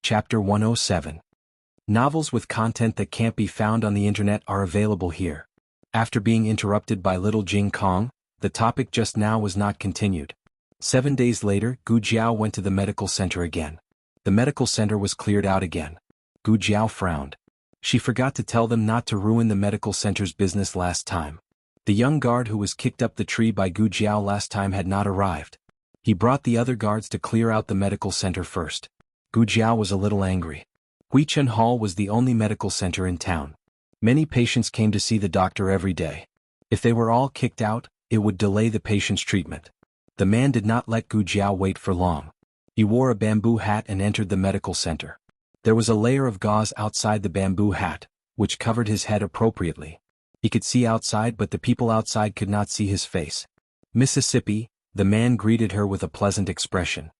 Chapter 107. Novels with content that can't be found on the internet are available here. After being interrupted by little Jing Kong, the topic just now was not continued. 7 days later, Gu Jiao went to the medical center again. The medical center was cleared out again. Gu Jiao frowned. She forgot to tell them not to ruin the medical center's business last time. The young guard who was kicked up the tree by Gu Jiao last time had not arrived. He brought the other guards to clear out the medical center first. Gu Jiao was a little angry. Huichun Hall was the only medical center in town. Many patients came to see the doctor every day. If they were all kicked out, it would delay the patient's treatment. The man did not let Gu Jiao wait for long. He wore a bamboo hat and entered the medical center. There was a layer of gauze outside the bamboo hat, which covered his head appropriately. He could see outside, but the people outside could not see his face. Mississippi, the man greeted her with a pleasant expression.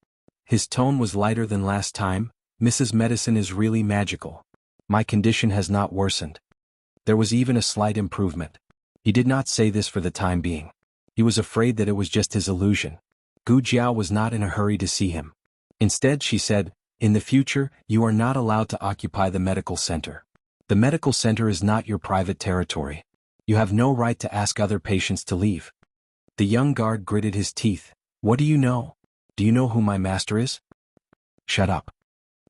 His tone was lighter than last time. Mrs. Medicine is really magical. My condition has not worsened. There was even a slight improvement. He did not say this for the time being. He was afraid that it was just his illusion. Gu Jiao was not in a hurry to see him. Instead, she said, "In the future, you are not allowed to occupy the medical center. The medical center is not your private territory. You have no right to ask other patients to leave." The young guard gritted his teeth. "What do you know? Do you know who my master is?" "Shut up."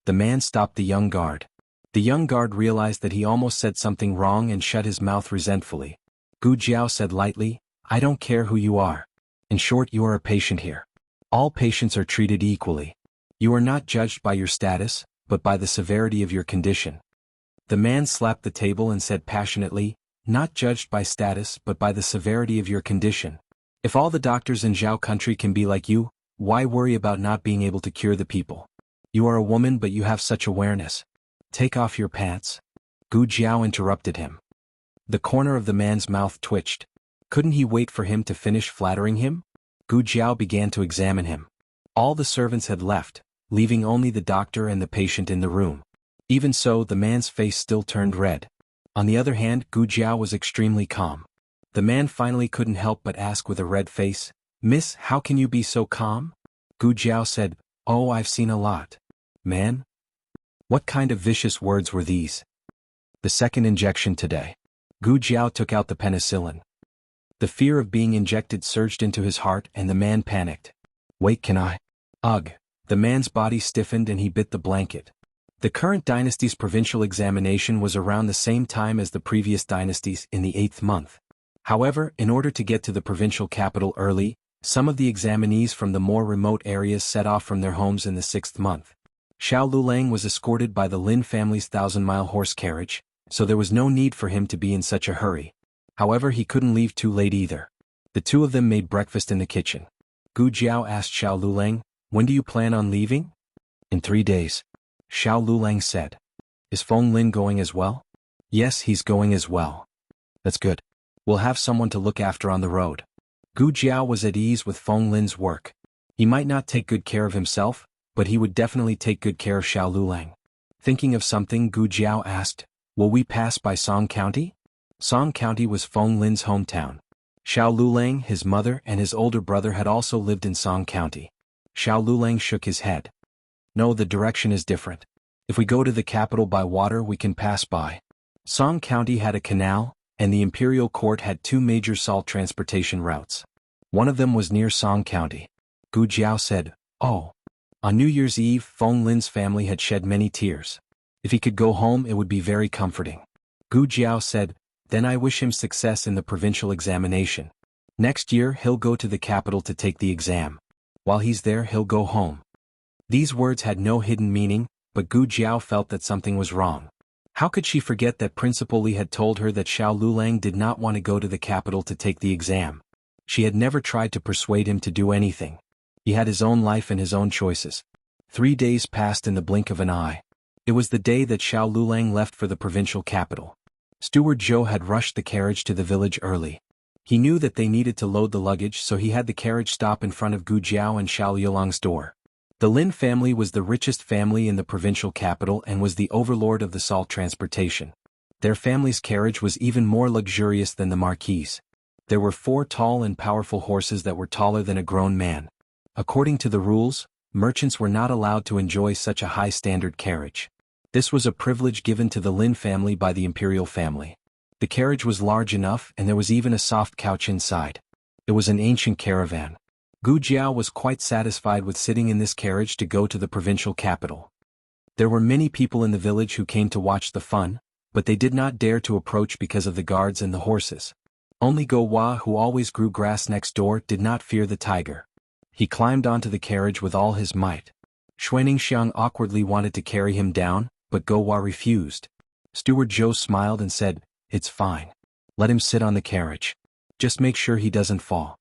The man stopped the young guard. The young guard realized that he almost said something wrong and shut his mouth resentfully. Gu Jiao said lightly, "I don't care who you are. In short, you are a patient here. All patients are treated equally. You are not judged by your status, but by the severity of your condition." The man slapped the table and said passionately, "Not judged by status but by the severity of your condition. If all the doctors in Zhao country can be like you, why worry about not being able to cure the people? You are a woman but you have such awareness. Take off your pants." Gu Jiao interrupted him. The corner of the man's mouth twitched. Couldn't he wait for him to finish flattering him? Gu Jiao began to examine him. All the servants had left, leaving only the doctor and the patient in the room. Even so, the man's face still turned red. On the other hand, Gu Jiao was extremely calm. The man finally couldn't help but ask with a red face, "Miss, how can you be so calm?" Gu Jiao said, "Oh, I've seen a lot. Man?" What kind of vicious words were these? The second injection today. Gu Jiao took out the penicillin. The fear of being injected surged into his heart and the man panicked. "Wait, can I?" Ugh. The man's body stiffened and he bit the blanket. The current dynasty's provincial examination was around the same time as the previous dynasties in the 8th month. However, in order to get to the provincial capital early, some of the examinees from the more remote areas set off from their homes in the 6th month. Xiao Lulang was escorted by the Lin family's 1,000-mile horse carriage, so there was no need for him to be in such a hurry. However, he couldn't leave too late either. The two of them made breakfast in the kitchen. Gu Jiao asked Xiao Lulang, "When do you plan on leaving?" "In 3 days. Xiao Lulang said. "Is Feng Lin going as well?" "Yes, he's going as well." "That's good. We'll have someone to look after on the road." Gu Jiao was at ease with Feng Lin's work. He might not take good care of himself, but he would definitely take good care of Xiao Lulang. Thinking of something, Gu Jiao asked, "Will we pass by Song County?" Song County was Feng Lin's hometown. Xiao Lulang, his mother, and his older brother had also lived in Song County. Xiao Lulang shook his head. "No, the direction is different. If we go to the capital by water, we can pass by." Song County had a canal, and the imperial court had 2 major salt transportation routes. One of them was near Song County. Gu Jiao said, "Oh." On New Year's Eve, Feng Lin's family had shed many tears. If he could go home, it would be very comforting. Gu Jiao said, "Then I wish him success in the provincial examination. Next year he'll go to the capital to take the exam. While he's there, he'll go home." These words had no hidden meaning, but Gu Jiao felt that something was wrong. How could she forget that Principal Li had told her that Xiao Lulang did not want to go to the capital to take the exam? She had never tried to persuade him to do anything. He had his own life and his own choices. 3 days passed in the blink of an eye. It was the day that Xiao Lulang left for the provincial capital. Steward Zhou had rushed the carriage to the village early. He knew that they needed to load the luggage, so he had the carriage stop in front of Gu Jiao and Xiao Yulang's door. The Lin family was the richest family in the provincial capital and was the overlord of the salt transportation. Their family's carriage was even more luxurious than the marquise. There were 4 tall and powerful horses that were taller than a grown man. According to the rules, merchants were not allowed to enjoy such a high-standard carriage. This was a privilege given to the Lin family by the imperial family. The carriage was large enough and there was even a soft couch inside. It was an ancient caravan. Gu Jiao was quite satisfied with sitting in this carriage to go to the provincial capital. There were many people in the village who came to watch the fun, but they did not dare to approach because of the guards and the horses. Only Go Hua, who always grew grass next door, did not fear the tiger. He climbed onto the carriage with all his might. Xuaningxiang awkwardly wanted to carry him down, but Go Hua refused. Steward Zhou smiled and said, "It's fine. Let him sit on the carriage. Just make sure he doesn't fall."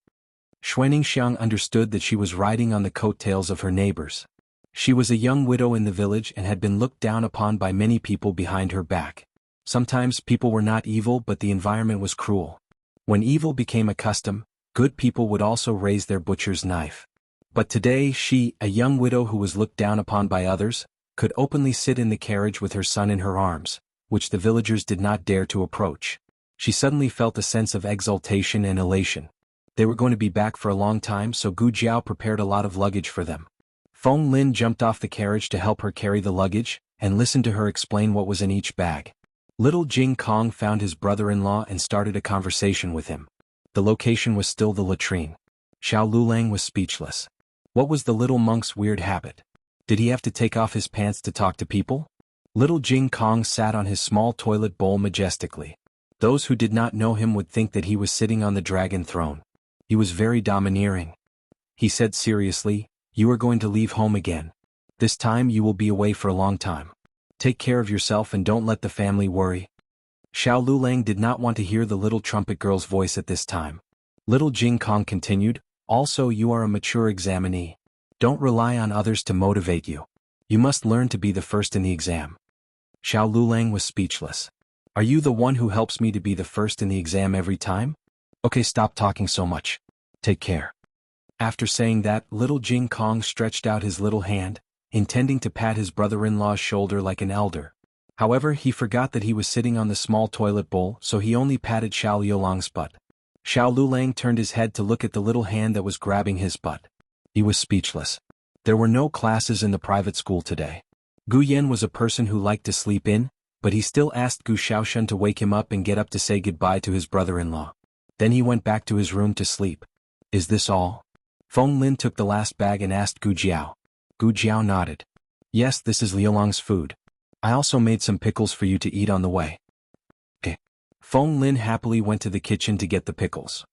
Xuaningxiang understood that she was riding on the coattails of her neighbors. She was a young widow in the village and had been looked down upon by many people behind her back. Sometimes people were not evil, but the environment was cruel. When evil became a custom, good people would also raise their butcher's knife. But today she, a young widow who was looked down upon by others, could openly sit in the carriage with her son in her arms, which the villagers did not dare to approach. She suddenly felt a sense of exultation and elation. They were going to be back for a long time, so Gu Jiao prepared a lot of luggage for them. Feng Lin jumped off the carriage to help her carry the luggage, and listened to her explain what was in each bag. Little Jing Kong found his brother-in-law and started a conversation with him. The location was still the latrine. Xiao Lulang was speechless. What was the little monk's weird habit? Did he have to take off his pants to talk to people? Little Jing Kong sat on his small toilet bowl majestically. Those who did not know him would think that he was sitting on the dragon throne. He was very domineering. He said seriously, "You are going to leave home again. This time you will be away for a long time. Take care of yourself and don't let the family worry." Xiao Lulang did not want to hear the little trumpet girl's voice at this time. Little Jing Kong continued, "Also you are a mature examinee. Don't rely on others to motivate you. You must learn to be the first in the exam." Xiao Lulang was speechless. "Are you the one who helps me to be the first in the exam every time? Okay, stop talking so much. Take care." After saying that, little Jing Kong stretched out his little hand, intending to pat his brother-in-law's shoulder like an elder. However, he forgot that he was sitting on the small toilet bowl, so he only patted Xiao Liulang's butt. Xiao Lulang turned his head to look at the little hand that was grabbing his butt. He was speechless. There were no classes in the private school today. Gu Yan was a person who liked to sleep in, but he still asked Gu Xiaoshen to wake him up and get up to say goodbye to his brother-in-law. Then he went back to his room to sleep. "Is this all?" Feng Lin took the last bag and asked Gu Jiao. Gu Jiao nodded. "Yes, this is Liulang's food. I also made some pickles for you to eat on the way." Okay. Feng Lin happily went to the kitchen to get the pickles.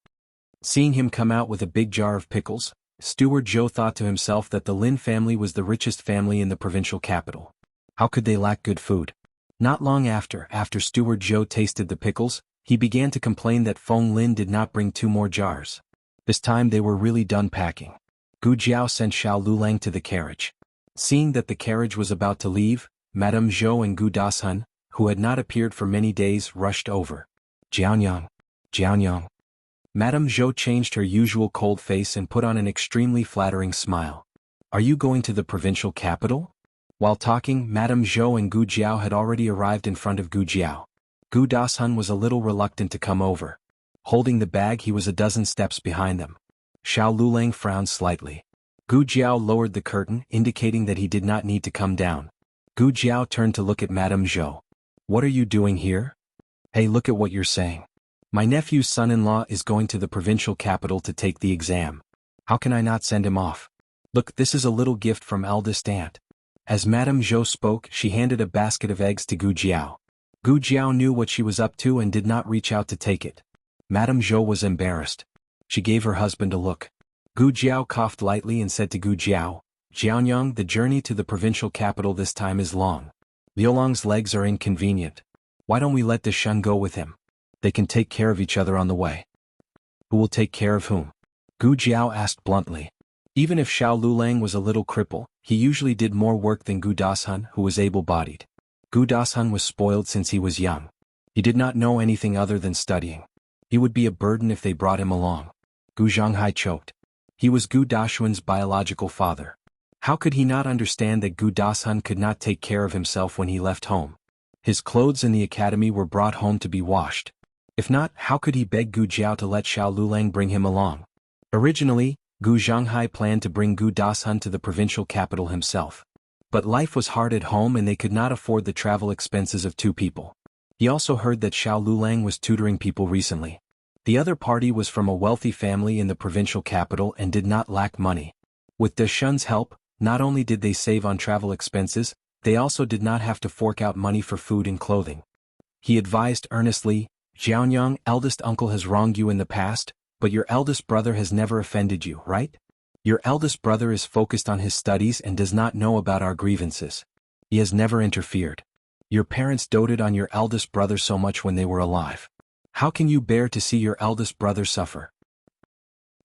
Seeing him come out with a big jar of pickles, Steward Zhou thought to himself that the Lin family was the richest family in the provincial capital. How could they lack good food? Not long after Steward Zhou tasted the pickles, he began to complain that Feng Lin did not bring 2 more jars. This time they were really done packing. Gu Jiao sent Xiao Lulang to the carriage. Seeing that the carriage was about to leave, Madame Zhou and Gu Dashun, who had not appeared for many days, rushed over. "Jianyang, Jianyang." Madame Zhou changed her usual cold face and put on an extremely flattering smile. "Are you going to the provincial capital?" While talking, Madame Zhou and Gu Jiao had already arrived in front of Gu Jiao. Gu Dashun was a little reluctant to come over. Holding the bag, he was a dozen steps behind them. Xiao Lulang frowned slightly. Gu Jiao lowered the curtain, indicating that he did not need to come down. Gu Jiao turned to look at Madame Zhou. "What are you doing here?" "Hey, look at what you're saying. My nephew's son-in-law is going to the provincial capital to take the exam. How can I not send him off? Look, this is a little gift from eldest aunt." As Madame Zhou spoke, she handed a basket of eggs to Gu Jiao. Gu Jiao knew what she was up to and did not reach out to take it. Madame Zhou was embarrassed. She gave her husband a look. Gu Jiao coughed lightly and said to Gu Jiao, "Jianyang, the journey to the provincial capital this time is long. Liulang's legs are inconvenient. Why don't we let Dashun go with him? They can take care of each other on the way." "Who will take care of whom?" Gu Jiao asked bluntly. Even if Xiao Lulang was a little cripple, he usually did more work than Gu Dashun, who was able-bodied. Gu Dashun was spoiled since he was young. He did not know anything other than studying. He would be a burden if they brought him along. Gu Zhanghai choked. He was Gu Dashun's biological father. How could he not understand that Gu Dashun could not take care of himself when he left home? His clothes in the academy were brought home to be washed. If not, how could he beg Gu Jiao to let Xiao Lulang bring him along? Originally, Gu Zhanghai planned to bring Gu Dashun to the provincial capital himself. But life was hard at home and they could not afford the travel expenses of two people. He also heard that Xiao Lulang was tutoring people recently. The other party was from a wealthy family in the provincial capital and did not lack money. With Dashun's help, not only did they save on travel expenses, they also did not have to fork out money for food and clothing. He advised earnestly, Jianyang, eldest uncle has wronged you in the past, but your eldest brother has never offended you, right? Your eldest brother is focused on his studies and does not know about our grievances. He has never interfered. Your parents doted on your eldest brother so much when they were alive. How can you bear to see your eldest brother suffer?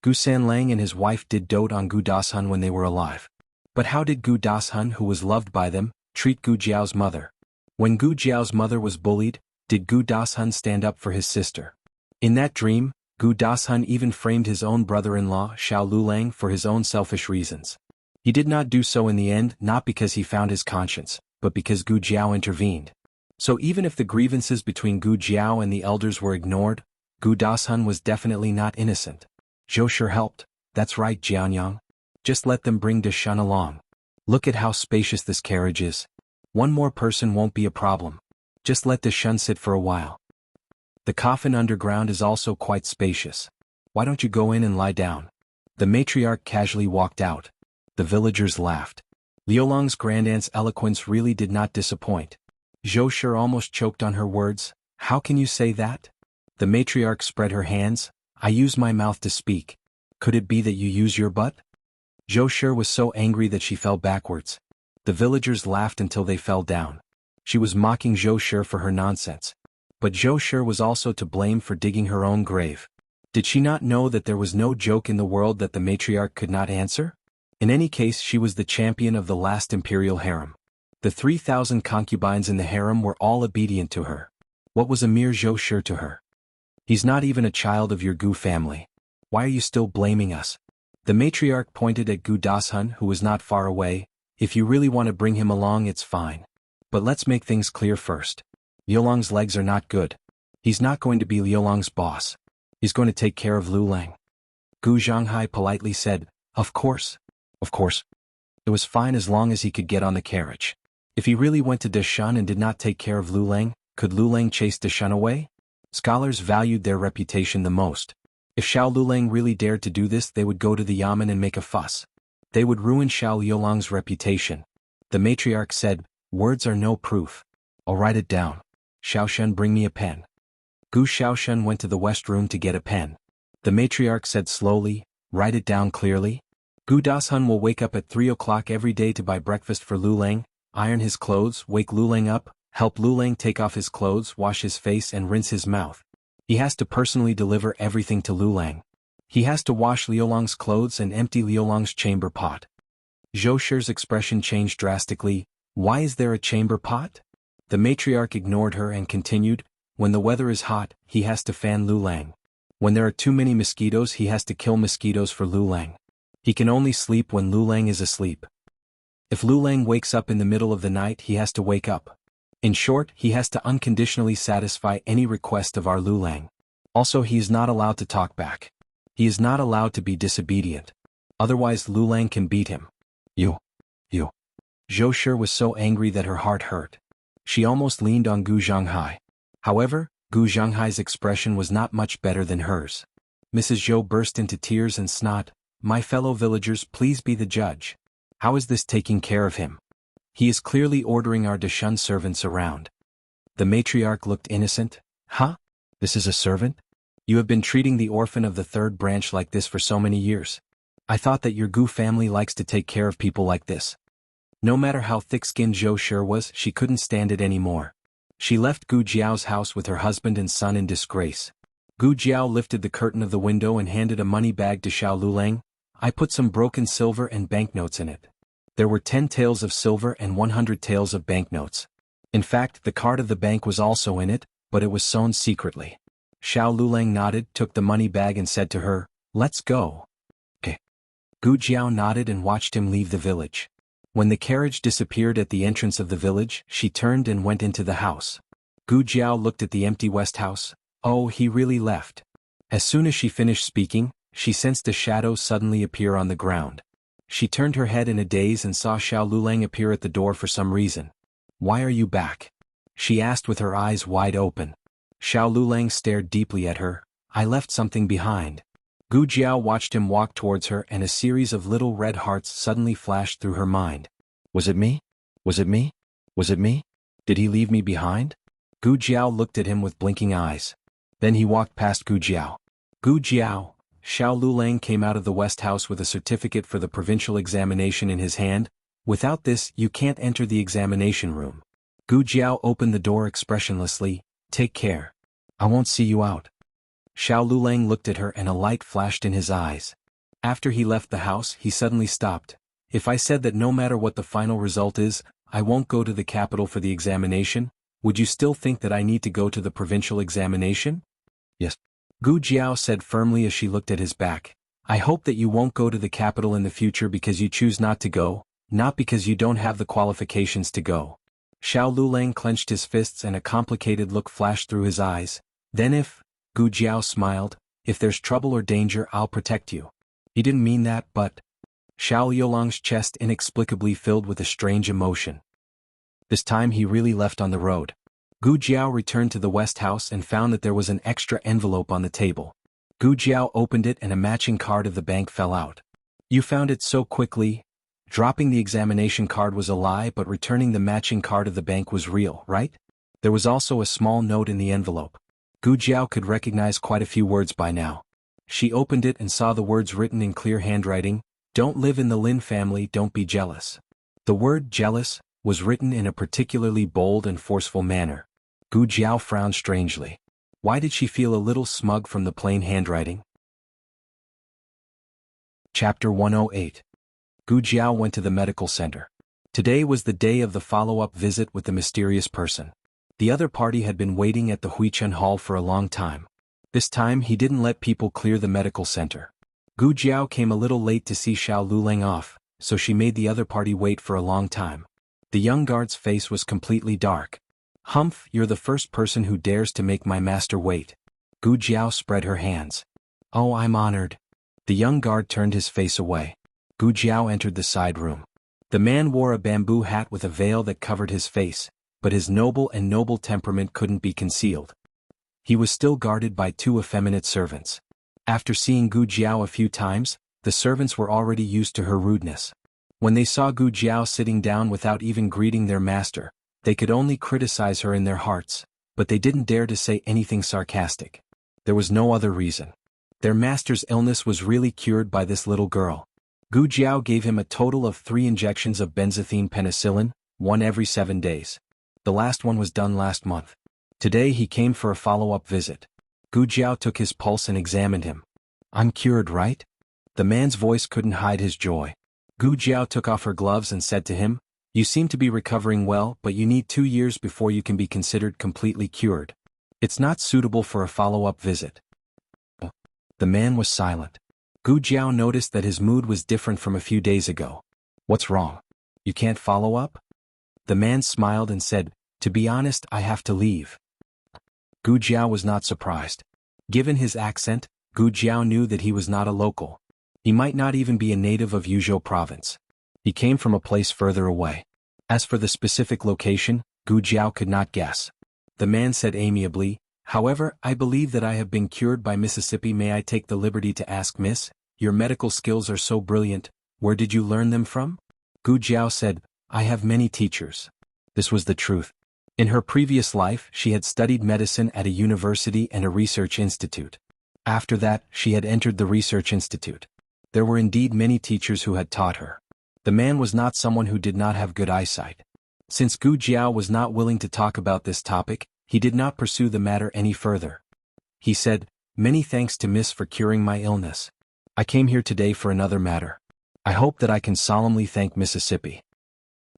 Gu Sanlang and his wife did dote on Gu Dashun when they were alive. But how did Gu Dashun, who was loved by them, treat Gu Jiao's mother? When Gu Jiao's mother was bullied, did Gu Dashun stand up for his sister? In that dream, Gu Dashun even framed his own brother-in-law, Xiao Lulang, for his own selfish reasons. He did not do so in the end, not because he found his conscience, but because Gu Jiao intervened. So even if the grievances between Gu Jiao and the elders were ignored, Gu Dashun was definitely not innocent. Zhou sure helped. That's right, Jianyang. Just let them bring Dashun along. Look at how spacious this carriage is. One more person won't be a problem. Just let Dashun sit for a while. The coffin underground is also quite spacious. Why don't you go in and lie down? The matriarch casually walked out. The villagers laughed. Liulong's grandaunt's eloquence really did not disappoint. Zhou Shi almost choked on her words. How can you say that? The matriarch spread her hands. I use my mouth to speak. Could it be that you use your butt? Zhou Shi was so angry that she fell backwards. The villagers laughed until they fell down. She was mocking Zhou Shi for her nonsense. But Zhou Shi was also to blame for digging her own grave. Did she not know that there was no joke in the world that the matriarch could not answer? In any case, she was the champion of the last imperial harem. The 3,000 concubines in the harem were all obedient to her. What was a mere Zhou Shi to her? He's not even a child of your Gu family. Why are you still blaming us? The matriarch pointed at Gu Dashun, who was not far away. If you really want to bring him along, it's fine. But let's make things clear first. Liulong's legs are not good. He's not going to be Liulong's boss. He's going to take care of Lulang. Gu Zhanghai politely said, Of course. Of course. It was fine as long as he could get on the carriage. If he really went to Dashun and did not take care of Lulang, could Lulang chase Dashun away? Scholars valued their reputation the most. If Xiao Lulang really dared to do this, they would go to the yamen and make a fuss. They would ruin Xiao Liulong's reputation. The matriarch said, Words are no proof. I'll write it down. Xiaoshen, bring me a pen. Gu Xiaoshen went to the west room to get a pen. The matriarch said slowly, Write it down clearly. Gu Dashun will wake up at 3 o'clock every day to buy breakfast for Lulang, iron his clothes, wake Lulang up, help Lulang take off his clothes, wash his face and rinse his mouth. He has to personally deliver everything to Lulang. He has to wash Liulong's clothes and empty Liulong's chamber pot. Zhou Shi's expression changed drastically. Why is there a chamber pot? The matriarch ignored her and continued, When the weather is hot, he has to fan Lulang. When there are too many mosquitoes, he has to kill mosquitoes for Lulang. He can only sleep when Lulang is asleep. If Lulang wakes up in the middle of the night, he has to wake up. In short, he has to unconditionally satisfy any request of our Lulang. Also, he is not allowed to talk back. He is not allowed to be disobedient. Otherwise Lulang can beat him. You. Zhou Shi was so angry that her heart hurt. She almost leaned on Gu Zhanghai. However, Gu Zhanghai's expression was not much better than hers. Mrs. Zhou burst into tears and snot. My fellow villagers, please be the judge. How is this taking care of him? He is clearly ordering our Dashun servants around. The matriarch looked innocent. Huh? This is a servant? You have been treating the orphan of the third branch like this for so many years. I thought that your Gu family likes to take care of people like this. No matter how thick-skinned Zhou Shi was, she couldn't stand it anymore. She left Gu Jiao's house with her husband and son in disgrace. Gu Jiao lifted the curtain of the window and handed a money bag to Xiao Lulang. I put some broken silver and banknotes in it. There were 10 taels of silver and 100 taels of banknotes. In fact, the card of the bank was also in it, but it was sewn secretly. Xiao Lulang nodded, took the money bag and said to her, Let's go. Okay. Gu Jiao nodded and watched him leave the village. When the carriage disappeared at the entrance of the village, she turned and went into the house. Gu Jiao looked at the empty west house. Oh, he really left. As soon as she finished speaking, she sensed a shadow suddenly appear on the ground. She turned her head in a daze and saw Xiao Lulang appear at the door for some reason. "Why are you back?" she asked with her eyes wide open. Xiao Lulang stared deeply at her. "I left something behind." Gu Jiao watched him walk towards her and a series of little red hearts suddenly flashed through her mind. Was it me? Was it me? Was it me? Did he leave me behind? Gu Jiao looked at him with blinking eyes. Then he walked past Gu Jiao. "Gu Jiao." Xiao Lulang came out of the West House with a certificate for the provincial examination in his hand. "Without this, you can't enter the examination room." Gu Jiao opened the door expressionlessly. "Take care. I won't see you out." Xiao Lulang looked at her and a light flashed in his eyes. After he left the house, he suddenly stopped. "If I said that no matter what the final result is, I won't go to the capital for the examination, would you still think that I need to go to the provincial examination?" "Yes," Gu Jiao said firmly as she looked at his back. "I hope that you won't go to the capital in the future because you choose not to go, not because you don't have the qualifications to go." Xiao Lulang clenched his fists and a complicated look flashed through his eyes. "Then Gu Jiao smiled, "if there's trouble or danger I'll protect you." He didn't mean that, but... Xiao Yolang's chest inexplicably filled with a strange emotion. This time he really left on the road. Gu Jiao returned to the West House and found that there was an extra envelope on the table. Gu Jiao opened it and a matching card of the bank fell out. "You found it so quickly?" Dropping the examination card was a lie, but returning the matching card of the bank was real, right? There was also a small note in the envelope. Gu Jiao could recognize quite a few words by now. She opened it and saw the words written in clear handwriting, "Don't live in the Lin family, don't be jealous." The word jealous was written in a particularly bold and forceful manner. Gu Jiao frowned strangely. Why did she feel a little smug from the plain handwriting? Chapter 108. Gu Jiao went to the medical center. Today was the day of the follow-up visit with the mysterious person. The other party had been waiting at the Huichun Hall for a long time. This time he didn't let people clear the medical center. Gu Jiao came a little late to see Xiao Lulang off, so she made the other party wait for a long time. The young guard's face was completely dark. "Humph, you're the first person who dares to make my master wait." Gu Jiao spread her hands. "Oh, I'm honored." The young guard turned his face away. Gu Jiao entered the side room. The man wore a bamboo hat with a veil that covered his face, but his noble temperament couldn't be concealed. He was still guarded by two effeminate servants. After seeing Gu Jiao a few times, the servants were already used to her rudeness. When they saw Gu Jiao sitting down without even greeting their master, they could only criticize her in their hearts, but they didn't dare to say anything sarcastic. There was no other reason. Their master's illness was really cured by this little girl. Gu Jiao gave him a total of 3 injections of benzathine penicillin, one every 7 days. The last one was done last month. Today he came for a follow-up visit. Gu Jiao took his pulse and examined him. "I'm cured, right?" The man's voice couldn't hide his joy. Gu Jiao took off her gloves and said to him, "You seem to be recovering well, but you need 2 years before you can be considered completely cured. It's not suitable for a follow-up visit." The man was silent. Gu Jiao noticed that his mood was different from a few days ago. "What's wrong? You can't follow up?" The man smiled and said, "To be honest, I have to leave." Gu Jiao was not surprised. Given his accent, Gu Jiao knew that he was not a local. He might not even be a native of Yuzhou province. He came from a place further away. As for the specific location, Gu Jiao could not guess. The man said amiably, "However, I believe that I have been cured by Mississippi. May I take the liberty to ask, Miss? Your medical skills are so brilliant, where did you learn them from?" Gu Jiao said, "I have many teachers." This was the truth. In her previous life, she had studied medicine at a university and a research institute. After that, she had entered the research institute. There were indeed many teachers who had taught her. The man was not someone who did not have good eyesight. Since Gu Jiao was not willing to talk about this topic, he did not pursue the matter any further. He said, "Many thanks to Miss for curing my illness. I came here today for another matter. I hope that I can solemnly thank Mississippi."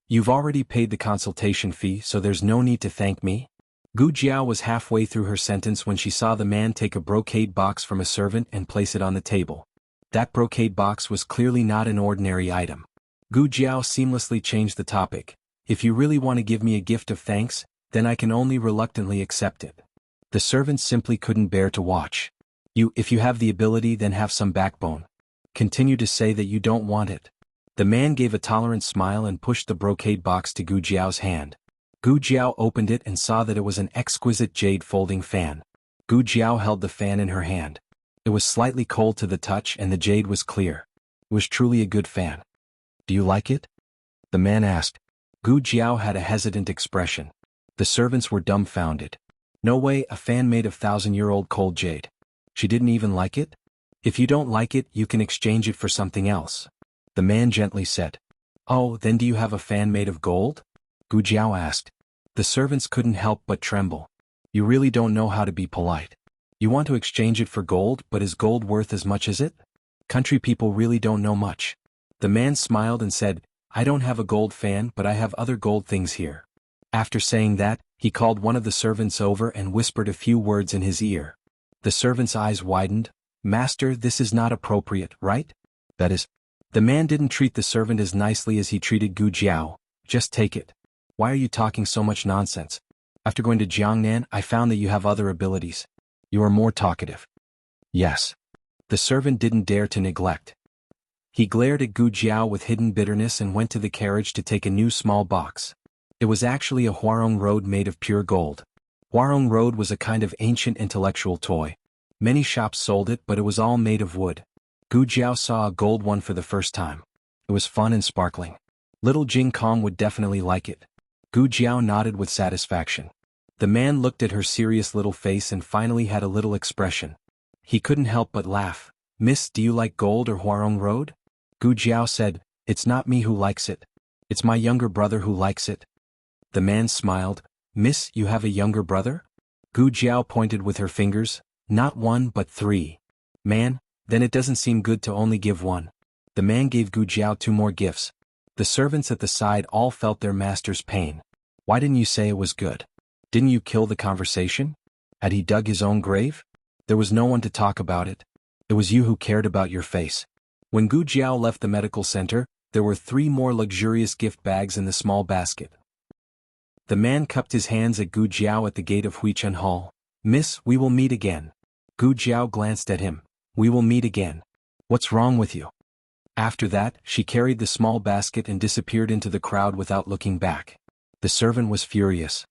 "You've already paid the consultation fee, so there's no need to thank me." Gu Jiao was halfway through her sentence when she saw the man take a brocade box from a servant and place it on the table. That brocade box was clearly not an ordinary item. Gu Jiao seamlessly changed the topic. "If you really want to give me a gift of thanks, then I can only reluctantly accept it." The servant simply couldn't bear to watch. If you have the ability, then have some backbone. Continue to say that you don't want it. The man gave a tolerant smile and pushed the brocade box to Gu Jiao's hand. Gu Jiao opened it and saw that it was an exquisite jade folding fan. Gu Jiao held the fan in her hand. It was slightly cold to the touch and the jade was clear. It was truly a good fan. Do you like it? The man asked. Gu Jiao had a hesitant expression. The servants were dumbfounded. No way, a fan made of 1,000-year-old cold jade. She didn't even like it? If you don't like it, you can exchange it for something else. The man gently said. Oh, then do you have a fan made of gold? Gu Jiao asked. The servants couldn't help but tremble. You really don't know how to be polite. You want to exchange it for gold, but is gold worth as much as it? Country people really don't know much. The man smiled and said, I don't have a gold fan, but I have other gold things here. After saying that, he called one of the servants over and whispered a few words in his ear. The servant's eyes widened. Master, this is not appropriate, right? That is. The man didn't treat the servant as nicely as he treated Gu Jiao. Just take it. Why are you talking so much nonsense? After going to Jiangnan, I found that you have other abilities. You are more talkative. Yes. The servant didn't dare to neglect. He glared at Gu Jiao with hidden bitterness and went to the carriage to take a new small box. It was actually a Huarong Road made of pure gold. Huarong Road was a kind of ancient intellectual toy. Many shops sold it, but it was all made of wood. Gu Jiao saw a gold one for the first time. It was fun and sparkling. Little Jing Kong would definitely like it. Gu Jiao nodded with satisfaction. The man looked at her serious little face and finally had a little expression. He couldn't help but laugh. Miss, do you like gold or Huarong Road? Gu Jiao said, It's not me who likes it. It's my younger brother who likes it. The man smiled. Miss, you have a younger brother? Gu Jiao pointed with her fingers. Not one but 3. Man, then it doesn't seem good to only give one. The man gave Gu Jiao 2 more gifts. The servants at the side all felt their master's pain. Why didn't you say it was good? Didn't you kill the conversation? Had he dug his own grave? There was no one to talk about it. It was you who cared about your face. When Gu Jiao left the medical center, there were 3 more luxurious gift bags in the small basket. The man cupped his hands at Gu Jiao at the gate of Huichen Hall. Miss, we will meet again. Gu Jiao glanced at him. We will meet again. What's wrong with you? After that, she carried the small basket and disappeared into the crowd without looking back. The servant was furious.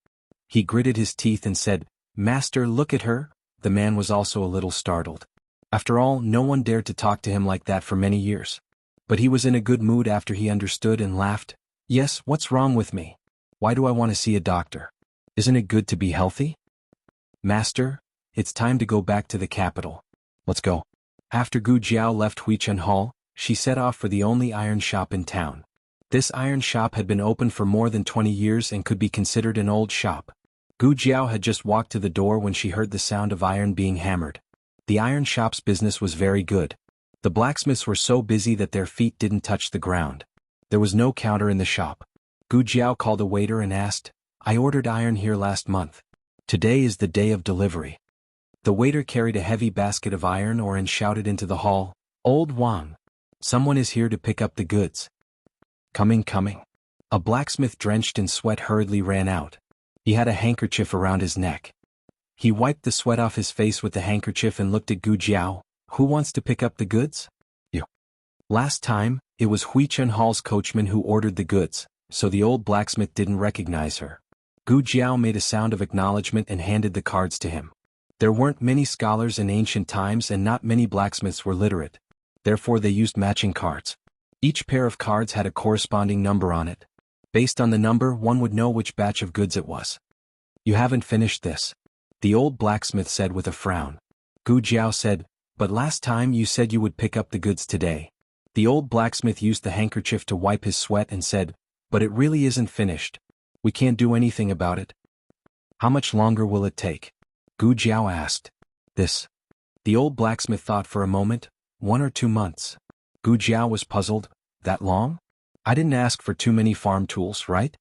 He gritted his teeth and said, Master, look at her. The man was also a little startled. After all, no one dared to talk to him like that for many years. But he was in a good mood after he understood and laughed. Yes, what's wrong with me? Why do I want to see a doctor? Isn't it good to be healthy? Master, it's time to go back to the capital. Let's go. After Gu Jiao left Huichen Hall, she set off for the only iron shop in town. This iron shop had been open for more than 20 years and could be considered an old shop. Gu Jiao had just walked to the door when she heard the sound of iron being hammered. The iron shop's business was very good. The blacksmiths were so busy that their feet didn't touch the ground. There was no counter in the shop. Gu Jiao called a waiter and asked, I ordered iron here last month. Today is the day of delivery. The waiter carried a heavy basket of iron ore and shouted into the hall, Old Wang. Someone is here to pick up the goods. Coming. A blacksmith drenched in sweat hurriedly ran out. He had a handkerchief around his neck. He wiped the sweat off his face with the handkerchief and looked at Gu Jiao. Who wants to pick up the goods? You. Last time, it was Huichen Hall's coachman who ordered the goods, so the old blacksmith didn't recognize her. Gu Jiao made a sound of acknowledgement and handed the cards to him. There weren't many scholars in ancient times and not many blacksmiths were literate. Therefore they used matching cards. Each pair of cards had a corresponding number on it. Based on the number, one would know which batch of goods it was. You haven't finished this. The old blacksmith said with a frown. Gu Jiao said, But last time you said you would pick up the goods today. The old blacksmith used the handkerchief to wipe his sweat and said, But it really isn't finished. We can't do anything about it. How much longer will it take? Gu Jiao asked. This. The old blacksmith thought for a moment. 1 or 2 months. Gu Jiao was puzzled. That long? I didn't ask for too many farm tools, right?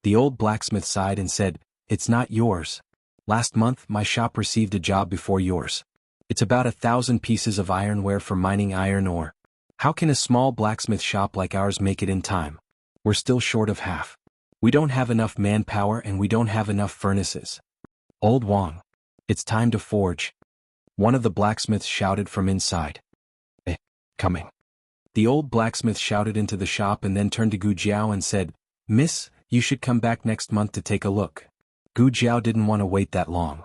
The old blacksmith sighed and said, It's not yours. Last month my shop received a job before yours. It's about 1,000 pieces of ironware for mining iron ore. How can a small blacksmith shop like ours make it in time? We're still short of half. We don't have enough manpower and we don't have enough furnaces. Old Wang. It's time to forge. One of the blacksmiths shouted from inside. Coming. The old blacksmith shouted into the shop and then turned to Gu Jiao and said, "Miss, you should come back next month to take a look." Gu Jiao didn't want to wait that long.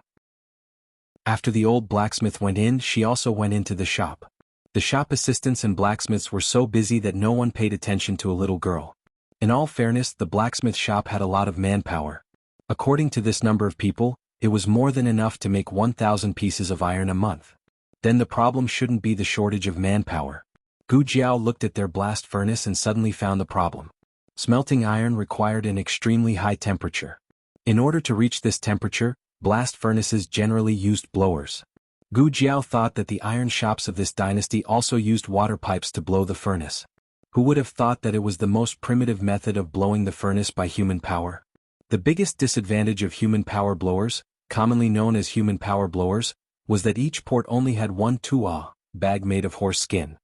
After the old blacksmith went in, she also went into the shop. The shop assistants and blacksmiths were so busy that no one paid attention to a little girl. In all fairness, the blacksmith shop had a lot of manpower. According to this number of people, it was more than enough to make 1,000 pieces of iron a month. Then the problem shouldn't be the shortage of manpower. Gu Jiao looked at their blast furnace and suddenly found the problem. Smelting iron required an extremely high temperature. In order to reach this temperature, blast furnaces generally used blowers. Gu Jiao thought that the iron shops of this dynasty also used water pipes to blow the furnace. Who would have thought that it was the most primitive method of blowing the furnace by human power? The biggest disadvantage of human power blowers, commonly known as human power blowers, was that each port only had one tuah, bag made of horse skin.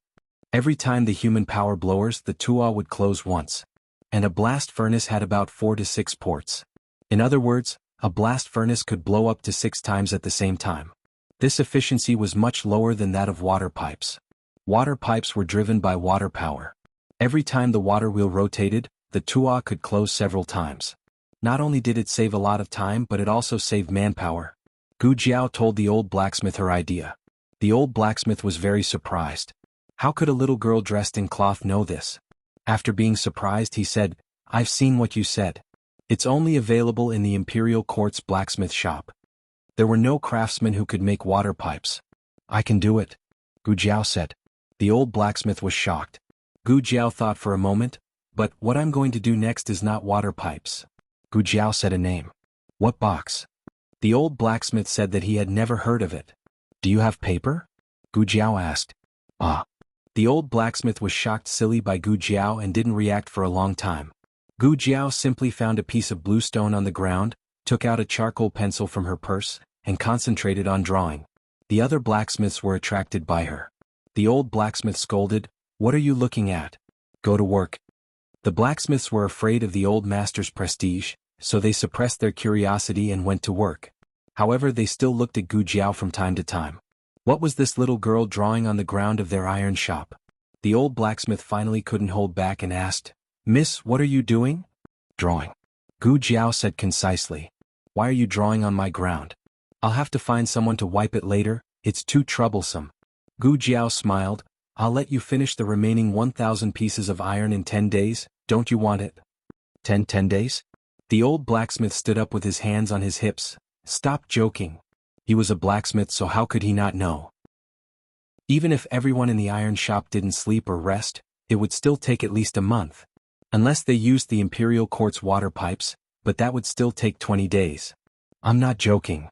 Every time the human power blowers, the tuah would close once. And a blast furnace had about 4 to 6 ports. In other words, a blast furnace could blow up to 6 times at the same time. This efficiency was much lower than that of water pipes. Water pipes were driven by water power. Every time the water wheel rotated, the tuah could close several times. Not only did it save a lot of time, but it also saved manpower. Gu Jiao told the old blacksmith her idea. The old blacksmith was very surprised. How could a little girl dressed in cloth know this? After being surprised, he said, "I've seen what you said. It's only available in the Imperial Court's blacksmith shop. There were no craftsmen who could make water pipes." "I can do it," Gu Jiao said. The old blacksmith was shocked. Gu Jiao thought for a moment, "But what I'm going to do next is not water pipes." Gu Jiao said a name. "What box?" The old blacksmith said that he had never heard of it. "Do you have paper?" Gu Jiao asked. "Ah." The old blacksmith was shocked silly by Gu Jiao and didn't react for a long time. Gu Jiao simply found a piece of bluestone on the ground, took out a charcoal pencil from her purse, and concentrated on drawing. The other blacksmiths were attracted by her. The old blacksmith scolded, "What are you looking at? Go to work." The blacksmiths were afraid of the old master's prestige, so they suppressed their curiosity and went to work. However, they still looked at Gu Jiao from time to time. What was this little girl drawing on the ground of their iron shop? The old blacksmith finally couldn't hold back and asked, "Miss, what are you doing?" "Drawing," Gu Jiao said concisely. "Why are you drawing on my ground? I'll have to find someone to wipe it later, it's too troublesome." Gu Jiao smiled, "I'll let you finish the remaining 1,000 pieces of iron in 10 days, don't you want it?" 10 days? The old blacksmith stood up with his hands on his hips. "Stop joking." He was a blacksmith, so how could he not know? Even if everyone in the iron shop didn't sleep or rest, it would still take at least a month. Unless they used the Imperial Court's water pipes, but that would still take 20 days. "I'm not joking."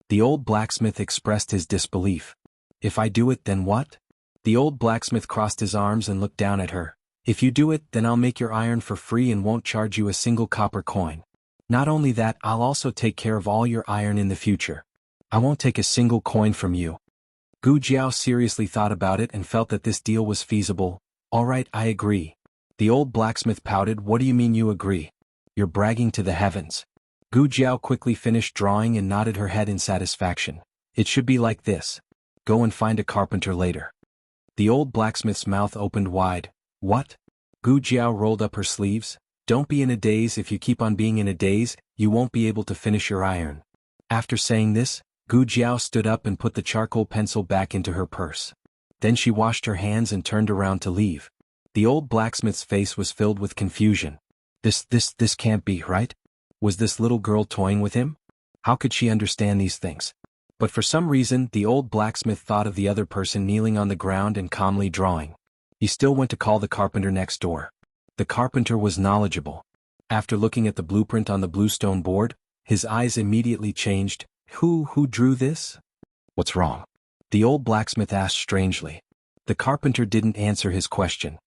The old blacksmith expressed his disbelief. "If I do it, then what?" The old blacksmith crossed his arms and looked down at her. "If you do it, then I'll make your iron for free and won't charge you a single copper coin. Not only that, I'll also take care of all your iron in the future. I won't take a single coin from you." Gu Jiao seriously thought about it and felt that this deal was feasible. "All right, I agree." The old blacksmith pouted, "What do you mean you agree? You're bragging to the heavens." Gu Jiao quickly finished drawing and nodded her head in satisfaction. "It should be like this. Go and find a carpenter later." The old blacksmith's mouth opened wide. "What?" Gu Jiao rolled up her sleeves. "Don't be in a daze. If you keep on being in a daze, you won't be able to finish your iron." After saying this, Gu Jiao stood up and put the charcoal pencil back into her purse. Then she washed her hands and turned around to leave. The old blacksmith's face was filled with confusion. This can't be right. Was this little girl toying with him? How could she understand these things? But for some reason, the old blacksmith thought of the other person kneeling on the ground and calmly drawing. He still went to call the carpenter next door. The carpenter was knowledgeable. After looking at the blueprint on the bluestone board, his eyes immediately changed. Who drew this?" "What's wrong?" the old blacksmith asked strangely. The carpenter didn't answer his question.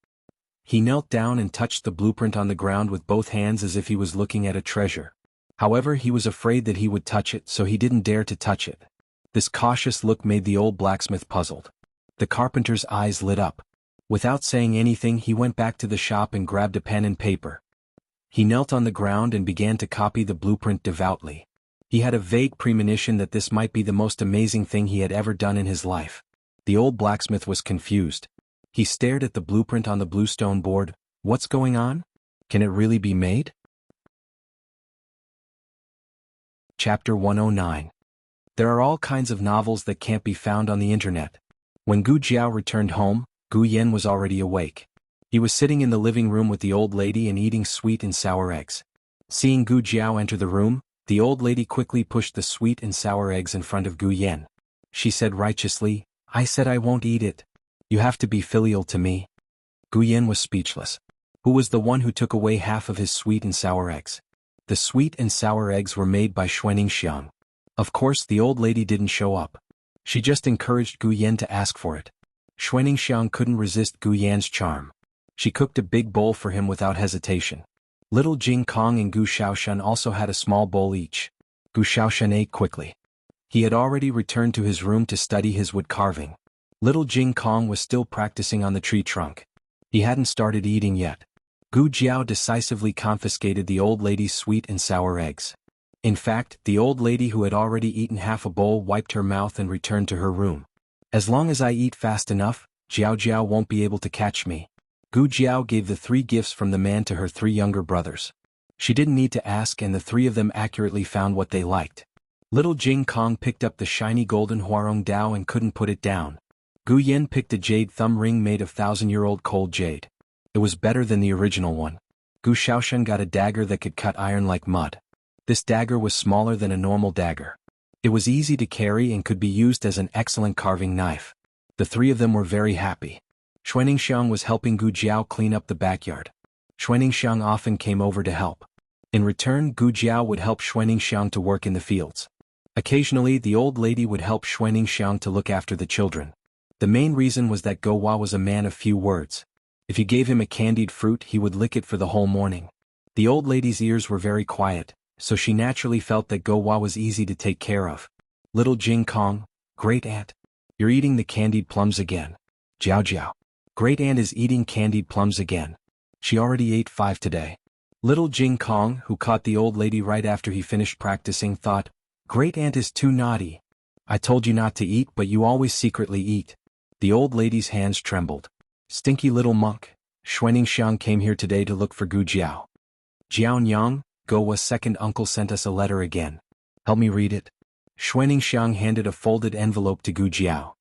He knelt down and touched the blueprint on the ground with both hands as if he was looking at a treasure. However, he was afraid that he would touch it, so he didn't dare to touch it. This cautious look made the old blacksmith puzzled. The carpenter's eyes lit up. Without saying anything, he went back to the shop and grabbed a pen and paper. He knelt on the ground and began to copy the blueprint devoutly. He had a vague premonition that this might be the most amazing thing he had ever done in his life. The old blacksmith was confused. He stared at the blueprint on the blue stone board. What's going on? Can it really be made? Chapter 109. There are all kinds of novels that can't be found on the internet. When Gu Jiao returned home, Gu Yan was already awake. He was sitting in the living room with the old lady and eating sweet and sour eggs. Seeing Gu Jiao enter the room, the old lady quickly pushed the sweet and sour eggs in front of Gu Yan. She said righteously, "I said I won't eat it. You have to be filial to me." Gu Yan was speechless. Who was the one who took away half of his sweet and sour eggs? The sweet and sour eggs were made by Xuaningxiang. Of course, the old lady didn't show up. She just encouraged Gu Yan to ask for it. Xuaningxiang couldn't resist Gu Yan's charm. She cooked a big bowl for him without hesitation. Little Jing Kong and Gu Shaoshan also had a small bowl each. Gu Shaoshan ate quickly. He had already returned to his room to study his wood carving. Little Jing Kong was still practicing on the tree trunk. He hadn't started eating yet. Gu Jiao decisively confiscated the old lady's sweet and sour eggs. In fact, the old lady who had already eaten half a bowl wiped her mouth and returned to her room. "As long as I eat fast enough, Jiao Jiao won't be able to catch me." Gu Jiao gave the 3 gifts from the man to her 3 younger brothers. She didn't need to ask, and the 3 of them accurately found what they liked. Little Jing Kong picked up the shiny golden Huarong Dao and couldn't put it down. Gu Yan picked a jade thumb ring made of 1,000-year-old cold jade. It was better than the original one. Gu Shaoshan got a dagger that could cut iron like mud. This dagger was smaller than a normal dagger. It was easy to carry and could be used as an excellent carving knife. The 3 of them were very happy. Xuaningxiang was helping Gu Jiao clean up the backyard. Xuaningxiang often came over to help. In return, Gu Jiao would help Xuaningxiang to work in the fields. Occasionally, the old lady would help Xuaningxiang to look after the children. The main reason was that Go Hua was a man of few words. If you gave him a candied fruit, he would lick it for the whole morning. The old lady's ears were very quiet, so she naturally felt that Go Hua was easy to take care of. Little Jing Kong, great aunt. You're eating the candied plums again. Jiao Jiao. Great aunt is eating candied plums again. She already ate 5 today. Little Jing Kong, who caught the old lady right after he finished practicing, thought, "Great aunt is too naughty. I told you not to eat, but you always secretly eat." The old lady's hands trembled. "Stinky little monk, Xuaningxiang came here today to look for Gu Jiao. Jiaonyang, Go Hua's second uncle sent us a letter again. Help me read it." Xuaningxiang handed a folded envelope to Gu Jiao.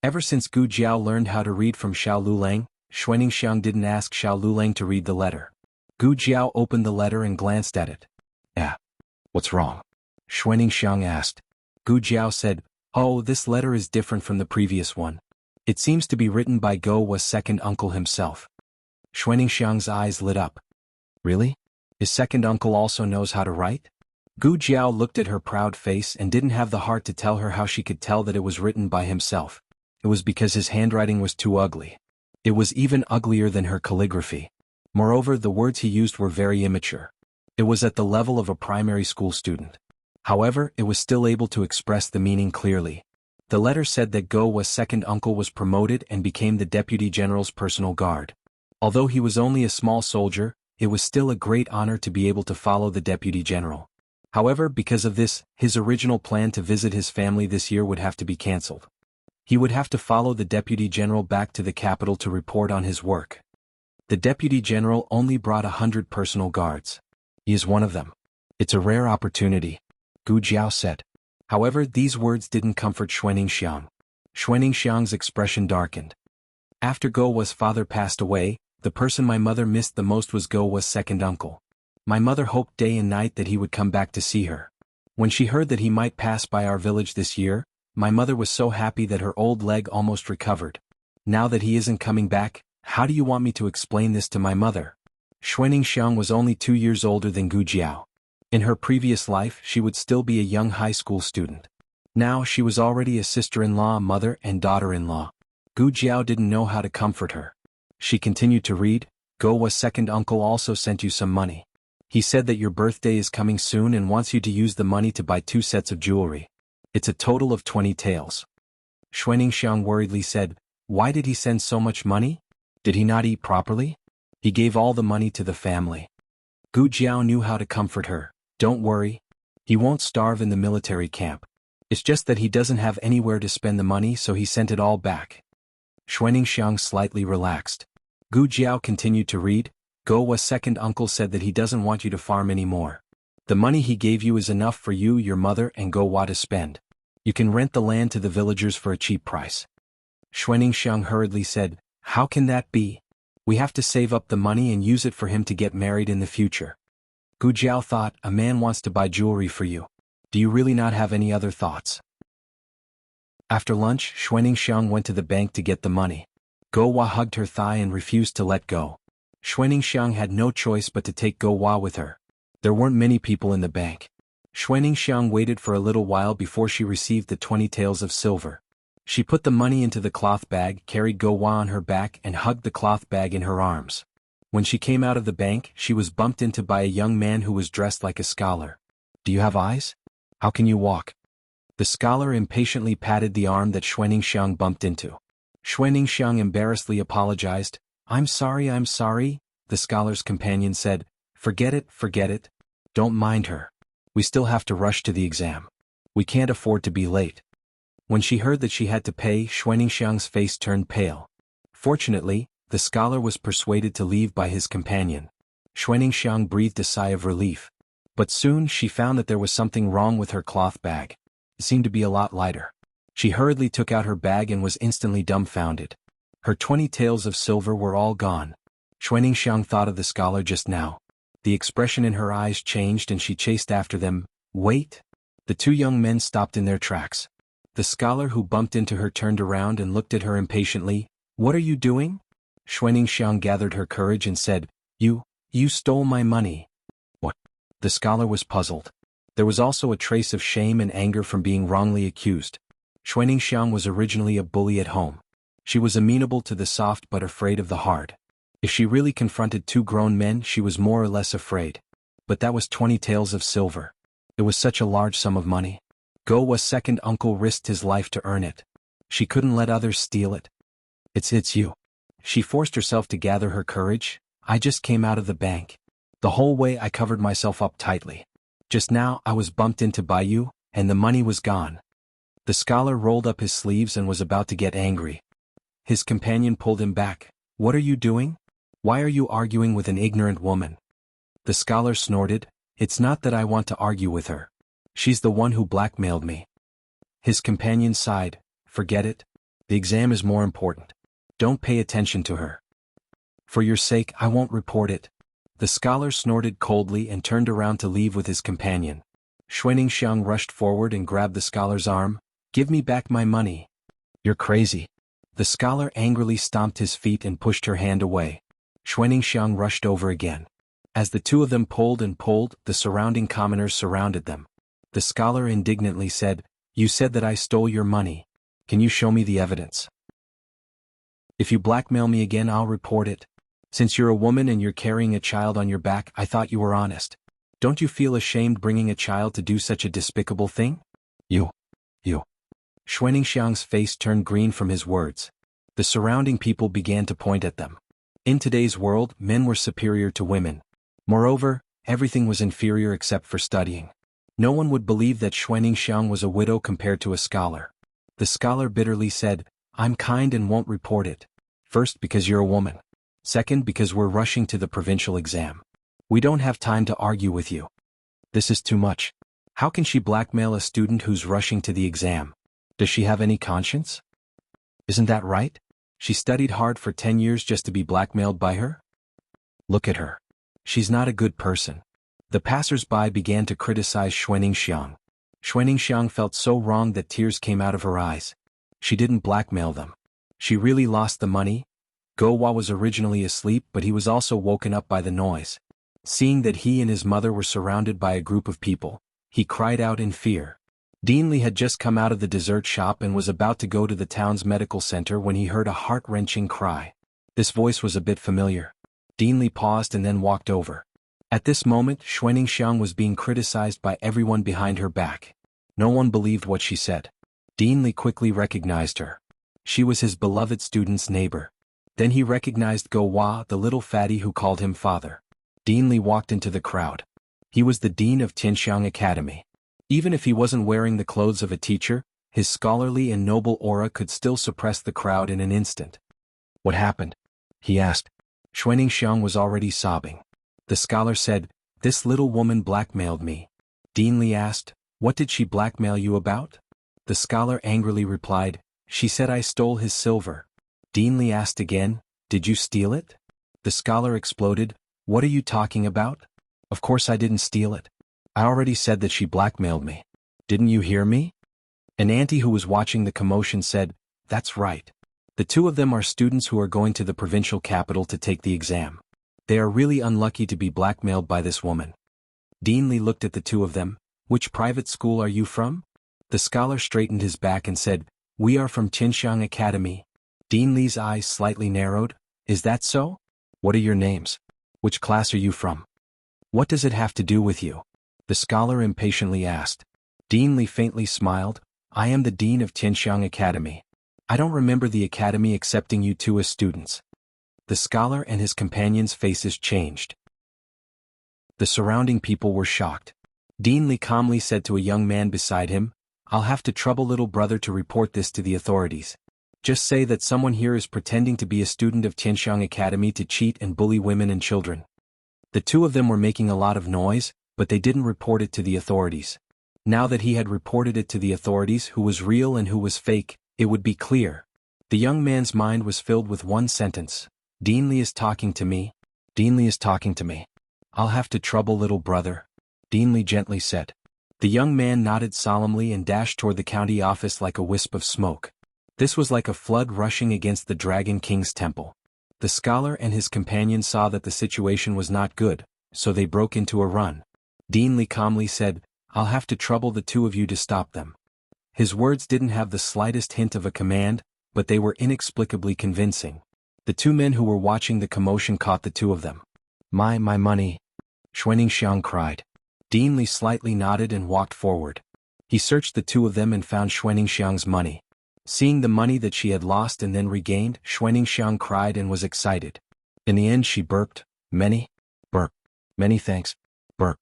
Ever since Gu Jiao learned how to read from Xiao Lulang, Xuaningxiang didn't ask Xiao Lulang to read the letter. Gu Jiao opened the letter and glanced at it. What's wrong?" Xuaningxiang asked. Gu Jiao said, "Oh, this letter is different from the previous one. It seems to be written by Go Hua's second uncle himself." Xuaningxiang's eyes lit up. "Really? His second uncle also knows how to write?" Gu Jiao looked at her proud face and didn't have the heart to tell her how she could tell that it was written by himself. It was because his handwriting was too ugly. It was even uglier than her calligraphy. Moreover, the words he used were very immature. It was at the level of a primary school student. However, it was still able to express the meaning clearly. The letter said that Go Hua's second uncle was promoted and became the deputy general's personal guard. Although he was only a small soldier, it was still a great honor to be able to follow the deputy general. However, because of this, his original plan to visit his family this year would have to be cancelled. He would have to follow the deputy general back to the capital to report on his work. The deputy general only brought 100 personal guards. He is one of them. It's a rare opportunity, Gu Jiao said. However, these words didn't comfort Xuaningxiang. Xuaningxiang's expression darkened. After Go Hua's father passed away, the person my mother missed the most was Go Hua's second uncle. My mother hoped day and night that he would come back to see her. When she heard that he might pass by our village this year, my mother was so happy that her old leg almost recovered. Now that he isn't coming back, how do you want me to explain this to my mother? Xuaningxiang was only 2 years older than Gu Jiao. In her previous life, she would still be a young high school student. Now she was already a sister-in-law, mother, and daughter-in-law. Gu Jiao didn't know how to comfort her. She continued to read, Go Hua's second uncle also sent you some money. He said that your birthday is coming soon and wants you to use the money to buy 2 sets of jewelry. It's a total of 20 taels. Xuaningxiang worriedly said, why did he send so much money? Did he not eat properly? He gave all the money to the family. Gu Jiao knew how to comfort her. Don't worry. He won't starve in the military camp. It's just that he doesn't have anywhere to spend the money, so he sent it all back. Xuaningxiang slightly relaxed. Gu Jiao continued to read. Gowa's second uncle said that he doesn't want you to farm anymore. The money he gave you is enough for you, your mother, and Gowa to spend. You can rent the land to the villagers for a cheap price. Xuaningxiang hurriedly said, How can that be? We have to save up the money and use it for him to get married in the future. Gu Jiao thought, a man wants to buy jewelry for you. Do you really not have any other thoughts? After lunch, Xuaningxiang went to the bank to get the money. Gowa hugged her thigh and refused to let go. Xuaningxiang had no choice but to take Gowa with her. There weren't many people in the bank. Xuaningxiang waited for a little while before she received the 20 taels of silver. She put the money into the cloth bag, carried Gowa on her back, and hugged the cloth bag in her arms. When she came out of the bank, she was bumped into by a young man who was dressed like a scholar. Do you have eyes? How can you walk? The scholar impatiently patted the arm that Xuaningxiang bumped into. Xuaningxiang embarrassedly apologized. I'm sorry, the scholar's companion said. Forget it. Don't mind her. We still have to rush to the exam. We can't afford to be late. When she heard that she had to pay, Xuaningxiang's face turned pale. Fortunately, the scholar was persuaded to leave by his companion. Xuaningxiang breathed a sigh of relief. But soon she found that there was something wrong with her cloth bag. It seemed to be a lot lighter. She hurriedly took out her bag and was instantly dumbfounded. Her 20 taels of silver were all gone. Xuaningxiang thought of the scholar just now. The expression in her eyes changed and she chased after them. Wait! The two young men stopped in their tracks. The scholar who bumped into her turned around and looked at her impatiently. What are you doing? Xuaningxiang gathered her courage and said, You stole my money. What? The scholar was puzzled. There was also a trace of shame and anger from being wrongly accused. Xuaningxiang was originally a bully at home. She was amenable to the soft but afraid of the hard. If she really confronted two grown men, she was more or less afraid. But that was 20 taels of silver. It was such a large sum of money. Gowa's second uncle risked his life to earn it. She couldn't let others steal it. It's you. She forced herself to gather her courage. I just came out of the bank. The whole way I covered myself up tightly. Just now I was bumped into by you, and the money was gone. The scholar rolled up his sleeves and was about to get angry. His companion pulled him back. What are you doing? Why are you arguing with an ignorant woman? The scholar snorted. It's not that I want to argue with her. She's the one who blackmailed me. His companion sighed. Forget it. The exam is more important. Don't pay attention to her. For your sake, I won't report it. The scholar snorted coldly and turned around to leave with his companion. Xuaningxiang rushed forward and grabbed the scholar's arm. Give me back my money. You're crazy. The scholar angrily stomped his feet and pushed her hand away. Xuaningxiang rushed over again. As the two of them pulled and pulled, the surrounding commoners surrounded them. The scholar indignantly said, You said that I stole your money. Can you show me the evidence? If you blackmail me again, I'll report it. Since you're a woman and you're carrying a child on your back, I thought you were honest. Don't you feel ashamed bringing a child to do such a despicable thing? You. Xuaningxiang's face turned green from his words. The surrounding people began to point at them. In today's world, men were superior to women. Moreover, everything was inferior except for studying. No one would believe that Xuaningxiang was a widow compared to a scholar. The scholar bitterly said, I'm kind and won't report it. First, because you're a woman. Second, because we're rushing to the provincial exam. We don't have time to argue with you. This is too much. How can she blackmail a student who's rushing to the exam? Does she have any conscience? Isn't that right? She studied hard for 10 years just to be blackmailed by her? Look at her. She's not a good person. The passers-by began to criticize Xuaningxiang. Xuaningxiang felt so wrong that tears came out of her eyes. She didn't blackmail them. She really lost the money. Gowa was originally asleep, but he was also woken up by the noise. Seeing that he and his mother were surrounded by a group of people, he cried out in fear. Deanley had just come out of the dessert shop and was about to go to the town's medical center when he heard a heart-wrenching cry. This voice was a bit familiar. Deanley paused and then walked over. At this moment, Xuaningxiang was being criticized by everyone behind her back. No one believed what she said. Deanley quickly recognized her. She was his beloved student's neighbor. Then he recognized Gowa, the little fatty who called him father. Deanley walked into the crowd. He was the dean of Tianxiang Academy. Even if he wasn't wearing the clothes of a teacher, his scholarly and noble aura could still suppress the crowd in an instant. "What happened?" he asked. Xuaningxiang was already sobbing. The scholar said, "This little woman blackmailed me." Dean Li asked, "What did she blackmail you about?" The scholar angrily replied, "She said I stole his silver." Dean Li asked again, "Did you steal it?" The scholar exploded, "What are you talking about? Of course I didn't steal it. I already said that she blackmailed me. Didn't you hear me?" An auntie who was watching the commotion said, "That's right. The two of them are students who are going to the provincial capital to take the exam. They are really unlucky to be blackmailed by this woman." Dean Li looked at the two of them. "Which private school are you from?" The scholar straightened his back and said, "We are from Qinxiang Academy." Dean Li's eyes slightly narrowed. "Is that so? What are your names? Which class are you from? What does it have to do with you?" The scholar impatiently asked. Dean Li faintly smiled. "I am the dean of Qinxiang Academy. I don't remember the academy accepting you two as students." The scholar and his companions' faces changed. The surrounding people were shocked. Dean Li calmly said to a young man beside him, "I'll have to trouble little brother to report this to the authorities. Just say that someone here is pretending to be a student of Qinxiang Academy to cheat and bully women and children." The two of them were making a lot of noise, but they didn't report it to the authorities. Now that he had reported it to the authorities, who was real and who was fake, it would be clear. The young man's mind was filled with one sentence: "Dean Li is talking to me. Dean Li is talking to me. I'll have to trouble little brother," Dean Li gently said. The young man nodded solemnly and dashed toward the county office like a wisp of smoke. This was like a flood rushing against the Dragon King's temple. The scholar and his companion saw that the situation was not good, so they broke into a run. Dean Li calmly said, "I'll have to trouble the two of you to stop them." His words didn't have the slightest hint of a command, but they were inexplicably convincing. The two men who were watching the commotion caught the two of them. My money," Xuaningxiang cried. Dean Li slightly nodded and walked forward. He searched the two of them and found Xuaningxiang's money. Seeing the money that she had lost and then regained, Xuaningxiang cried and was excited. In the end she burped, "Many? Burp. Many thanks. Burp.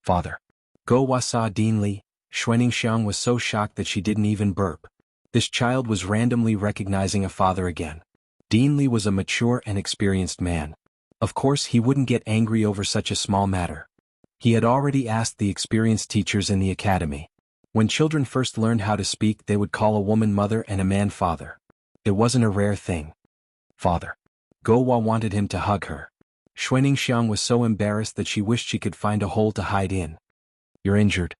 Father." Go saw Dean Li. Xuaningxiang was so shocked that she didn't even burp. This child was randomly recognizing a father again. Dean Li was a mature and experienced man. Of course he wouldn't get angry over such a small matter. He had already asked the experienced teachers in the academy. When children first learned how to speak, they would call a woman mother and a man father. It wasn't a rare thing. "Father." Go wanted him to hug her. Xuaningxiang was so embarrassed that she wished she could find a hole to hide in. "You're injured."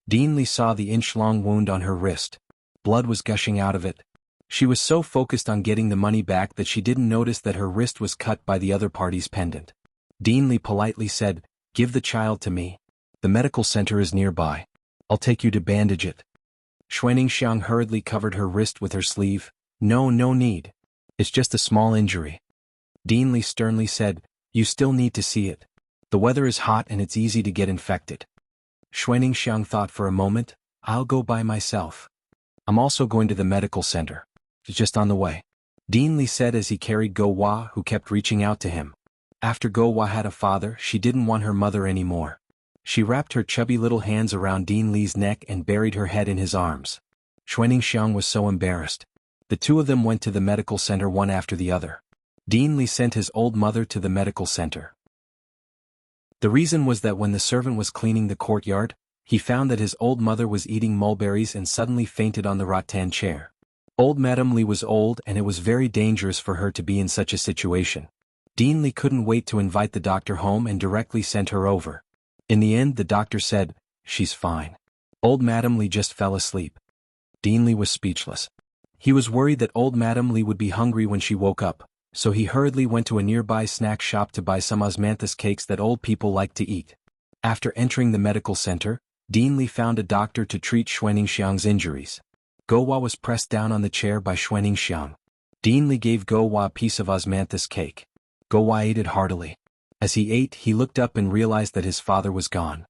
Dean Li saw the inch-long wound on her wrist. Blood was gushing out of it. She was so focused on getting the money back that she didn't notice that her wrist was cut by the other party's pendant. Dean Li politely said, "Give the child to me. The medical center is nearby. I'll take you to bandage it." Xuaningxiang hurriedly covered her wrist with her sleeve. No need. It's just a small injury." Dean Li sternly said, "You still need to see it. The weather is hot and it's easy to get infected." Xuaningxiang thought for a moment. "I'll go by myself. I'm also going to the medical center. It's just on the way," Dean Li said as he carried Go Hua, who kept reaching out to him. After Go Hua had a father, she didn't want her mother anymore. She wrapped her chubby little hands around Dean Li's neck and buried her head in his arms. Xuaningxiang was so embarrassed. The two of them went to the medical center one after the other. Dean Li sent his old mother to the medical center. The reason was that when the servant was cleaning the courtyard, he found that his old mother was eating mulberries and suddenly fainted on the rattan chair. Old Madame Li was old and it was very dangerous for her to be in such a situation. Dean Li couldn't wait to invite the doctor home and directly sent her over. In the end, the doctor said, "She's fine. Old Madame Li just fell asleep." Dean Li was speechless. He was worried that old Madame Li would be hungry when she woke up, so he hurriedly went to a nearby snack shop to buy some osmanthus cakes that old people like to eat. After entering the medical center, Dean Li found a doctor to treat Xuaningxiang's injuries. Go Hua was pressed down on the chair by Xuaningxiang. Dean Li gave Go Hua a piece of osmanthus cake. Go Hua ate it heartily. As he ate, he looked up and realized that his father was gone.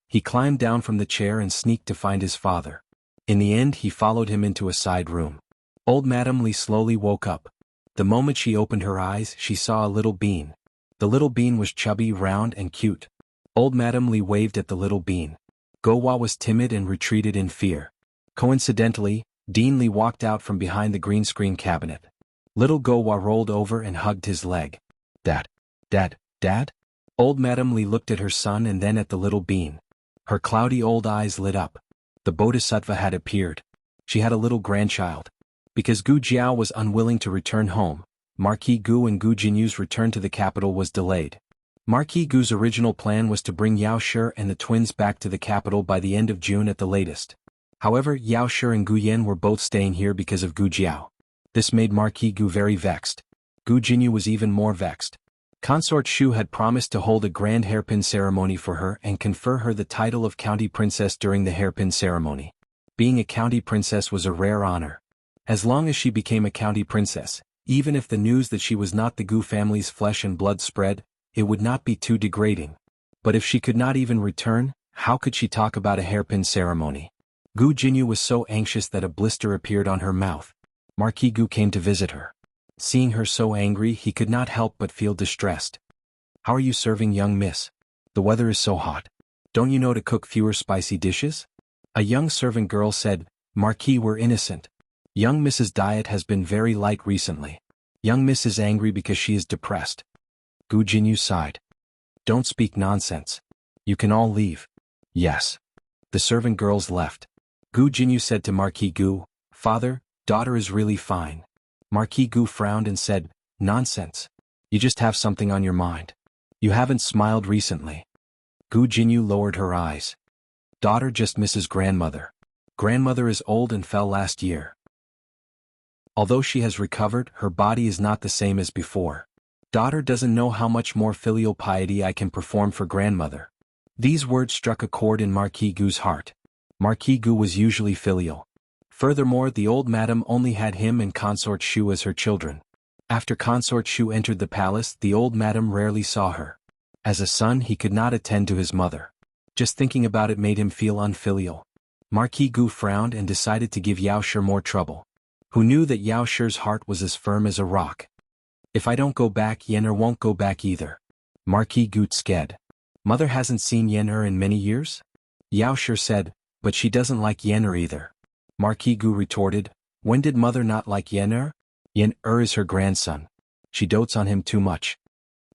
He climbed down from the chair and sneaked to find his father. In the end, he followed him into a side room. Old Madame Li slowly woke up. The moment she opened her eyes, she saw a little bean. The little bean was chubby, round, and cute. Old Madame Li waved at the little bean. Go-Wa was timid and retreated in fear. Coincidentally, Dean Li walked out from behind the green screen cabinet. Little Go-Wa rolled over and hugged his leg. Dad? Dad? Dad? Old Madam Li looked at her son and then at the little bean. Her cloudy old eyes lit up. The Bodhisattva had appeared. She had a little grandchild. Because Gu Jiao was unwilling to return home, Marquis Gu and Gu Jinyu's return to the capital was delayed. Marquis Gu's original plan was to bring Yao Shi and the twins back to the capital by the end of June at the latest. However, Yao Shi and Gu Yan were both staying here because of Gu Jiao. This made Marquis Gu very vexed. Gu Jinyu was even more vexed. Consort Shu had promised to hold a grand hairpin ceremony for her and confer her the title of county princess during the hairpin ceremony. Being a county princess was a rare honor. As long as she became a county princess, even if the news that she was not the Gu family's flesh and blood spread, it would not be too degrading. But if she could not even return, how could she talk about a hairpin ceremony? Gu Jinyu was so anxious that a blister appeared on her mouth. Marquis Gu came to visit her. Seeing her so angry, he could not help but feel distressed. How are you serving, young miss? The weather is so hot. Don't you know to cook fewer spicy dishes? A young servant girl said, Marquis, we're innocent. Young Miss's diet has been very light recently. Young Miss is angry because she is depressed. Gu Jinyu sighed. Don't speak nonsense. You can all leave. Yes. The servant girls left. Gu Jinyu said to Marquis Gu, Father, daughter is really fine. Marquis Gu frowned and said, Nonsense. You just have something on your mind. You haven't smiled recently. Gu Jinyu lowered her eyes. Daughter just misses grandmother. Grandmother is old and fell last year. Although she has recovered, her body is not the same as before. Daughter doesn't know how much more filial piety I can perform for grandmother. These words struck a chord in Marquis Gu's heart. Marquis Gu was usually filial. Furthermore, the old madam only had him and Consort Shu as her children. After Consort Shu entered the palace, the old madam rarely saw her. As a son, he could not attend to his mother. Just thinking about it made him feel unfilial. Marquis Gu frowned and decided to give Yao Shi more trouble. Who knew that Yao Shi's heart was as firm as a rock? If I don't go back, Yen'er won't go back either. Marquis Gu sked. Mother hasn't seen Yen'er in many years? Yao Shi said, but she doesn't like Yen'er either. Marquis Gu retorted, when did mother not like Yen'er? Yen'er is her grandson. She dotes on him too much.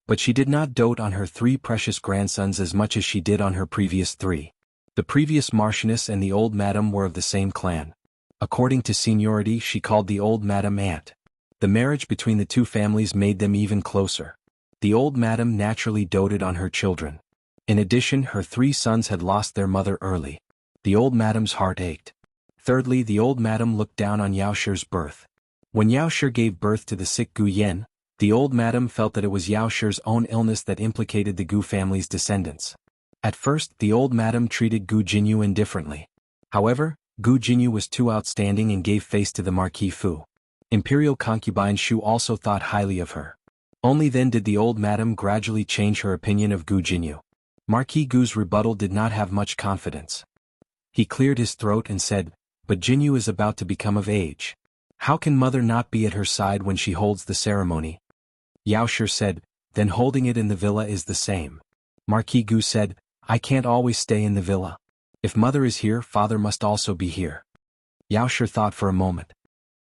But she did not dote on her 3 precious grandsons as much as she did on her previous 3. The previous Marchioness and the old madam were of the same clan. According to seniority, she called the old madam aunt. The marriage between the two families made them even closer. The old madam naturally doted on her children. In addition, her 3 sons had lost their mother early. The old madam's heart ached. Thirdly, the old madam looked down on Yao Shi's birth. When Yao Shi gave birth to the sick Gu Yan, the old madam felt that it was Yao Shi's own illness that implicated the Gu family's descendants. At first, the old madam treated Gu Jinyu indifferently. However, Gu Jinyu was too outstanding and gave face to the Marquis Fu. Imperial concubine Shu also thought highly of her. Only then did the old madam gradually change her opinion of Gu Jinyu. Marquis Gu's rebuttal did not have much confidence. He cleared his throat and said, but Jinyu is about to become of age. How can mother not be at her side when she holds the ceremony? Yao Shi said, then holding it in the villa is the same. Marquis Gu said, I can't always stay in the villa. If mother is here, father must also be here. Yao Shi thought for a moment.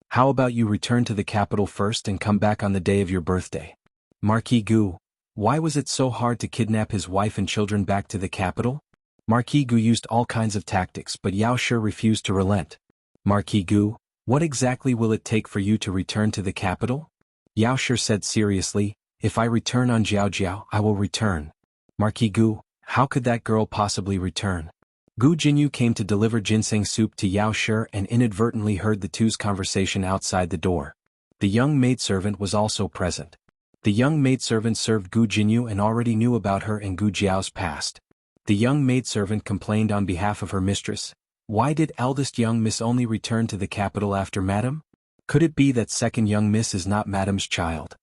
How about you return to the capital first and come back on the day of your birthday? Marquis Gu, why was it so hard to kidnap his wife and children back to the capital? Marquis Gu used all kinds of tactics, but Yao Shi refused to relent. Marquis Gu, what exactly will it take for you to return to the capital? Yao Shi said seriously, if I return on Jiao, I will return. Marquis Gu, how could that girl possibly return? Gu Jinyu came to deliver ginseng soup to Yao Shi and inadvertently heard the two's conversation outside the door. The young maidservant was also present. The young maidservant served Gu Jinyu and already knew about her and Gu Jiao's past. The young maidservant complained on behalf of her mistress. Why did eldest young miss only return to the capital after madam? Could it be that second young miss is not madam's child?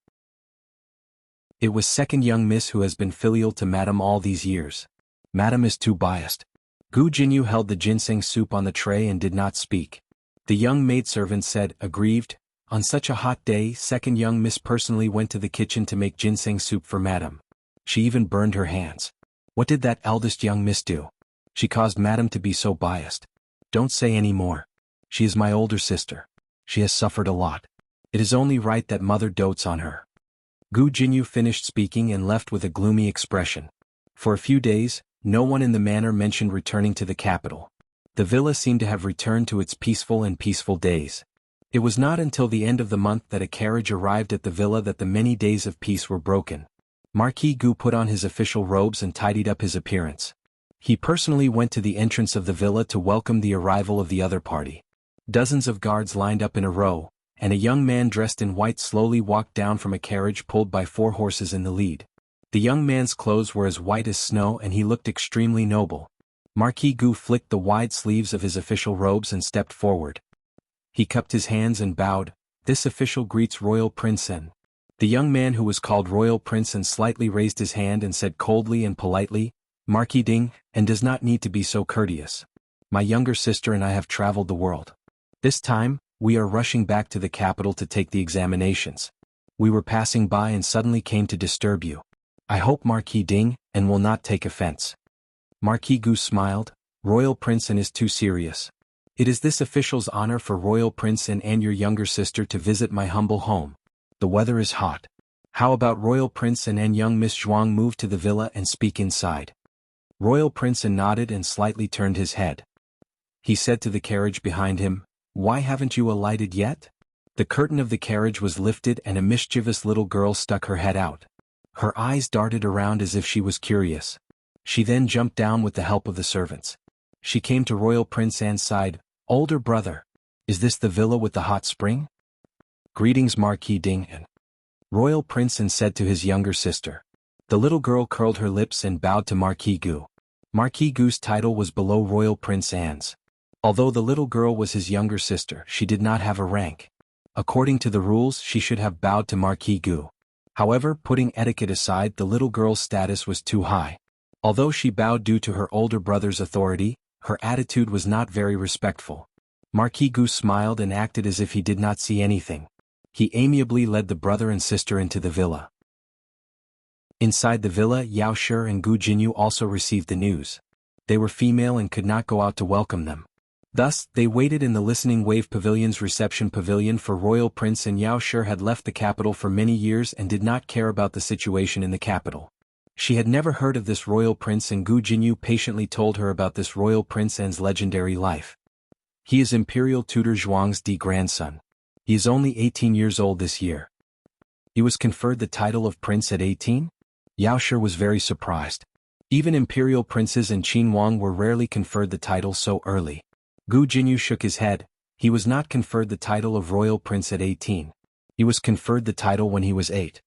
It was second young miss who has been filial to madam all these years. Madam is too biased. Gu Jinyu held the ginseng soup on the tray and did not speak. The young maidservant said, aggrieved, on such a hot day, second young miss personally went to the kitchen to make ginseng soup for madam. She even burned her hands. What did that eldest young miss do? She caused Madame to be so biased. Don't say any more. She is my older sister. She has suffered a lot. It is only right that mother dotes on her. Gu Jinyu finished speaking and left with a gloomy expression. For a few days, no one in the manor mentioned returning to the capital. The villa seemed to have returned to its peaceful days. It was not until the end of the month that a carriage arrived at the villa that the many days of peace were broken. Marquis Gu put on his official robes and tidied up his appearance. He personally went to the entrance of the villa to welcome the arrival of the other party. Dozens of guards lined up in a row, and a young man dressed in white slowly walked down from a carriage pulled by 4 horses in the lead. The young man's clothes were as white as snow and he looked extremely noble. Marquis Gu flicked the wide sleeves of his official robes and stepped forward. He cupped his hands and bowed. This official greets Royal Prince N. The young man who was called Royal Prince N slightly raised his hand and said coldly and politely, Marquis Ding, and does not need to be so courteous. My younger sister and I have traveled the world. This time, we are rushing back to the capital to take the examinations. We were passing by and suddenly came to disturb you. I hope Marquis Ding, and will not take offense. Marquis Gu smiled. Royal Prince N is too serious. It is this official's honor for Royal Prince N and your younger sister to visit my humble home. The weather is hot. How about Royal Prince N and young Miss Zhuang move to the villa and speak inside? Royal Prince N nodded and slightly turned his head. He said to the carriage behind him, Why haven't you alighted yet? The curtain of the carriage was lifted and a mischievous little girl stuck her head out. Her eyes darted around as if she was curious. She then jumped down with the help of the servants. She came to Royal Prince An's side. Older brother, is this the villa with the hot spring? Greetings Marquis Ding An. Royal Prince An said to his younger sister. The little girl curled her lips and bowed to Marquis Gu. Marquis Gu's title was below Royal Prince An's. Although the little girl was his younger sister, she did not have a rank. According to the rules, she should have bowed to Marquis Gu. However, putting etiquette aside, the little girl's status was too high. Although she bowed due to her older brother's authority, her attitude was not very respectful. Marquis Gu smiled and acted as if he did not see anything. He amiably led the brother and sister into the villa. Inside the villa, Yao Shi and Gu Jinyu also received the news. They were female and could not go out to welcome them. Thus, they waited in the Listening Wave Pavilion's reception pavilion for Royal Prince and Yao Shi had left the capital for many years and did not care about the situation in the capital. She had never heard of this royal prince and Gu Jinyu patiently told her about this royal prince and's legendary life. He is Imperial Tutor Zhuang's grandson. He is only 18 years old this year. He was conferred the title of prince at 18? Yao Shi was very surprised. Even imperial princes and Qin Wang were rarely conferred the title so early. Gu Jinyu shook his head. He was not conferred the title of royal prince at 18. He was conferred the title when he was 8.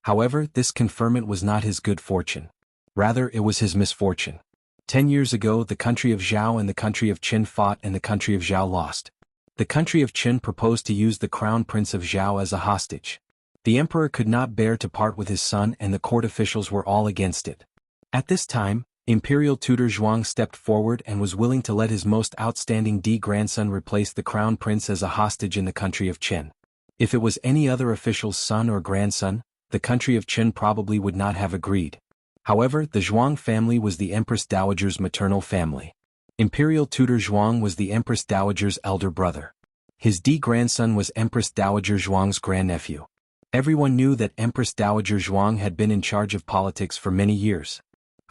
However, this conferment was not his good fortune. Rather, it was his misfortune. 10 years ago, the country of Zhao and the country of Qin fought and the country of Zhao lost. The country of Qin proposed to use the crown prince of Zhao as a hostage. The emperor could not bear to part with his son and the court officials were all against it. At this time, Imperial Tutor Zhuang stepped forward and was willing to let his most outstanding grandson replace the crown prince as a hostage in the country of Qin. If it was any other official's son or grandson, the country of Qin probably would not have agreed. However, the Zhuang family was the Empress Dowager's maternal family. Imperial Tutor Zhuang was the Empress Dowager's elder brother. His grandson was Empress Dowager Zhuang's grandnephew. Everyone knew that Empress Dowager Zhuang had been in charge of politics for many years.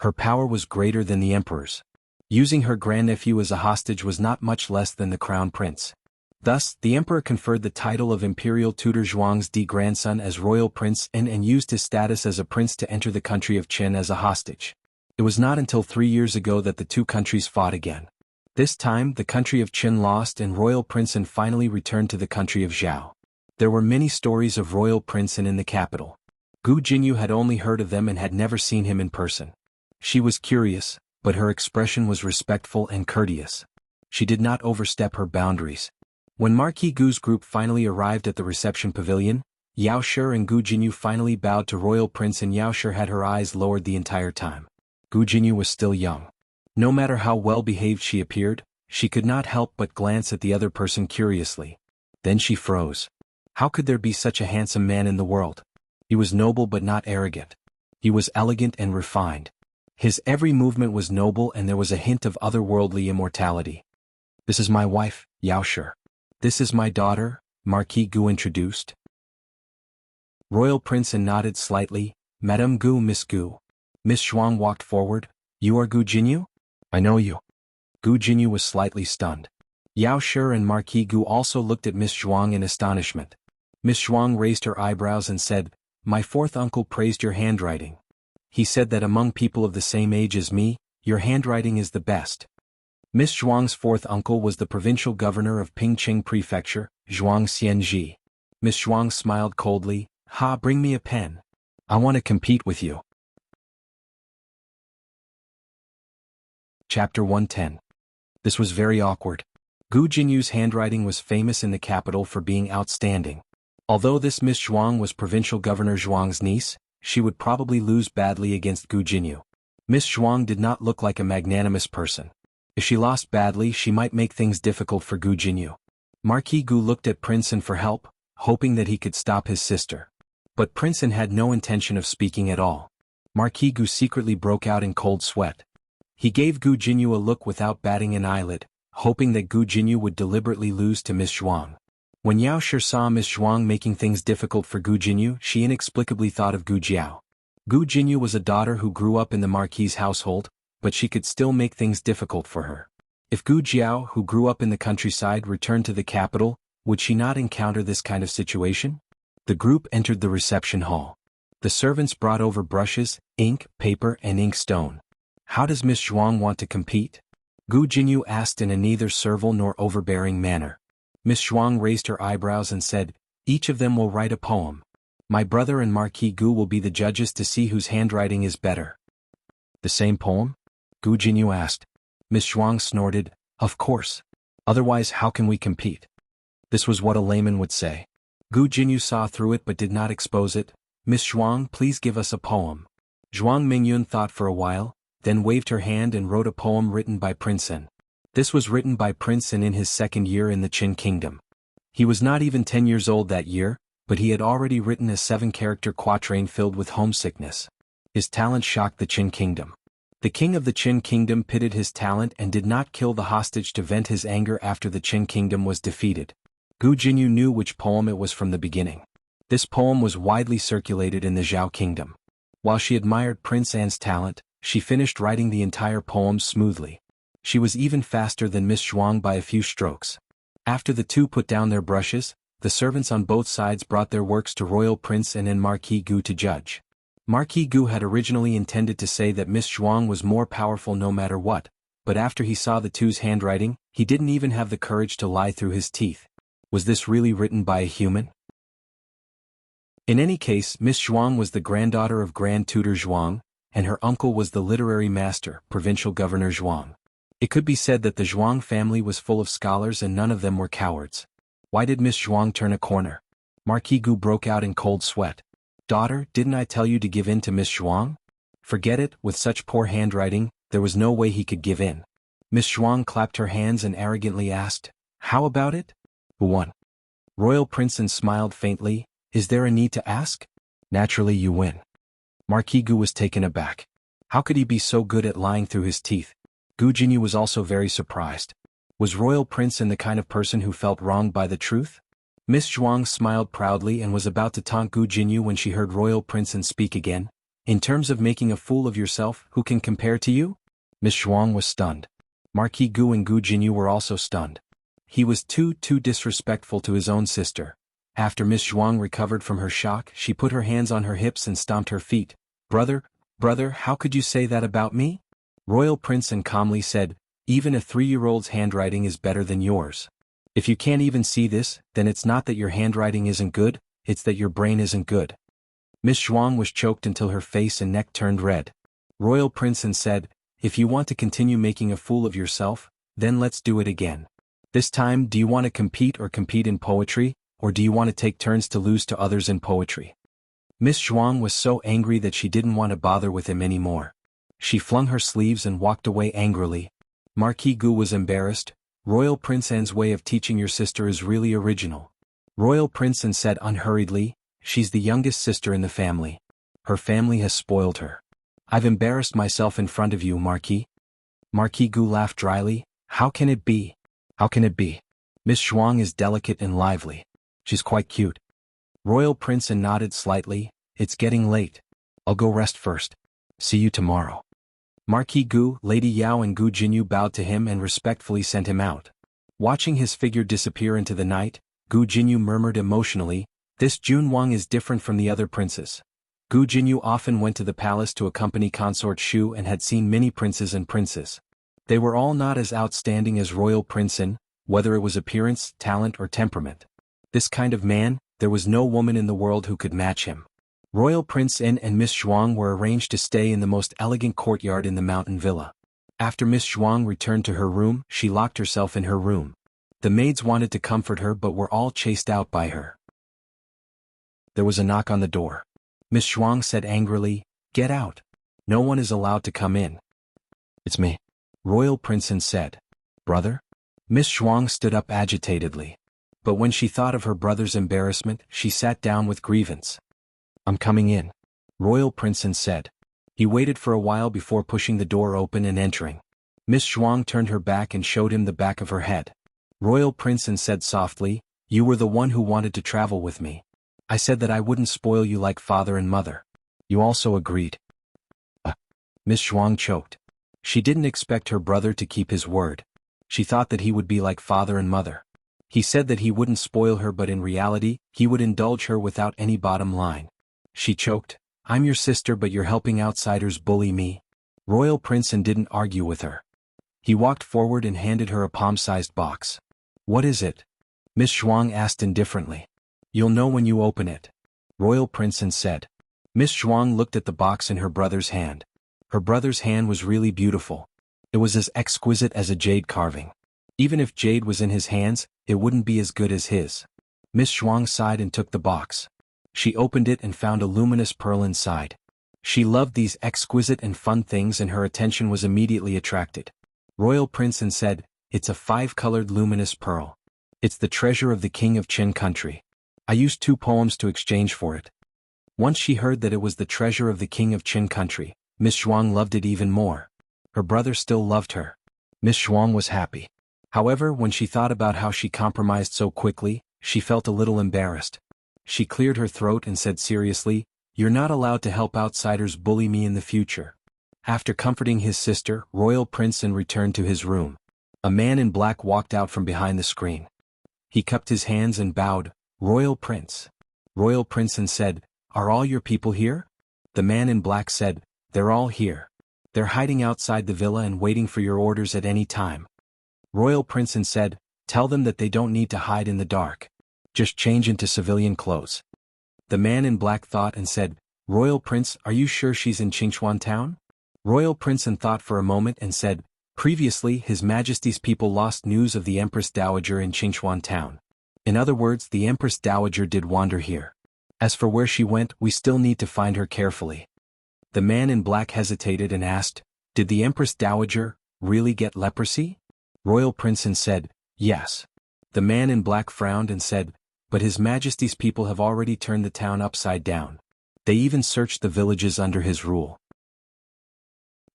Her power was greater than the emperor's. Using her grandnephew as a hostage was not much less than the crown prince. Thus, the emperor conferred the title of Imperial Tutor Zhuang's grandson as royal prince and used his status as a prince to enter the country of Qin as a hostage. It was not until 3 years ago that the two countries fought again. This time, the country of Qin lost and royal prince and finally returned to the country of Zhao. There were many stories of royal prince in the capital. Gu Jinyu had only heard of them and had never seen him in person. She was curious, but her expression was respectful and courteous. She did not overstep her boundaries. When Marquis Gu's group finally arrived at the reception pavilion, Yao Shi and Gu Jinyu finally bowed to royal prince and Yao Shi had her eyes lowered the entire time. Gu Jinyu was still young. No matter how well-behaved she appeared, she could not help but glance at the other person curiously. Then she froze. How could there be such a handsome man in the world? He was noble but not arrogant. He was elegant and refined. His every movement was noble and there was a hint of otherworldly immortality. "This is my wife, Yao Shi. This is my daughter," Marquis Gu introduced. Royal Prince nodded slightly. "Madame Gu, Miss Gu." Miss Zhuang walked forward. "You are Gu Jinyu?" "I know you." Gu Jinyu was slightly stunned. Yao Shi and Marquis Gu also looked at Miss Zhuang in astonishment. Miss Zhuang raised her eyebrows and said, "My fourth uncle praised your handwriting. He said that among people of the same age as me, your handwriting is the best." Miss Zhuang's fourth uncle was the provincial governor of Pingqing Prefecture, Zhuang Xianji. Miss Zhuang smiled coldly. "Ha, bring me a pen. I want to compete with you." Chapter 110. This was very awkward. Gu Jinyu's handwriting was famous in the capital for being outstanding. Although this Miss Zhuang was provincial governor Zhuang's niece, she would probably lose badly against Gu Jinyu. Miss Zhuang did not look like a magnanimous person. If she lost badly, she might make things difficult for Gu Jinyu. Marquis Gu looked at Princeton for help, hoping that he could stop his sister. But Princeton had no intention of speaking at all. Marquis Gu secretly broke out in cold sweat. He gave Gu Jinyu a look without batting an eyelid, hoping that Gu Jinyu would deliberately lose to Miss Zhuang. When Yao Shi saw Miss Zhuang making things difficult for Gu Jinyu, she inexplicably thought of Gu Jiao. Gu Jinyu was a daughter who grew up in the Marquis's household, but she could still make things difficult for her. If Gu Jiao, who grew up in the countryside, returned to the capital, would she not encounter this kind of situation? The group entered the reception hall. The servants brought over brushes, ink, paper and inkstone. "How does Miss Zhuang want to compete?" Gu Jinyu asked in a neither servile nor overbearing manner. Miss Zhuang raised her eyebrows and said, "Each of them will write a poem. My brother and Marquis Gu will be the judges to see whose handwriting is better." "The same poem?" Gu Jinyu asked. Miss Zhuang snorted, "Of course. Otherwise how can we compete?" This was what a layman would say. Gu Jinyu saw through it but did not expose it. "Miss Zhuang, please give us a poem." Zhuang Mingyun thought for a while, then waved her hand and wrote a poem written by Princeton. This was written by Princeton in his second year in the Qin Kingdom. He was not even 10 years old that year, but he had already written a 7-character quatrain filled with homesickness. His talent shocked the Qin Kingdom. The king of the Qin Kingdom pitied his talent and did not kill the hostage to vent his anger after the Qin Kingdom was defeated. Gu Jinyu knew which poem it was from the beginning. This poem was widely circulated in the Zhao Kingdom. While she admired Prince An's talent, she finished writing the entire poem smoothly. She was even faster than Miss Zhuang by a few strokes. After the two put down their brushes, the servants on both sides brought their works to Royal Prince and Marquis Gu to judge. Marquis Gu had originally intended to say that Miss Zhuang was more powerful no matter what, but after he saw the two's handwriting, he didn't even have the courage to lie through his teeth. Was this really written by a human? In any case, Miss Zhuang was the granddaughter of Grand Tutor Zhuang, and her uncle was the literary master, Provincial Governor Zhuang. It could be said that the Zhuang family was full of scholars and none of them were cowards. Why did Miss Zhuang turn a corner? Marquis Gu broke out in cold sweat. "Daughter, didn't I tell you to give in to Miss Zhuang?" "Forget it, with such poor handwriting, there was no way he could give in." Miss Zhuang clapped her hands and arrogantly asked, "How about it? Who won?" Royal Princeton smiled faintly. "Is there a need to ask? Naturally you win." Marquis Gu was taken aback. How could he be so good at lying through his teeth? Gu Jinyu was also very surprised. Was Royal Princeton the kind of person who felt wronged by the truth? Miss Zhuang smiled proudly and was about to taunt Gu Jinyu when she heard Royal Princeton speak again. "In terms of making a fool of yourself, who can compare to you?" Miss Zhuang was stunned. Marquis Gu and Gu Jinyu were also stunned. He was too disrespectful to his own sister. After Miss Zhuang recovered from her shock, she put her hands on her hips and stomped her feet. Brother, how could you say that about me?" Royal Princeton calmly said, "Even a 3-year-old's handwriting is better than yours. If you can't even see this, then it's not that your handwriting isn't good, it's that your brain isn't good." Miss Zhuang was choked until her face and neck turned red. Royal Princeton said, "If you want to continue making a fool of yourself, then let's do it again. This time, do you want to compete in poetry, or do you want to take turns to lose to others in poetry?" Miss Zhuang was so angry that she didn't want to bother with him anymore. She flung her sleeves and walked away angrily. Marquis Gu was embarrassed. "Royal Prince An's way of teaching your sister is really original." Royal Prince An said unhurriedly, "She's the youngest sister in the family. Her family has spoiled her. I've embarrassed myself in front of you, Marquis. Marquis Gu laughed dryly. How can it be? How can it be? Miss Zhuang is delicate and lively. She's quite cute. Royal Prince nodded slightly. It's getting late. I'll go rest first. See you tomorrow. Marquis Gu, Lady Yao and Gu Jinyu bowed to him and respectfully sent him out. Watching his figure disappear into the night, Gu Jinyu murmured emotionally, "This Jun Wang is different from the other princes." Gu Jinyu often went to the palace to accompany consort Shu and had seen many princes and princes. They were all not as outstanding as Royal Prince N, whether it was appearance, talent or temperament. This kind of man, there was no woman in the world who could match him. Royal Prince N and Miss Zhuang were arranged to stay in the most elegant courtyard in the mountain villa. After Miss Zhuang returned to her room, she locked herself in her room. The maids wanted to comfort her but were all chased out by her. There was a knock on the door. Miss Zhuang said angrily, "Get out. No one is allowed to come in." "It's me," Royal Prince N said. "Brother?" Miss Zhuang stood up agitatedly. But when she thought of her brother's embarrassment, she sat down with grievance. "I'm coming in," Royal Prince N said. He waited for a while before pushing the door open and entering. Miss Zhuang turned her back and showed him the back of her head. Royal Prince N said softly, "You were the one who wanted to travel with me. I said that I wouldn't spoil you like father and mother. You also agreed." Miss Zhuang choked. She didn't expect her brother to keep his word. She thought that he would be like father and mother. He said that he wouldn't spoil her but in reality, he would indulge her without any bottom line. She choked, "I'm your sister but you're helping outsiders bully me." Royal Prince N didn't argue with her. He walked forward and handed her a palm-sized box. "What is it?" Miss Zhuang asked indifferently. "You'll know when you open it," Royal Prince N said. Miss Zhuang looked at the box in her brother's hand. Her brother's hand was really beautiful. It was as exquisite as a jade carving. Even if jade was in his hands, it wouldn't be as good as his. Miss Zhuang sighed and took the box. She opened it and found a luminous pearl inside. She loved these exquisite and fun things and her attention was immediately attracted. Royal Prince N said, "It's a 5-colored luminous pearl. It's the treasure of the king of Qin country. I used 2 poems to exchange for it." Once she heard that it was the treasure of the king of Qin country, Miss Zhuang loved it even more. Her brother still loved her. Miss Zhuang was happy. However, when she thought about how she compromised so quickly, she felt a little embarrassed. She cleared her throat and said seriously, "You're not allowed to help outsiders bully me in the future." After comforting his sister, Royal Prince N returned to his room. A man in black walked out from behind the screen. He cupped his hands and bowed, "Royal Prince." Royal Prince N said, "Are all your people here?" The man in black said, "They're all here. They're hiding outside the villa and waiting for your orders at any time." Royal Prince N said, "Tell them that they don't need to hide in the dark. Just change into civilian clothes." The man in black thought and said, "Royal Prince, are you sure she's in Qingchuan town?" Royal Prince N thought for a moment and said, "Previously His Majesty's people lost news of the Empress Dowager in Qingchuan town. In other words, the Empress Dowager did wander here. As for where she went, we still need to find her carefully." The man in black hesitated and asked, "Did the Empress Dowager really get leprosy?" Royal Prince N said, "Yes." The man in black frowned and said, "But His Majesty's people have already turned the town upside down. They even searched the villages under his rule.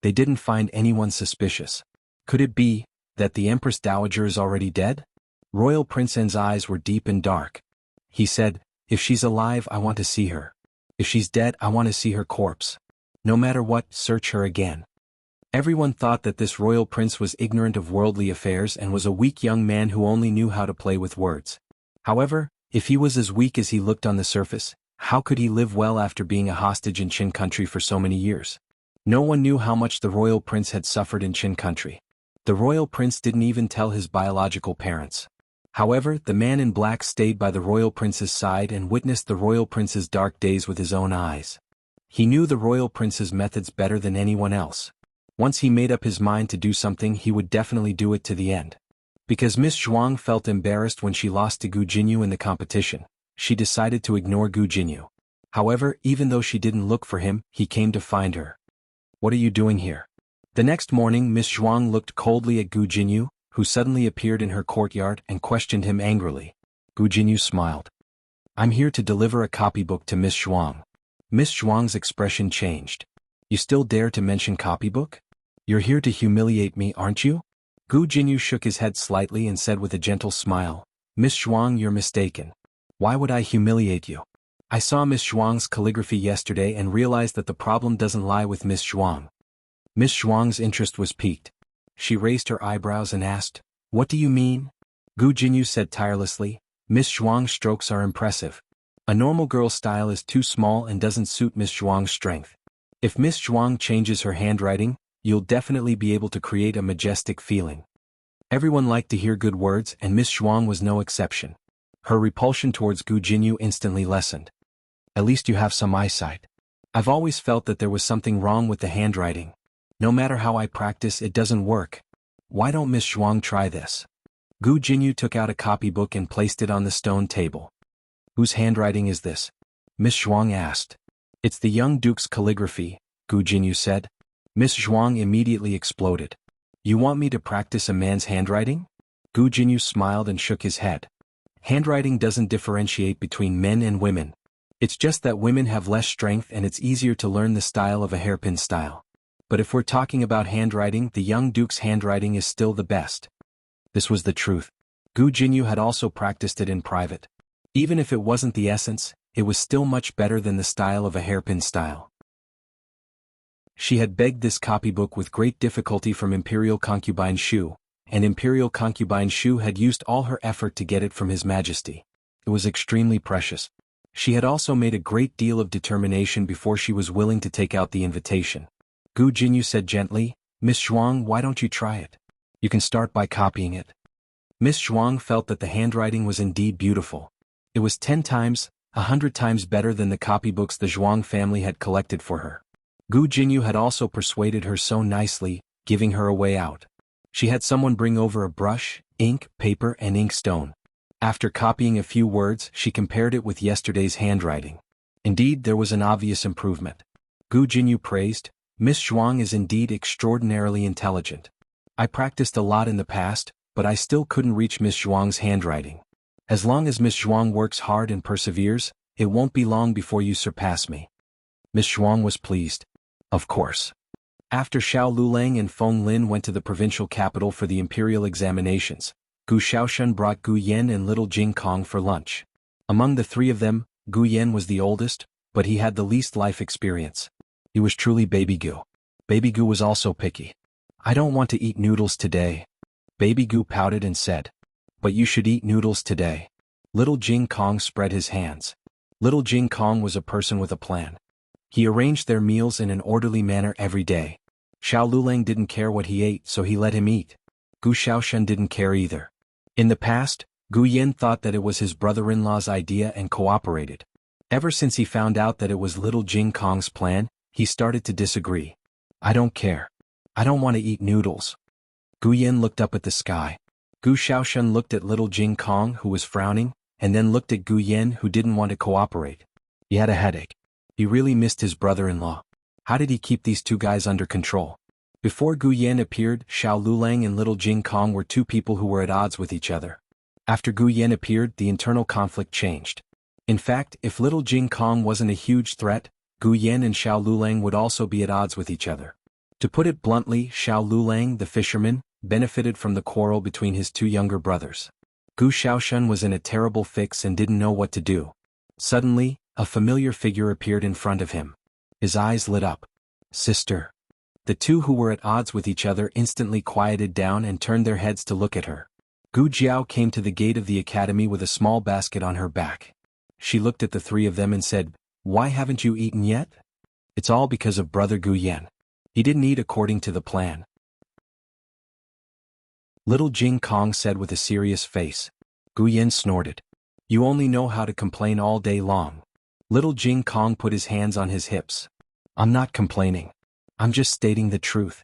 They didn't find anyone suspicious. Could it be that the Empress Dowager is already dead?" Royal Prince N's eyes were deep and dark. He said, "If she's alive, I want to see her. If she's dead, I want to see her corpse. No matter what, search her again." Everyone thought that this royal prince was ignorant of worldly affairs and was a weak young man who only knew how to play with words. However, if he was as weak as he looked on the surface, how could he live well after being a hostage in Qin country for so many years? No one knew how much the royal prince had suffered in Qin country. The royal prince didn't even tell his biological parents. However, the man in black stayed by the royal prince's side and witnessed the royal prince's dark days with his own eyes. He knew the royal prince's methods better than anyone else. Once he made up his mind to do something, he would definitely do it to the end. Because Miss Zhuang felt embarrassed when she lost to Gu Jinyu in the competition, she decided to ignore Gu Jinyu. However, even though she didn't look for him, he came to find her. "What are you doing here?" The next morning, Miss Zhuang looked coldly at Gu Jinyu, who suddenly appeared in her courtyard and questioned him angrily. Gu Jinyu smiled. "I'm here to deliver a copybook to Miss Zhuang." Miss Zhuang's expression changed. You still dare to mention copybook? You're here to humiliate me, aren't you? Gu Jinyu shook his head slightly and said with a gentle smile, Miss Zhuang, you're mistaken. Why would I humiliate you? I saw Miss Zhuang's calligraphy yesterday and realized that the problem doesn't lie with Miss Zhuang. Miss Zhuang's interest was piqued. She raised her eyebrows and asked, What do you mean? Gu Jinyu said tirelessly, Miss Zhuang's strokes are impressive. A normal girl's style is too small and doesn't suit Miss Zhuang's strength. If Miss Zhuang changes her handwriting, you'll definitely be able to create a majestic feeling. Everyone liked to hear good words, and Miss Zhuang was no exception. Her repulsion towards Gu Jinyu instantly lessened. At least you have some eyesight. I've always felt that there was something wrong with the handwriting. No matter how I practice, it doesn't work. Why don't Miss Zhuang try this? Gu Jinyu took out a copybook and placed it on the stone table. Whose handwriting is this? Miss Zhuang asked. It's the young duke's calligraphy, Gu Jinyu said. Miss Zhuang immediately exploded. You want me to practice a man's handwriting? Gu Jinyu smiled and shook his head. Handwriting doesn't differentiate between men and women. It's just that women have less strength and it's easier to learn the style of a hairpin style. But if we're talking about handwriting, the young duke's handwriting is still the best. This was the truth. Gu Jinyu had also practiced it in private. Even if it wasn't the essence, it was still much better than the style of a hairpin style. She had begged this copybook with great difficulty from Imperial Concubine Shu, and Imperial Concubine Shu had used all her effort to get it from His Majesty. It was extremely precious. She had also made a great deal of determination before she was willing to take out the invitation. Gu Jinyu said gently, Miss Zhuang, why don't you try it? You can start by copying it. Miss Zhuang felt that the handwriting was indeed beautiful. It was 10 times, 100 times better than the copybooks the Zhuang family had collected for her. Gu Jinyu had also persuaded her so nicely, giving her a way out. She had someone bring over a brush, ink, paper and inkstone. After copying a few words, she compared it with yesterday's handwriting. Indeed, there was an obvious improvement. Gu Jinyu praised, Miss Zhuang is indeed extraordinarily intelligent. I practiced a lot in the past, but I still couldn't reach Miss Zhuang's handwriting. As long as Miss Zhuang works hard and perseveres, it won't be long before you surpass me. Miss Zhuang was pleased. Of course. After Xiao Lulang and Feng Lin went to the provincial capital for the imperial examinations, Gu Xiaoshan brought Gu Yan and little Jing Kong for lunch. Among the three of them, Gu Yan was the oldest, but he had the least life experience. He was truly Baby Gu. Baby Gu was also picky. I don't want to eat noodles today. Baby Gu pouted and said. But you should eat noodles today. Little Jing Kong spread his hands. Little Jing Kong was a person with a plan. He arranged their meals in an orderly manner every day. Xiao Lulang didn't care what he ate, so he let him eat. Gu Xiaoshan didn't care either. In the past, Gu Yan thought that it was his brother-in-law's idea and cooperated. Ever since he found out that it was little Jing Kong's plan, he started to disagree. I don't care. I don't want to eat noodles. Gu Yan looked up at the sky. Gu Xiaoshan looked at little Jing Kong, who was frowning, and then looked at Gu Yan, who didn't want to cooperate. He had a headache. He really missed his brother-in-law. How did he keep these two guys under control? Before Gu Yan appeared, Xiao Lulang and little Jing Kong were two people who were at odds with each other. After Gu Yan appeared, the internal conflict changed. In fact, if little Jing Kong wasn't a huge threat, Gu Yan and Xiao Lulang would also be at odds with each other. To put it bluntly, Xiao Lulang, the fisherman, benefited from the quarrel between his two younger brothers. Gu Xiaoshan was in a terrible fix and didn't know what to do. Suddenly, a familiar figure appeared in front of him. His eyes lit up. Sister. The two who were at odds with each other instantly quieted down and turned their heads to look at her. Gu Jiao came to the gate of the academy with a small basket on her back. She looked at the three of them and said, Why haven't you eaten yet? It's all because of brother Gu Yan. He didn't eat according to the plan. Little Jing Kong said with a serious face. Gu Yan snorted. You only know how to complain all day long. Little Jing Kong put his hands on his hips. I'm not complaining. I'm just stating the truth.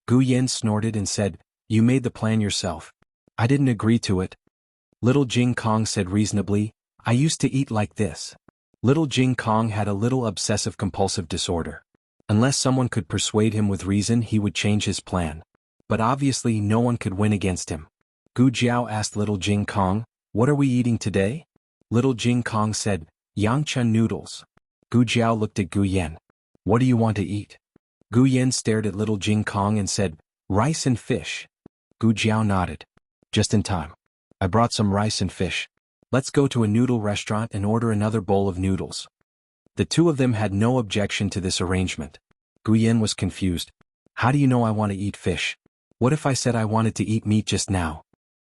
Gu Yan snorted and said, You made the plan yourself. I didn't agree to it. Little Jing Kong said reasonably, I used to eat like this. Little Jing Kong had a little obsessive-compulsive disorder. Unless someone could persuade him with reason, he would change his plan. But obviously no one could win against him. Gu Jiao asked little Jing Kong, What are we eating today? Little Jing Kong said, Yangchun noodles. Gu Jiao looked at Gu Yan. What do you want to eat? Gu Yan stared at little Jing Kong and said, "Rice and fish." Gu Jiao nodded. "Just in time. I brought some rice and fish. Let's go to a noodle restaurant and order another bowl of noodles." The two of them had no objection to this arrangement. Gu Yan was confused. "How do you know I want to eat fish? What if I said I wanted to eat meat just now?"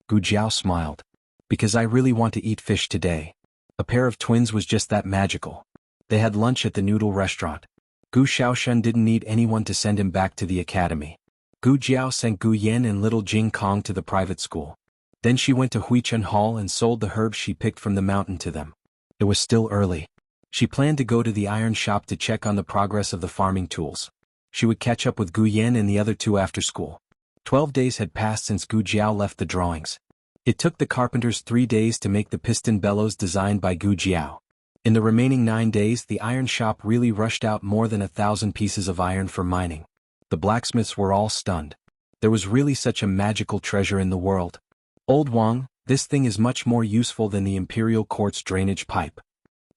Gu Jiao smiled. "Because I really want to eat fish today." A pair of twins was just that magical. They had lunch at the noodle restaurant. Gu Xiaoshen didn't need anyone to send him back to the academy. Gu Jiao sent Gu Yan and little Jing Kong to the private school. Then she went to Huichun Hall and sold the herbs she picked from the mountain to them. It was still early. She planned to go to the iron shop to check on the progress of the farming tools. She would catch up with Gu Yan and the other two after school. 12 days had passed since Gu Jiao left the drawings. It took the carpenters 3 days to make the piston bellows designed by Gu Jiao. In the remaining 9 days, the iron shop really rushed out more than 1,000 pieces of iron for mining. The blacksmiths were all stunned. There was really such a magical treasure in the world. "Old Wang, this thing is much more useful than the imperial quartz drainage pipe,"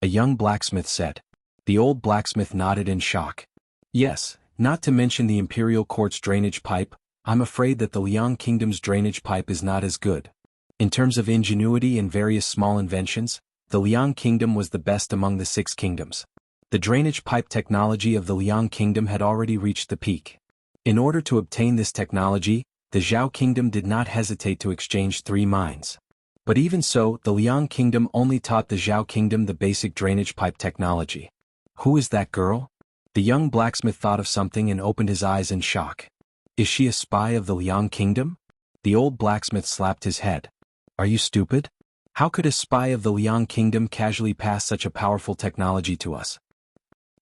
a young blacksmith said. The old blacksmith nodded in shock. "Yes, not to mention the imperial quartz drainage pipe, I'm afraid that the Liang Kingdom's drainage pipe is not as good. In terms of ingenuity and various small inventions, the Liang Kingdom was the best among the 6 kingdoms. The drainage pipe technology of the Liang Kingdom had already reached the peak. In order to obtain this technology, the Zhao Kingdom did not hesitate to exchange 3 mines. But even so, the Liang Kingdom only taught the Zhao Kingdom the basic drainage pipe technology." "Who is that girl?" The young blacksmith thought of something and opened his eyes in shock. "Is she a spy of the Liang Kingdom?" The old blacksmith slapped his head. "Are you stupid? How could a spy of the Liang Kingdom casually pass such a powerful technology to us?"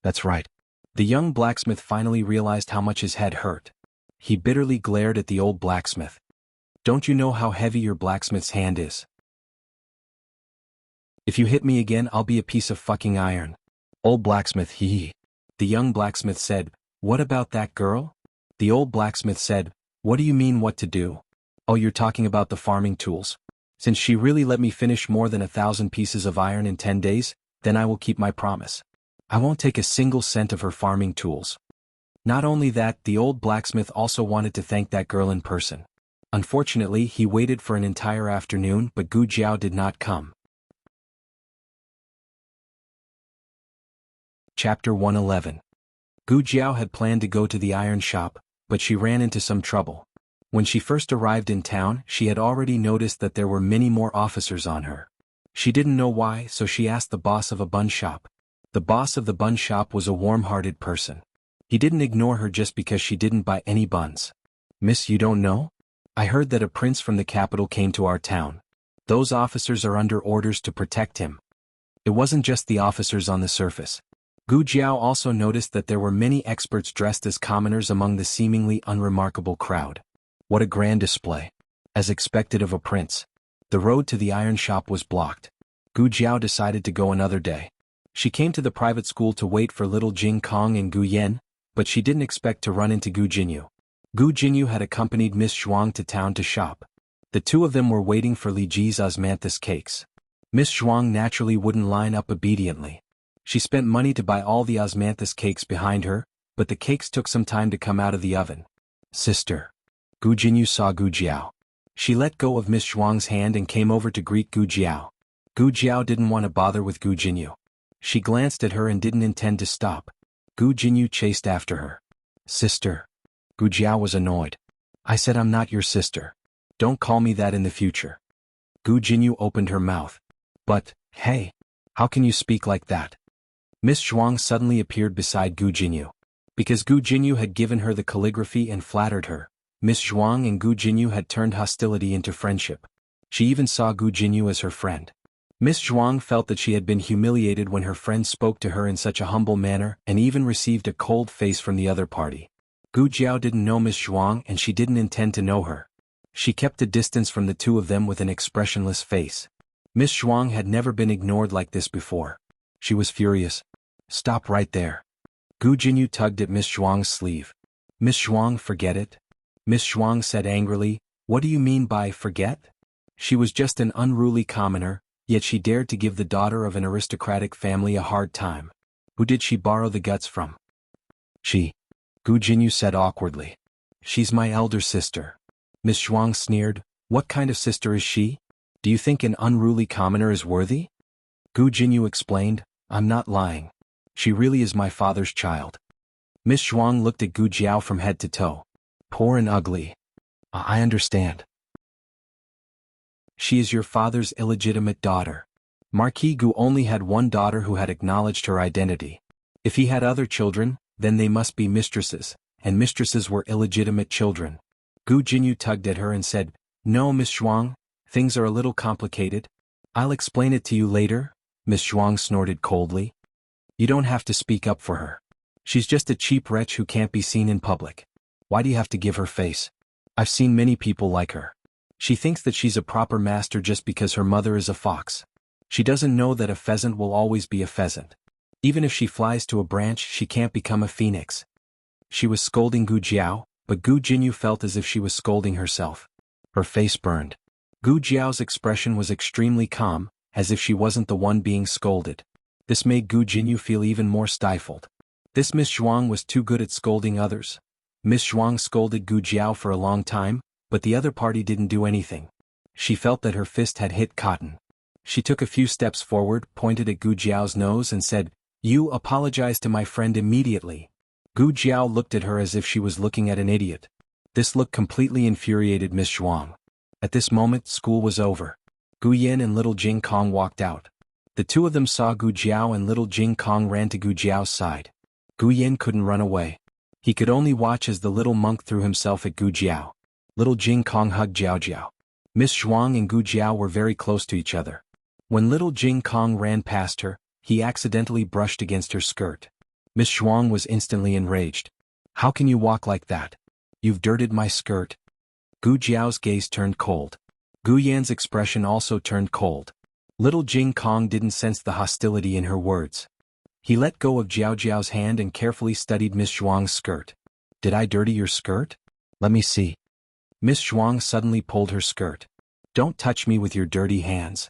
"That's right." The young blacksmith finally realized how much his head hurt. He bitterly glared at the old blacksmith. "Don't you know how heavy your blacksmith's hand is? If you hit me again, I'll be a piece of fucking iron." "Old blacksmith, hee." The young blacksmith said, "What about that girl?" The old blacksmith said, "What do you mean what to do? Oh, you're talking about the farming tools. Since she really let me finish more than 1,000 pieces of iron in 10 days, then I will keep my promise. I won't take a single cent of her farming tools." Not only that, the old blacksmith also wanted to thank that girl in person. Unfortunately, he waited for an entire afternoon, but Gu Jiao did not come. Chapter 111. Gu Jiao had planned to go to the iron shop, but she ran into some trouble. When she first arrived in town, she had already noticed that there were many more officers on her. She didn't know why, so she asked the boss of a bun shop. The boss of the bun shop was a warm-hearted person. He didn't ignore her just because she didn't buy any buns. "Miss, you don't know? I heard that a prince from the capital came to our town. Those officers are under orders to protect him." It wasn't just the officers on the surface. Gu Jiao also noticed that there were many experts dressed as commoners among the seemingly unremarkable crowd. What a grand display. As expected of a prince. The road to the iron shop was blocked. Gu Jiao decided to go another day. She came to the private school to wait for little Jing Kong and Gu Yan, but she didn't expect to run into Gu Jinyu. Gu Jinyu had accompanied Miss Zhuang to town to shop. The two of them were waiting for Li Ji's osmanthus cakes. Miss Zhuang naturally wouldn't line up obediently. She spent money to buy all the osmanthus cakes behind her, but the cakes took some time to come out of the oven. "Sister." Gu Jinyu saw Gu Jiao. She let go of Miss Zhuang's hand and came over to greet Gu Jiao. Gu Jiao didn't want to bother with Gu Jinyu. She glanced at her and didn't intend to stop. Gu Jinyu chased after her. "Sister." Gu Jiao was annoyed. "I said I'm not your sister. Don't call me that in the future." Gu Jinyu opened her mouth. "But, hey, how can you speak like that?" Miss Zhuang suddenly appeared beside Gu Jinyu. Because Gu Jinyu had given her the calligraphy and flattered her, Miss Zhuang and Gu Jinyu had turned hostility into friendship. She even saw Gu Jinyu as her friend. Miss Zhuang felt that she had been humiliated when her friend spoke to her in such a humble manner and even received a cold face from the other party. Gu Jiao didn't know Miss Zhuang and she didn't intend to know her. She kept a distance from the two of them with an expressionless face. Miss Zhuang had never been ignored like this before. She was furious. "Stop right there." Gu Jinyu tugged at Miss Zhuang's sleeve. "Miss Zhuang, forget it." Miss Zhuang said angrily, "What do you mean by forget?" She was just an unruly commoner, yet she dared to give the daughter of an aristocratic family a hard time. Who did she borrow the guts from? She. Gu Jinyu said awkwardly. She's my elder sister. Miss Zhuang sneered. What kind of sister is she? Do you think an unruly commoner is worthy? Gu Jinyu explained, I'm not lying. She really is my father's child. Miss Zhuang looked at Gu Jiao from head to toe. Poor and ugly. I understand. She is your father's illegitimate daughter. Marquis Gu only had one daughter who had acknowledged her identity. If he had other children, then they must be mistresses, and mistresses were illegitimate children. Gu Jinyu tugged at her and said, No, Miss Zhuang, things are a little complicated. I'll explain it to you later, Miss Zhuang snorted coldly. You don't have to speak up for her. She's just a cheap wretch who can't be seen in public. Why do you have to give her face? I've seen many people like her. She thinks that she's a proper master just because her mother is a fox. She doesn't know that a pheasant will always be a pheasant. Even if she flies to a branch, she can't become a phoenix. She was scolding Gu Jiao, but Gu Jinyu felt as if she was scolding herself. Her face burned. Gu Jiao's expression was extremely calm, as if she wasn't the one being scolded. This made Gu Jinyu feel even more stifled. This Miss Zhuang was too good at scolding others. Miss Zhuang scolded Gu Jiao for a long time, but the other party didn't do anything. She felt that her fist had hit cotton. She took a few steps forward, pointed at Gu Jiao's nose and said, You apologize to my friend immediately. Gu Jiao looked at her as if she was looking at an idiot. This look completely infuriated Miss Zhuang. At this moment, school was over. Gu Yan and little Jing Kong walked out. The two of them saw Gu Jiao and little Jing Kong ran to Gu Jiao's side. Gu Yan couldn't run away. He could only watch as the little monk threw himself at Gu Jiao. Little Jing Kong hugged Jiao Jiao. Miss Zhuang and Gu Jiao were very close to each other. When little Jing Kong ran past her, he accidentally brushed against her skirt. Miss Zhuang was instantly enraged. How can you walk like that? You've dirtied my skirt. Gu Jiao's gaze turned cold. Gu Yan's expression also turned cold. Little Jing Kong didn't sense the hostility in her words. He let go of Jiao Jiao's hand and carefully studied Miss Zhuang's skirt. Did I dirty your skirt? Let me see. Miss Zhuang suddenly pulled her skirt. Don't touch me with your dirty hands.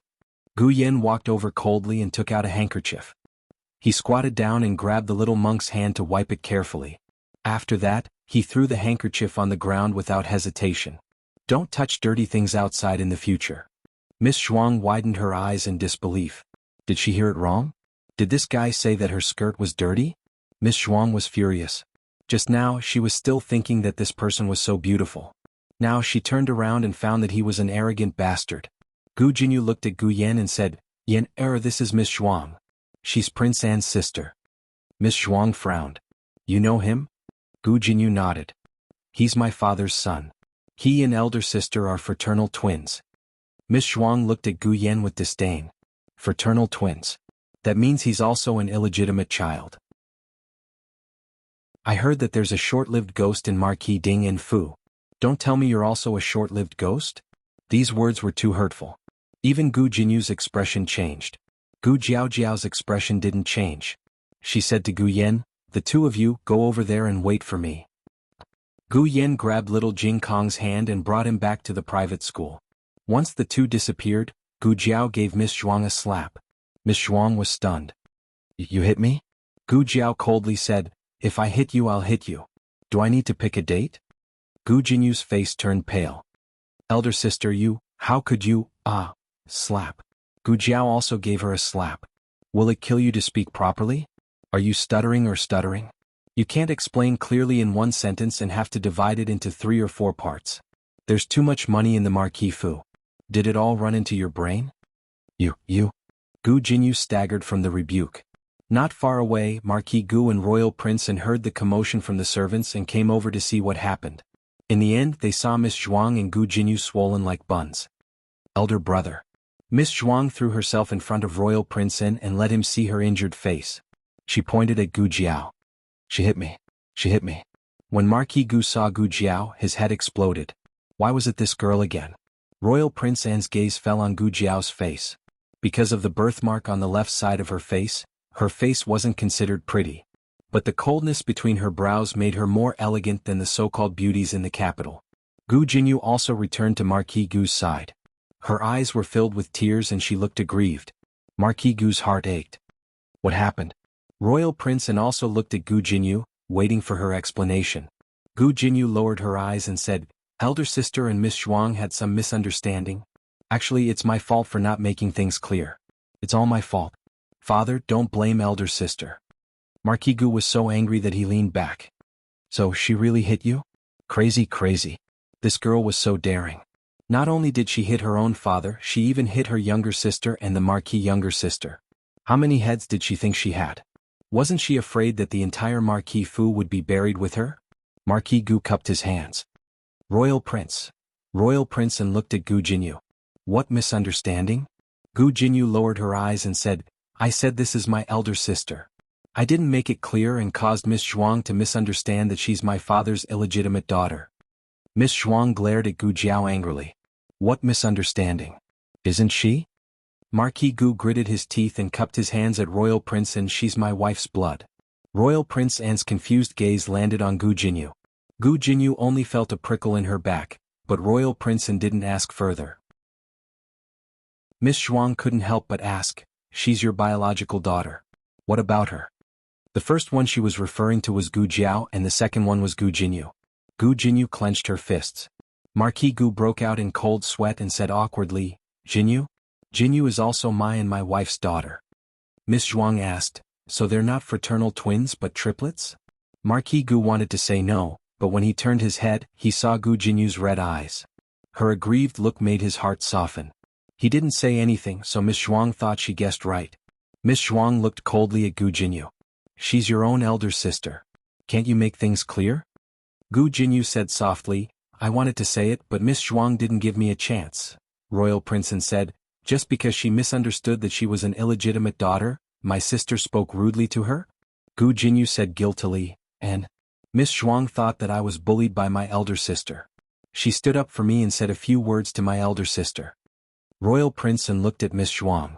Gu Yan walked over coldly and took out a handkerchief. He squatted down and grabbed the little monk's hand to wipe it carefully. After that, he threw the handkerchief on the ground without hesitation. Don't touch dirty things outside in the future. Miss Zhuang widened her eyes in disbelief. Did she hear it wrong? Did this guy say that her skirt was dirty? Miss Zhuang was furious. Just now, she was still thinking that this person was so beautiful. Now she turned around and found that he was an arrogant bastard. Gu Jinyu looked at Gu Yan and said, Yan, this is Miss Zhuang. She's Prince An's sister. Miss Zhuang frowned. You know him? Gu Jinyu nodded. He's my father's son. He and elder sister are fraternal twins. Miss Zhuang looked at Gu Yan with disdain. Fraternal twins. That means he's also an illegitimate child. I heard that there's a short-lived ghost in Marquis Ding and Fu. Don't tell me you're also a short-lived ghost? These words were too hurtful. Even Gu Jinyu's expression changed. Gu Jiao's expression didn't change. She said to Gu Yan, the two of you, go over there and wait for me. Gu Yan grabbed little Jing Kong's hand and brought him back to the private school. Once the two disappeared, Gu Jiao gave Miss Zhuang a slap. Miss Zhuang was stunned. You hit me? Gu Jiao coldly said, If I hit you, I'll hit you. Do I need to pick a date? Gu Jinyu's face turned pale. Elder sister, how could you, slap. Gu Jiao also gave her a slap. Will it kill you to speak properly? Are you stuttering or stuttering? You can't explain clearly in one sentence and have to divide it into 3 or 4 parts. There's too much money in the Marquis Fu. Did it all run into your brain? You. Gu Jinyu staggered from the rebuke. Not far away, Marquis Gu and Royal Prince An heard the commotion from the servants and came over to see what happened. In the end, they saw Miss Zhuang and Gu Jinyu swollen like buns. Elder brother. Miss Zhuang threw herself in front of Royal Prince An and let him see her injured face. She pointed at Gu Jiao. She hit me. When Marquis Gu saw Gu Jiao, his head exploded. Why was it this girl again? Royal Prince An's gaze fell on Gu Jiao's face. Because of the birthmark on the left side of her face wasn't considered pretty. But the coldness between her brows made her more elegant than the so-called beauties in the capital. Gu Jinyu also returned to Marquis Gu's side. Her eyes were filled with tears and she looked aggrieved. Marquis Gu's heart ached. What happened? Royal Prince An also looked at Gu Jinyu, waiting for her explanation. Gu Jinyu lowered her eyes and said, "Elder sister and Miss Zhuang had some misunderstanding. Actually, it's my fault for not making things clear. It's all my fault. Father, don't blame elder sister." Marquis Gu was so angry that he leaned back. "So she really hit you? Crazy, crazy. This girl was so daring. Not only did she hit her own father, she even hit her younger sister and the Marquis younger sister. How many heads did she think she had? Wasn't she afraid that the entire Marquis Fu would be buried with her?" Marquis Gu cupped his hands. Royal Prince. Royal Prince, and looked at Gu Jinyu. "What misunderstanding?" Gu Jinyu lowered her eyes and said, "I said this is my elder sister. I didn't make it clear and caused Miss Zhuang to misunderstand that she's my father's illegitimate daughter." Miss Zhuang glared at Gu Jiao angrily. "What misunderstanding? Isn't she?" Marquis Gu gritted his teeth and cupped his hands at Royal Prince, and "She's my wife's blood." Royal Prince Anne's confused gaze landed on Gu Jinyu. Gu Jinyu only felt a prickle in her back, but Royal Prince Anne didn't ask further. Miss Zhuang couldn't help but ask, "She's your biological daughter. What about her?" The first one she was referring to was Gu Jiao, and the second one was Gu Jinyu. Gu Jinyu clenched her fists. Marquis Gu broke out in cold sweat and said awkwardly, "Jinyu? Jinyu is also my and my wife's daughter." Miss Zhuang asked, "So they're not fraternal twins but triplets?" Marquis Gu wanted to say no, but when he turned his head, he saw Gu Jinyu's red eyes. Her aggrieved look made his heart soften. He didn't say anything, so Miss Zhuang thought she guessed right. Miss Zhuang looked coldly at Gu Jinyu. "She's your own elder sister. Can't you make things clear?" Gu Jinyu said softly, "I wanted to say it, but Miss Zhuang didn't give me a chance." Royal Prince Anne said, "Just because she misunderstood that she was an illegitimate daughter, my sister spoke rudely to her?" Gu Jinyu said guiltily, "And Miss Zhuang thought that I was bullied by my elder sister. She stood up for me and said a few words to my elder sister." Royal Prince Anne looked at Miss Zhuang.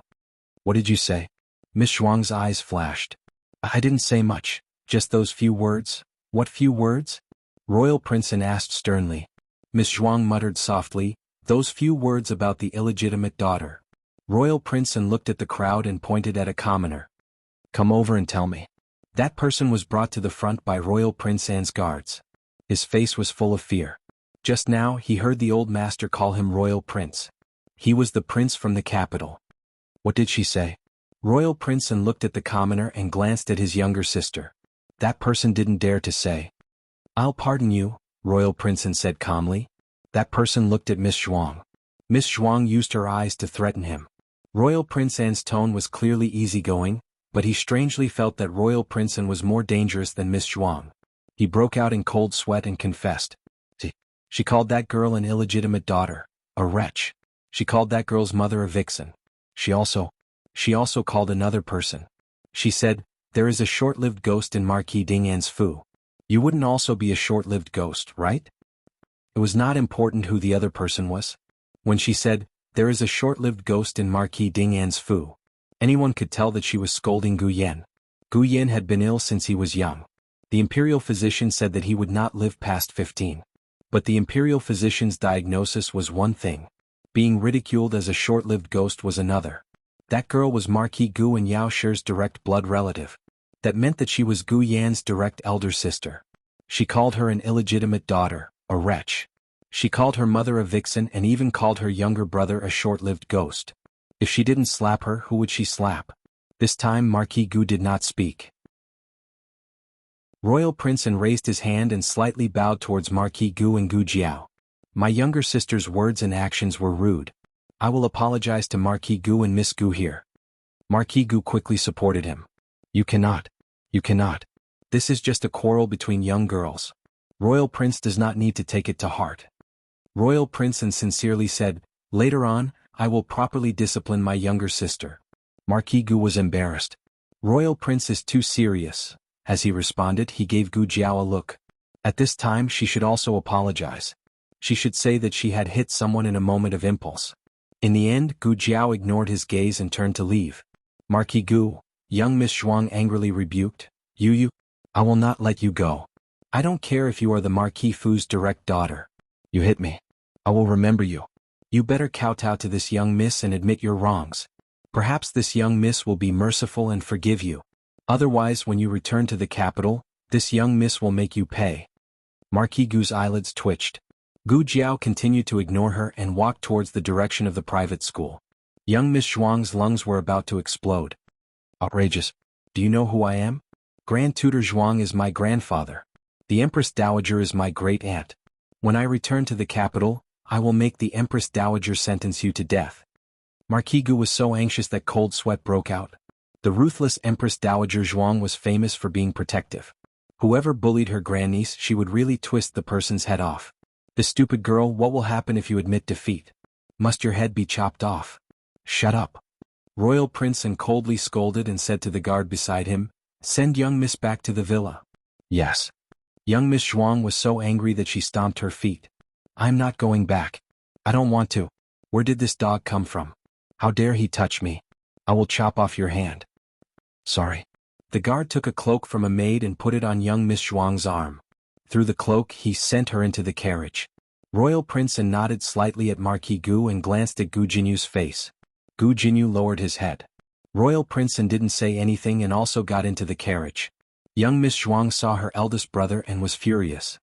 "What did you say?" Miss Zhuang's eyes flashed. "I didn't say much, just those few words." "What few words?" Royal Prince Anne asked sternly. Miss Zhuang muttered softly, "Those few words about the illegitimate daughter." Royal Prince Anne looked at the crowd and pointed at a commoner. "Come over and tell me." That person was brought to the front by Royal Prince Anne's guards. His face was full of fear. Just now he heard the old master call him Royal Prince. He was the prince from the capital. What did she say? Royal Prince Anne looked at the commoner and glanced at his younger sister. That person didn't dare to say. "I'll pardon you," Royal Prince Anne said calmly. That person looked at Miss Zhuang. Miss Zhuang used her eyes to threaten him. Royal Prince Anne's tone was clearly easygoing, but he strangely felt that Royal Prince Anne was more dangerous than Miss Zhuang. He broke out in cold sweat and confessed. She called that girl an illegitimate daughter, a wretch. She called that girl's mother a vixen. She also called another person. She said, "There is a short-lived ghost in Marquis Ding'an's Fu. You wouldn't also be a short-lived ghost, right?" It was not important who the other person was. When she said, "There is a short-lived ghost in Marquis Ding'an's Fu," anyone could tell that she was scolding Gu Yan. Gu Yan had been ill since he was young. The imperial physician said that he would not live past 15. But the imperial physician's diagnosis was one thing. Being ridiculed as a short-lived ghost was another. That girl was Marquis Gu and Yao Shi's direct blood relative. That meant that she was Gu Yan's direct elder sister. She called her an illegitimate daughter, a wretch. She called her mother a vixen and even called her younger brother a short-lived ghost. If she didn't slap her, who would she slap? This time Marquis Gu did not speak. Royal Prince Anne raised his hand and slightly bowed towards Marquis Gu and Gu Jiao. "My younger sister's words and actions were rude. I will apologize to Marquis Gu and Miss Gu here." Marquis Gu quickly supported him. You cannot. This is just a quarrel between young girls. Royal Prince does not need to take it to heart." Royal Prince Anne sincerely said, "Later on, I will properly discipline my younger sister." Marquis Gu was embarrassed. Royal Prince is too serious. As he responded, he gave Gu Jiao a look. At this time she should also apologize. She should say that she had hit someone in a moment of impulse. In the end, Gu Jiao ignored his gaze and turned to leave. "Marquis Gu," young Miss Zhuang angrily rebuked, You, I will not let you go. I don't care if you are the Marquis Fu's direct daughter. You hit me. I will remember you. You better kowtow to this young miss and admit your wrongs. Perhaps this young miss will be merciful and forgive you. Otherwise, when you return to the capital, This young miss will make you pay. Marquis Gu's eyelids twitched. Gu Jiao continued to ignore her and walked towards the direction of the private school. Young Miss Zhuang's lungs were about to explode. Outrageous. Do you know who I am? Grand Tutor Zhuang is my grandfather. The Empress Dowager is my great-aunt. When I return to the capital, I will make the Empress Dowager sentence you to death. Marquis Gu was so anxious that cold sweat broke out. The ruthless Empress Dowager Zhuang was famous for being protective. Whoever bullied her grandniece, she would really twist the person's head off. This stupid girl, what will happen if you admit defeat? Must your head be chopped off? Shut up. Royal Prince coldly scolded and said to the guard beside him, "Send young Miss back to the villa." Yes. Young Miss Zhuang was so angry that she stomped her feet. I'm not going back. I don't want to. Where did this dog come from? How dare he touch me? I will chop off your hand. Sorry. The guard took a cloak from a maid and put it on young Miss Zhuang's arm. Through the cloak he sent her into the carriage. Royal Prince nodded slightly at Marquis Gu and glanced at Gu Jinyu's face. Gu Jinyu lowered his head. Royal Prince didn't say anything and also got into the carriage. Young Miss Zhuang saw her eldest brother and was furious.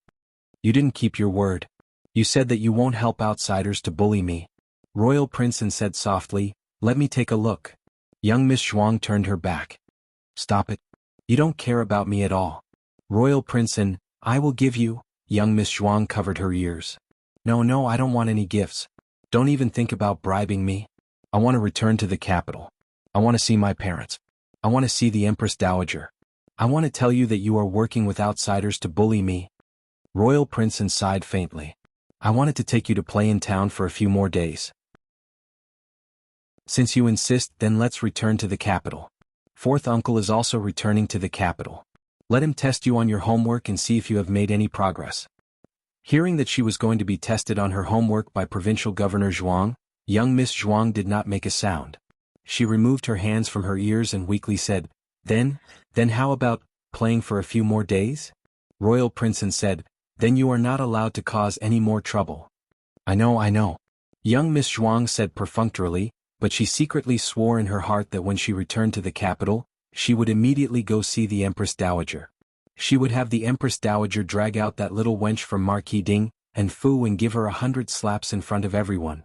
You didn't keep your word. You said that you won't help outsiders to bully me. Royal Prince said softly, "Let me take a look." Young Miss Zhuang turned her back. Stop it. You don't care about me at all. Royal Prince I will give you. Young Miss Zhuang covered her ears. No, I don't want any gifts. Don't even think about bribing me. I want to return to the capital. I want to see my parents. I want to see the Empress Dowager. I want to tell you that you are working with outsiders to bully me. Royal Prince sighed faintly. I wanted to take you to play in town for a few more days. Since you insist, then let's return to the capital. Fourth uncle is also returning to the capital. Let him test you on your homework and see if you have made any progress. Hearing that she was going to be tested on her homework by Provincial Governor Zhuang, young Miss Zhuang did not make a sound. She removed her hands from her ears and weakly said, Then how about playing for a few more days? Royal Prince said, Then you are not allowed to cause any more trouble. I know. Young Miss Zhuang said perfunctorily, but she secretly swore in her heart that when she returned to the capital, she would immediately go see the Empress Dowager. She would have the Empress Dowager drag out that little wench from Marquis Ding and Fu and give her 100 slaps in front of everyone.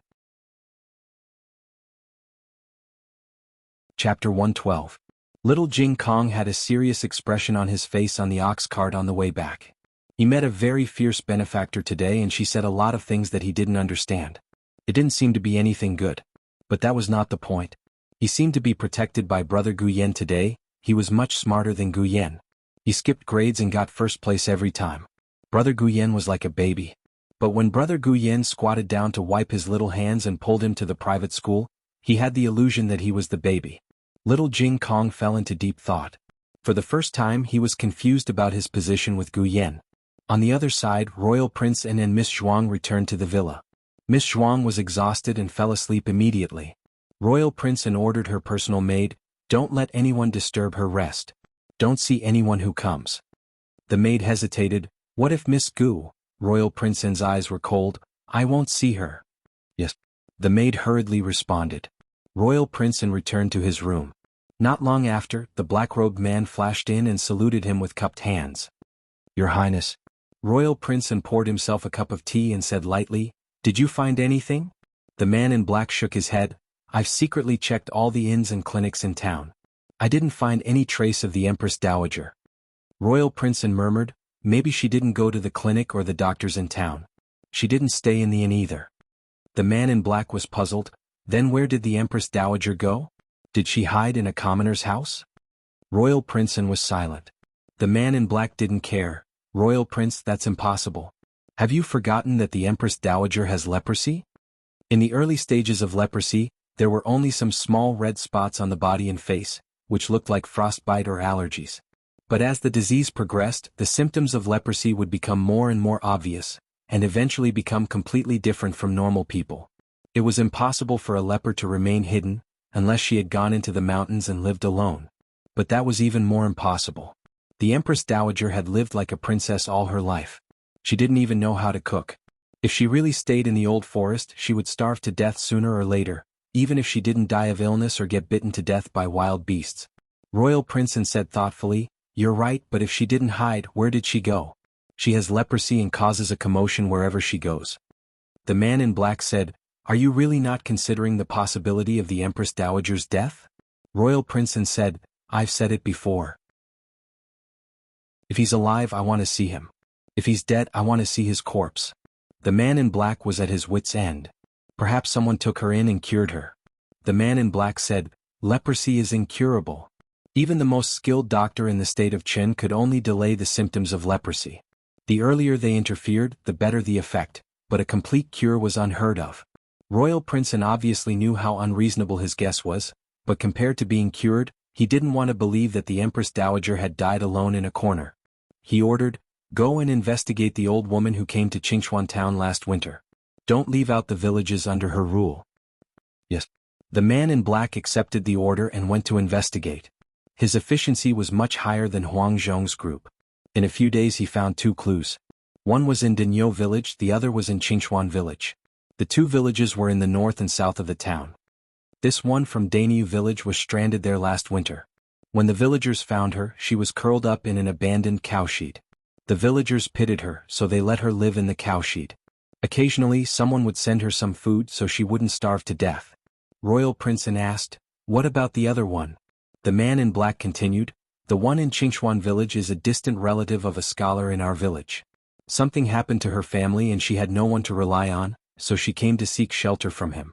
Chapter 112. Little Jing Kong had a serious expression on his face on the ox cart on the way back. He met a very fierce benefactor today and she said a lot of things that he didn't understand. It didn't seem to be anything good. But that was not the point. He seemed to be protected by Brother Gu Yen today. He was much smarter than Gu Yen. He skipped grades and got first place every time. Brother Gu Yen was like a baby. But when Brother Gu Yen squatted down to wipe his little hands and pulled him to the private school, he had the illusion that he was the baby. Little Jing Kong fell into deep thought. For the first time he was confused about his position with Gu Yen. On the other side, Royal Prince and Miss Zhuang returned to the villa. Miss Zhuang was exhausted and fell asleep immediately. Royal Prince ordered her personal maid, Don't let anyone disturb her rest. Don't see anyone who comes. The maid hesitated. What if Miss Gu? Royal Prince's eyes were cold. I won't see her. Yes. The maid hurriedly responded. Royal Prince returned to his room. Not long after, the black-robed man flashed in and saluted him with cupped hands. Your Highness. Royal Prince poured himself a cup of tea and said lightly, Did you find anything? The man in black shook his head. I've secretly checked all the inns and clinics in town. I didn't find any trace of the Empress Dowager. Royal Prince murmured, Maybe she didn't go to the clinic or the doctors in town. She didn't stay in the inn either. The man in black was puzzled. Then where did the Empress Dowager go? Did she hide in a commoner's house? Royal Prince was silent. The man in black didn't care. Royal Prince, that's impossible. Have you forgotten that the Empress Dowager has leprosy? In the early stages of leprosy, there were only some small red spots on the body and face, which looked like frostbite or allergies. But as the disease progressed, the symptoms of leprosy would become more and more obvious, and eventually become completely different from normal people. It was impossible for a leper to remain hidden, unless she had gone into the mountains and lived alone. But that was even more impossible. The Empress Dowager had lived like a princess all her life. She didn't even know how to cook. If she really stayed in the old forest, she would starve to death sooner or later, even if she didn't die of illness or get bitten to death by wild beasts. Royal Prince said thoughtfully, You're right, but if she didn't hide, where did she go? She has leprosy and causes a commotion wherever she goes. The man in black said, Are you really not considering the possibility of the Empress Dowager's death? Royal Princeton said, I've said it before. If he's alive, I want to see him. If he's dead, I want to see his corpse. The man in black was at his wit's end. Perhaps someone took her in and cured her. The man in black said, Leprosy is incurable. Even the most skilled doctor in the state of Qin could only delay the symptoms of leprosy. The earlier they interfered, the better the effect, but a complete cure was unheard of. Royal Princeton obviously knew how unreasonable his guess was, but compared to being cured, he didn't want to believe that the Empress Dowager had died alone in a corner. He ordered, Go and investigate the old woman who came to Qingchuan town last winter. Don't leave out the villages under her rule. Yes. The man in black accepted the order and went to investigate. His efficiency was much higher than Huang Zhong's group. In a few days he found 2 clues. One was in Dinyo village, the other was in Qingchuan village. The 2 villages were in the north and south of the town. This one from Dainyu village was stranded there last winter. When the villagers found her, she was curled up in an abandoned cowshed. The villagers pitied her, so they let her live in the cowshed. Occasionally someone would send her some food so she wouldn't starve to death. Royal Princeton asked, What about the other one? The man in black continued, The one in Qingchuan village is a distant relative of a scholar in our village. Something happened to her family and she had no one to rely on, so she came to seek shelter from him.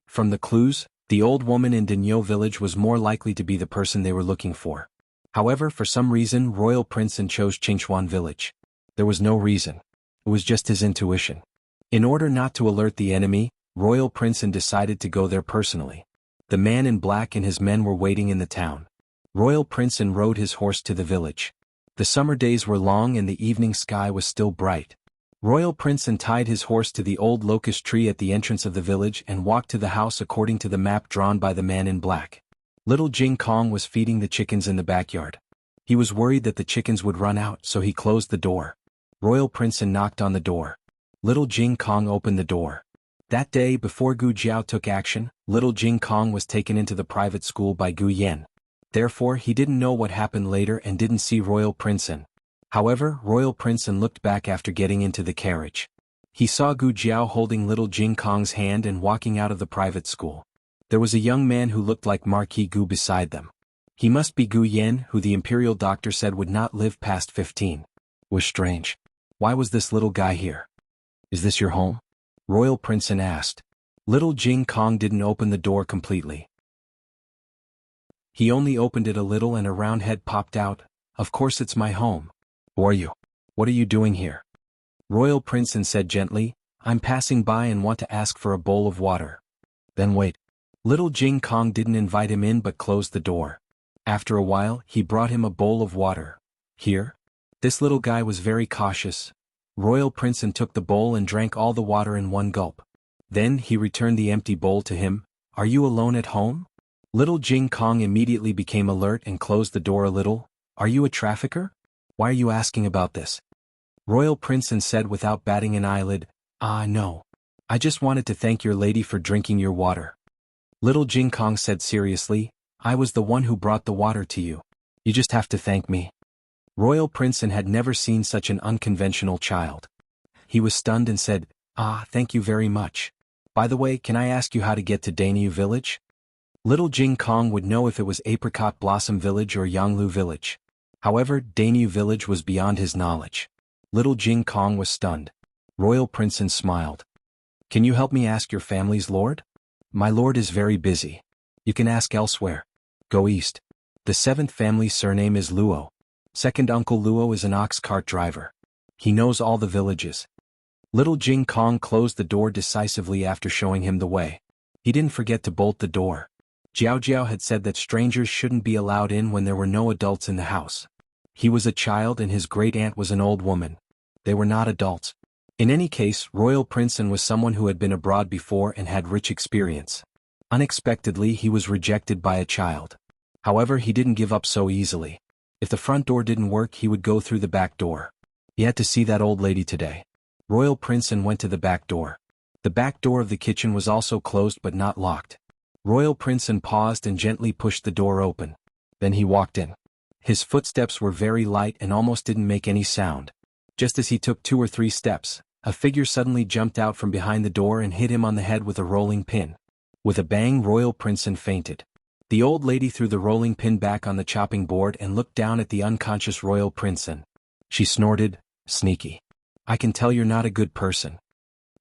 From the clues, the old woman in Dinyo village was more likely to be the person they were looking for. However, for some reason Royal Princeton chose Qingchuan village. There was no reason. It was just his intuition. In order not to alert the enemy, Royal Princeton decided to go there personally. The man in black and his men were waiting in the town. Royal Princeton rode his horse to the village. The summer days were long and the evening sky was still bright. Royal Princeton tied his horse to the old locust tree at the entrance of the village and walked to the house according to the map drawn by the man in black. Little Jing Kong was feeding the chickens in the backyard. He was worried that the chickens would run out, so he closed the door. Royal Princeton knocked on the door. Little Jing Kong opened the door. That day, before Gu Jiao took action, little Jing Kong was taken into the private school by Gu Yen. Therefore, he didn't know what happened later and didn't see Royal Princeton. However, Royal Princeton looked back after getting into the carriage. He saw Gu Jiao holding little Jing Kong's hand and walking out of the private school. There was a young man who looked like Marquis Gu beside them. He must be Gu Yen, who the imperial doctor said would not live past 15. Was strange. Why was this little guy here? Is this your home? Royal Princeton asked. Little Jing Kong didn't open the door completely. He only opened it a little and a round head popped out. Of course it's my home. Who are you? What are you doing here? Royal Princeton said gently, I'm passing by and want to ask for a bowl of water. Then wait. Little Jing Kong didn't invite him in but closed the door. After a while, he brought him a bowl of water. Here? This little guy was very cautious. Royal Princeton took the bowl and drank all the water in one gulp. Then he returned the empty bowl to him. Are you alone at home? Little Jing Kong immediately became alert and closed the door a little. Are you a trafficker? Why are you asking about this? Royal Princeton said without batting an eyelid, No. I just wanted to thank your lady for drinking your water. Little Jing Kong said seriously, I was the one who brought the water to you. You just have to thank me. Royal Princeton had never seen such an unconventional child. He was stunned and said, Thank you very much. By the way, can I ask you how to get to Dainyu village? Little Jing Kong would know if it was Apricot Blossom village or Yanglu village. However, Dainyu village was beyond his knowledge. Little Jing Kong was stunned. Royal Princeton smiled. Can you help me ask your family's lord? My lord is very busy. You can ask elsewhere. Go east. The 7th family's surname is Luo. Second Uncle Luo is an ox cart driver. He knows all the villages. Little Jing Kong closed the door decisively after showing him the way. He didn't forget to bolt the door. Jiao Jiao had said that strangers shouldn't be allowed in when there were no adults in the house. He was a child and his great-aunt was an old woman. They were not adults. In any case, Royal Princeton was someone who had been abroad before and had rich experience. Unexpectedly, he was rejected by a child. However, he didn't give up so easily. If the front door didn't work, he would go through the back door. He had to see that old lady today. Royal Princeton went to the back door. The back door of the kitchen was also closed but not locked. Royal Princeton paused and gently pushed the door open. Then he walked in. His footsteps were very light and almost didn't make any sound. Just as he took 2 or 3 steps, a figure suddenly jumped out from behind the door and hit him on the head with a rolling pin. With a bang, Royal Princeton fainted. The old lady threw the rolling pin back on the chopping board and looked down at the unconscious Royal Princeton. She snorted, "Sneaky. I can tell you're not a good person."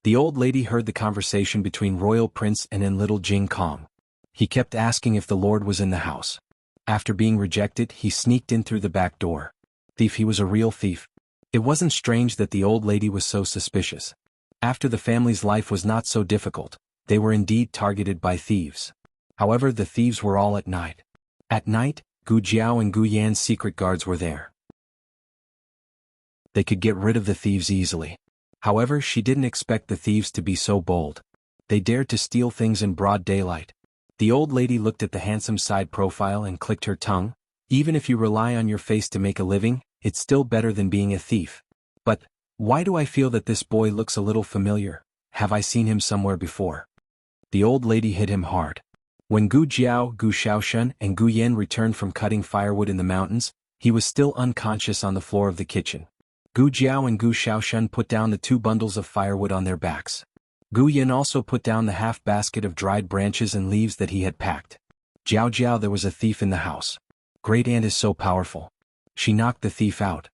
The old lady heard the conversation between Royal Prince and little Jing Kong. He kept asking if the Lord was in the house. After being rejected, he sneaked in through the back door. Thief, he was a real thief. It wasn't strange that the old lady was so suspicious. After the family's life was not so difficult, they were indeed targeted by thieves. However, the thieves were all at night. At night, Gu Jiao and Gu Yan's secret guards were there. They could get rid of the thieves easily. However, she didn't expect the thieves to be so bold. They dared to steal things in broad daylight. The old lady looked at the handsome side profile and clicked her tongue. Even if you rely on your face to make a living, it's still better than being a thief. But, why do I feel that this boy looks a little familiar? Have I seen him somewhere before? The old lady hit him hard. When Gu Jiao, Gu Xiaoshen, and Gu Yan returned from cutting firewood in the mountains, he was still unconscious on the floor of the kitchen. Gu Jiao and Gu Xiaoshen put down the 2 bundles of firewood on their backs. Gu Yan also put down the half basket of dried branches and leaves that he had packed. "Jiao Jiao, there was a thief in the house. Great Aunt is so powerful. She knocked the thief out."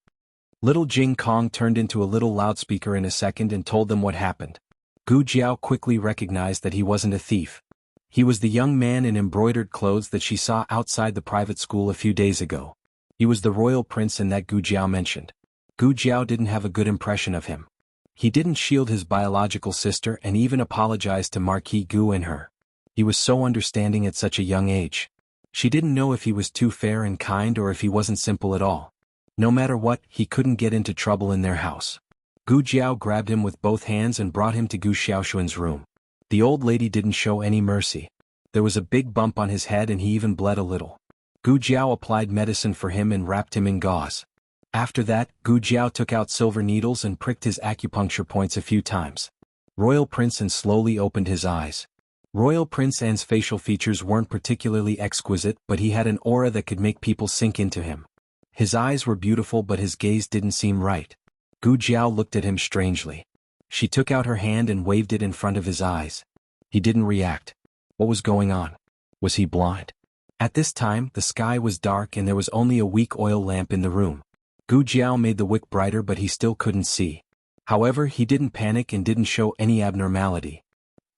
Little Jing Kong turned into a little loudspeaker in a second and told them what happened. Gu Jiao quickly recognized that he wasn't a thief. He was the young man in embroidered clothes that she saw outside the private school a few days ago. He was the royal prince that Gu Jiao mentioned. Gu Jiao didn't have a good impression of him. He didn't shield his biological sister and even apologized to Marquis Gu and her. He was so understanding at such a young age. She didn't know if he was too fair and kind or if he wasn't simple at all. No matter what, he couldn't get into trouble in their house. Gu Jiao grabbed him with both hands and brought him to Gu Xiaoshuan's room. The old lady didn't show any mercy. There was a big bump on his head and he even bled a little. Gu Jiao applied medicine for him and wrapped him in gauze. After that, Gu Jiao took out silver needles and pricked his acupuncture points a few times. Royal Prince An slowly opened his eyes. Royal Prince An's facial features weren't particularly exquisite, but he had an aura that could make people sink into him. His eyes were beautiful, but his gaze didn't seem right. Gu Jiao looked at him strangely. She took out her hand and waved it in front of his eyes. He didn't react. What was going on? Was he blind? At this time, the sky was dark and there was only a weak oil lamp in the room. Gu Jiao made the wick brighter, but he still couldn't see. However, he didn't panic and didn't show any abnormality.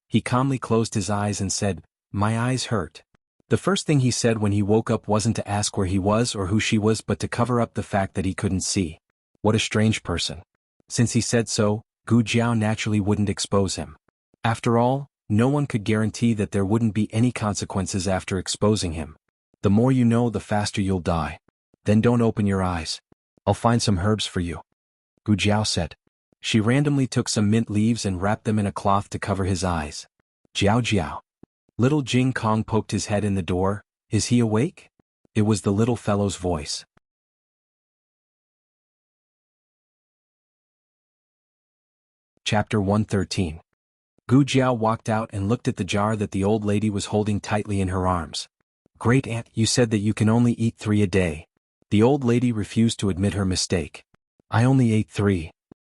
He calmly closed his eyes and said, "My eyes hurt." The first thing he said when he woke up wasn't to ask where he was or who she was, but to cover up the fact that he couldn't see. What a strange person. Since he said so, Gu Jiao naturally wouldn't expose him. After all, no one could guarantee that there wouldn't be any consequences after exposing him. The more you know, the faster you'll die. Then don't open your eyes. I'll find some herbs for you, Gu Jiao said. She randomly took some mint leaves and wrapped them in a cloth to cover his eyes. "Jiao Jiao." Little Jing Kong poked his head in the door. "Is he awake?" It was the little fellow's voice. Chapter 113. Gu Jiao walked out and looked at the jar that the old lady was holding tightly in her arms. "Great Aunt, you said that you can only eat 3 a day." The old lady refused to admit her mistake. "I only ate 3.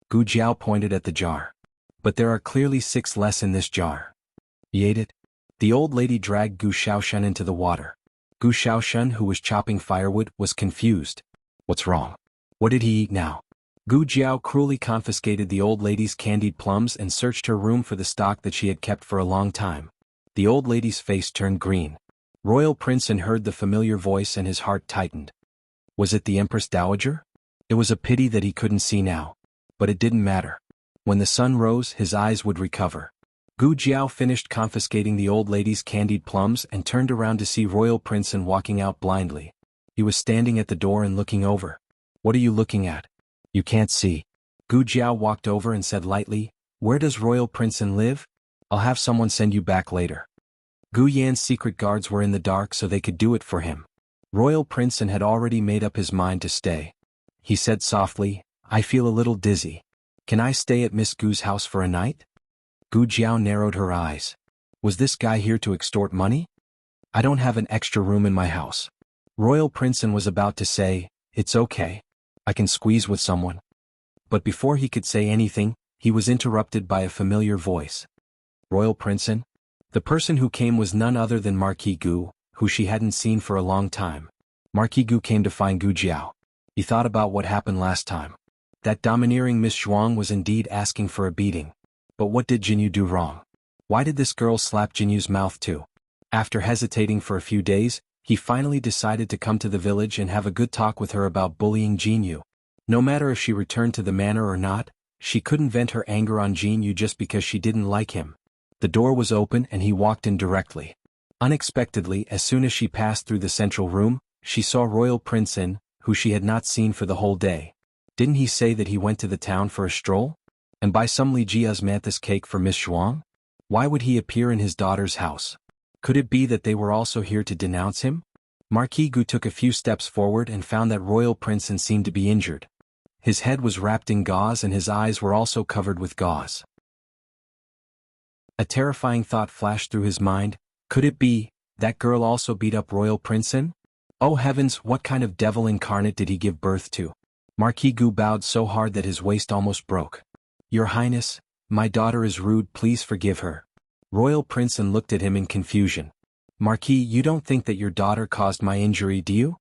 Gu Jiao pointed at the jar. "But there are clearly 6 less in this jar." "He ate it?" The old lady dragged Gu Xiaoshen into the water. Gu Xiaoshen, who was chopping firewood, was confused. "What's wrong? What did he eat now?" Gu Jiao cruelly confiscated the old lady's candied plums and searched her room for the stock that she had kept for a long time. The old lady's face turned green. Royal Prince An heard the familiar voice and his heart tightened. Was it the Empress Dowager? It was a pity that he couldn't see now. But it didn't matter. When the sun rose, his eyes would recover. Gu Jiao finished confiscating the old lady's candied plums and turned around to see Royal Prince An walking out blindly. He was standing at the door and looking over. "What are you looking at? You can't see." Gu Jiao walked over and said lightly, "Where does Royal Prince An live? I'll have someone send you back later." Gu Yan's secret guards were in the dark, so they could do it for him. Royal Prince An had already made up his mind to stay. He said softly, "I feel a little dizzy. Can I stay at Miss Gu's house for a night?" Gu Jiao narrowed her eyes. Was this guy here to extort money? "I don't have an extra room in my house. Royal Princeton was about to say, "It's okay. I can squeeze with someone." But before he could say anything, he was interrupted by a familiar voice. "Royal Princeton?" The person who came was none other than Marquis Gu, who she hadn't seen for a long time. Marquis Gu came to find Gu Jiao. He thought about what happened last time. That domineering Miss Zhuang was indeed asking for a beating. But what did Jinyu do wrong? Why did this girl slap Jinyu's mouth too? After hesitating for a few days, he finally decided to come to the village and have a good talk with her about bullying Jinyu. No matter if she returned to the manor or not, she couldn't vent her anger on Jinyu just because she didn't like him. The door was open and he walked in directly. Unexpectedly, as soon as she passed through the central room, she saw Royal Princeton, who she had not seen for the whole day. Didn't he say that he went to the town for a stroll? And buy some Li Jia's mantis cake for Miss Zhuang? Why would he appear in his daughter's house? Could it be that they were also here to denounce him? Marquis Gu took a few steps forward and found that Royal Princeton seemed to be injured. His head was wrapped in gauze and his eyes were also covered with gauze. A terrifying thought flashed through his mind. Could it be that girl also beat up Royal Princeton? Oh heavens, what kind of devil incarnate did he give birth to? Marquis Gu bowed so hard that his waist almost broke. "Your Highness, my daughter is rude, please forgive her." Royal Princeton looked at him in confusion. "Marquis, you don't think that your daughter caused my injury, do you?"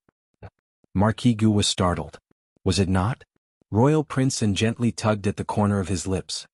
Marquis Gu was startled. "Was it not?" Royal Princeton gently tugged at the corner of his lips.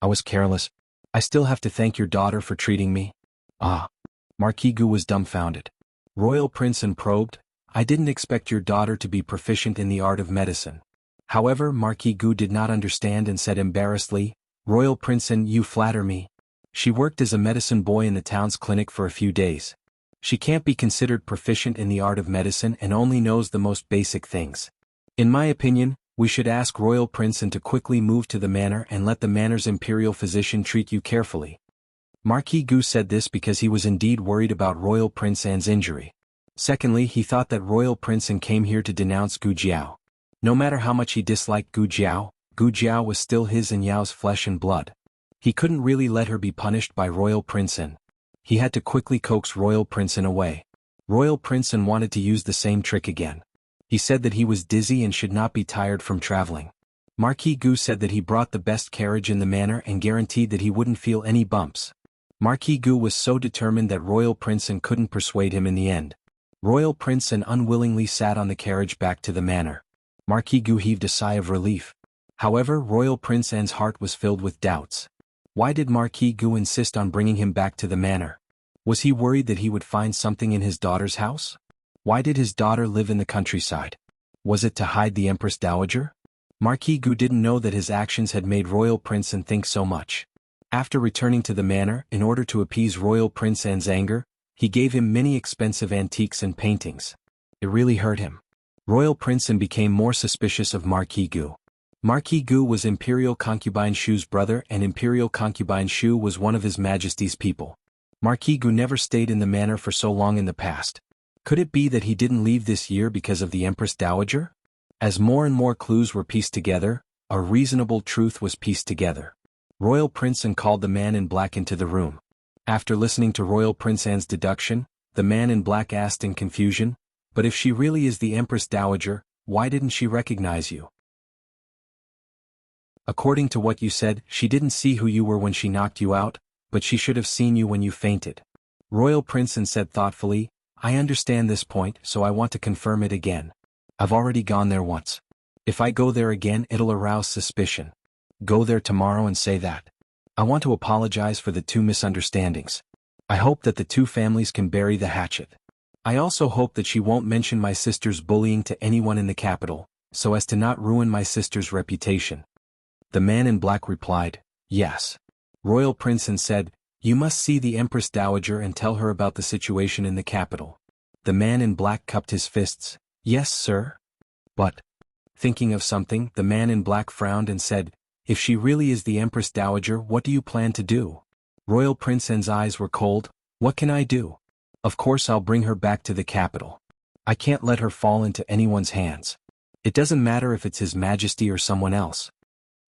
"I was careless. I still have to thank your daughter for treating me." "Ah." Marquis Gu was dumbfounded. Royal Princeton probed, "I didn't expect your daughter to be proficient in the art of medicine." However, Marquis Gu did not understand and said embarrassedly, "Royal Princeton, you flatter me. She worked as a medicine boy in the town's clinic for a few days. She can't be considered proficient in the art of medicine and only knows the most basic things. In my opinion, we should ask Royal Princeton to quickly move to the manor and let the manor's imperial physician treat you carefully." Marquis Gu said this because he was indeed worried about Royal Princeton's injury. Secondly, he thought that Royal Princeton came here to denounce Gu Jiao. No matter how much he disliked Gu Jiao was still his and Yao's flesh and blood. He couldn't really let her be punished by Royal Princeton. He had to quickly coax Royal Princeton away. Royal Princeton wanted to use the same trick again. He said that he was dizzy and should not be tired from traveling. Marquis Gu said that he brought the best carriage in the manor and guaranteed that he wouldn't feel any bumps. Marquis Gu was so determined that Royal Princeton couldn't persuade him in the end. Royal Princeton unwillingly sat on the carriage back to the manor. Marquis Gu heaved a sigh of relief. However, Royal Princeton's heart was filled with doubts. Why did Marquis Gu insist on bringing him back to the manor? Was he worried that he would find something in his daughter's house? Why did his daughter live in the countryside? Was it to hide the Empress Dowager? Marquis Gu didn't know that his actions had made Royal Princeton think so much. After returning to the manor, in order to appease Royal Princeton's anger, he gave him many expensive antiques and paintings. It really hurt him. Royal Princeton became more suspicious of Marquis Gu. Marquis Gu was Imperial Concubine Shu's brother and Imperial Concubine Shu was one of His Majesty's people. Marquis Gu never stayed in the manor for so long in the past. Could it be that he didn't leave this year because of the Empress Dowager? As more and more clues were pieced together, a reasonable truth was pieced together. Royal Princeton called the man in black into the room. After listening to Royal Princeton's deduction, the man in black asked in confusion, "But if she really is the Empress Dowager, why didn't she recognize you? According to what you said, she didn't see who you were when she knocked you out, but she should have seen you when you fainted." Royal Princeton said thoughtfully, "I understand this point, so I want to confirm it again. I've already gone there once. If I go there again, it'll arouse suspicion. Go there tomorrow and say that. I want to apologize for the two misunderstandings. I hope that the two families can bury the hatchet. I also hope that she won't mention my sister's bullying to anyone in the capital, so as to not ruin my sister's reputation." The man in black replied, "Yes." Royal Princeton said, "You must see the Empress Dowager and tell her about the situation in the capital." The man in black cupped his fists. "Yes, sir." But, thinking of something, the man in black frowned and said, "If she really is the Empress Dowager, what do you plan to do?" Royal Princeton's eyes were cold. "What can I do? Of course I'll bring her back to the capital. I can't let her fall into anyone's hands. It doesn't matter if it's His Majesty or someone else."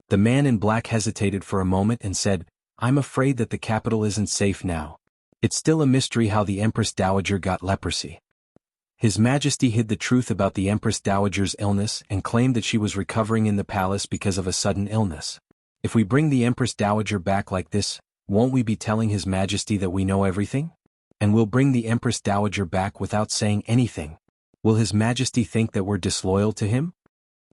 The man in black hesitated for a moment and said, "I'm afraid that the capital isn't safe now. It's still a mystery how the Empress Dowager got leprosy. His Majesty hid the truth about the Empress Dowager's illness and claimed that she was recovering in the palace because of a sudden illness. If we bring the Empress Dowager back like this, won't we be telling His Majesty that we know everything? And we'll bring the Empress Dowager back without saying anything. Will His Majesty think that we're disloyal to him?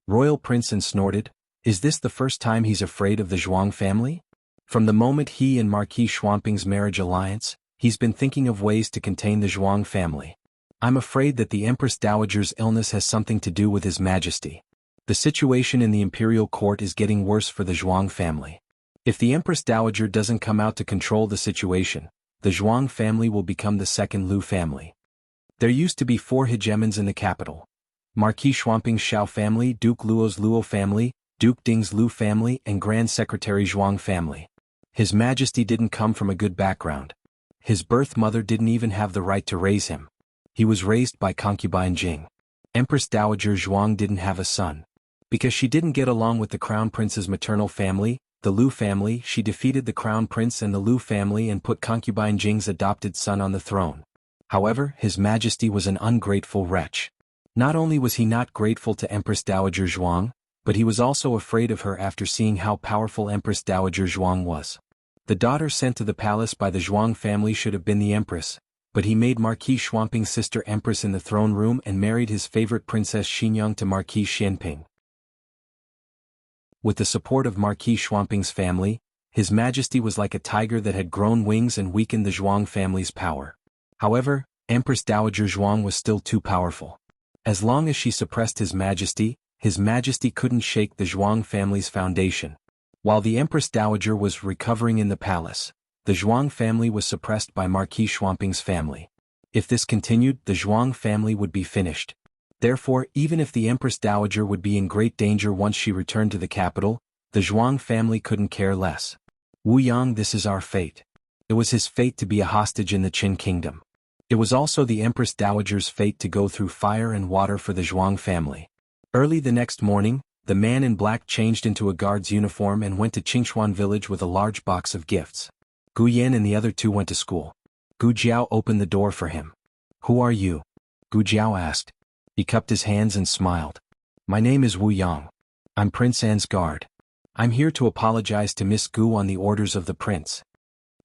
Royal Prince snorted. Is this the first time he's afraid of the Zhuang family? From the moment he and Marquis Schwamping's marriage alliance, he's been thinking of ways to contain the Zhuang family. I'm afraid that the Empress Dowager's illness has something to do with His Majesty. The situation in the imperial court is getting worse for the Zhuang family. If the Empress Dowager doesn't come out to control the situation, the Zhuang family will become the second Lu family. There used to be 4 hegemons in the capital: Marquis Schwamping's Xiao family, Duke Luo's Luo family, Duke Ding's Lu family, and Grand Secretary Zhuang family. His Majesty didn't come from a good background. His birth mother didn't even have the right to raise him. He was raised by concubine Jing. Empress Dowager Zhuang didn't have a son. Because she didn't get along with the Crown Prince's maternal family, the Lu family, she defeated the Crown Prince and the Lu family and put concubine Jing's adopted son on the throne. However, His Majesty was an ungrateful wretch. Not only was he not grateful to Empress Dowager Zhuang, but he was also afraid of her after seeing how powerful Empress Dowager Zhuang was. The daughter sent to the palace by the Zhuang family should have been the Empress, but he made Marquis Schwamping's sister Empress in the throne room and married his favorite Princess Xinyang to Marquis Xianping. With the support of Marquis Schwamping's family, His Majesty was like a tiger that had grown wings and weakened the Zhuang family's power. However, Empress Dowager Zhuang was still too powerful. As long as she suppressed His Majesty couldn't shake the Zhuang family's foundation. While the Empress Dowager was recovering in the palace, the Zhuang family was suppressed by Marquis Schwamping's family. If this continued, the Zhuang family would be finished. Therefore, even if the Empress Dowager would be in great danger once she returned to the capital, the Zhuang family couldn't care less. Wu Yang, this is our fate. It was his fate to be a hostage in the Qin kingdom. It was also the Empress Dowager's fate to go through fire and water for the Zhuang family. Early the next morning, the man in black changed into a guard's uniform and went to Qingchuan village with a large box of gifts. Gu Yan and the other 2 went to school. Gu Jiao opened the door for him. Who are you? Gu Jiao asked. He cupped his hands and smiled. My name is Wu Yang. I'm Prince An's guard. I'm here to apologize to Miss Gu on the orders of the prince.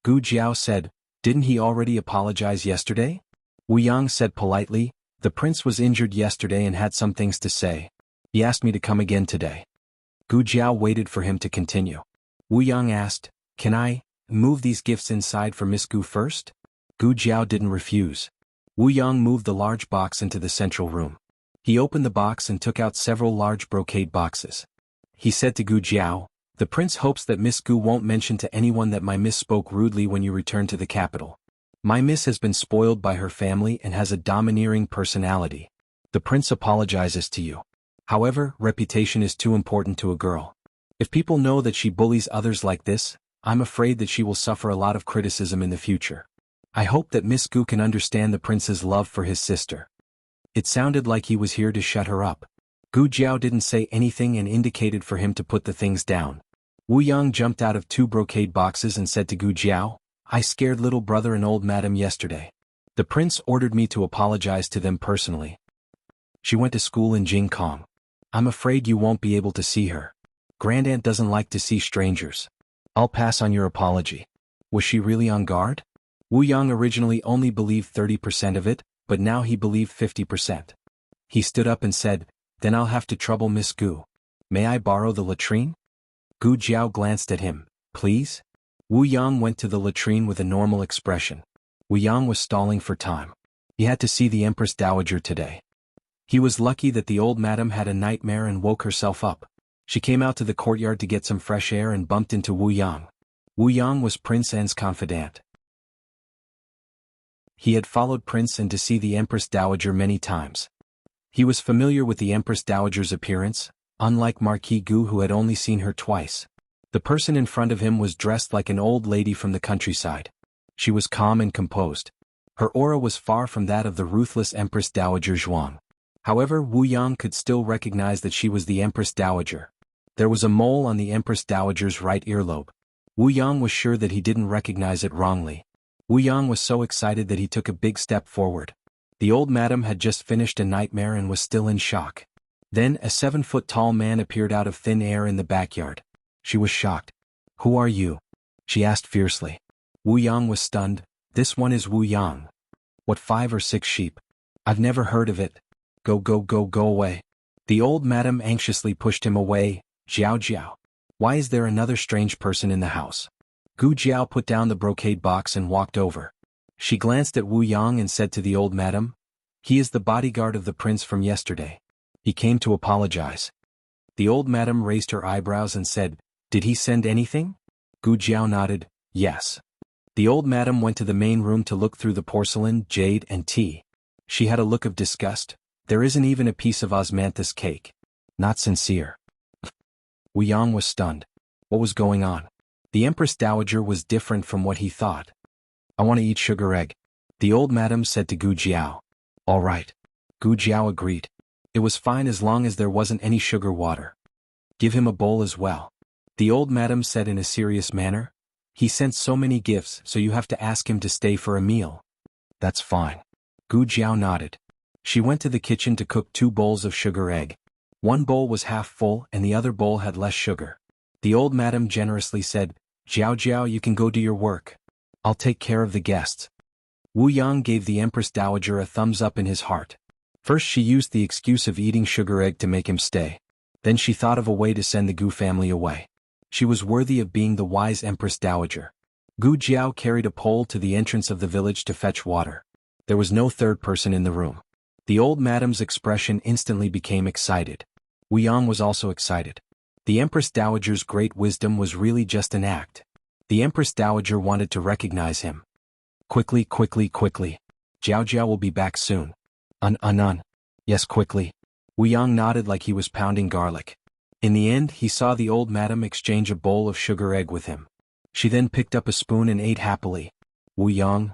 Gu Jiao said, didn't he already apologize yesterday? Wu Yang said politely, the prince was injured yesterday and had some things to say. He asked me to come again today. Gu Jiao waited for him to continue. Wu Yang asked, can I move these gifts inside for Miss Gu first? Gu Jiao didn't refuse. Wu Yang moved the large box into the central room. He opened the box and took out several large brocade boxes. He said to Gu Jiao, the prince hopes that Miss Gu won't mention to anyone that my miss spoke rudely when you return to the capital. My miss has been spoiled by her family and has a domineering personality. The prince apologizes to you. However, reputation is too important to a girl. If people know that she bullies others like this, I'm afraid that she will suffer a lot of criticism in the future. I hope that Miss Gu can understand the prince's love for his sister. It sounded like he was here to shut her up. Gu Jiao didn't say anything and indicated for him to put the things down. Wu Yang jumped out of 2 brocade boxes and said to Gu Jiao, I scared little brother and old madam yesterday. The prince ordered me to apologize to them personally. She went to school in Jingkong. I'm afraid you won't be able to see her. Grandaunt doesn't like to see strangers. I'll pass on your apology. Was she really on guard? Wu Yang originally only believed 30% of it, but now he believed 50%. He stood up and said, then I'll have to trouble Miss Gu. May I borrow the latrine? Gu Jiao glanced at him. Please? Wu Yang went to the latrine with a normal expression. Wu Yang was stalling for time. He had to see the Empress Dowager today. He was lucky that the old madam had a nightmare and woke herself up. She came out to the courtyard to get some fresh air and bumped into Wu Yang. Wu Yang was Prince An's confidant. He had followed Prince An to see the Empress Dowager many times. He was familiar with the Empress Dowager's appearance, unlike Marquis Gu who had only seen her twice. The person in front of him was dressed like an old lady from the countryside. She was calm and composed. Her aura was far from that of the ruthless Empress Dowager Zhuang. However, Wu Yang could still recognize that she was the Empress Dowager. There was a mole on the Empress Dowager's right earlobe. Wu Yang was sure that he didn't recognize it wrongly. Wu Yang was so excited that he took a big step forward. The old madam had just finished a nightmare and was still in shock. Then a 7-foot-tall man appeared out of thin air in the backyard. She was shocked. "Who are you?" she asked fiercely. Wu Yang was stunned. "This one is Wu Yang." "What, 5 or 6 sheep? I've never heard of it. Go away." The old madam anxiously pushed him away. "Jiao. Why is there another strange person in the house?" Gu Jiao put down the brocade box and walked over. She glanced at Wu Yang and said to the old madam, "He is the bodyguard of the prince from yesterday. He came to apologize." The old madam raised her eyebrows and said, "Did he send anything?" Gu Jiao nodded, "Yes." The old madam went to the main room to look through the porcelain, jade, and tea. She had a look of disgust. "There isn't even a piece of osmanthus cake. Not sincere." Wu Yang was stunned. What was going on? The Empress Dowager was different from what he thought. "I want to eat sugar egg," the old madam said to Gu Jiao. "All right." Gu Jiao agreed. It was fine as long as there wasn't any sugar water. "Give him a bowl as well," the old madam said in a serious manner. "He sent so many gifts, so you have to ask him to stay for a meal." "That's fine." Gu Jiao nodded. She went to the kitchen to cook 2 bowls of sugar egg. One bowl was half full and the other bowl had less sugar. The old madam generously said, Jiao, you can go do your work. I'll take care of the guests." Wu Yang gave the Empress Dowager a thumbs up in his heart. First she used the excuse of eating sugar egg to make him stay. Then she thought of a way to send the Gu family away. She was worthy of being the wise Empress Dowager. Gu Jiao carried a pole to the entrance of the village to fetch water. There was no third person in the room. The old madam's expression instantly became excited. Wu Yang was also excited. The Empress Dowager's great wisdom was really just an act. The Empress Dowager wanted to recognize him. Quickly. Jiao will be back soon." Yes, quickly." Wu Yang nodded like he was pounding garlic. In the end, he saw the old madam exchange a bowl of sugar egg with him. She then picked up a spoon and ate happily. Wu Yang.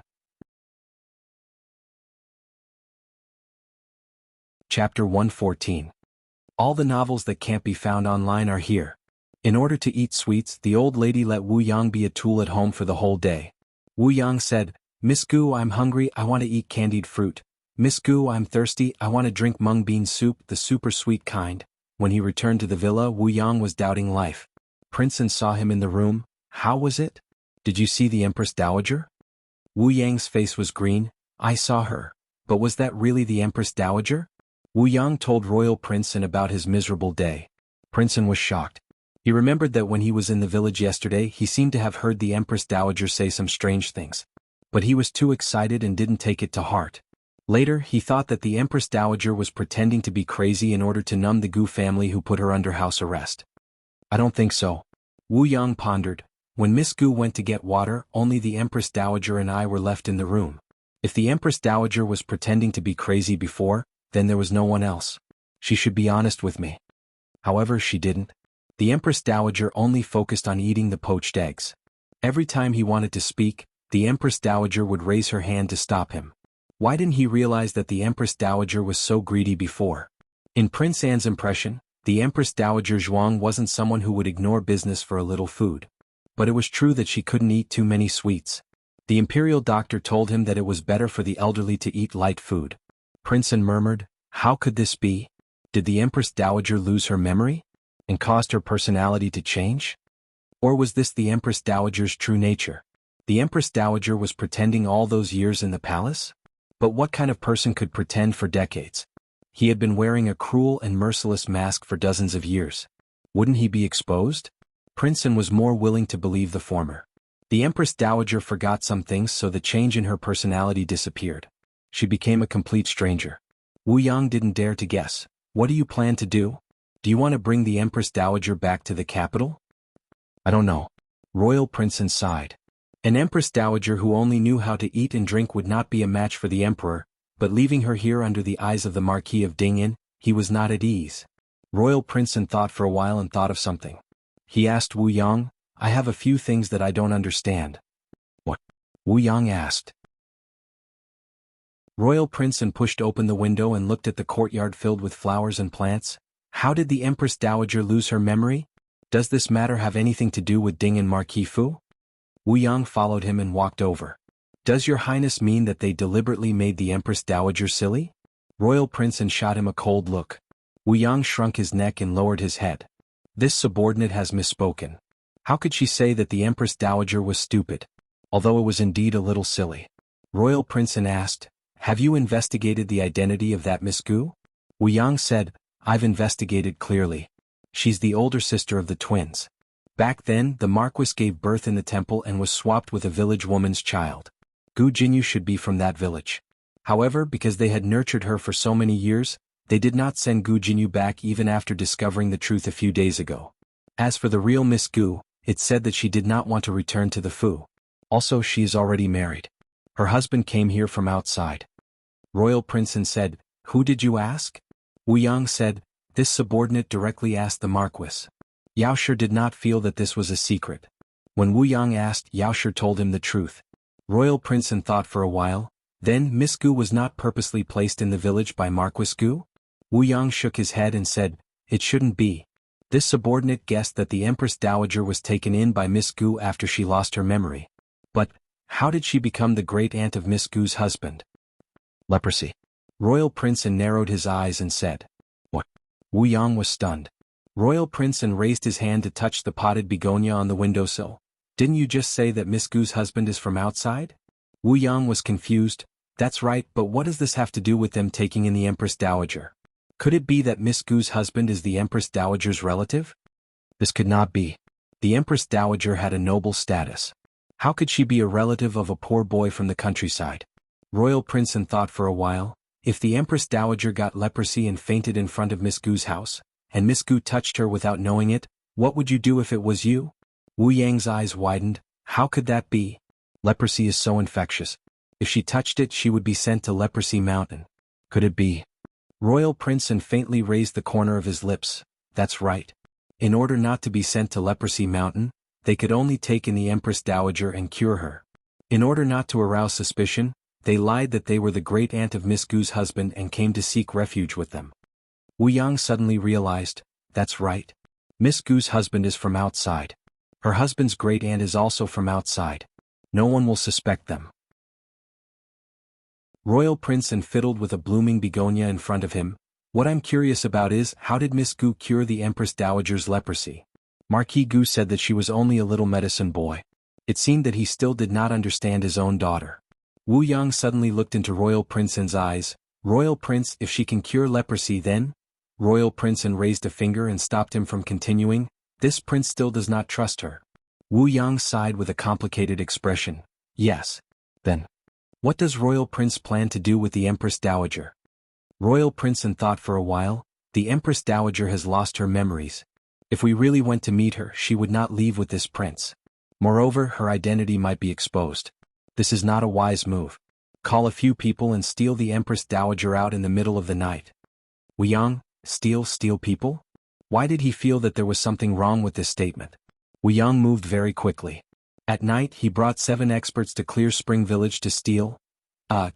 Chapter 114. All the novels that can't be found online are here. In order to eat sweets, the old lady let Wu Yang be a tool at home for the whole day. Wu Yang said, "Miss Gu, I'm hungry, I want to eat candied fruit. Miss Gu, I'm thirsty, I want to drink mung bean soup, the super sweet kind." When he returned to the villa, Wu Yang was doubting life. Princeton saw him in the room. "How was it? Did you see the Empress Dowager?" Wu Yang's face was green. "I saw her. But was that really the Empress Dowager?" Wu Yang told Royal Princeton about his miserable day. Princeton was shocked. He remembered that when he was in the village yesterday he seemed to have heard the Empress Dowager say some strange things. But he was too excited and didn't take it to heart. Later, he thought that the Empress Dowager was pretending to be crazy in order to numb the Gu family who put her under house arrest. "I don't think so." Wu Yang pondered. "When Miss Gu went to get water, only the Empress Dowager and I were left in the room. If the Empress Dowager was pretending to be crazy before, then there was no one else. She should be honest with me." However, she didn't. The Empress Dowager only focused on eating the poached eggs. Every time he wanted to speak, the Empress Dowager would raise her hand to stop him. Why didn't he realize that the Empress Dowager was so greedy before? In Prince Anne's impression, the Empress Dowager Zhuang wasn't someone who would ignore business for a little food. But it was true that she couldn't eat too many sweets. The imperial doctor told him that it was better for the elderly to eat light food. Prince Anne murmured, "How could this be? Did the Empress Dowager lose her memory? And caused her personality to change? Or was this the Empress Dowager's true nature? The Empress Dowager was pretending all those years in the palace? But what kind of person could pretend for decades? He had been wearing a cruel and merciless mask for dozens of years. Wouldn't he be exposed?" Prince Anne was more willing to believe the former. The Empress Dowager forgot some things, so the change in her personality disappeared. She became a complete stranger. Wu Yang didn't dare to guess. "What do you plan to do? Do you want to bring the Empress Dowager back to the capital?" "I don't know." Royal Prince Anne sighed. An Empress Dowager who only knew how to eat and drink would not be a match for the Emperor, but leaving her here under the eyes of the Marquis of Dingyan, he was not at ease. Royal Prince Anne thought for a while and thought of something. He asked Wu Yang, "I have a few things that I don't understand." "What?" Wu Yang asked. Royal Prince Anne pushed open the window and looked at the courtyard filled with flowers and plants. "How did the Empress Dowager lose her memory? Does this matter have anything to do with Ding and Marquis Fu?" Wu Yang followed him and walked over. Does your highness mean that they deliberately made the Empress Dowager silly? Royal Prince and shot him a cold look. Wuyang shrunk his neck and lowered his head. This subordinate has misspoken. How could she say that the Empress Dowager was stupid? Although it was indeed a little silly. Royal Prince asked, have you investigated the identity of that Miss Gu? Wuyang said, I've investigated clearly. She's the older sister of the twins. Back then, the Marquis gave birth in the temple and was swapped with a village woman's child. Gu Jinyu should be from that village. However, because they had nurtured her for so many years, they did not send Gu Jinyu back even after discovering the truth a few days ago. As for the real Miss Gu, it said that she did not want to return to the Fu. Also, she is already married. Her husband came here from outside. Royal Prince said, who did you ask? Wuyang said, this subordinate directly asked the Marquis. Yaoshi did not feel that this was a secret. When Wuyang asked, Yaoshi told him the truth. Royal Prince thought for a while, then Miss Gu was not purposely placed in the village by Marquis Gu? Wuyang shook his head and said, it shouldn't be. This subordinate guessed that the Empress Dowager was taken in by Miss Gu after she lost her memory. But, how did she become the great-aunt of Miss Gu's husband? Leprosy. Royal Prince narrowed his eyes and said, what? Wuyang was stunned. Royal Prince raised his hand to touch the potted begonia on the windowsill. Didn't you just say that Miss Gu's husband is from outside? Wuyang was confused. That's right, but what does this have to do with them taking in the Empress Dowager? Could it be that Miss Gu's husband is the Empress Dowager's relative? This could not be. The Empress Dowager had a noble status. How could she be a relative of a poor boy from the countryside? Royal Prince thought for a while, if the Empress Dowager got leprosy and fainted in front of Miss Gu's house, and Miss Gu touched her without knowing it, what would you do if it was you? Wuyang's eyes widened. How could that be? Leprosy is so infectious. If she touched it, she would be sent to Leprosy Mountain. Could it be? Royal Prince faintly raised the corner of his lips. That's right. In order not to be sent to Leprosy Mountain, they could only take in the Empress Dowager and cure her. In order not to arouse suspicion, they lied that they were the great-aunt of Miss Gu's husband and came to seek refuge with them. Wuyang suddenly realized, that's right. Miss Gu's husband is from outside. Her husband's great-aunt is also from outside. No one will suspect them. Royal Prince fiddled with a blooming begonia in front of him. What I'm curious about is, how did Miss Gu cure the Empress Dowager's leprosy? Marquis Gu said that she was only a little medicine boy. It seemed that he still did not understand his own daughter. Wuyang suddenly looked into Royal Prince's eyes. Royal Prince, if she can cure leprosy then? Royal Prince raised a finger and stopped him from continuing. This prince still does not trust her. Wuyang sighed with a complicated expression. Yes. Then. What does Royal Prince plan to do with the Empress Dowager? Royal Prince thought for a while. The Empress Dowager has lost her memories. If we really went to meet her, she would not leave with this prince. Moreover, her identity might be exposed. This is not a wise move. Call a few people and steal the Empress Dowager out in the middle of the night. Wuyang, steal people? Why did he feel that there was something wrong with this statement? Wuyang moved very quickly. At night, he brought 7 experts to Clear Spring Village to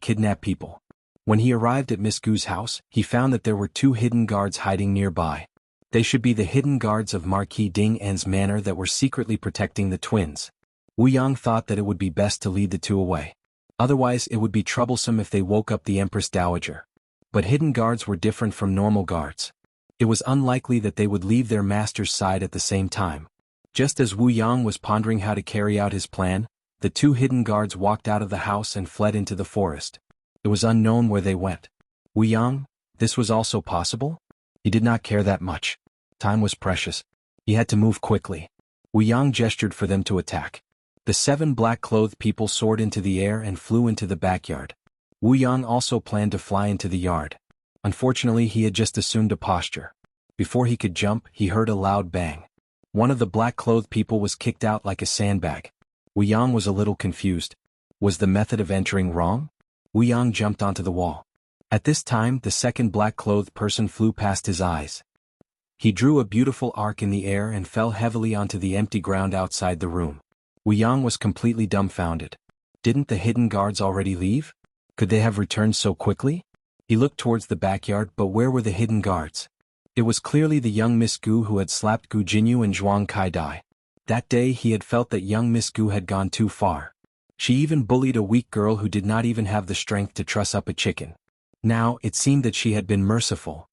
kidnap people. When he arrived at Miss Gu's house, he found that there were 2 hidden guards hiding nearby. They should be the hidden guards of Marquis Ding An's manor that were secretly protecting the twins. Wuyang thought that it would be best to lead the 2 away. Otherwise, it would be troublesome if they woke up the Empress Dowager. But hidden guards were different from normal guards. It was unlikely that they would leave their master's side at the same time. Just as Wuyang was pondering how to carry out his plan, the 2 hidden guards walked out of the house and fled into the forest. It was unknown where they went. Wuyang, this was also possible? He did not care that much. Time was precious. He had to move quickly. Wuyang gestured for them to attack. The 7 black-clothed people soared into the air and flew into the backyard. Wuyang also planned to fly into the yard. Unfortunately, he had just assumed a posture. Before he could jump, he heard a loud bang. One of the black-clothed people was kicked out like a sandbag. Wuyang was a little confused. Was the method of entering wrong? Wuyang jumped onto the wall. At this time, the second black-clothed person flew past his eyes. He drew a beautiful arc in the air and fell heavily onto the empty ground outside the room. Wuyang was completely dumbfounded. Didn't the hidden guards already leave? Could they have returned so quickly? He looked towards the backyard, but where were the hidden guards? It was clearly the young Miss Gu who had slapped Gu Jinyu and Zhuang Kai Dai. That day he had felt that young Miss Gu had gone too far. She even bullied a weak girl who did not even have the strength to truss up a chicken. Now, it seemed that she had been merciful.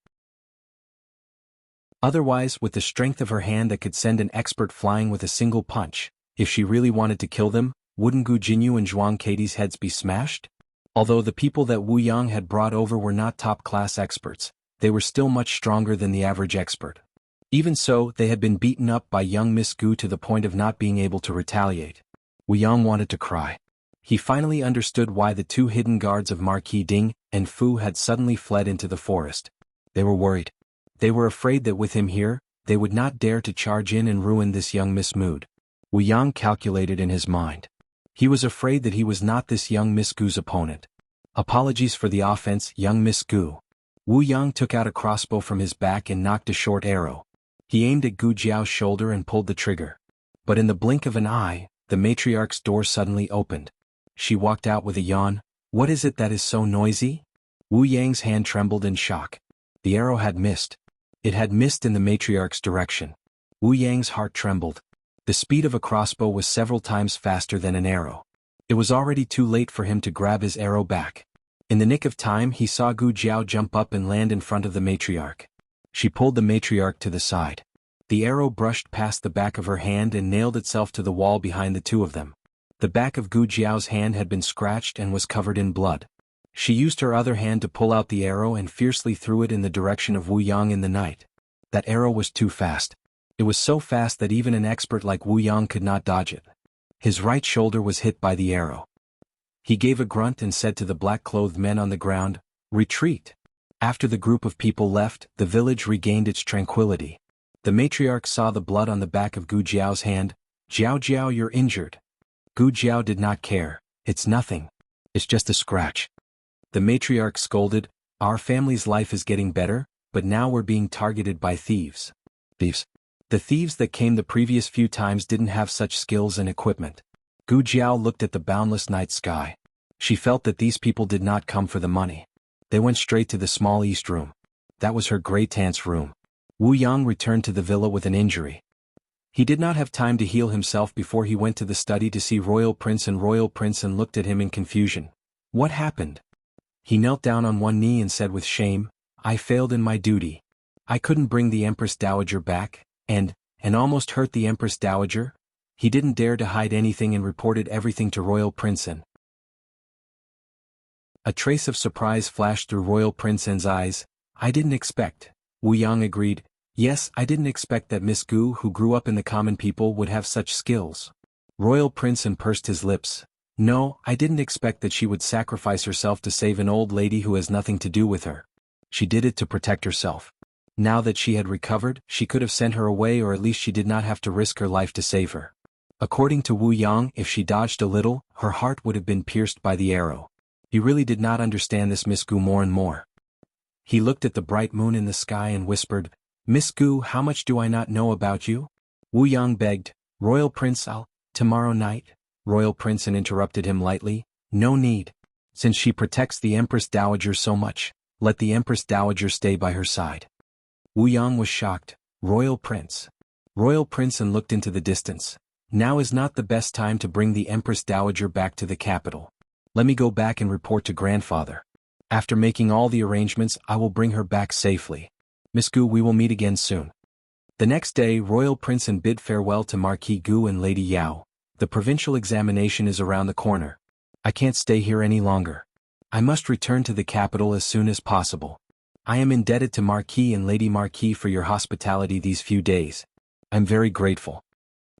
Otherwise, with the strength of her hand that could send an expert flying with a single punch, if she really wanted to kill them, wouldn't Gu Jinyu and Zhuang Keiti's heads be smashed? Although the people that Wu Yang had brought over were not top-class experts, they were still much stronger than the average expert. Even so, they had been beaten up by young Miss Gu to the point of not being able to retaliate. Wu Yang wanted to cry. He finally understood why the two hidden guards of Marquis Ding and Fu had suddenly fled into the forest. They were worried. They were afraid that with him here, they would not dare to charge in and ruin this young Miss Mood. Wu Yang calculated in his mind. He was afraid that he was not this young Miss Gu's opponent. Apologies for the offense, young Miss Gu. Wu Yang took out a crossbow from his back and knocked a short arrow. He aimed at Gu Jiao's shoulder and pulled the trigger. But in the blink of an eye, the matriarch's door suddenly opened. She walked out with a yawn. What is it that is so noisy? Wu Yang's hand trembled in shock. The arrow had missed. It had missed in the matriarch's direction. Wu Yang's heart trembled. The speed of a crossbow was several times faster than an arrow. It was already too late for him to grab his arrow back. In the nick of time he saw Gu Jiao jump up and land in front of the matriarch. She pulled the matriarch to the side. The arrow brushed past the back of her hand and nailed itself to the wall behind the two of them. The back of Gu Jiao's hand had been scratched and was covered in blood. She used her other hand to pull out the arrow and fiercely threw it in the direction of Wu Yang in the night. That arrow was too fast. It was so fast that even an expert like Wu Yang could not dodge it. His right shoulder was hit by the arrow. He gave a grunt and said to the black-clothed men on the ground, "Retreat." After the group of people left, the village regained its tranquility. The matriarch saw the blood on the back of Gu Jiao's hand. "Jiao Jiao, you're injured." Gu Jiao did not care. "It's nothing. It's just a scratch." The matriarch scolded, "Our family's life is getting better, but now we're being targeted by thieves." Thieves? The thieves that came the previous few times didn't have such skills and equipment. Gu Jiao looked at the boundless night sky. She felt that these people did not come for the money. They went straight to the small east room. That was her great aunt's room. Wu Yang returned to the villa with an injury. He did not have time to heal himself before he went to the study to see Royal Prince and looked at him in confusion. What happened? He knelt down on one knee and said with shame, "I failed in my duty. I couldn't bring the Empress Dowager back, and almost hurt the Empress Dowager." He didn't dare to hide anything and reported everything to Royal Prince. A trace of surprise flashed through Royal Prince's eyes. "I didn't expect." Wu Yang agreed. "Yes, I didn't expect that Miss Gu, who grew up in the common people, would have such skills." Royal Prince pursed his lips. "No, I didn't expect that she would sacrifice herself to save an old lady who has nothing to do with her. She did it to protect herself. Now that she had recovered, she could have sent her away, or at least she did not have to risk her life to save her." According to Wu Yang, if she dodged a little, her heart would have been pierced by the arrow. He really did not understand this Miss Gu more and more. He looked at the bright moon in the sky and whispered, "Miss Gu, how much do I not know about you?" Wu Yang begged, "Royal Prince, tomorrow night?" Royal Prince interrupted him lightly, "No need. Since she protects the Empress Dowager so much, let the Empress Dowager stay by her side." Wu Yang was shocked. "Royal Prince." Royal Prince looked into the distance. "Now is not the best time to bring the Empress Dowager back to the capital. Let me go back and report to grandfather. After making all the arrangements, I will bring her back safely. Miss Gu, we will meet again soon." The next day, Royal Prince bid farewell to Marquis Gu and Lady Yao. "The provincial examination is around the corner. I can't stay here any longer. I must return to the capital as soon as possible. I am indebted to Marquis and Lady Marquis for your hospitality these few days. I'm very grateful."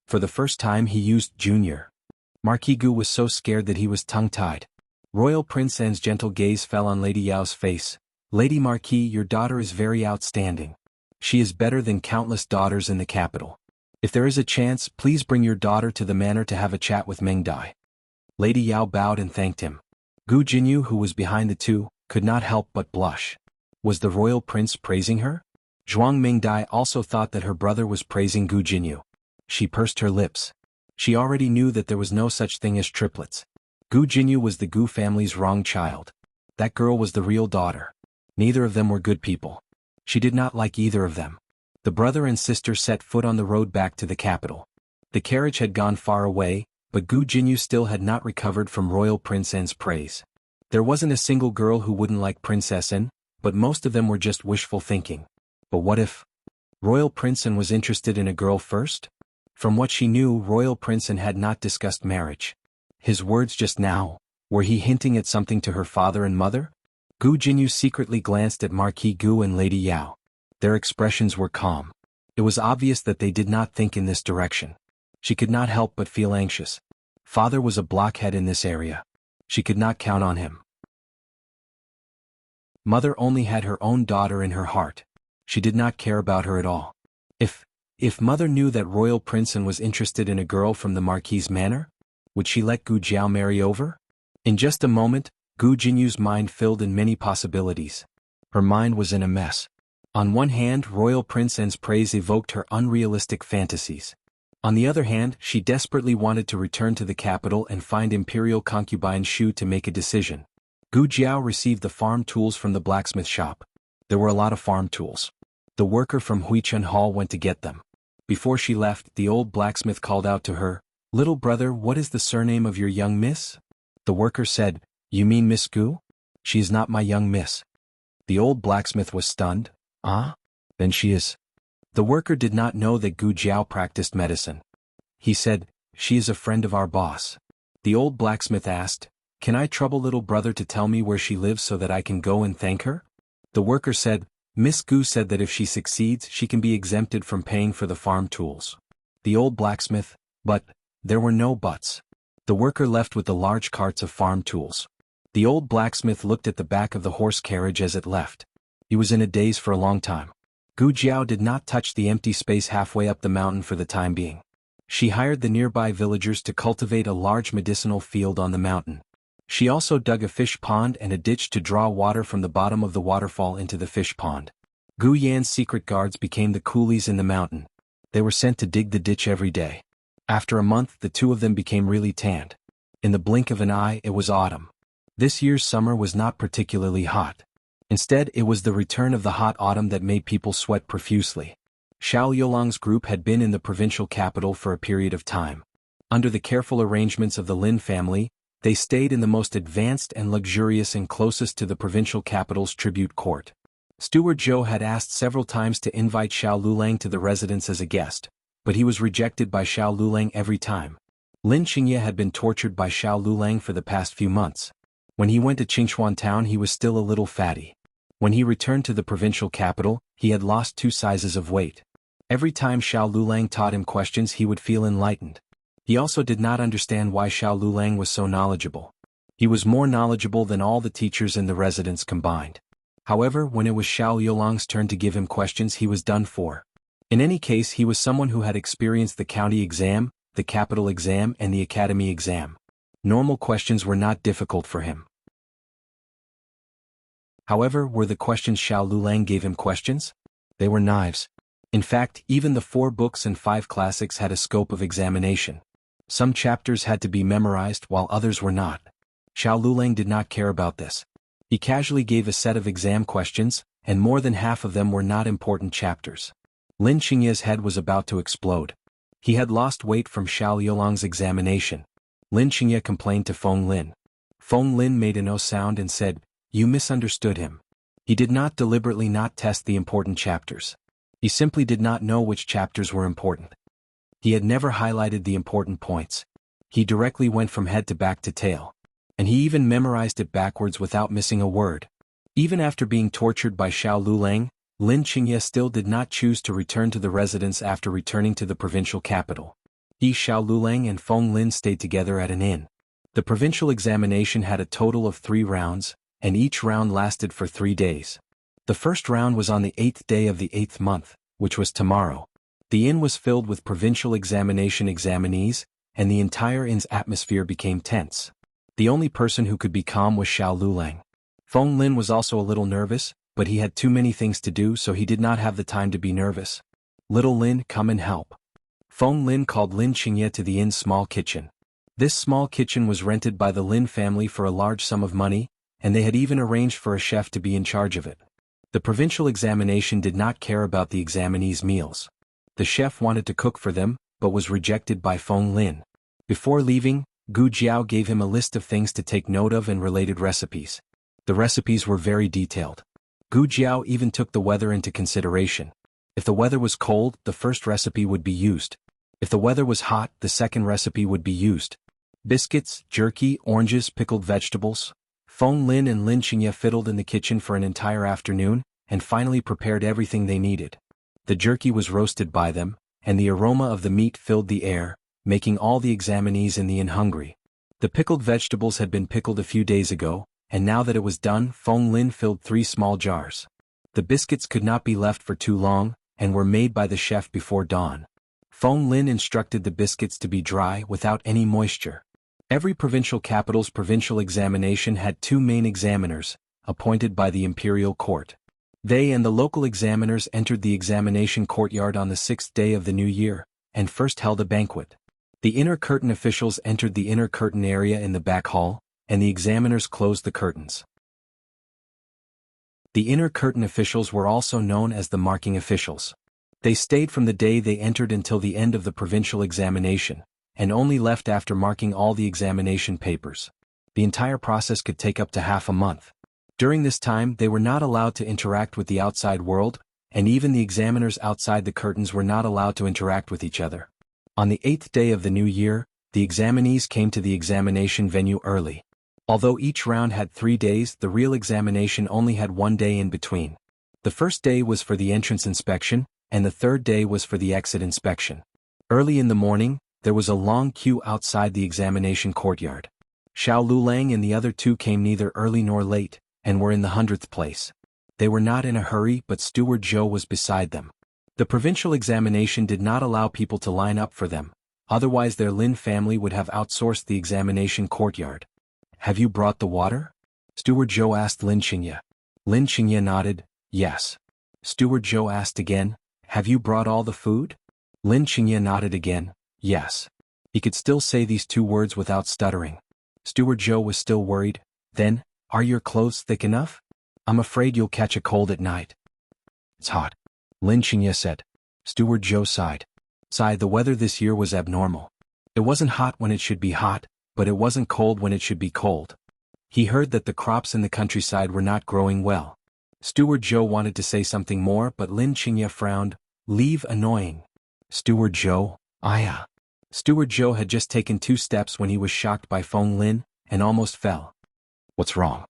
For the first time he used Junior. Marquis Gu was so scared that he was tongue-tied. Royal Prince An's gentle gaze fell on Lady Yao's face. "Lady Marquis, your daughter is very outstanding. She is better than countless daughters in the capital. If there is a chance, please bring your daughter to the manor to have a chat with Meng Dai." Lady Yao bowed and thanked him. Gu Jinyu, who was behind the two, could not help but blush. Was the royal prince praising her? Zhuang Mingdai also thought that her brother was praising Gu Jinyu. She pursed her lips. She already knew that there was no such thing as triplets. Gu Jinyu was the Gu family's wrong child. That girl was the real daughter. Neither of them were good people. She did not like either of them. The brother and sister set foot on the road back to the capital. The carriage had gone far away, but Gu Jinyu still had not recovered from Royal Prince N's praise. There wasn't a single girl who wouldn't like Princess N, but most of them were just wishful thinking. But what if Royal Prince N was interested in a girl first? From what she knew, Royal Prince N had not discussed marriage. His words just now, were he hinting at something to her father and mother? Gu Jinyu secretly glanced at Marquis Gu and Lady Yao. Their expressions were calm. It was obvious that they did not think in this direction. She could not help but feel anxious. Father was a blockhead in this area. She could not count on him. Mother only had her own daughter in her heart. She did not care about her at all. If Mother knew that Royal Prince N was interested in a girl from the Marquis' manor, would she let Gu Jiao marry over? In just a moment, Gu Jinyu's mind filled in many possibilities. Her mind was in a mess. On one hand, Royal Prince N's praise evoked her unrealistic fantasies. On the other hand, she desperately wanted to return to the capital and find Imperial concubine Shu to make a decision. Gu Jiao received the farm tools from the blacksmith shop. There were a lot of farm tools. The worker from Huichun Hall went to get them. Before she left, the old blacksmith called out to her, "Little brother, what is the surname of your young miss?" The worker said, "You mean Miss Gu? She is not my young miss." The old blacksmith was stunned. "Ah? Then she is." The worker did not know that Gu Jiao practiced medicine. He said, "She is a friend of our boss." The old blacksmith asked, "Can I trouble little brother to tell me where she lives so that I can go and thank her?" The worker said, "Miss Gu said that if she succeeds she can be exempted from paying for the farm tools." The old blacksmith, but there were no buts. The worker left with the large carts of farm tools. The old blacksmith looked at the back of the horse carriage as it left. He was in a daze for a long time. Gu Jiao did not touch the empty space halfway up the mountain for the time being. She hired the nearby villagers to cultivate a large medicinal field on the mountain. She also dug a fish pond and a ditch to draw water from the bottom of the waterfall into the fish pond. Gu Yan's secret guards became the coolies in the mountain. They were sent to dig the ditch every day. After a month, the two of them became really tanned. In the blink of an eye, it was autumn. This year's summer was not particularly hot. Instead, it was the return of the hot autumn that made people sweat profusely. Xiao Yolang's group had been in the provincial capital for a period of time. Under the careful arrangements of the Lin family, they stayed in the most advanced and luxurious and closest to the provincial capital's tribute court. Steward Zhou had asked several times to invite Xiao Lulang to the residence as a guest, but he was rejected by Xiao Lulang every time. Lin Qingye had been tortured by Xiao Lulang for the past few months. When he went to Qingchuan town he was still a little fatty. When he returned to the provincial capital, he had lost 2 sizes of weight. Every time Xiao Lulang taught him questions he would feel enlightened. He also did not understand why Xiao Lulang was so knowledgeable. He was more knowledgeable than all the teachers in the residence combined. However, when it was Xiao Yolang's turn to give him questions he was done for. In any case, he was someone who had experienced the county exam, the capital exam and the academy exam. Normal questions were not difficult for him. However, were the questions Xiao Lulang gave him questions? They were knives. In fact, even the 4 books and 5 classics had a scope of examination. Some chapters had to be memorized while others were not. Xiao Lulang did not care about this. He casually gave a set of exam questions, and more than half of them were not important chapters. Lin Qingye's head was about to explode. He had lost weight from Xiao Yolang's examination. Lin Qingye complained to Feng Lin. Feng Lin made a no sound and said, "You misunderstood him. He did not deliberately not test the important chapters. He simply did not know which chapters were important. He had never highlighted the important points. He directly went from head to back to tail. And he even memorized it backwards without missing a word." Even after being tortured by Xiao Lulang, Lin Qingye still did not choose to return to the residence after returning to the provincial capital. He, Xiao Lulang and Feng Lin stayed together at an inn. The provincial examination had a total of 3 rounds, and each round lasted for 3 days. The first round was on the 8th day of the 8th month, which was tomorrow. The inn was filled with provincial examination examinees, and the entire inn's atmosphere became tense. The only person who could be calm was Xiao Lulang. Feng Lin was also a little nervous, but he had too many things to do so he did not have the time to be nervous. "Little Lin, come and help." Feng Lin called Lin Qingye to the inn's small kitchen. This small kitchen was rented by the Lin family for a large sum of money, and they had even arranged for a chef to be in charge of it. The provincial examination did not care about the examinees' meals. The chef wanted to cook for them, but was rejected by Feng Lin. Before leaving, Gu Jiao gave him a list of things to take note of and related recipes. The recipes were very detailed. Gu Jiao even took the weather into consideration. If the weather was cold, the first recipe would be used. If the weather was hot, the second recipe would be used. Biscuits, jerky, oranges, pickled vegetables. Feng Lin and Lin Qingye fiddled in the kitchen for an entire afternoon, and finally prepared everything they needed. The jerky was roasted by them, and the aroma of the meat filled the air, making all the examinees in the inn hungry. The pickled vegetables had been pickled a few days ago, and now that it was done, Feng Lin filled 3 small jars. The biscuits could not be left for too long, and were made by the chef before dawn. Feng Lin instructed the biscuits to be dry without any moisture. Every provincial capital's provincial examination had 2 main examiners, appointed by the imperial court. They and the local examiners entered the examination courtyard on the 6th day of the new year, and first held a banquet. The inner curtain officials entered the inner curtain area in the back hall, and the examiners closed the curtains. The inner curtain officials were also known as the marking officials. They stayed from the day they entered until the end of the provincial examination, and only left after marking all the examination papers. The entire process could take up to half a month. During this time they were not allowed to interact with the outside world, and even the examiners outside the curtains were not allowed to interact with each other. On the 8th day of the new year, the examinees came to the examination venue early. Although each round had 3 days, the real examination only had 1 day in between. The first day was for the entrance inspection, and the third day was for the exit inspection. Early in the morning, there was a long queue outside the examination courtyard. Xiao Lulang and the other 2 came neither early nor late, and were in the 100th place. They were not in a hurry, but Steward Zhou was beside them. The provincial examination did not allow people to line up for them, otherwise their Lin family would have outsourced the examination courtyard. "Have you brought the water?" Steward Zhou asked Lin Qingye. Lin Qingye nodded, "Yes." Steward Zhou asked again, "Have you brought all the food?" Lin Qingye nodded again, "Yes." He could still say these 2 words without stuttering. Steward Zhou was still worried. Then, "Are your clothes thick enough? I'm afraid you'll catch a cold at night." "It's hot," Lin Qingye said. Steward Zhou sighed. The weather this year was abnormal. It wasn't hot when it should be hot, but it wasn't cold when it should be cold. He heard that the crops in the countryside were not growing well. Steward Zhou wanted to say something more, but Lin Qingye frowned. "Leave annoying." "Steward Zhou, Steward Zhou had just taken 2 steps when he was shocked by Feng Lin, and almost fell. "What's wrong?"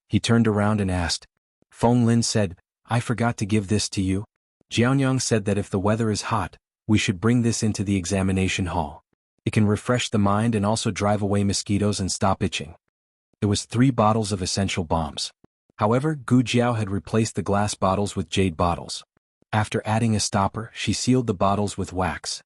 He turned around and asked. Feng Lin said, "I forgot to give this to you." Jianyang said that if the weather is hot, we should bring this into the examination hall. It can refresh the mind and also drive away mosquitoes and stop itching. It was 3 bottles of essential bombs. However, Gu Jiao had replaced the glass bottles with jade bottles. After adding a stopper, she sealed the bottles with wax.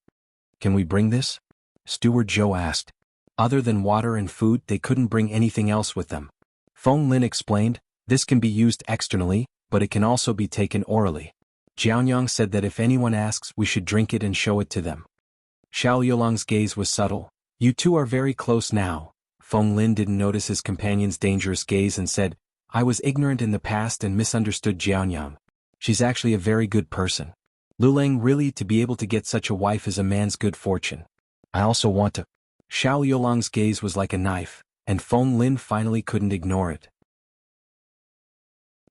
"Can we bring this?" Steward Zhou asked. Other than water and food, they couldn't bring anything else with them. Feng Lin explained, "This can be used externally, but it can also be taken orally." Jianyang said that if anyone asks, we should drink it and show it to them. Xiao Yolang's gaze was subtle. "You 2 are very close now." Feng Lin didn't notice his companion's dangerous gaze and said, "I was ignorant in the past and misunderstood Jianyang. She's actually a very good person. Lulang, really, to be able to get such a wife is a man's good fortune. I also want to." Xiao Yolang's gaze was like a knife, and Feng Lin finally couldn't ignore it.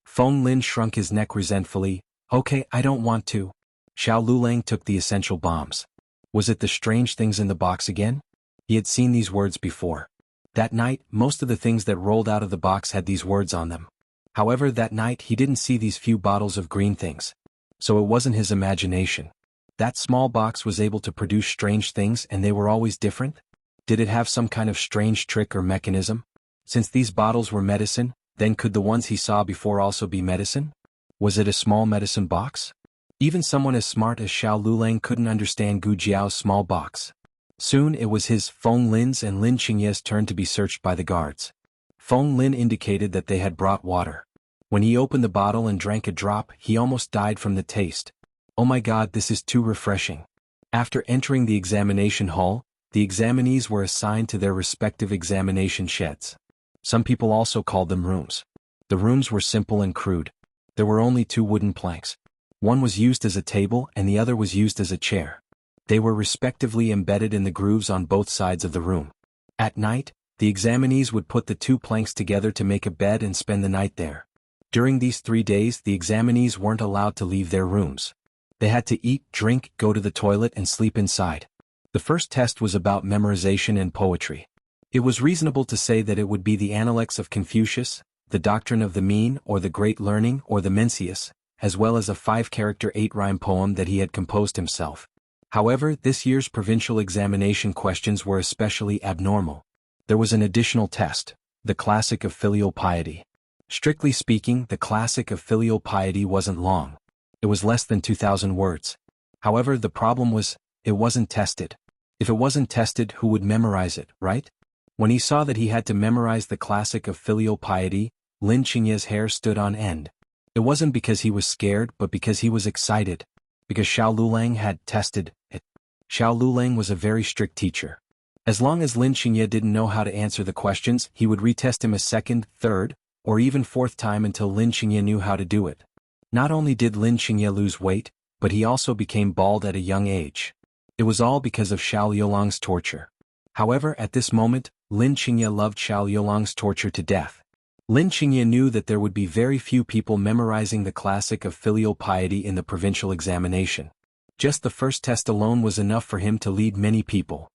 Feng Lin shrunk his neck resentfully. "Okay, I don't want to." Xiao Lulang took the essential bombs. Was it the strange things in the box again? He had seen these words before. That night, most of the things that rolled out of the box had these words on them. However, that night he didn't see these few bottles of green things. So it wasn't his imagination. That small box was able to produce strange things, and they were always different? Did it have some kind of strange trick or mechanism? Since these bottles were medicine, then could the ones he saw before also be medicine? Was it a small medicine box? Even someone as smart as Xiao Lulang couldn't understand Gu Jiao's small box. Soon it was his, Feng Lin's and Lin Qingye's turn to be searched by the guards. Feng Lin indicated that they had brought water. When he opened the bottle and drank a drop, he almost died from the taste. "Oh my God, this is too refreshing." After entering the examination hall, the examinees were assigned to their respective examination sheds. Some people also called them rooms. The rooms were simple and crude. There were only 2 wooden planks. One was used as a table and the other was used as a chair. They were respectively embedded in the grooves on both sides of the room. At night, the examinees would put the two planks together to make a bed and spend the night there. During these 3 days, the examinees weren't allowed to leave their rooms. They had to eat, drink, go to the toilet, and sleep inside. The first test was about memorization and poetry. It was reasonable to say that it would be the Analects of Confucius, the Doctrine of the Mean, or the Great Learning, or the Mencius, as well as a 5-character 8-rhyme poem that he had composed himself. However, this year's provincial examination questions were especially abnormal. There was an additional test, the Classic of Filial Piety. Strictly speaking, the Classic of Filial Piety wasn't long. It was less than 2,000 words. However, the problem was, it wasn't tested. If it wasn't tested, who would memorize it, right? When he saw that he had to memorize the Classic of Filial Piety, Lin Qingye's hair stood on end. It wasn't because he was scared, but because he was excited. Because Xiao Lulang had tested it. Xiao Lulang was a very strict teacher. As long as Lin Qingye didn't know how to answer the questions, he would retest him a second, third, or even fourth time until Lin Qingye knew how to do it. Not only did Lin Qingye lose weight, but he also became bald at a young age. It was all because of Xiao Liulang's torture. However, at this moment, Lin Qingye loved Xiao Liulang's torture to death. Lin Qingye knew that there would be very few people memorizing the Classic of Filial Piety in the provincial examination. Just the first test alone was enough for him to lead many people.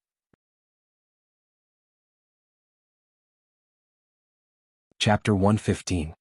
Chapter 115.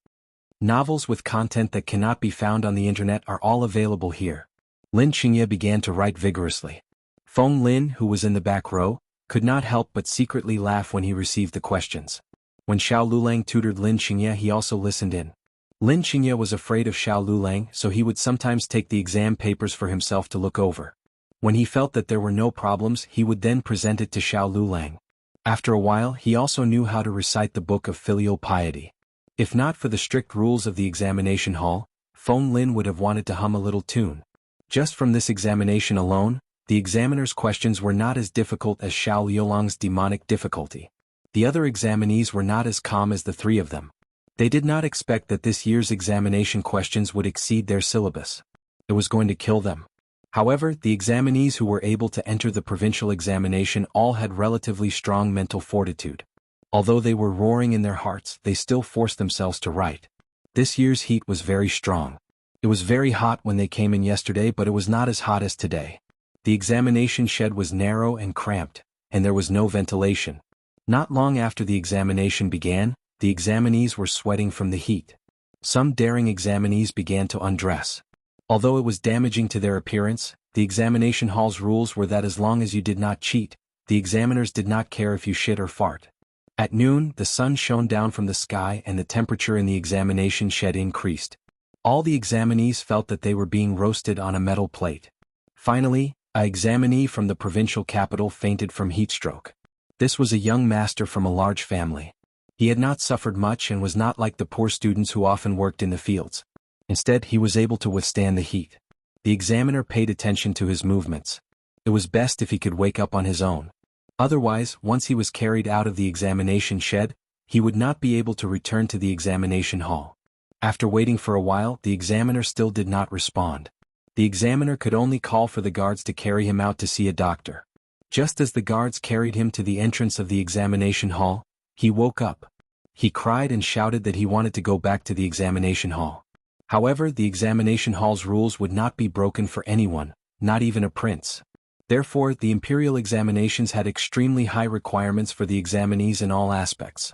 Novels with content that cannot be found on the internet are all available here. Lin Qingye began to write vigorously. Feng Lin, who was in the back row, could not help but secretly laugh when he received the questions. When Xiao Lulang tutored Lin Qingye, he also listened in. Lin Qingye was afraid of Xiao Lulang, so he would sometimes take the exam papers for himself to look over. When he felt that there were no problems, he would then present it to Xiao Lulang. After a while, he also knew how to recite the Book of Filial Piety. If not for the strict rules of the examination hall, Feng Lin would have wanted to hum a little tune. Just from this examination alone, the examiner's questions were not as difficult as Xiao Liulang's demonic difficulty. The other examinees were not as calm as the 3 of them. They did not expect that this year's examination questions would exceed their syllabus. It was going to kill them. However, the examinees who were able to enter the provincial examination all had relatively strong mental fortitude. Although they were roaring in their hearts, they still forced themselves to write. This year's heat was very strong. It was very hot when they came in yesterday, but it was not as hot as today. The examination shed was narrow and cramped, and there was no ventilation. Not long after the examination began, the examinees were sweating from the heat. Some daring examinees began to undress. Although it was damaging to their appearance, the examination hall's rules were that as long as you did not cheat, the examiners did not care if you shit or fart. At noon, the sun shone down from the sky and the temperature in the examination shed increased. All the examinees felt that they were being roasted on a metal plate. Finally, an examinee from the provincial capital fainted from heatstroke. This was a young master from a large family. He had not suffered much and was not like the poor students who often worked in the fields. Instead, he was able to withstand the heat. The examiner paid attention to his movements. It was best if he could wake up on his own. Otherwise, once he was carried out of the examination shed, he would not be able to return to the examination hall. After waiting for a while, the examiner still did not respond. The examiner could only call for the guards to carry him out to see a doctor. Just as the guards carried him to the entrance of the examination hall, he woke up. He cried and shouted that he wanted to go back to the examination hall. However, the examination hall's rules would not be broken for anyone, not even a prince. Therefore, the imperial examinations had extremely high requirements for the examinees in all aspects.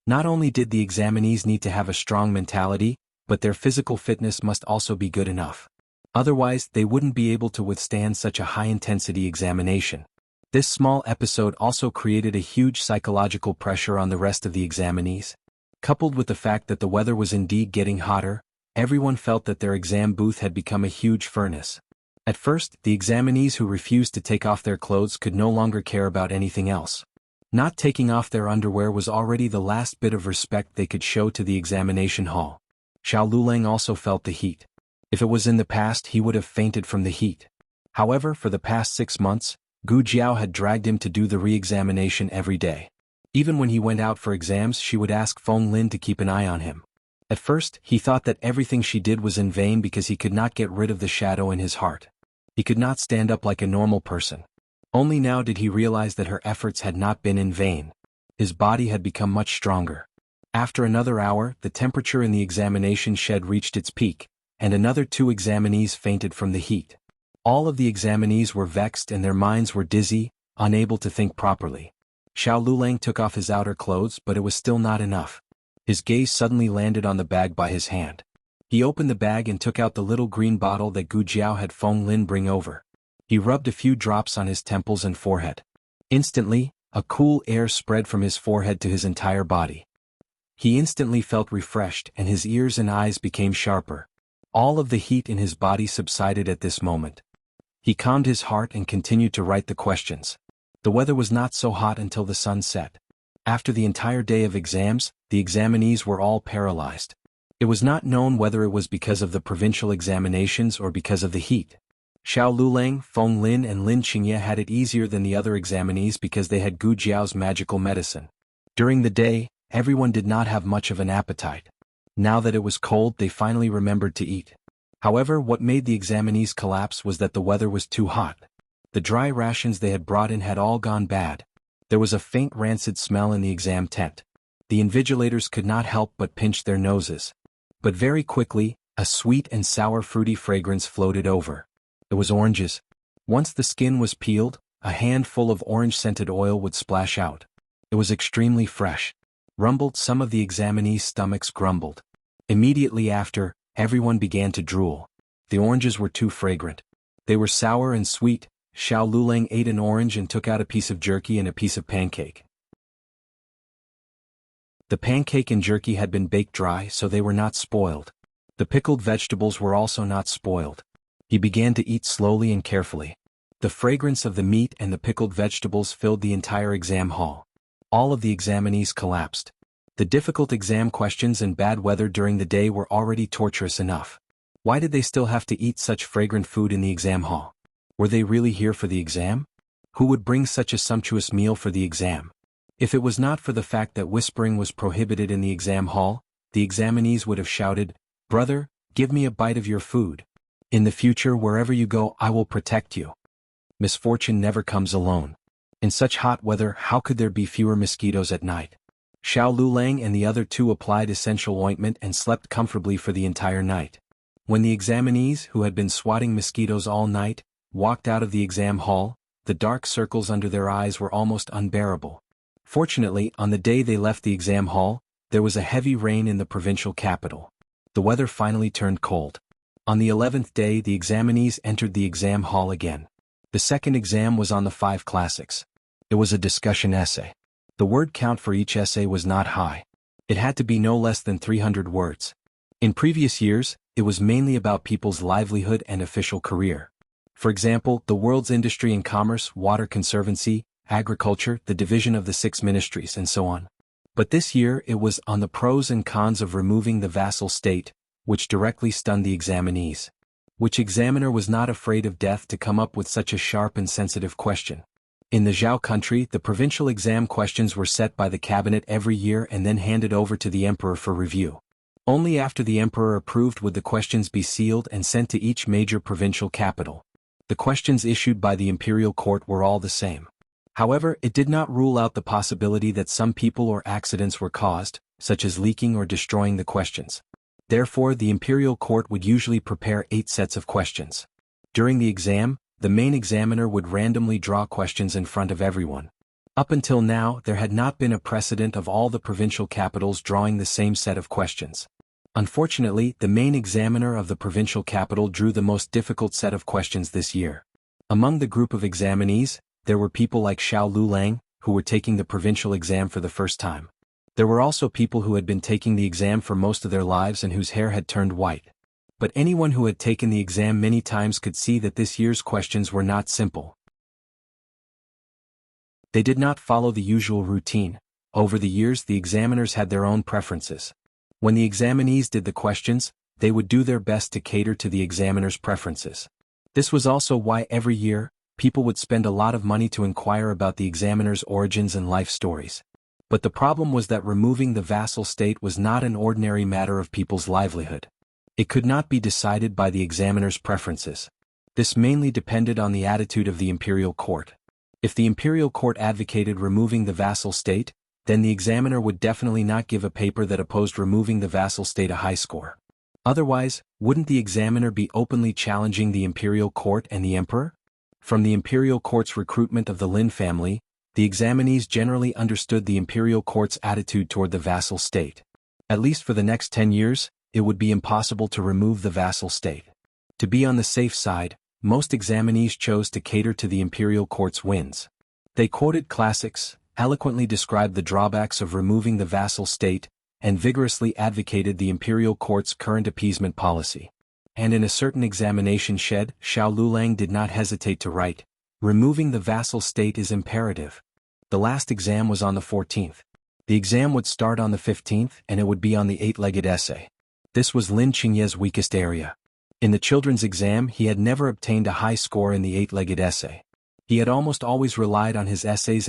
Not only did the examinees need to have a strong mentality, but their physical fitness must also be good enough. Otherwise, they wouldn't be able to withstand such a high-intensity examination. This small episode also created a huge psychological pressure on the rest of the examinees. Coupled with the fact that the weather was indeed getting hotter, everyone felt that their exam booth had become a huge furnace. At first, the examinees who refused to take off their clothes could no longer care about anything else. Not taking off their underwear was already the last bit of respect they could show to the examination hall. Xiao Lulang also felt the heat. If it was in the past, he would have fainted from the heat. However, for the past 6 months, Gu Jiao had dragged him to do the re-examination every day. Even when he went out for exams, she would ask Feng Lin to keep an eye on him. At first, he thought that everything she did was in vain because he could not get rid of the shadow in his heart. He could not stand up like a normal person. Only now did he realize that her efforts had not been in vain. His body had become much stronger. After another hour, the temperature in the examination shed reached its peak, and another 2 examinees fainted from the heat. All of the examinees were vexed and their minds were dizzy, unable to think properly. Xiao Lulang took off his outer clothes, but it was still not enough. His gaze suddenly landed on the bag by his hand. He opened the bag and took out the little green bottle that Gu Jiao had Feng Lin bring over. He rubbed a few drops on his temples and forehead. Instantly, a cool air spread from his forehead to his entire body. He instantly felt refreshed and his ears and eyes became sharper. All of the heat in his body subsided at this moment. He calmed his heart and continued to write the questions. The weather was not so hot until the sun set. After the entire day of exams, the examinees were all paralyzed. It was not known whether it was because of the provincial examinations or because of the heat. Xiao Lulang, Feng Lin and Lin Qingye had it easier than the other examinees because they had Gu Jiao's magical medicine. During the day, everyone did not have much of an appetite. Now that it was cold, they finally remembered to eat. However, what made the examinees collapse was that the weather was too hot. The dry rations they had brought in had all gone bad. There was a faint rancid smell in the exam tent. The invigilators could not help but pinch their noses. But very quickly, a sweet and sour fruity fragrance floated over. It was oranges. Once the skin was peeled, a handful of orange-scented oil would splash out. It was extremely fresh. Rumbled, some of the examinees' stomachs grumbled. Immediately after, everyone began to drool. The oranges were too fragrant. They were sour and sweet. Xiao Lulang ate an orange and took out a piece of jerky and a piece of pancake. The pancake and jerky had been baked dry, so they were not spoiled. The pickled vegetables were also not spoiled. He began to eat slowly and carefully. The fragrance of the meat and the pickled vegetables filled the entire exam hall. All of the examinees collapsed. The difficult exam questions and bad weather during the day were already torturous enough. Why did they still have to eat such fragrant food in the exam hall? Were they really here for the exam? Who would bring such a sumptuous meal for the exam? If it was not for the fact that whispering was prohibited in the exam hall, the examinees would have shouted, "Brother, give me a bite of your food. In the future, wherever you go, I will protect you." Misfortune never comes alone. In such hot weather, how could there be fewer mosquitoes at night? Xiao Lulang and the other 2 applied essential ointment and slept comfortably for the entire night. When the examinees, who had been swatting mosquitoes all night, walked out of the exam hall, the dark circles under their eyes were almost unbearable. Fortunately, on the day they left the exam hall, there was a heavy rain in the provincial capital. The weather finally turned cold. On the 11th day, the examinees entered the exam hall again. The second exam was on the 5 classics. It was a discussion essay. The word count for each essay was not high. It had to be no less than 300 words. In previous years, it was mainly about people's livelihood and official career. For example, the world's industry and commerce, water conservancy, agriculture, the division of the 6 ministries, and so on. But this year it was on the pros and cons of removing the vassal state, which directly stunned the examinees. Which examiner was not afraid of death to come up with such a sharp and sensitive question? In the Zhao country, the provincial exam questions were set by the cabinet every year and then handed over to the emperor for review. Only after the emperor approved would the questions be sealed and sent to each major provincial capital. The questions issued by the imperial court were all the same. However, it did not rule out the possibility that some people or accidents were caused, such as leaking or destroying the questions. Therefore, the imperial court would usually prepare 8 sets of questions. During the exam, the main examiner would randomly draw questions in front of everyone. Up until now, there had not been a precedent of all the provincial capitals drawing the same set of questions. Unfortunately, the main examiner of the provincial capital drew the most difficult set of questions this year. Among the group of examinees, there were people like Xiao Lulang, who were taking the provincial exam for the first time. There were also people who had been taking the exam for most of their lives and whose hair had turned white. But anyone who had taken the exam many times could see that this year's questions were not simple. They did not follow the usual routine. Over the years, the examiners had their own preferences. When the examinees did the questions, they would do their best to cater to the examiner's preferences. This was also why every year, people would spend a lot of money to inquire about the examiner's origins and life stories. But the problem was that removing the vassal state was not an ordinary matter of people's livelihood. It could not be decided by the examiner's preferences. This mainly depended on the attitude of the imperial court. If the imperial court advocated removing the vassal state, then the examiner would definitely not give a paper that opposed removing the vassal state a high score. Otherwise, wouldn't the examiner be openly challenging the imperial court and the emperor? From the imperial court's recruitment of the Lin family, the examinees generally understood the imperial court's attitude toward the vassal state. At least for the next 10 years, it would be impossible to remove the vassal state. To be on the safe side, most examinees chose to cater to the imperial court's wins. They quoted classics, eloquently described the drawbacks of removing the vassal state, and vigorously advocated the imperial court's current appeasement policy. And in a certain examination shed, Xiao Lulang did not hesitate to write, "Removing the vassal state is imperative." The last exam was on the 14th. The exam would start on the 15th and it would be on the 8-legged essay. This was Lin Qingye's weakest area. In the children's exam he had never obtained a high score in the 8-legged essay. He had almost always relied on his essays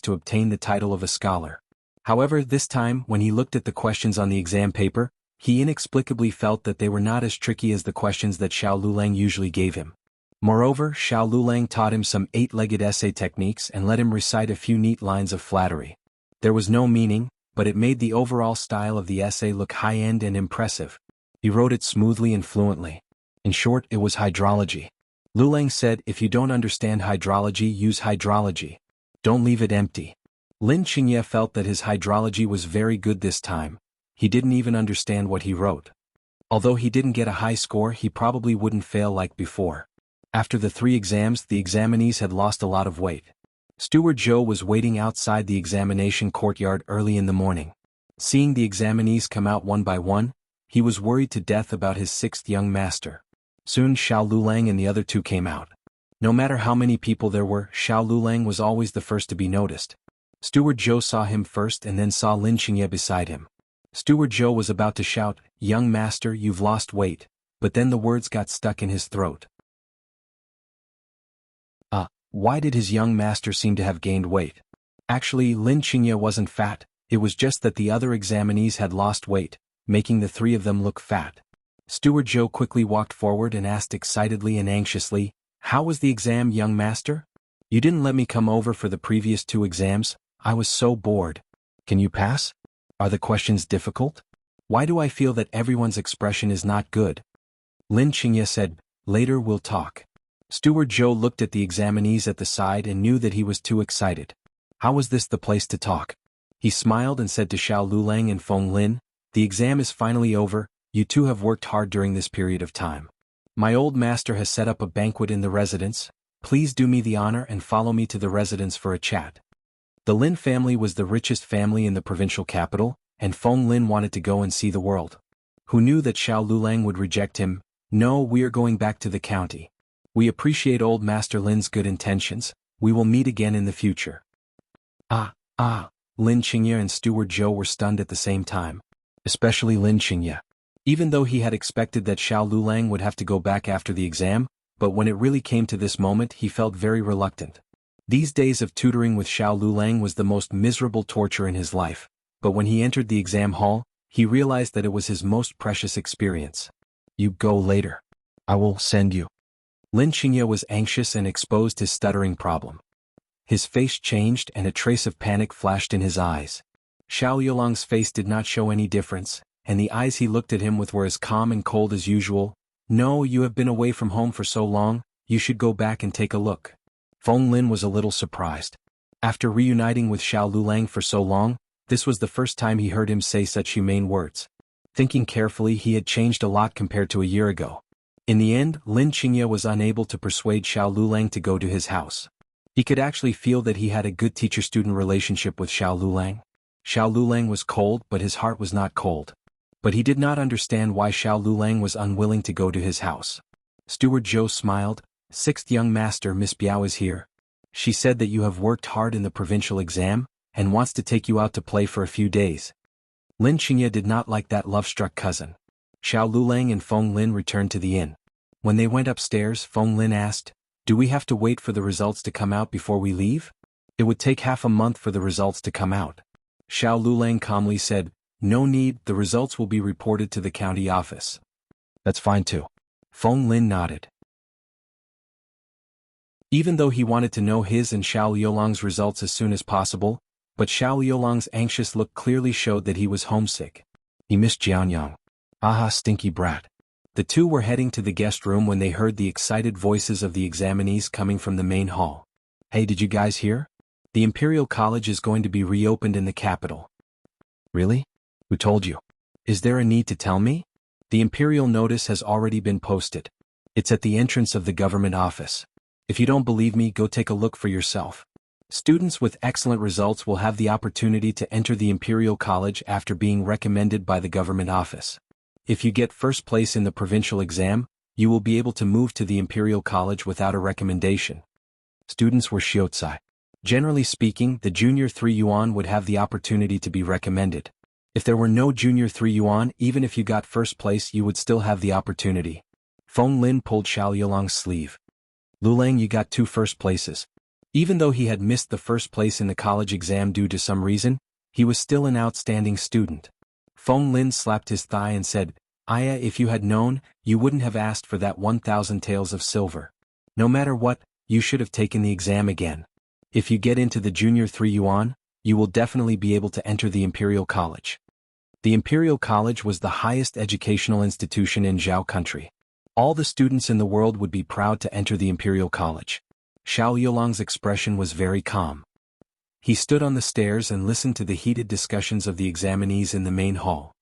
to obtain the title of a scholar. However, this time, when he looked at the questions on the exam paper, he inexplicably felt that they were not as tricky as the questions that Xiao Lulang usually gave him. Moreover, Xiao Lulang taught him some 8-legged essay techniques and let him recite a few neat lines of flattery. There was no meaning, but it made the overall style of the essay look high-end and impressive. He wrote it smoothly and fluently. In short, it was hydrology. Lulang said, "If you don't understand hydrology, use hydrology. Don't leave it empty." Lin Qingye felt that his hydrology was very good this time. He didn't even understand what he wrote. Although he didn't get a high score, he probably wouldn't fail like before. After the 3 exams, the examinees had lost a lot of weight. Steward Zhou was waiting outside the examination courtyard early in the morning. Seeing the examinees come out one by one, he was worried to death about his 6th young master. Soon Xiao Lulang and the other 2 came out. No matter how many people there were, Xiao Lulang was always the first to be noticed. Steward Zhou saw him first and then saw Lin Qingye beside him. Steward Zhou was about to shout, "Young master, you've lost weight," but then the words got stuck in his throat. Why did his young master seem to have gained weight? Actually, Lin Qingye wasn't fat, it was just that the other examinees had lost weight, making the 3 of them look fat. Steward Zhou quickly walked forward and asked excitedly and anxiously, "How was the exam, young master? You didn't let me come over for the previous 2 exams, I was so bored. Can you pass? Are the questions difficult? Why do I feel that everyone's expression is not good?" Lin Qingye said, "Later we'll talk." Steward Zhou looked at the examinees at the side and knew that he was too excited. How was this the place to talk? He smiled and said to Xiao Lulang and Feng Lin, "The exam is finally over, you 2 have worked hard during this period of time. My old master has set up a banquet in the residence, please do me the honor and follow me to the residence for a chat." The Lin family was the richest family in the provincial capital, and Feng Lin wanted to go and see the world. Who knew that Xiao Lulang would reject him? "No, we are going back to the county. We appreciate old Master Lin's good intentions, we will meet again in the future." Lin Qingye and Steward Zhou were stunned at the same time. Especially Lin Qingye. Even though he had expected that Xiao Lulang would have to go back after the exam, but when it really came to this moment he felt very reluctant. These days of tutoring with Xiao Lulang was the most miserable torture in his life, but when he entered the exam hall, he realized that it was his most precious experience. "You go later. I will send you." Lin Qingye was anxious and exposed his stuttering problem. His face changed and a trace of panic flashed in his eyes. Xiao Yulang's face did not show any difference, and the eyes he looked at him with were as calm and cold as usual. "No, you have been away from home for so long, you should go back and take a look." Feng Lin was a little surprised. After reuniting with Xiao Lulang for so long, this was the first time he heard him say such humane words. Thinking carefully, he had changed a lot compared to a year ago. In the end, Lin Qingye was unable to persuade Xiao Lulang to go to his house. He could actually feel that he had a good teacher-student relationship with Xiao Lulang. Xiao Lulang was cold, but his heart was not cold. But he did not understand why Xiao Lulang was unwilling to go to his house. Steward Zhou smiled. "6th young master, Miss Biao is here. She said that you have worked hard in the provincial exam, and wants to take you out to play for a few days." Lin Qingye did not like that love-struck cousin. Xiao Lulang and Feng Lin returned to the inn. When they went upstairs, Feng Lin asked, "Do we have to wait for the results to come out before we leave? It would take half a month for the results to come out." Xiao Lulang calmly said, "No need, the results will be reported to the county office." "That's fine too." Feng Lin nodded. Even though he wanted to know his and Xiao Liulong's results as soon as possible, but Xiao Liulong's anxious look clearly showed that he was homesick. He missed Jianyang. Aha, stinky brat. The two were heading to the guest room when they heard the excited voices of the examinees coming from the main hall. Hey, did you guys hear? The Imperial College is going to be reopened in the capital. Really? Who told you? Is there a need to tell me? The Imperial notice has already been posted. It's at the entrance of the government office. If you don't believe me, go take a look for yourself. Students with excellent results will have the opportunity to enter the Imperial College after being recommended by the government office. If you get first place in the provincial exam, you will be able to move to the Imperial College without a recommendation. Students were Shiozai. Generally speaking, the Junior 3 Yuan would have the opportunity to be recommended. If there were no Junior 3 Yuan, even if you got first place, you would still have the opportunity. Feng Lin pulled Xiao Liulong's sleeve. Lulang, you got 2 first places. Even though he had missed the first place in the college exam due to some reason, he was still an outstanding student. Feng Lin slapped his thigh and said, Aya, if you had known, you wouldn't have asked for that 1,000 taels of silver. No matter what, you should have taken the exam again. If you get into the Junior 3 Yuan, you will definitely be able to enter the Imperial College. The Imperial College was the highest educational institution in Zhao country. All the students in the world would be proud to enter the Imperial College. Xiao Liulong's expression was very calm. He stood on the stairs and listened to the heated discussions of the examinees in the main hall.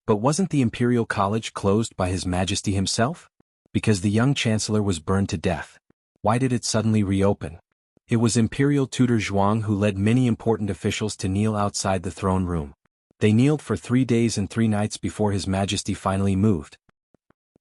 But wasn't the Imperial College closed by His Majesty himself? Because the young chancellor was burned to death. Why did it suddenly reopen? It was Imperial Tutor Zhuang who led many important officials to kneel outside the throne room. They kneeled for 3 days and 3 nights before His Majesty finally moved.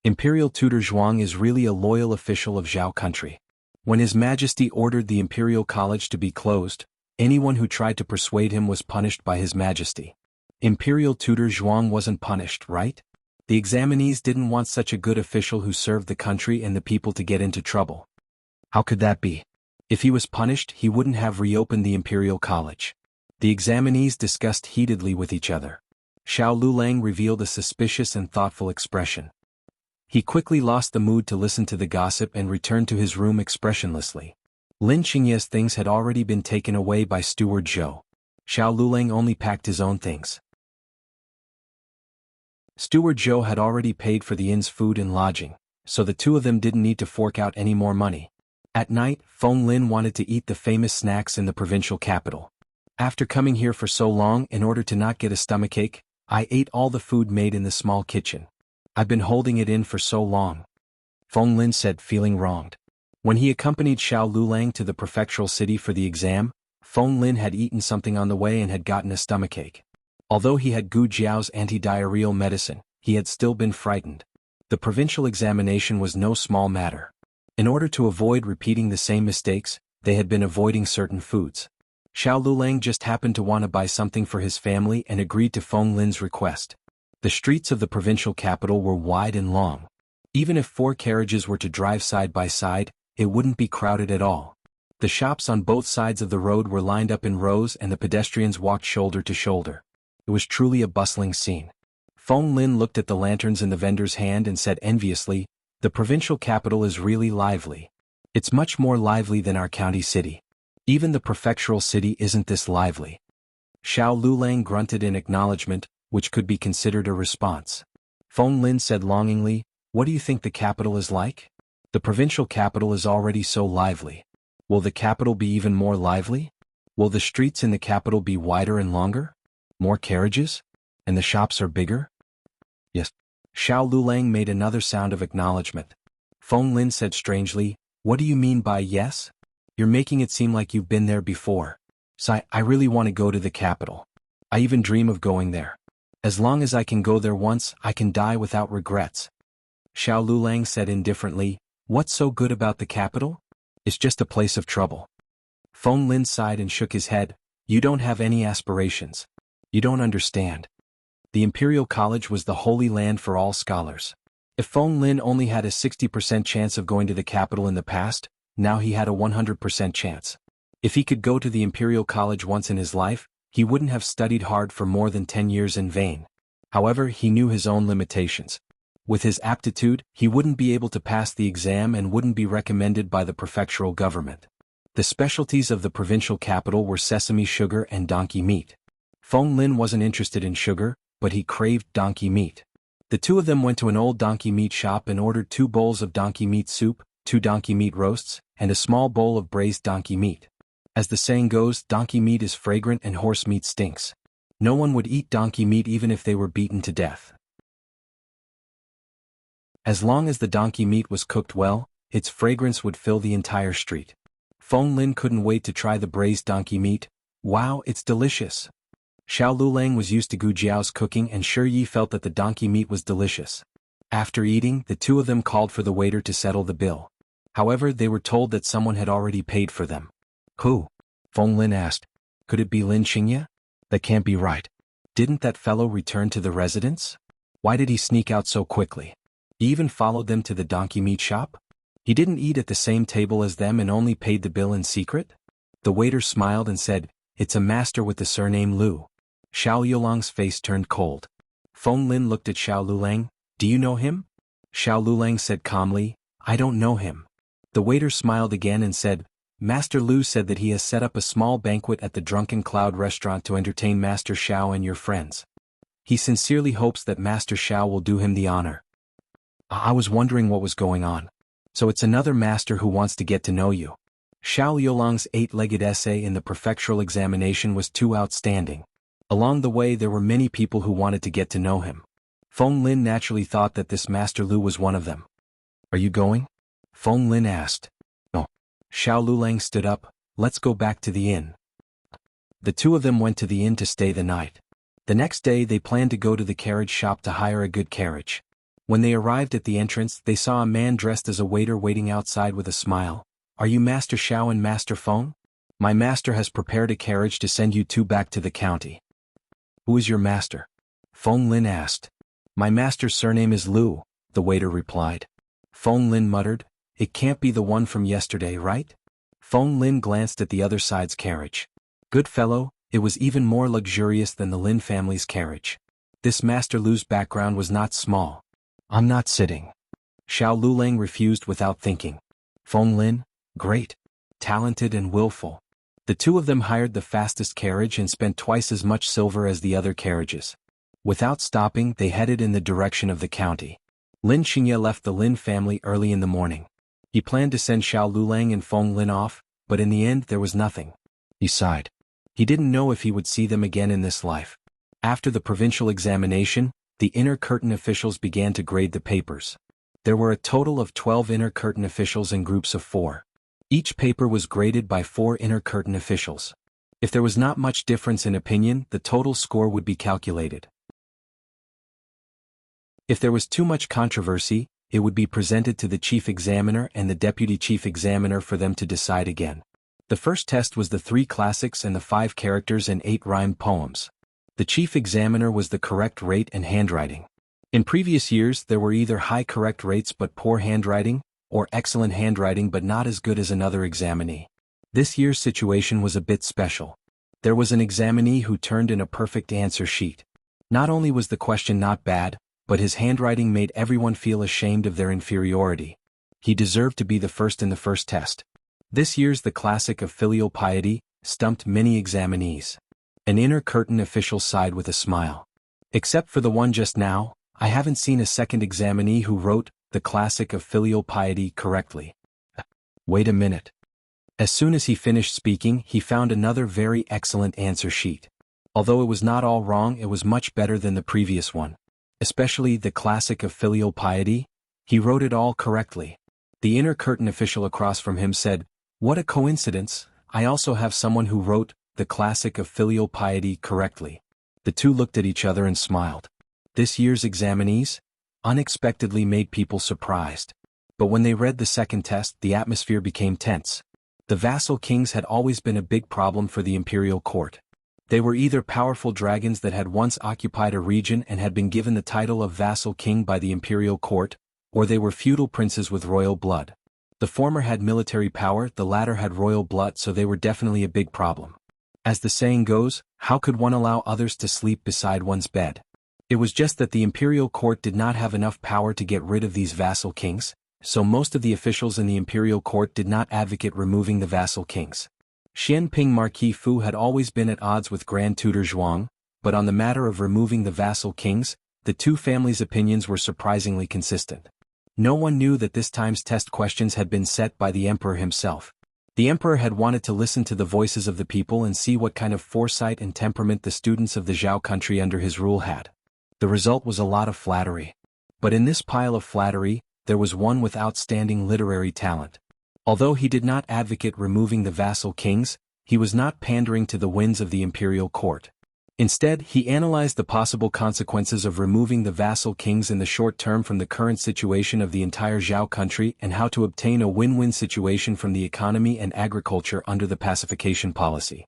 Imperial Tutor Zhuang is really a loyal official of Zhao country. When His Majesty ordered the Imperial College to be closed, anyone who tried to persuade him was punished by His Majesty. Imperial Tutor Zhuang wasn't punished, right? The examinees didn't want such a good official who served the country and the people to get into trouble. How could that be? If he was punished, he wouldn't have reopened the Imperial College. The examinees discussed heatedly with each other. Xiao Lulang revealed a suspicious and thoughtful expression. He quickly lost the mood to listen to the gossip and returned to his room expressionlessly. Lin Qingye's things had already been taken away by Steward Zhou. Xiao Lulang only packed his own things. Steward Zhou had already paid for the inn's food and lodging, so the two of them didn't need to fork out any more money. At night, Feng Lin wanted to eat the famous snacks in the provincial capital. After coming here for so long, in order to not get a stomachache, I ate all the food made in the small kitchen. I've been holding it in for so long. Feng Lin said, feeling wronged. When he accompanied Xiao Lulang to the prefectural city for the exam, Feng Lin had eaten something on the way and had gotten a stomachache. Although he had Gu Jiao's anti-diarrheal medicine, he had still been frightened. The provincial examination was no small matter. In order to avoid repeating the same mistakes, they had been avoiding certain foods. Xiao Lulang just happened to want to buy something for his family and agreed to Feng Lin's request. The streets of the provincial capital were wide and long. Even if 4 carriages were to drive side by side, it wouldn't be crowded at all. The shops on both sides of the road were lined up in rows and the pedestrians walked shoulder to shoulder. It was truly a bustling scene. Feng Lin looked at the lanterns in the vendor's hand and said enviously, "The provincial capital is really lively. It's much more lively than our county city. Even the prefectural city isn't this lively." Xiao Lulang grunted in acknowledgement, which could be considered a response. Feng Lin said longingly, "What do you think the capital is like? The provincial capital is already so lively. Will the capital be even more lively? Will the streets in the capital be wider and longer? More carriages? And the shops are bigger?" "Yes." Xiao Lulang made another sound of acknowledgement. Feng Lin said strangely, "What do you mean by yes? You're making it seem like you've been there before. So I really want to go to the capital. I even dream of going there. As long as I can go there once, I can die without regrets." Xiao Lulang said indifferently, "What's so good about the capital? It's just a place of trouble." Feng Lin sighed and shook his head. "You don't have any aspirations. You don't understand. The Imperial College was the holy land for all scholars. If Feng Lin only had a 60% chance of going to the capital in the past, now he had a 100% chance. If he could go to the Imperial College once in his life, he wouldn't have studied hard for more than 10 years in vain. However, he knew his own limitations. With his aptitude, he wouldn't be able to pass the exam and wouldn't be recommended by the prefectural government. The specialties of the provincial capital were sesame sugar and donkey meat. Feng Lin wasn't interested in sugar, but he craved donkey meat. The two of them went to an old donkey meat shop and ordered 2 bowls of donkey meat soup, 2 donkey meat roasts, and a small bowl of braised donkey meat. As the saying goes, donkey meat is fragrant and horse meat stinks. No one would eat donkey meat even if they were beaten to death. As long as the donkey meat was cooked well, its fragrance would fill the entire street. Feng Lin couldn't wait to try the braised donkey meat. Wow, it's delicious. Xiao Lulang was used to Gu Jiao's cooking and Shi Yi felt that the donkey meat was delicious. After eating, the two of them called for the waiter to settle the bill. However, they were told that someone had already paid for them. Who? Feng Lin asked. Could it be Lin Qingye? That can't be right. Didn't that fellow return to the residence? Why did he sneak out so quickly? He even followed them to the donkey meat shop? He didn't eat at the same table as them and only paid the bill in secret? The waiter smiled and said, It's a master with the surname Lu. Xiao Yulang's face turned cold. Feng Lin looked at Xiao Lulang. Do you know him? Xiao Lulang said calmly, I don't know him. The waiter smiled again and said, Master Lu said that he has set up a small banquet at the Drunken Cloud restaurant to entertain Master Xiao and your friends. He sincerely hopes that Master Xiao will do him the honor. I was wondering what was going on. So it's another master who wants to get to know you. Xiao Yulang's 8-legged essay in the prefectural examination was too outstanding. Along the way there were many people who wanted to get to know him. Feng Lin naturally thought that this Master Lu was one of them. Are you going? Feng Lin asked. No. Xiao Lulang stood up. Let's go back to the inn. The two of them went to the inn to stay the night. The next day they planned to go to the carriage shop to hire a good carriage. When they arrived at the entrance, they saw a man dressed as a waiter waiting outside with a smile. Are you Master Xiao and Master Feng? My master has prepared a carriage to send you two back to the county. Who is your master? Feng Lin asked. My master's surname is Lu, the waiter replied. Feng Lin muttered, It can't be the one from yesterday, right? Feng Lin glanced at the other side's carriage. Good fellow, it was even more luxurious than the Lin family's carriage. This Master Lu's background was not small. I'm not sitting. Xiao Lulang refused without thinking. Feng Lin, great, talented and willful. The two of them hired the fastest carriage and spent twice as much silver as the other carriages. Without stopping, they headed in the direction of the county. Lin Qingye left the Lin family early in the morning. He planned to send Xiao Lulang and Feng Lin off, but in the end there was nothing. He sighed. He didn't know if he would see them again in this life. After the provincial examination, the inner curtain officials began to grade the papers. There were a total of 12 inner curtain officials in groups of 4. Each paper was graded by 4 inner curtain officials. If there was not much difference in opinion, the total score would be calculated. If there was too much controversy, it would be presented to the chief examiner and the deputy chief examiner for them to decide again. The first test was the 3 classics and the 5 characters and 8 rhymed poems. The chief examiner was the correct rate and handwriting. In previous years there were either high correct rates but poor handwriting, or excellent handwriting but not as good as another examinee. This year's situation was a bit special. There was an examinee who turned in a perfect answer sheet. Not only was the question not bad, but his handwriting made everyone feel ashamed of their inferiority. He deserved to be the first in the first test. This year's The Classic of Filial Piety stumped many examinees. An inner curtain official sighed with a smile. Except for the one just now, I haven't seen a second examinee who wrote The Classic of Filial Piety correctly. Wait a minute. As soon as he finished speaking, he found another very excellent answer sheet. Although it was not all wrong, it was much better than the previous one. Especially The Classic of Filial Piety. He wrote it all correctly. The inner curtain official across from him said, What a coincidence, I also have someone who wrote The Classic of Filial Piety correctly. The two looked at each other and smiled. This year's examinees unexpectedly made people surprised. But when they read the second test, the atmosphere became tense. The vassal kings had always been a big problem for the imperial court. They were either powerful dragons that had once occupied a region and had been given the title of vassal king by the imperial court, or they were feudal princes with royal blood. The former had military power, the latter had royal blood, so they were definitely a big problem. As the saying goes, how could one allow others to sleep beside one's bed? It was just that the imperial court did not have enough power to get rid of these vassal kings, so most of the officials in the imperial court did not advocate removing the vassal kings. Xianping Marquis Fu had always been at odds with Grand Tutor Zhuang, but on the matter of removing the vassal kings, the two families' opinions were surprisingly consistent. No one knew that this time's test questions had been set by the emperor himself. The emperor had wanted to listen to the voices of the people and see what kind of foresight and temperament the students of the Zhao country under his rule had. The result was a lot of flattery. But in this pile of flattery, there was one with outstanding literary talent. Although he did not advocate removing the vassal kings, he was not pandering to the winds of the imperial court. Instead, he analyzed the possible consequences of removing the vassal kings in the short term from the current situation of the entire Zhao country and how to obtain a win-win situation from the economy and agriculture under the pacification policy.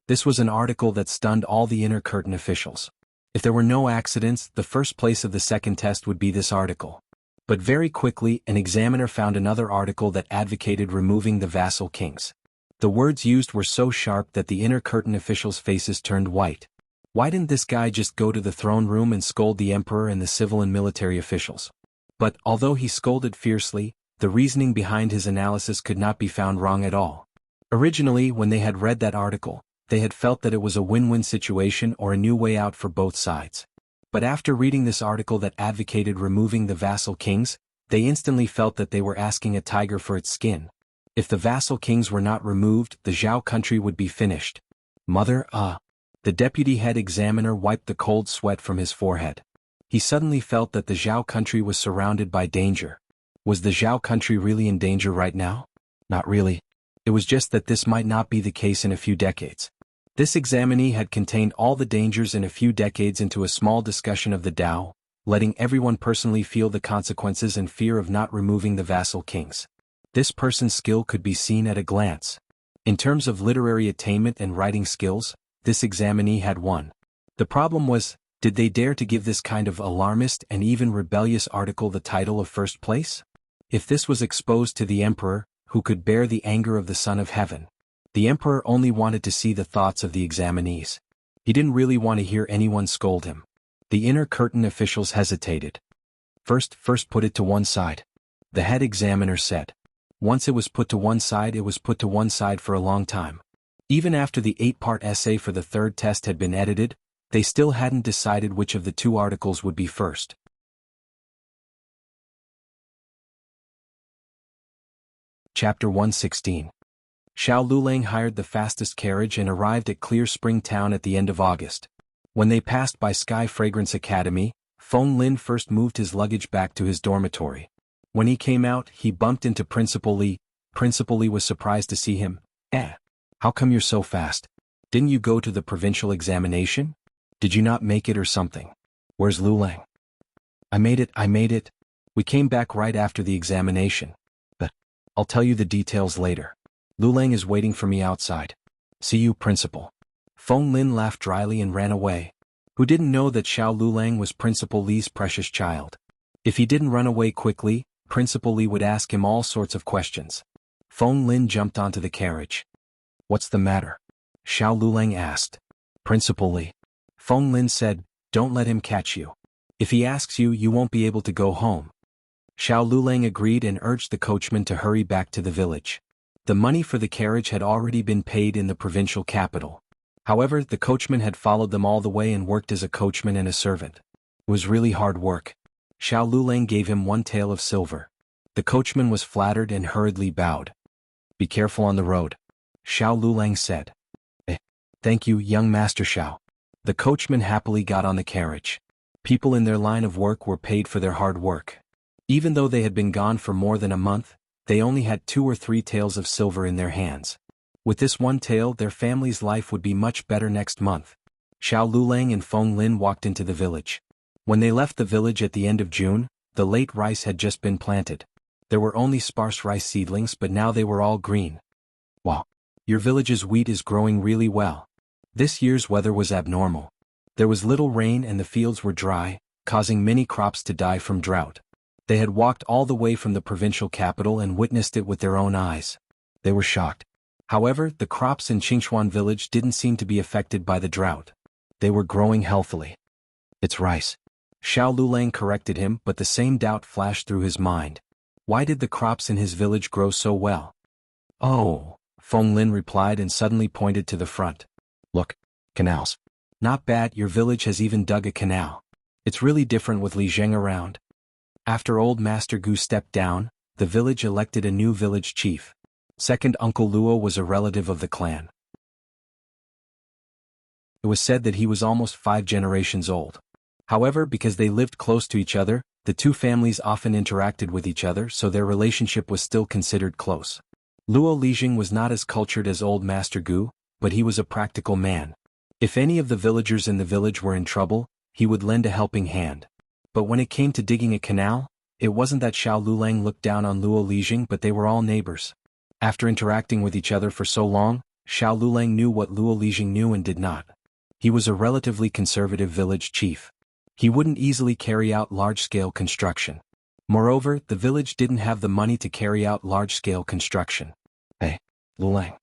This was an article that stunned all the inner curtain officials. If there were no accidents, the first place of the second test would be this article. But very quickly, an examiner found another article that advocated removing the vassal kings. The words used were so sharp that the inner curtain officials' faces turned white. Why didn't this guy just go to the throne room and scold the emperor and the civil and military officials? But, although he scolded fiercely, the reasoning behind his analysis could not be found wrong at all. Originally, when they had read that article, they had felt that it was a win-win situation or a new way out for both sides. But after reading this article that advocated removing the vassal kings, they instantly felt that they were asking a tiger for its skin. If the vassal kings were not removed, the Zhao country would be finished. Mother, The deputy head examiner wiped the cold sweat from his forehead. He suddenly felt that the Zhao country was surrounded by danger. Was the Zhao country really in danger right now? Not really. It was just that this might not be the case in a few decades. This examinee had contained all the dangers in a few decades into a small discussion of the Tao, letting everyone personally feel the consequences and fear of not removing the vassal kings. This person's skill could be seen at a glance. In terms of literary attainment and writing skills, this examinee had won. The problem was, did they dare to give this kind of alarmist and even rebellious article the title of first place? If this was exposed to the emperor, who could bear the anger of the Son of Heaven? The emperor only wanted to see the thoughts of the examinees. He didn't really want to hear anyone scold him. The inner curtain officials hesitated. First put it to one side. The head examiner said. Once it was put to one side, it was put to one side for a long time. Even after the 8-part essay for the third test had been edited, they still hadn't decided which of the two articles would be first. Chapter 116. Xiao Lulang hired the fastest carriage and arrived at Clear Spring Town at the end of August. When they passed by Sky Fragrance Academy, Feng Lin first moved his luggage back to his dormitory. When he came out, he bumped into Principal Li. Principal Li was surprised to see him. How come you're so fast? Didn't you go to the provincial examination? Did you not make it or something? Where's Lulang? I made it. We came back right after the examination. But I'll tell you the details later. Lulang is waiting for me outside. See you, Principal. Feng Lin laughed dryly and ran away. Who didn't know that Xiao Lulang was Principal Li's precious child? If he didn't run away quickly, Principal Li would ask him all sorts of questions. Feng Lin jumped onto the carriage. What's the matter? Xiao Lulang asked. Principal Li. Feng Lin said, don't let him catch you. If he asks you, you won't be able to go home. Xiao Lulang agreed and urged the coachman to hurry back to the village. The money for the carriage had already been paid in the provincial capital. However, the coachman had followed them all the way and worked as a coachman and a servant. It was really hard work. Xiao Lulang gave him 1 tael of silver. The coachman was flattered and hurriedly bowed. Be careful on the road, Xiao Lulang said. Thank you, young Master Xiao. The coachman happily got on the carriage. People in their line of work were paid for their hard work. Even though they had been gone for more than a month, they only had 2 or 3 taels of silver in their hands. With this 1 tael, their family's life would be much better next month. Xiao Lulang and Feng Lin walked into the village. When they left the village at the end of June, the late rice had just been planted. There were only sparse rice seedlings, but now they were all green. Wow! Your village's wheat is growing really well. This year's weather was abnormal. There was little rain and the fields were dry, causing many crops to die from drought. They had walked all the way from the provincial capital and witnessed it with their own eyes. They were shocked. However, the crops in Qingchuan village didn't seem to be affected by the drought. They were growing healthily. It's rice. Xiao Lulang corrected him, but the same doubt flashed through his mind. Why did the crops in his village grow so well? Oh, Feng Lin replied and suddenly pointed to the front. Look, canals. Not bad, your village has even dug a canal. It's really different with Li Zheng around. After old Master Gu stepped down, the village elected a new village chief. Second Uncle Luo was a relative of the clan. It was said that he was almost 5 generations old. However, because they lived close to each other, the two families often interacted with each other, so their relationship was still considered close. Luo Lijing was not as cultured as old Master Gu, but he was a practical man. If any of the villagers in the village were in trouble, he would lend a helping hand. But when it came to digging a canal, it wasn't that Xiao Lulang looked down on Luo Lijing, but they were all neighbors. After interacting with each other for so long, Xiao Lulang knew what Luo Lijing knew and did not. He was a relatively conservative village chief. He wouldn't easily carry out large-scale construction. Moreover, the village didn't have the money to carry out large-scale construction. Hey, Lulang.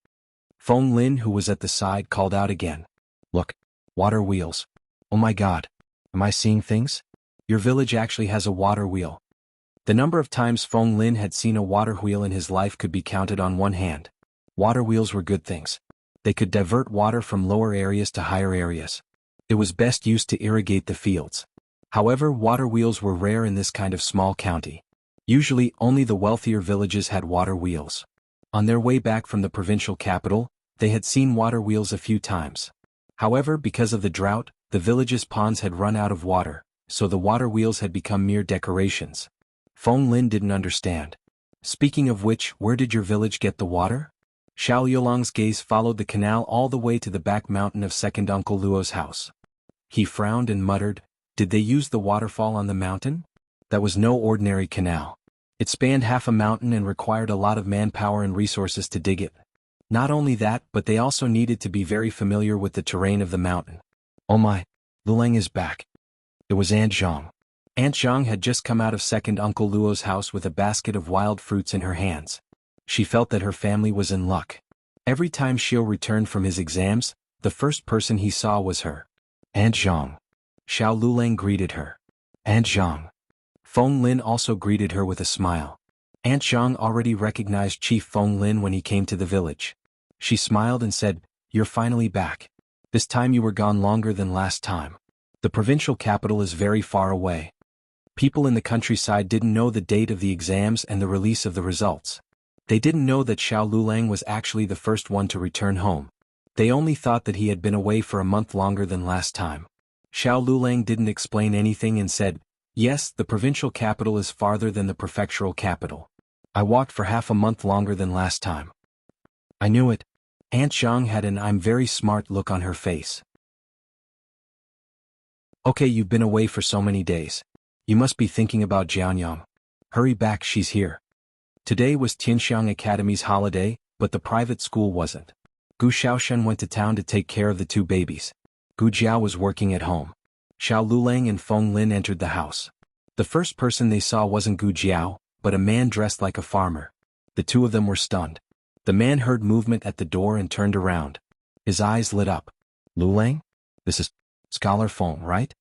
Feng Lin, who was at the side, called out again. Look, water wheels. Oh my god. Am I seeing things? Your village actually has a water wheel. The number of times Feng Lin had seen a water wheel in his life could be counted on one hand. Water wheels were good things. They could divert water from lower areas to higher areas. It was best used to irrigate the fields. However, water wheels were rare in this kind of small county. Usually, only the wealthier villages had water wheels. On their way back from the provincial capital, they had seen water wheels a few times. However, because of the drought, the village's ponds had run out of water, so the water wheels had become mere decorations. Feng Lin didn't understand. Speaking of which, where did your village get the water? Xiao Yulong's gaze followed the canal all the way to the back mountain of second Uncle Luo's house. He frowned and muttered, did they use the waterfall on the mountain? That was no ordinary canal. It spanned half a mountain and required a lot of manpower and resources to dig it. Not only that, but they also needed to be very familiar with the terrain of the mountain. Oh my, Lulang is back. It was Aunt Zhang. Aunt Zhang had just come out of second Uncle Luo's house with a basket of wild fruits in her hands. She felt that her family was in luck. Every time Xiao returned from his exams, the first person he saw was her. Aunt Zhang. Xiao Lulang greeted her. Aunt Zhang. Feng Lin also greeted her with a smile. Aunt Zhang already recognized Chief Feng Lin when he came to the village. She smiled and said, you're finally back. This time you were gone longer than last time. The provincial capital is very far away. People in the countryside didn't know the date of the exams and the release of the results. They didn't know that Xiao Lulang was actually the first one to return home. They only thought that he had been away for a month longer than last time. Xiao Lulang didn't explain anything and said, yes, the provincial capital is farther than the prefectural capital. I walked for half a month longer than last time. I knew it. Aunt Zhang had an I'm very smart look on her face. Okay, you've been away for so many days. You must be thinking about Jianyang. Hurry back, she's here. Today was Tianxiang Academy's holiday, but the private school wasn't. Gu Xiaoshen went to town to take care of the 2 babies. Gu Jiao was working at home. Xiao Lulang and Feng Lin entered the house. The first person they saw wasn't Gu Jiao, but a man dressed like a farmer. The two of them were stunned. The man heard movement at the door and turned around. His eyes lit up. Lulang? This is Scholar Feng, right?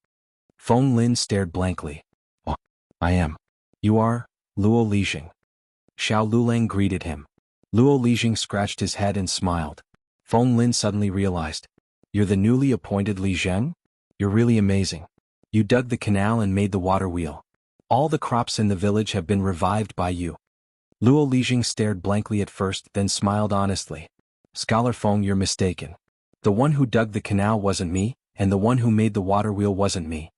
Feng Lin stared blankly. Oh, I am. You are? Luo Lijing. Xiao Lulang greeted him. Luo Lijing scratched his head and smiled. Feng Lin suddenly realized. You're the newly appointed Li Zheng? You're really amazing. You dug the canal and made the water wheel. All the crops in the village have been revived by you. Luo Lijing stared blankly at first, then smiled honestly. Scholar Feng, you're mistaken. The one who dug the canal wasn't me, and the one who made the water wheel wasn't me.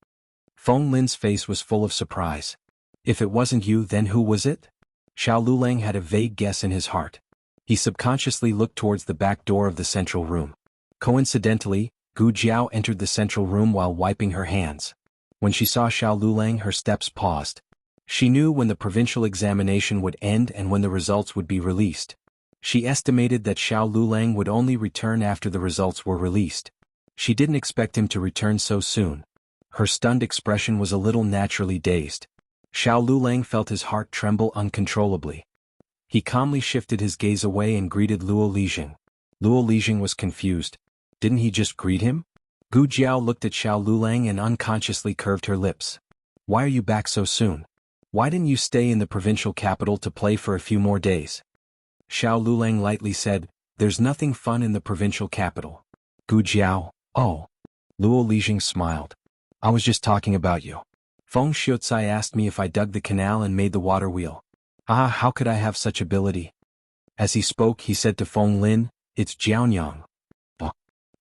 Feng Lin's face was full of surprise. If it wasn't you, then who was it? Xiao Lulang had a vague guess in his heart. He subconsciously looked towards the back door of the central room. Coincidentally, Gu Jiao entered the central room while wiping her hands. When she saw Xiao Lulang, her steps paused. She knew when the provincial examination would end and when the results would be released. She estimated that Xiao Lulang would only return after the results were released. She didn't expect him to return so soon. Her stunned expression was a little naturally dazed. Xiao Lulang felt his heart tremble uncontrollably. He calmly shifted his gaze away and greeted Luo Lijing. Luo Lijing was confused. Didn't he just greet him? Gu Jiao looked at Xiao Lulang and unconsciously curved her lips. Why are you back so soon? Why didn't you stay in the provincial capital to play for a few more days? Xiao Lulang lightly said, there's nothing fun in the provincial capital. Gu Jiao, oh. Luo Lijing smiled. I was just talking about you. Feng Xiucai asked me if I dug the canal and made the water wheel. Ah, how could I have such ability? As he spoke, he said to Feng Lin, it's Jiaonyang.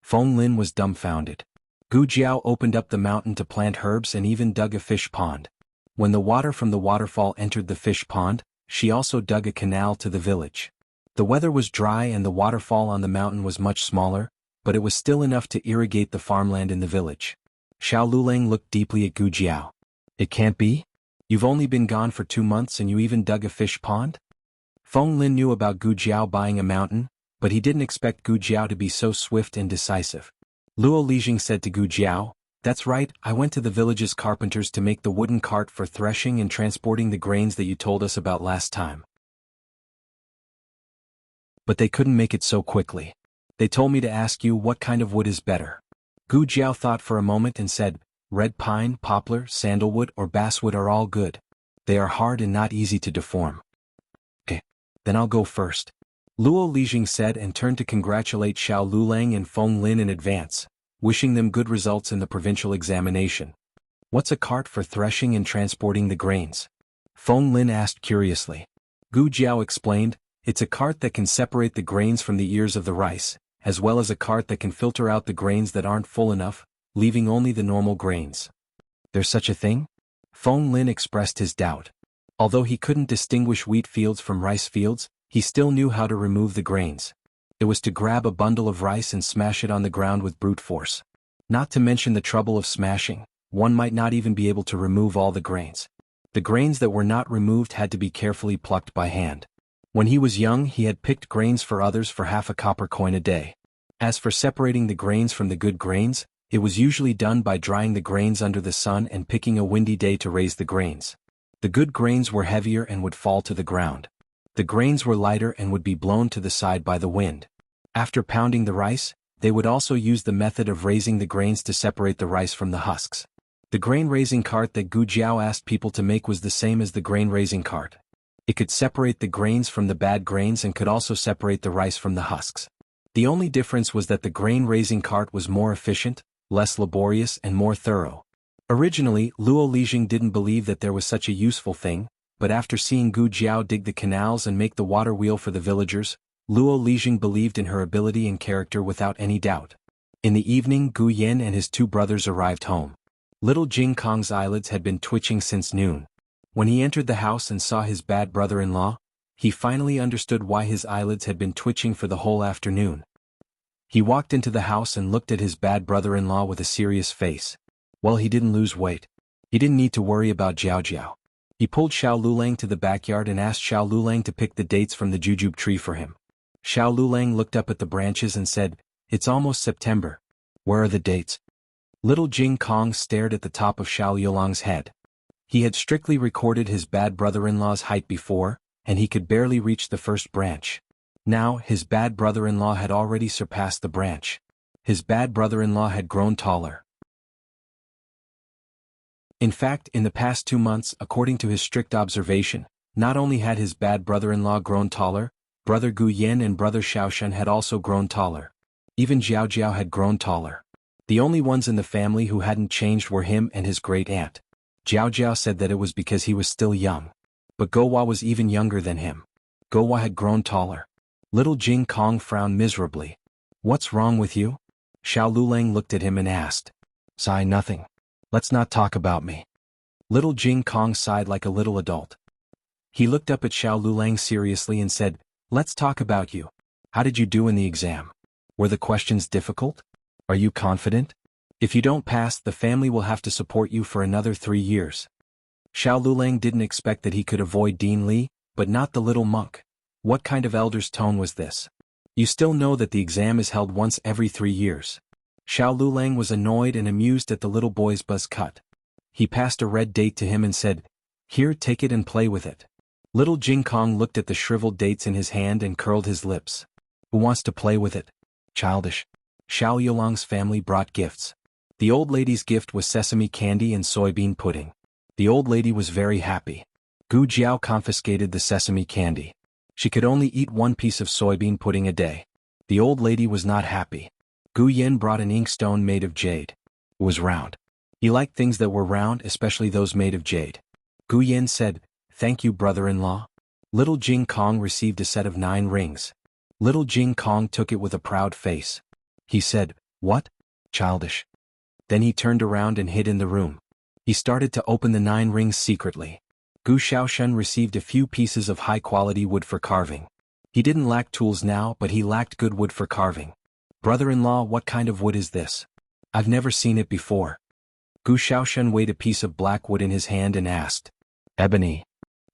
Feng Lin was dumbfounded. Gu Jiao opened up the mountain to plant herbs and even dug a fish pond. When the water from the waterfall entered the fish pond, she also dug a canal to the village. The weather was dry and the waterfall on the mountain was much smaller, but it was still enough to irrigate the farmland in the village. Xiao Lulang looked deeply at Gu Jiao. It can't be? You've only been gone for 2 months and you even dug a fish pond? Feng Lin knew about Gu Jiao buying a mountain, but he didn't expect Gu Jiao to be so swift and decisive. Luo Lijing said to Gu Jiao, that's right, I went to the village's carpenters to make the wooden cart for threshing and transporting the grains that you told us about last time. But they couldn't make it so quickly. They told me to ask you what kind of wood is better. Gu Jiao thought for a moment and said, red pine, poplar, sandalwood or basswood are all good. They are hard and not easy to deform. Okay, then I'll go first. Luo Lijing said and turned to congratulate Xiao Lulang and Feng Lin in advance, wishing them good results in the provincial examination. What's a cart for threshing and transporting the grains? Feng Lin asked curiously. Gu Jiao explained, it's a cart that can separate the grains from the ears of the rice, as well as a cart that can filter out the grains that aren't full enough, leaving only the normal grains. There's such a thing? Feng Lin expressed his doubt. Although he couldn't distinguish wheat fields from rice fields, he still knew how to remove the grains. It was to grab a bundle of rice and smash it on the ground with brute force. Not to mention the trouble of smashing, one might not even be able to remove all the grains. The grains that were not removed had to be carefully plucked by hand. When he was young, he had picked grains for others for half a copper coin a day. As for separating the grains from the good grains, it was usually done by drying the grains under the sun and picking a windy day to raise the grains. The good grains were heavier and would fall to the ground. The grains were lighter and would be blown to the side by the wind. After pounding the rice, they would also use the method of raising the grains to separate the rice from the husks. The grain-raising cart that Gu Jiao asked people to make was the same as the grain-raising cart. It could separate the grains from the bad grains and could also separate the rice from the husks. The only difference was that the grain-raising cart was more efficient, less laborious and more thorough. Originally, Luo Lijing didn't believe that there was such a useful thing, but after seeing Gu Jiao dig the canals and make the water wheel for the villagers, Luo Lijing believed in her ability and character without any doubt. In the evening, Gu Yin and his 2 brothers arrived home. Little Jing Kong's eyelids had been twitching since noon. When he entered the house and saw his bad brother-in-law, he finally understood why his eyelids had been twitching for the whole afternoon. He walked into the house and looked at his bad brother-in-law with a serious face. Well, he didn't lose weight. He didn't need to worry about Jiao Jiao. He pulled Xiao Lulang to the backyard and asked Xiao Lulang to pick the dates from the jujube tree for him. Xiao Lulang looked up at the branches and said, it's almost September. Where are the dates? Little Jing Kong stared at the top of Xiao Yulang's head. He had strictly recorded his bad brother-in-law's height before, and he could barely reach the first branch. Now, his bad brother-in-law had already surpassed the branch. His bad brother-in-law had grown taller. In fact, in the past 2 months, according to his strict observation, not only had his bad brother-in-law grown taller, brother Gu Yin and brother Xiaoshen had also grown taller. Even Jiao Jiao had grown taller. The only ones in the family who hadn't changed were him and his great-aunt. Jiao Jiao said that it was because he was still young. But Gouhua was even younger than him. Gouhua had grown taller. Little Jing Kong frowned miserably. What's wrong with you? Xiao Lulang looked at him and asked. Sigh, nothing. Let's not talk about me. Little Jing Kong sighed like a little adult. He looked up at Xiao Lulang seriously and said, let's talk about you. How did you do in the exam? Were the questions difficult? Are you confident? If you don't pass, the family will have to support you for another 3 years. Xiao Lulang didn't expect that he could avoid Dean Li, but not the little monk. What kind of elder's tone was this? You still know that the exam is held once every 3 years. Xiao Lulang was annoyed and amused at the little boy's buzz cut. He passed a red date to him and said, here, take it and play with it. Little Jing Kong looked at the shriveled dates in his hand and curled his lips. Who wants to play with it? Childish. Xiao Yulang's family brought gifts. The old lady's gift was sesame candy and soybean pudding. The old lady was very happy. Gu Jiao confiscated the sesame candy. She could only eat one piece of soybean pudding a day. The old lady was not happy. Gu Yin brought an inkstone made of jade. It was round. He liked things that were round, especially those made of jade. Gu Yin said, "Thank you, brother-in-law." Little Jing Kong received a set of 9 rings. Little Jing Kong took it with a proud face. He said, "What? Childish." Then he turned around and hid in the room. He started to open the 9 rings secretly. Gu Xiaoshen received a few pieces of high-quality wood for carving. He didn't lack tools now, but he lacked good wood for carving. "Brother-in-law, what kind of wood is this? I've never seen it before." Gu Xiaoshen weighed a piece of black wood in his hand and asked. "Ebony,"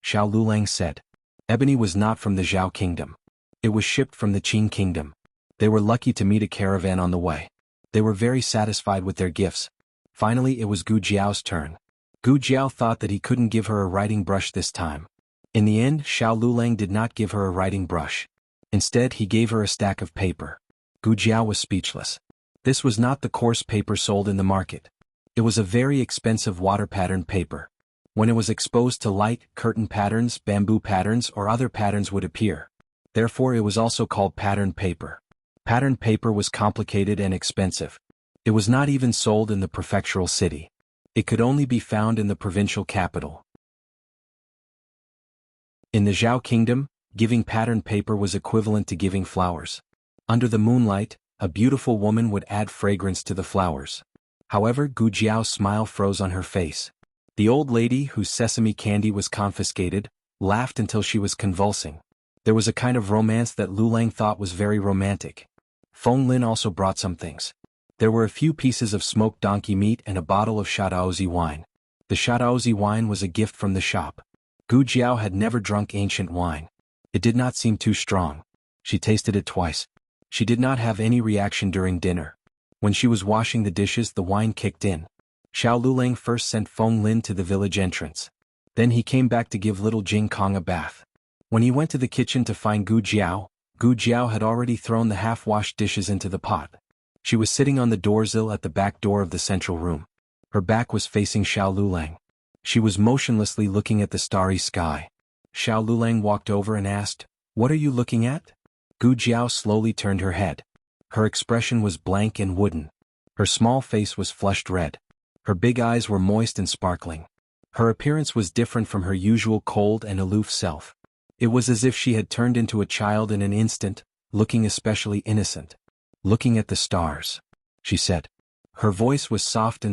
Xiao Lulang said. Ebony was not from the Zhao kingdom. It was shipped from the Qing kingdom. They were lucky to meet a caravan on the way. They were very satisfied with their gifts. Finally it was Gu Jiao's turn. Gu Jiao thought that he couldn't give her a writing brush this time. In the end, Xiao Lulang did not give her a writing brush. Instead, he gave her a stack of paper. Gu Jiao was speechless. This was not the coarse paper sold in the market. It was a very expensive water-patterned paper. When it was exposed to light, curtain patterns, bamboo patterns, or other patterns would appear. Therefore it was also called patterned paper. Patterned paper was complicated and expensive. It was not even sold in the prefectural city. It could only be found in the provincial capital. In the Zhao kingdom, giving patterned paper was equivalent to giving flowers. Under the moonlight, a beautiful woman would add fragrance to the flowers. However, Gu Jiao's smile froze on her face. The old lady, whose sesame candy was confiscated, laughed until she was convulsing. There was a kind of romance that Lulang thought was very romantic. Feng Lin also brought some things. There were a few pieces of smoked donkey meat and a bottle of Shadaozi wine. The Shadaozi wine was a gift from the shop. Gu Jiao had never drunk ancient wine. It did not seem too strong. She tasted it twice. She did not have any reaction during dinner. When she was washing the dishes, the wine kicked in. Xiao Lulang first sent Feng Lin to the village entrance. Then he came back to give little Jing Kong a bath. When he went to the kitchen to find Gu Jiao had already thrown the half-washed dishes into the pot. She was sitting on the doorsill at the back door of the central room. Her back was facing Xiao Lulang. She was motionlessly looking at the starry sky. Xiao Lulang walked over and asked, "What are you looking at?" Gu Jiao slowly turned her head. Her expression was blank and wooden. Her small face was flushed red. Her big eyes were moist and sparkling. Her appearance was different from her usual cold and aloof self. It was as if she had turned into a child in an instant, looking especially innocent. "Looking at the stars," she said. Her voice was soft,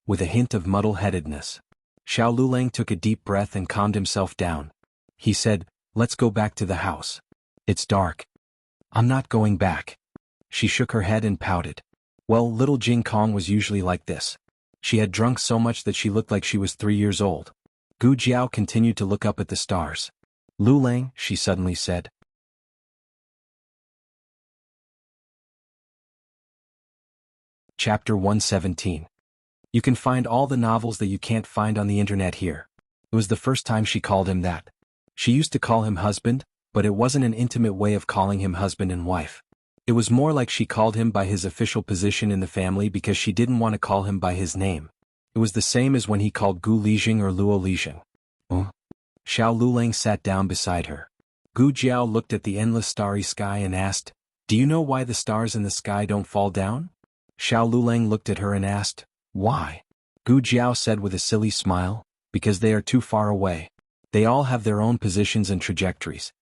with a hint of muddle-headedness. Xiao Lulang took a deep breath and calmed himself down. He said, "Let's go back to the house. It's dark." "I'm not going back." She shook her head and pouted. Well, little Jing Kong was usually like this. She had drunk so much that she looked like she was 3 years old. Gu Jiao continued to look up at the stars. "Lulang," she suddenly said. Chapter 117. You can find all the novels that you can't find on the internet here. It was the first time she called him that. She used to call him husband, but it wasn't an intimate way of calling him husband and wife. It was more like she called him by his official position in the family because she didn't want to call him by his name. It was the same as when he called Gu Lijing or Luo Lijing. Xiao Lulang sat down beside her. Gu Jiao looked at the endless starry sky and asked, "Do you know why the stars in the sky don't fall down?" Xiao Lulang looked at her and asked, "Why?" Gu Jiao said with a silly smile, "Because they are too far away. They all have their own positions and trajectories."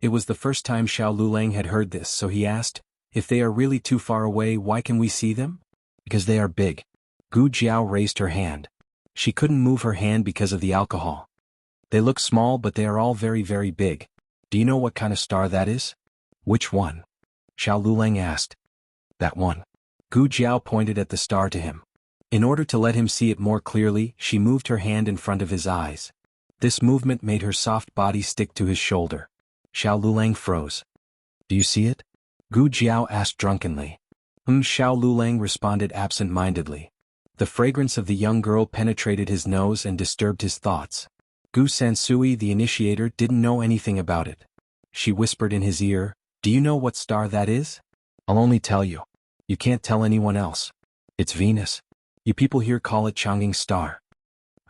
It was the first time Xiao Lulang had heard this, so he asked, "If they are really too far away, why can we see them?" "Because they are big." Gu Jiao raised her hand. She couldn't move her hand because of the alcohol. "They look small, but they are all very, very big. Do you know what kind of star that is?" "Which one?" Xiao Lulang asked. "That one." Gu Jiao pointed at the star to him. In order to let him see it more clearly, she moved her hand in front of his eyes. This movement made her soft body stick to his shoulder. Xiao Lulang froze. "Do you see it?" Gu Jiao asked drunkenly. Xiao Lulang responded absent-mindedly. The fragrance of the young girl penetrated his nose and disturbed his thoughts. Gu Sansui, the initiator, didn't know anything about it. She whispered in his ear, "Do you know what star that is?" "I'll only tell you. You can't tell anyone else." It's Venus. You people here call it Chang'ing Star.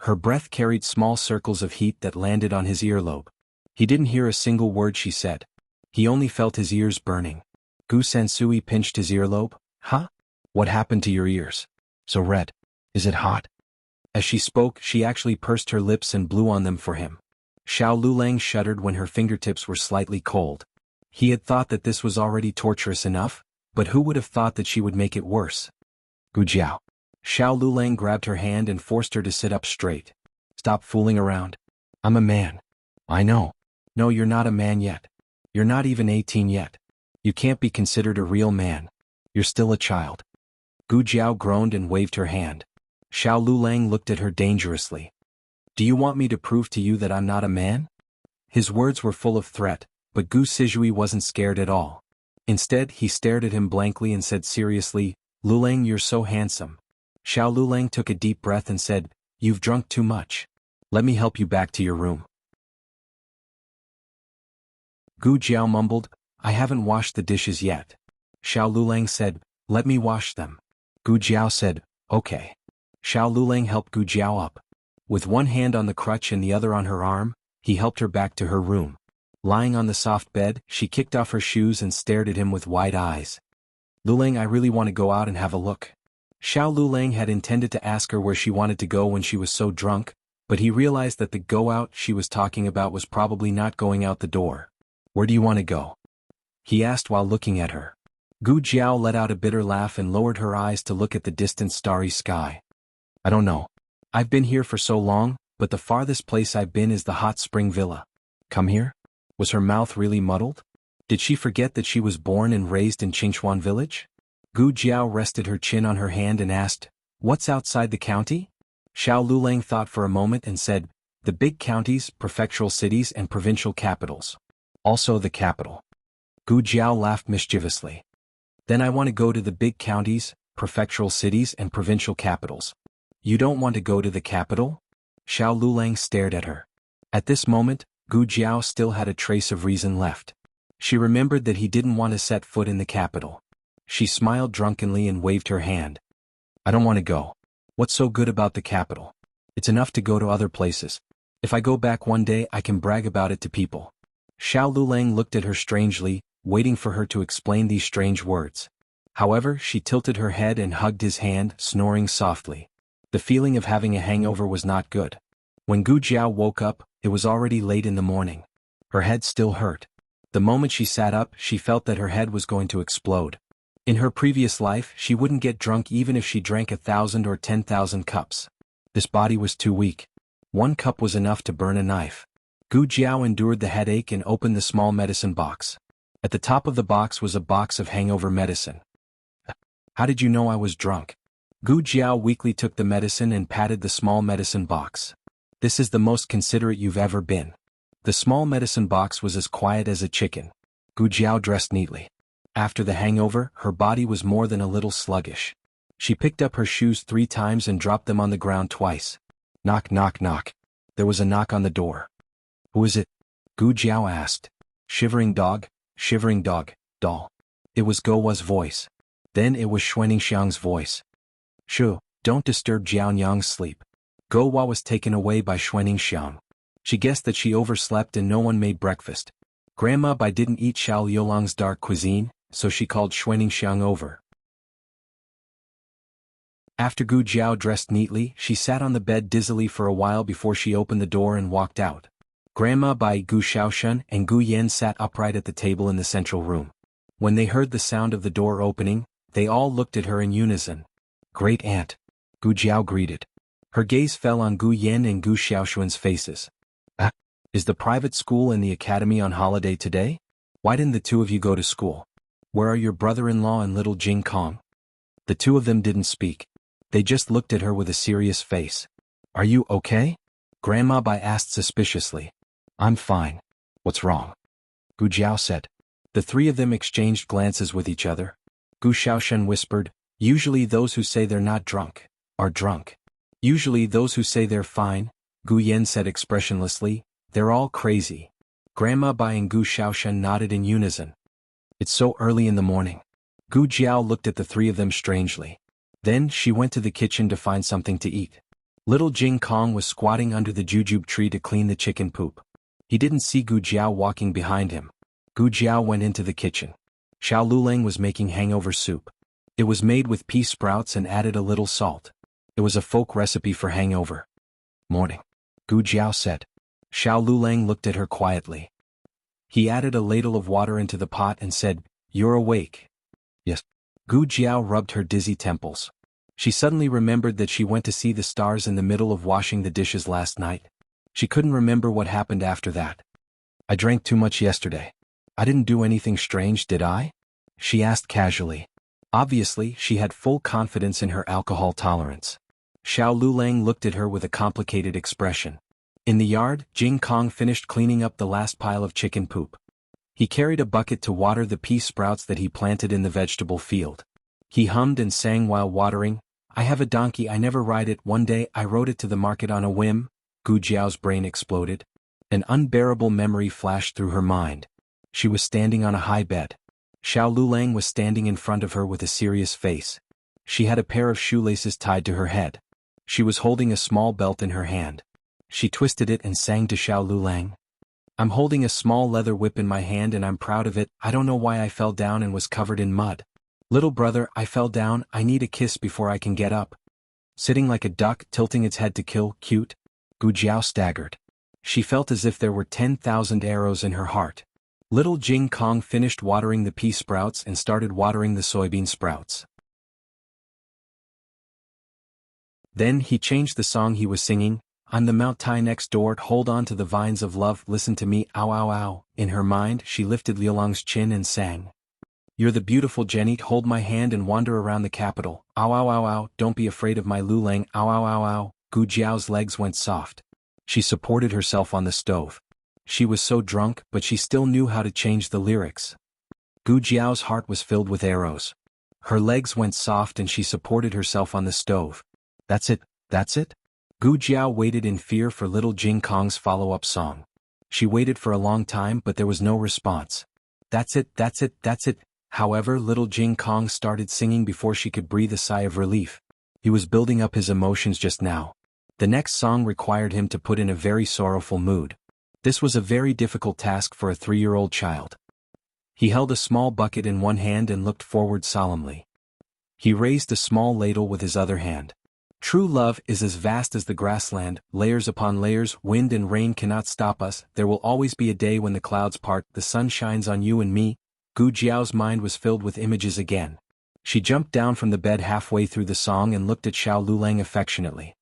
Her breath carried small circles of heat that landed on his earlobe. He didn't hear a single word she said. He only felt his ears burning. Gu Sansui pinched his earlobe. Huh? What happened to your ears? So red. Is it hot? As she spoke, she actually pursed her lips and blew on them for him. Xiao Lulang shuddered when her fingertips were slightly cold. He had thought that this was already torturous enough, but who would have thought that she would make it worse? Gu Jiao. Xiao Lulang grabbed her hand and forced her to sit up straight. Stop fooling around. I'm a man. I know. No, you're not a man yet. You're not even 18 yet. You can't be considered a real man. You're still a child. Gu Jiao groaned and waved her hand. Xiao Lulang looked at her dangerously. Do you want me to prove to you that I'm not a man? His words were full of threat, but Gu Sizhui wasn't scared at all. Instead, he stared at him blankly and said seriously, Lulang, you're so handsome. Xiao Lulang took a deep breath and said, You've drunk too much. Let me help you back to your room. Gu Jiao mumbled, I haven't washed the dishes yet. Xiao Lulang said, Let me wash them. Gu Jiao said, Okay. Xiao Lulang helped Gu Jiao up. With one hand on the crutch and the other on her arm, he helped her back to her room. Lying on the soft bed, she kicked off her shoes and stared at him with wide eyes. Lulang, I really want to go out and have a look. Xiao Lulang had intended to ask her where she wanted to go when she was so drunk, but he realized that the go out she was talking about was probably not going out the door. Where do you want to go? He asked while looking at her. Gu Jiao let out a bitter laugh and lowered her eyes to look at the distant starry sky. I don't know. I've been here for so long, but the farthest place I've been is the hot spring villa. Come here? Was her mouth really muddled? Did she forget that she was born and raised in Qingchuan village? Gu Jiao rested her chin on her hand and asked, What's outside the county? Xiao Lulang thought for a moment and said, The big counties, prefectural cities and provincial capitals. Also the capital. Gu Jiao laughed mischievously. Then I want to go to the big counties, prefectural cities and provincial capitals. You don't want to go to the capital? Xiao Lulang stared at her. At this moment, Gu Jiao still had a trace of reason left. She remembered that he didn't want to set foot in the capital. She smiled drunkenly and waved her hand. I don't want to go. What's so good about the capital? It's enough to go to other places. If I go back one day, I can brag about it to people. Xiao Lulang looked at her strangely, waiting for her to explain these strange words. However, she tilted her head and hugged his hand, snoring softly. The feeling of having a hangover was not good. When Gu Jiao woke up, it was already late in the morning. Her head still hurt. The moment she sat up, she felt that her head was going to explode. In her previous life, she wouldn't get drunk even if she drank 1,000 or 10,000 cups. This body was too weak. 1 cup was enough to burn a knife. Gu Jiao endured the headache and opened the small medicine box. At the top of the box was a box of hangover medicine. How did you know I was drunk? Gu Jiao weakly took the medicine and patted the small medicine box. This is the most considerate you've ever been. The small medicine box was as quiet as a chicken. Gu Jiao dressed neatly. After the hangover, her body was more than a little sluggish. She picked up her shoes 3 times and dropped them on the ground twice. Knock, knock, knock. There was a knock on the door. Who is it? Gu Jiao asked. Shivering dog, doll. It was Guowa's voice. Then it was Xuaningxiang's voice. Shu, don't disturb Jianyang's sleep. Guowa was taken away by Xuaningxiang. She guessed that she overslept and no one made breakfast. Grandma Bai didn't eat Xiao Liulang's dark cuisine, so she called Xuaningxiang over. After Gu Jiao dressed neatly, she sat on the bed dizzily for a while before she opened the door and walked out. Grandma Bai, Gu Xiaoshen, and Gu Yan sat upright at the table in the central room. When they heard the sound of the door opening, they all looked at her in unison. Great Aunt. Gu Jiao greeted. Her gaze fell on Gu Yan and Gu Xiaoshuan's faces. Is the private school and the academy on holiday today? Why didn't the 2 of you go to school? Where are your brother-in-law and little Jing Kong? The 2 of them didn't speak. They just looked at her with a serious face. Are you okay? Grandma Bai asked suspiciously. I'm fine. What's wrong? Gu Jiao said. The 3 of them exchanged glances with each other. Gu Xiaoshen whispered, Usually those who say they're not drunk are drunk. Usually those who say they're fine, Gu Yan said expressionlessly, they're all crazy. Grandma Bai and Gu Xiaoshen nodded in unison. It's so early in the morning. Gu Jiao looked at the 3 of them strangely. Then she went to the kitchen to find something to eat. Little Jing Kong was squatting under the jujube tree to clean the chicken poop. He didn't see Gu Jiao walking behind him. Gu Jiao went into the kitchen. Xiao Lulang was making hangover soup. It was made with pea sprouts and added a little salt. It was a folk recipe for hangover. Morning, Gu Jiao said. Xiao Lulang looked at her quietly. He added a ladle of water into the pot and said, "You're awake." Yes. Gu Jiao rubbed her dizzy temples. She suddenly remembered that she went to see the stars in the middle of washing the dishes last night. She couldn't remember what happened after that. "I drank too much yesterday. I didn't do anything strange, did I?" she asked casually. Obviously, she had full confidence in her alcohol tolerance. Xiao Lulang looked at her with a complicated expression. In the yard, Jing Kong finished cleaning up the last pile of chicken poop. He carried a bucket to water the pea sprouts that he planted in the vegetable field. He hummed and sang while watering. "I have a donkey, I never ride it. One day I rode it to the market on a whim." Gu Jiao's brain exploded. An unbearable memory flashed through her mind. She was standing on a high bed. Xiao Lulang was standing in front of her with a serious face. She had a pair of shoelaces tied to her head. She was holding a small belt in her hand. She twisted it and sang to Xiao Lulang. "I'm holding a small leather whip in my hand and I'm proud of it. I don't know why I fell down and was covered in mud. Little brother, I fell down, I need a kiss before I can get up." Sitting like a duck, tilting its head to kill, cute. Gu Jiao staggered. She felt as if there were 10,000 arrows in her heart. Little Jing Kong finished watering the pea sprouts and started watering the soybean sprouts. Then he changed the song he was singing. "I'm the Mount Tai next door, hold on to the vines of love, listen to me, ow ow ow." In her mind, she lifted Liulang's chin and sang. "You're the beautiful Jenny, hold my hand and wander around the capital, ow ow ow ow, don't be afraid of my Lulang, ow ow ow ow." Gu Jiao's legs went soft. She supported herself on the stove. She was so drunk, but she still knew how to change the lyrics. Gu Jiao's heart was filled with arrows. Her legs went soft and she supported herself on the stove. "That's it, that's it?" Gu Jiao waited in fear for little Jing Kong's follow-up song. She waited for a long time but there was no response. "That's it, that's it, that's it." However, little Jing Kong started singing before she could breathe a sigh of relief. He was building up his emotions just now. The next song required him to put in a very sorrowful mood. This was a very difficult task for a 3-year-old child. He held a small bucket in one hand and looked forward solemnly. He raised a small ladle with his other hand. "True love is as vast as the grassland, layers upon layers, wind and rain cannot stop us, there will always be a day when the clouds part, the sun shines on you and me." Gu Jiao's mind was filled with images again. She jumped down from the bed halfway through the song and looked at Xiao Lulang affectionately.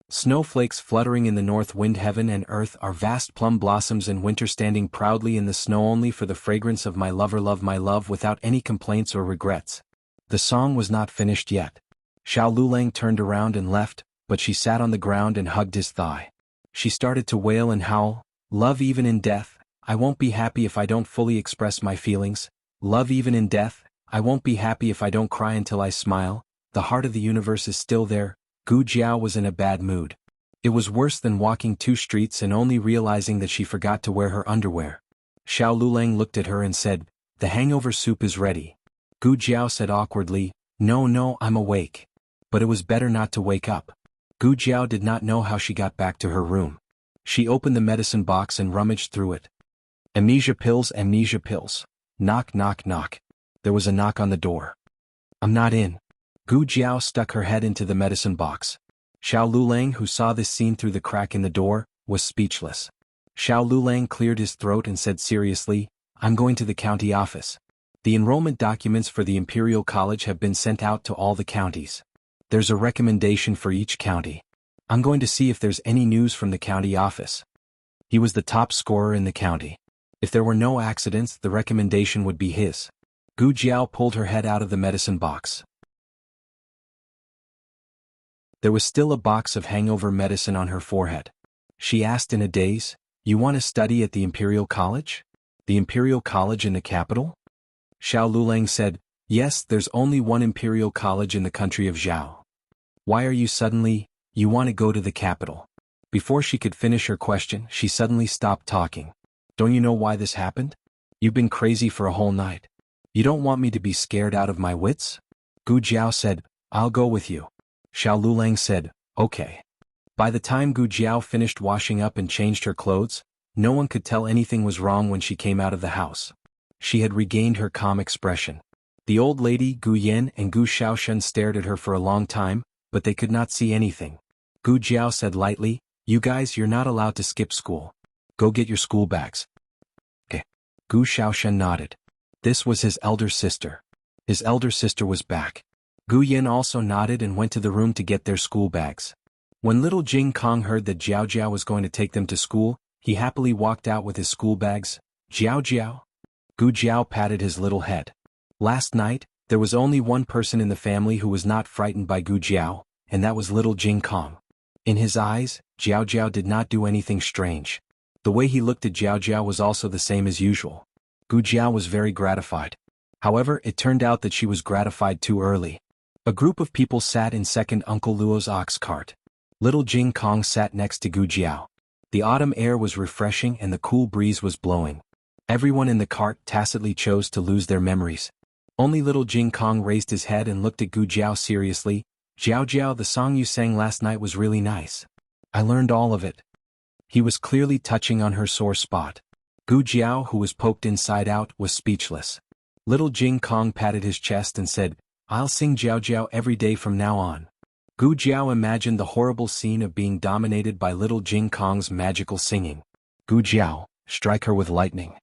"Snowflakes fluttering in the north wind, heaven and earth are vast plum blossoms in winter, standing proudly in the snow only for the fragrance of my lover, love my love without any complaints or regrets." The song was not finished yet. Xiao Lulang turned around and left, but she sat on the ground and hugged his thigh. She started to wail and howl, "Love even in death, I won't be happy if I don't fully express my feelings. Love even in death, I won't be happy if I don't cry until I smile. The heart of the universe is still there." Gu Jiao was in a bad mood. It was worse than walking 2 streets and only realizing that she forgot to wear her underwear. Xiao Lulang looked at her and said, "The hangover soup is ready." Gu Jiao said awkwardly, No, I'm awake." But it was better not to wake up. Gu Jiao did not know how she got back to her room. She opened the medicine box and rummaged through it. Amnesia pills, amnesia pills. Knock, knock, knock. There was a knock on the door. "I'm not in." Gu Jiao stuck her head into the medicine box. Xiao Lulang, who saw this scene through the crack in the door, was speechless. Xiao Lulang cleared his throat and said seriously, "I'm going to the county office. The enrollment documents for the Imperial College have been sent out to all the counties. There's a recommendation for each county. I'm going to see if there's any news from the county office." He was the top scorer in the county. If there were no accidents, the recommendation would be his. Gu Jiao pulled her head out of the medicine box. There was still a box of hangover medicine on her forehead. She asked in a daze, "You want to study at the Imperial College? The Imperial College in the capital?" Xiao Lulang said, "Yes, there's only one Imperial College in the country of Zhao." "Why are you suddenly, you want to go to the capital?" Before she could finish her question, she suddenly stopped talking. "Don't you know why this happened? You've been crazy for a whole night. You don't want me to be scared out of my wits?" Gu Jiao said, I'll go with you. Xiao Lulang said, okay. By the time Gu Jiao finished washing up and changed her clothes, no one could tell anything was wrong when she came out of the house. She had regained her calm expression. The old lady, Gu Yan and Gu Xiaoshen stared at her for a long time, but they could not see anything. Gu Jiao said lightly, you guys, you're not allowed to skip school. Go get your school bags. Okay. Gu Xiaoshen nodded. This was his elder sister. His elder sister was back. Gu Yan also nodded and went to the room to get their school bags. When little Jing Kong heard that Jiao Jiao was going to take them to school, he happily walked out with his school bags. Jiao Jiao? Gu Jiao patted his little head. Last night, there was only one person in the family who was not frightened by Gu Jiao, and that was little Jing Kong. In his eyes, Jiao Jiao did not do anything strange. The way he looked at Jiao Jiao was also the same as usual. Gu Jiao was very gratified. However, it turned out that she was gratified too early. A group of people sat in second Uncle Luo's ox cart. Little Jing Kong sat next to Gu Jiao. The autumn air was refreshing and the cool breeze was blowing. Everyone in the cart tacitly chose to lose their memories. Only little Jing Kong raised his head and looked at Gu Jiao seriously. Jiao Jiao, the song you sang last night was really nice. I learned all of it. He was clearly touching on her sore spot. Gu Jiao, who was poked inside out, was speechless. Little Jing Kong patted his chest and said, I'll sing Jiao Jiao every day from now on. Gu Jiao imagined the horrible scene of being dominated by little Jing Kong's magical singing. Gu Jiao, strike her with lightning.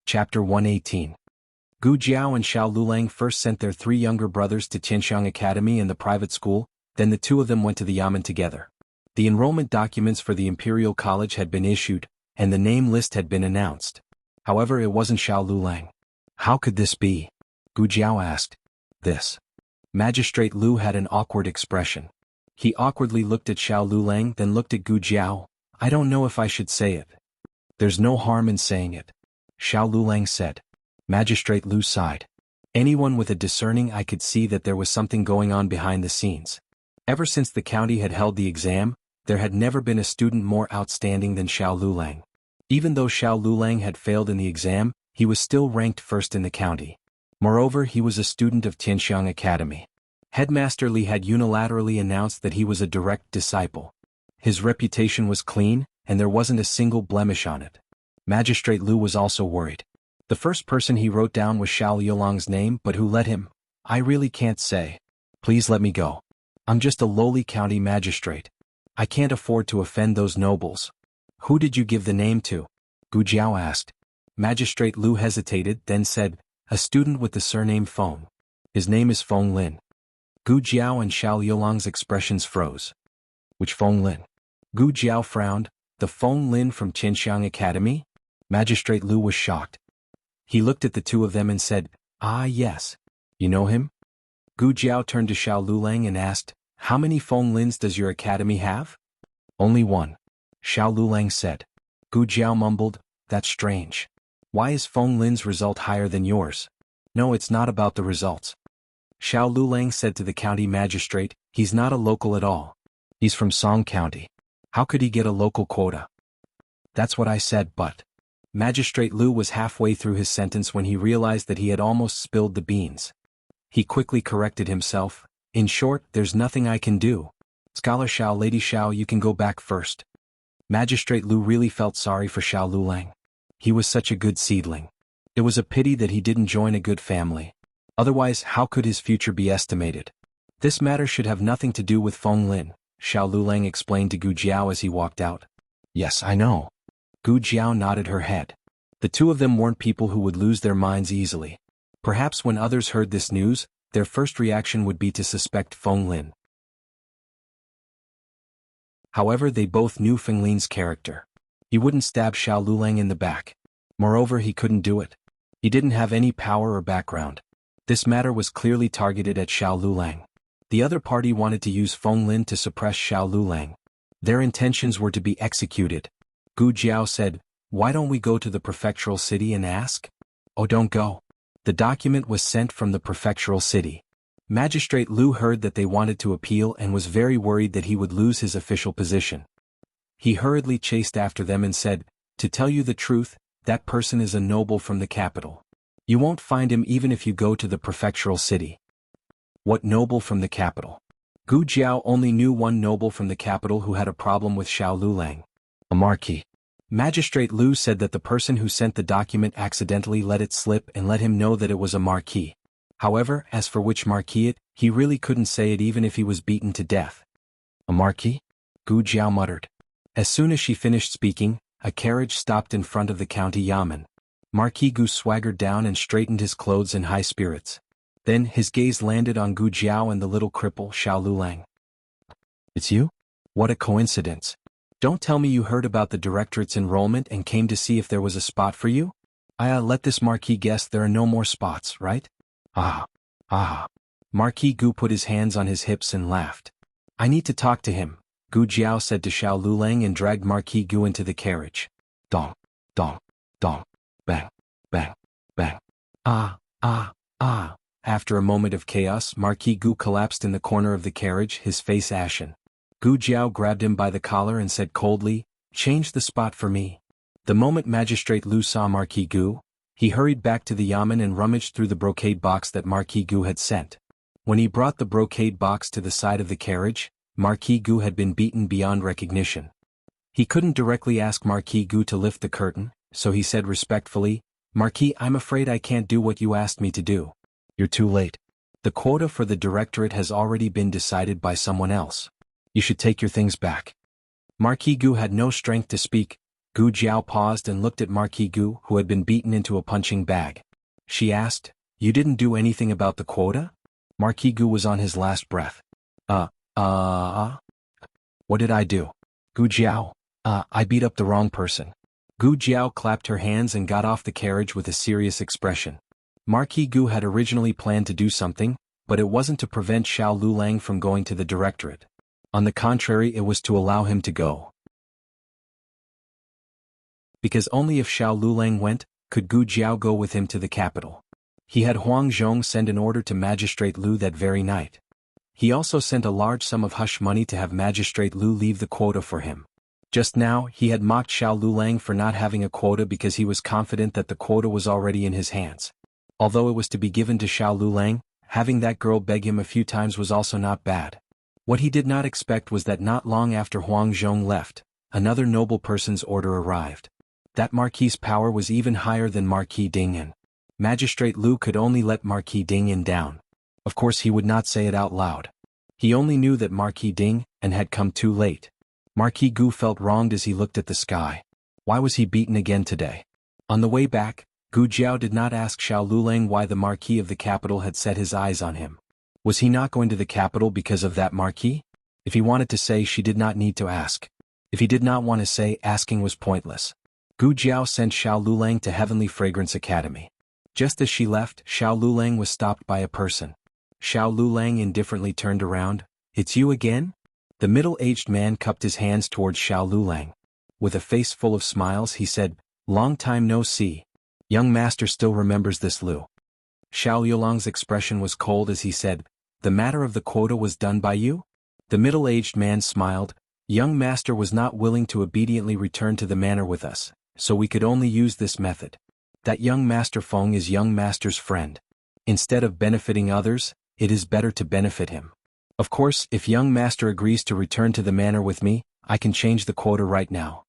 Chapter 118. Gu Jiao and Xiao Lulang first sent their 3 younger brothers to Tianxiang Academy and the private school, then the 2 of them went to the Yamen together. The enrollment documents for the Imperial College had been issued, and the name list had been announced. However, it wasn't Xiao Lulang. How could this be? Gu Jiao asked. This. Magistrate Lu had an awkward expression. He awkwardly looked at Xiao Lulang, then looked at Gu Jiao. I don't know if I should say it. There's no harm in saying it, Xiao Lulang said. Magistrate Lu sighed. Anyone with a discerning eye could see that there was something going on behind the scenes. Ever since the county had held the exam, there had never been a student more outstanding than Xiao Lulang. Even though Xiao Lulang had failed in the exam, he was still ranked first in the county. Moreover, he was a student of Tianxiang Academy. Headmaster Li had unilaterally announced that he was a direct disciple. His reputation was clean, and there wasn't a single blemish on it. Magistrate Lu was also worried. The first person he wrote down was Xiao Yulong's name, but who let him? I really can't say. Please let me go. I'm just a lowly county magistrate. I can't afford to offend those nobles. Who did you give the name to? Gu Jiao asked. Magistrate Lu hesitated, then said, a student with the surname Feng. His name is Feng Lin. Gu Jiao and Xiao Yulong's expressions froze. Which Feng Lin? Gu Jiao frowned. The Feng Lin from Tianxiang Academy? Magistrate Lu was shocked. He looked at the 2 of them and said, ah yes. You know him? Gu Jiao turned to Xiao Lulang and asked, how many Feng Lins does your academy have? Only 1. Xiao Lulang said. Gu Jiao mumbled, that's strange. Why is Feng Lin's result higher than yours? No, it's not about the results. Xiao Lulang said to the county magistrate, he's not a local at all. He's from Song County. How could he get a local quota? That's what I said, but... Magistrate Lu was halfway through his sentence when he realized that he had almost spilled the beans. He quickly corrected himself. In short, there's nothing I can do. Scholar Xiao, Lady Xiao, you can go back first. Magistrate Lu really felt sorry for Xiao Lulang. He was such a good seedling. It was a pity that he didn't join a good family. Otherwise, how could his future be estimated? This matter should have nothing to do with Feng Lin, Xiao Lulang explained to Gu Jiao as he walked out. Yes, I know. Gu Jiao nodded her head. The 2 of them weren't people who would lose their minds easily. Perhaps when others heard this news, their first reaction would be to suspect Feng Lin. However, they both knew Feng Lin's character. He wouldn't stab Xiao Lulang in the back. Moreover, he couldn't do it. He didn't have any power or background. This matter was clearly targeted at Xiao Lulang. The other party wanted to use Feng Lin to suppress Xiao Lulang. Their intentions were to be executed. Gu Jiao said, why don't we go to the prefectural city and ask? Oh, don't go. The document was sent from the prefectural city. Magistrate Lu heard that they wanted to appeal and was very worried that he would lose his official position. He hurriedly chased after them and said, to tell you the truth, that person is a noble from the capital. You won't find him even if you go to the prefectural city. What noble from the capital? Gu Jiao only knew one noble from the capital who had a problem with Xiao Lulang. A marquis. Magistrate Lu said that the person who sent the document accidentally let it slip and let him know that it was a marquis. However, as for which marquis he really couldn't say it even if he was beaten to death. A marquis? Gu Jiao muttered. As soon as she finished speaking, a carriage stopped in front of the county yamen. Marquis Gu swaggered down and straightened his clothes in high spirits. Then his gaze landed on Gu Jiao and the little cripple Xiao Lulang. It's you? What a coincidence. Don't tell me you heard about the directorate's enrollment and came to see if there was a spot for you? Let this Marquis guess there are no more spots, right? Marquis Gu put his hands on his hips and laughed. I need to talk to him, Gu Jiao said to Xiao Lulang and dragged Marquis Gu into the carriage. Dong, dong, dong, bang, bang, bang. After a moment of chaos, Marquis Gu collapsed in the corner of the carriage, his face ashen. Gu Jiao grabbed him by the collar and said coldly, "Change the spot for me." The moment Magistrate Lu saw Marquis Gu, he hurried back to the yamen and rummaged through the brocade box that Marquis Gu had sent. When he brought the brocade box to the side of the carriage, Marquis Gu had been beaten beyond recognition. He couldn't directly ask Marquis Gu to lift the curtain, so he said respectfully, "Marquis, I'm afraid I can't do what you asked me to do. You're too late. The quota for the directorate has already been decided by someone else. You should take your things back." Marquis Gu had no strength to speak. Gu Jiao paused and looked at Marquis Gu, who had been beaten into a punching bag. She asked, "You didn't do anything about the quota?" Marquis Gu was on his last breath. What did I do? Gu Jiao, I beat up the wrong person. Gu Jiao clapped her hands and got off the carriage with a serious expression. Marquis Gu had originally planned to do something, but it wasn't to prevent Xiao Lulang from going to the directorate. On the contrary, it was to allow him to go. Because only if Xiao Lulang went, could Gu Jiao go with him to the capital. He had Huang Zhong send an order to Magistrate Lu that very night. He also sent a large sum of hush money to have Magistrate Lu leave the quota for him. Just now, he had mocked Xiao Lulang for not having a quota because he was confident that the quota was already in his hands. Although it was to be given to Xiao Lulang, having that girl beg him a few times was also not bad. What he did not expect was that not long after Huang Zhong left, another noble person's order arrived. That Marquis's power was even higher than Marquis Dingyan. Magistrate Lu could only let Marquis Dingyan down. Of course he would not say it out loud. He only knew that Marquis Ding and had come too late. Marquis Gu felt wronged as he looked at the sky. Why was he beaten again today? On the way back, Gu Jiao did not ask Xiao Lulang why the Marquis of the capital had set his eyes on him. Was he not going to the capital because of that Marquis? If he wanted to say, she did not need to ask. If he did not want to say, asking was pointless. Gu Jiao sent Xiao Lulang to Heavenly Fragrance Academy. Just as she left, Xiao Lulang was stopped by a person. Xiao Lulang indifferently turned around. "It's you again?" The middle-aged man cupped his hands towards Xiao Lulang. With a face full of smiles, he said, "Long time no see. Young master still remembers this Lu." Xiao Yulang's expression was cold as he said, "The matter of the quota was done by you?" The middle-aged man smiled. "Young master was not willing to obediently return to the manor with us, so we could only use this method. That young master Feng is young master's friend. Instead of benefiting others, it is better to benefit him. Of course, if young master agrees to return to the manor with me, I can change the quota right now."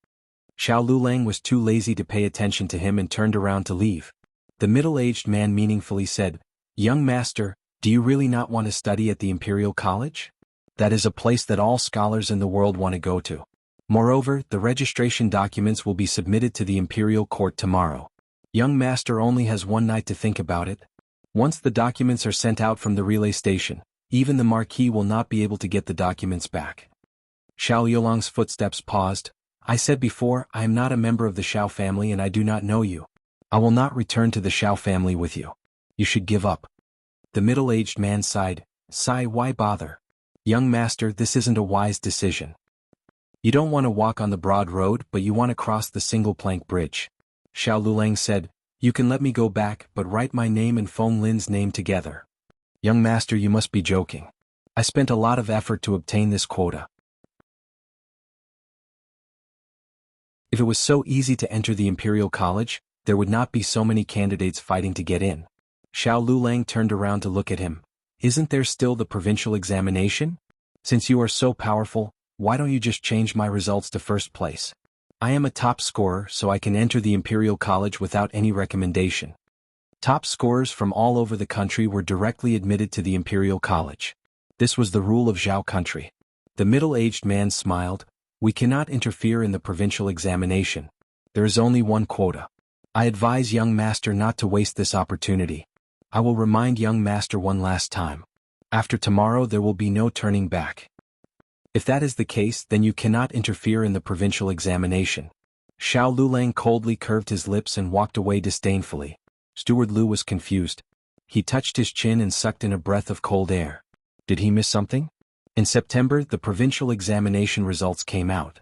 Xiao Lulang was too lazy to pay attention to him and turned around to leave. The middle-aged man meaningfully said, "Young master, do you really not want to study at the Imperial College? That is a place that all scholars in the world want to go to. Moreover, the registration documents will be submitted to the Imperial Court tomorrow. Young master only has one night to think about it. Once the documents are sent out from the relay station, even the Marquis will not be able to get the documents back." Xiao Yulang's footsteps paused. "I said before, I am not a member of the Xiao family and I do not know you. I will not return to the Xiao family with you. You should give up." The middle-aged man sighed. "Sigh, why bother? Young master, this isn't a wise decision. You don't want to walk on the broad road, but you want to cross the single-plank bridge." Xiao Lulang said, "You can let me go back, but write my name and Feng Lin's name together." "Young master, you must be joking. I spent a lot of effort to obtain this quota. If it was so easy to enter the Imperial College, there would not be so many candidates fighting to get in. Xiao Lulang turned around to look at him. Isn't there still the provincial examination? Since you are so powerful, why don't you just change my results to first place? I am a top scorer, so I can enter the Imperial College without any recommendation. Top scorers from all over the country were directly admitted to the Imperial College. This was the rule of Zhao country. The middle-aged man smiled. We cannot interfere in the provincial examination. There is only one quota. I advise young master not to waste this opportunity. I will remind young master one last time. After tomorrow there will be no turning back. If that is the case, then you cannot interfere in the provincial examination. Xiao Lulang coldly curved his lips and walked away disdainfully. Steward Lu was confused. He touched his chin and sucked in a breath of cold air. Did he miss something? In September, the provincial examination results came out.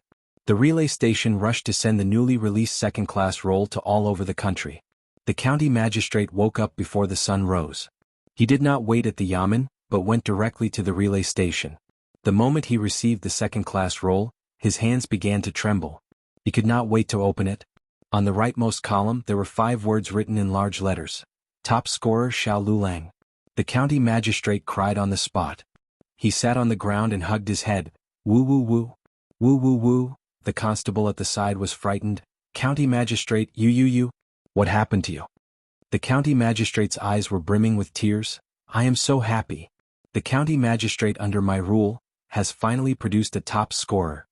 The relay station rushed to send the newly released second-class roll to all over the country. The county magistrate woke up before the sun rose. He did not wait at the yamen, but went directly to the relay station. The moment he received the second-class roll, his hands began to tremble. He could not wait to open it. On the rightmost column there were 5 words written in large letters. Top scorer Xiao Lulang. The county magistrate cried on the spot. He sat on the ground and hugged his head. Woo woo woo. Woo woo woo. The constable at the side was frightened. County magistrate, you. What happened to you? The county magistrate's eyes were brimming with tears. I am so happy. The county magistrate under my rule has finally produced a top scorer.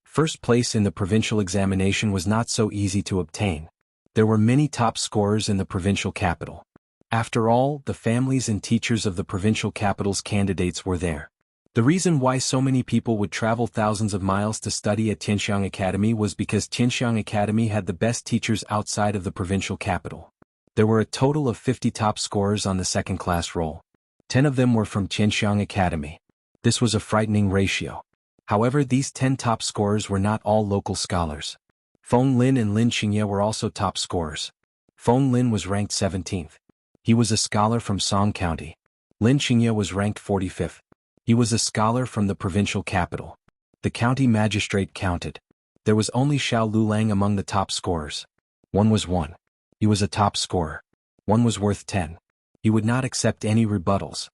First place in the provincial examination was not so easy to obtain. There were many top scorers in the provincial capital. After all, the families and teachers of the provincial capital's candidates were there. The reason why so many people would travel thousands of miles to study at Tianxiang Academy was because Tianxiang Academy had the best teachers outside of the provincial capital. There were a total of 50 top scorers on the second-class roll. 10 of them were from Tianxiang Academy. This was a frightening ratio. However, these 10 top scorers were not all local scholars. Feng Lin and Lin Xingye were also top scorers. Feng Lin was ranked 17th. He was a scholar from Song County. Lin Xingye was ranked 45th. He was a scholar from the provincial capital. The county magistrate counted. There was only Xiao Lulang among the top scorers. One was 1. He was a top scorer. One was worth 10. He would not accept any rebuttals.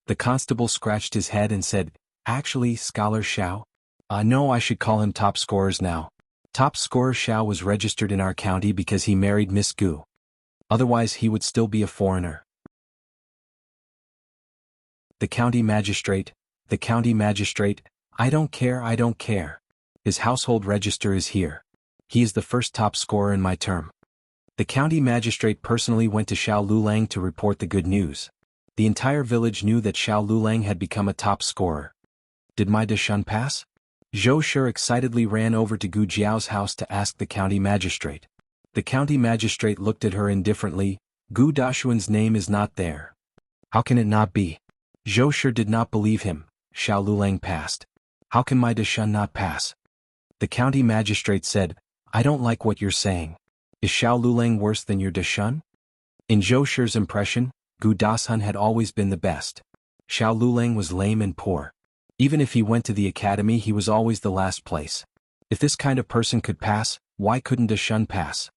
The constable scratched his head and said, Actually, Scholar Xiao? No, I should call him top scorers now. Top scorer Xiao was registered in our county because he married Miss Gu. Otherwise he would still be a foreigner. The county magistrate, I don't care. His household register is here. He is the first top scorer in my term. The county magistrate personally went to Xiao Lulang to report the good news. The entire village knew that Xiao Lulang had become a top scorer. Did my Dashun pass? Zhou Shi excitedly ran over to Gu Jiao's house to ask the county magistrate. The county magistrate looked at her indifferently. Gu Dashuan's name is not there. How can it not be? Zhou Shi did not believe him. Xiao Lulang passed. How can my Dashun not pass? The county magistrate said, I don't like what you're saying. Is Xiao Lulang worse than your Dashun? In Zhou Shi's impression, Gu Dashun had always been the best. Xiao Lulang was lame and poor. Even if he went to the academy, he was always the last place. If this kind of person could pass, why couldn't Dashun pass?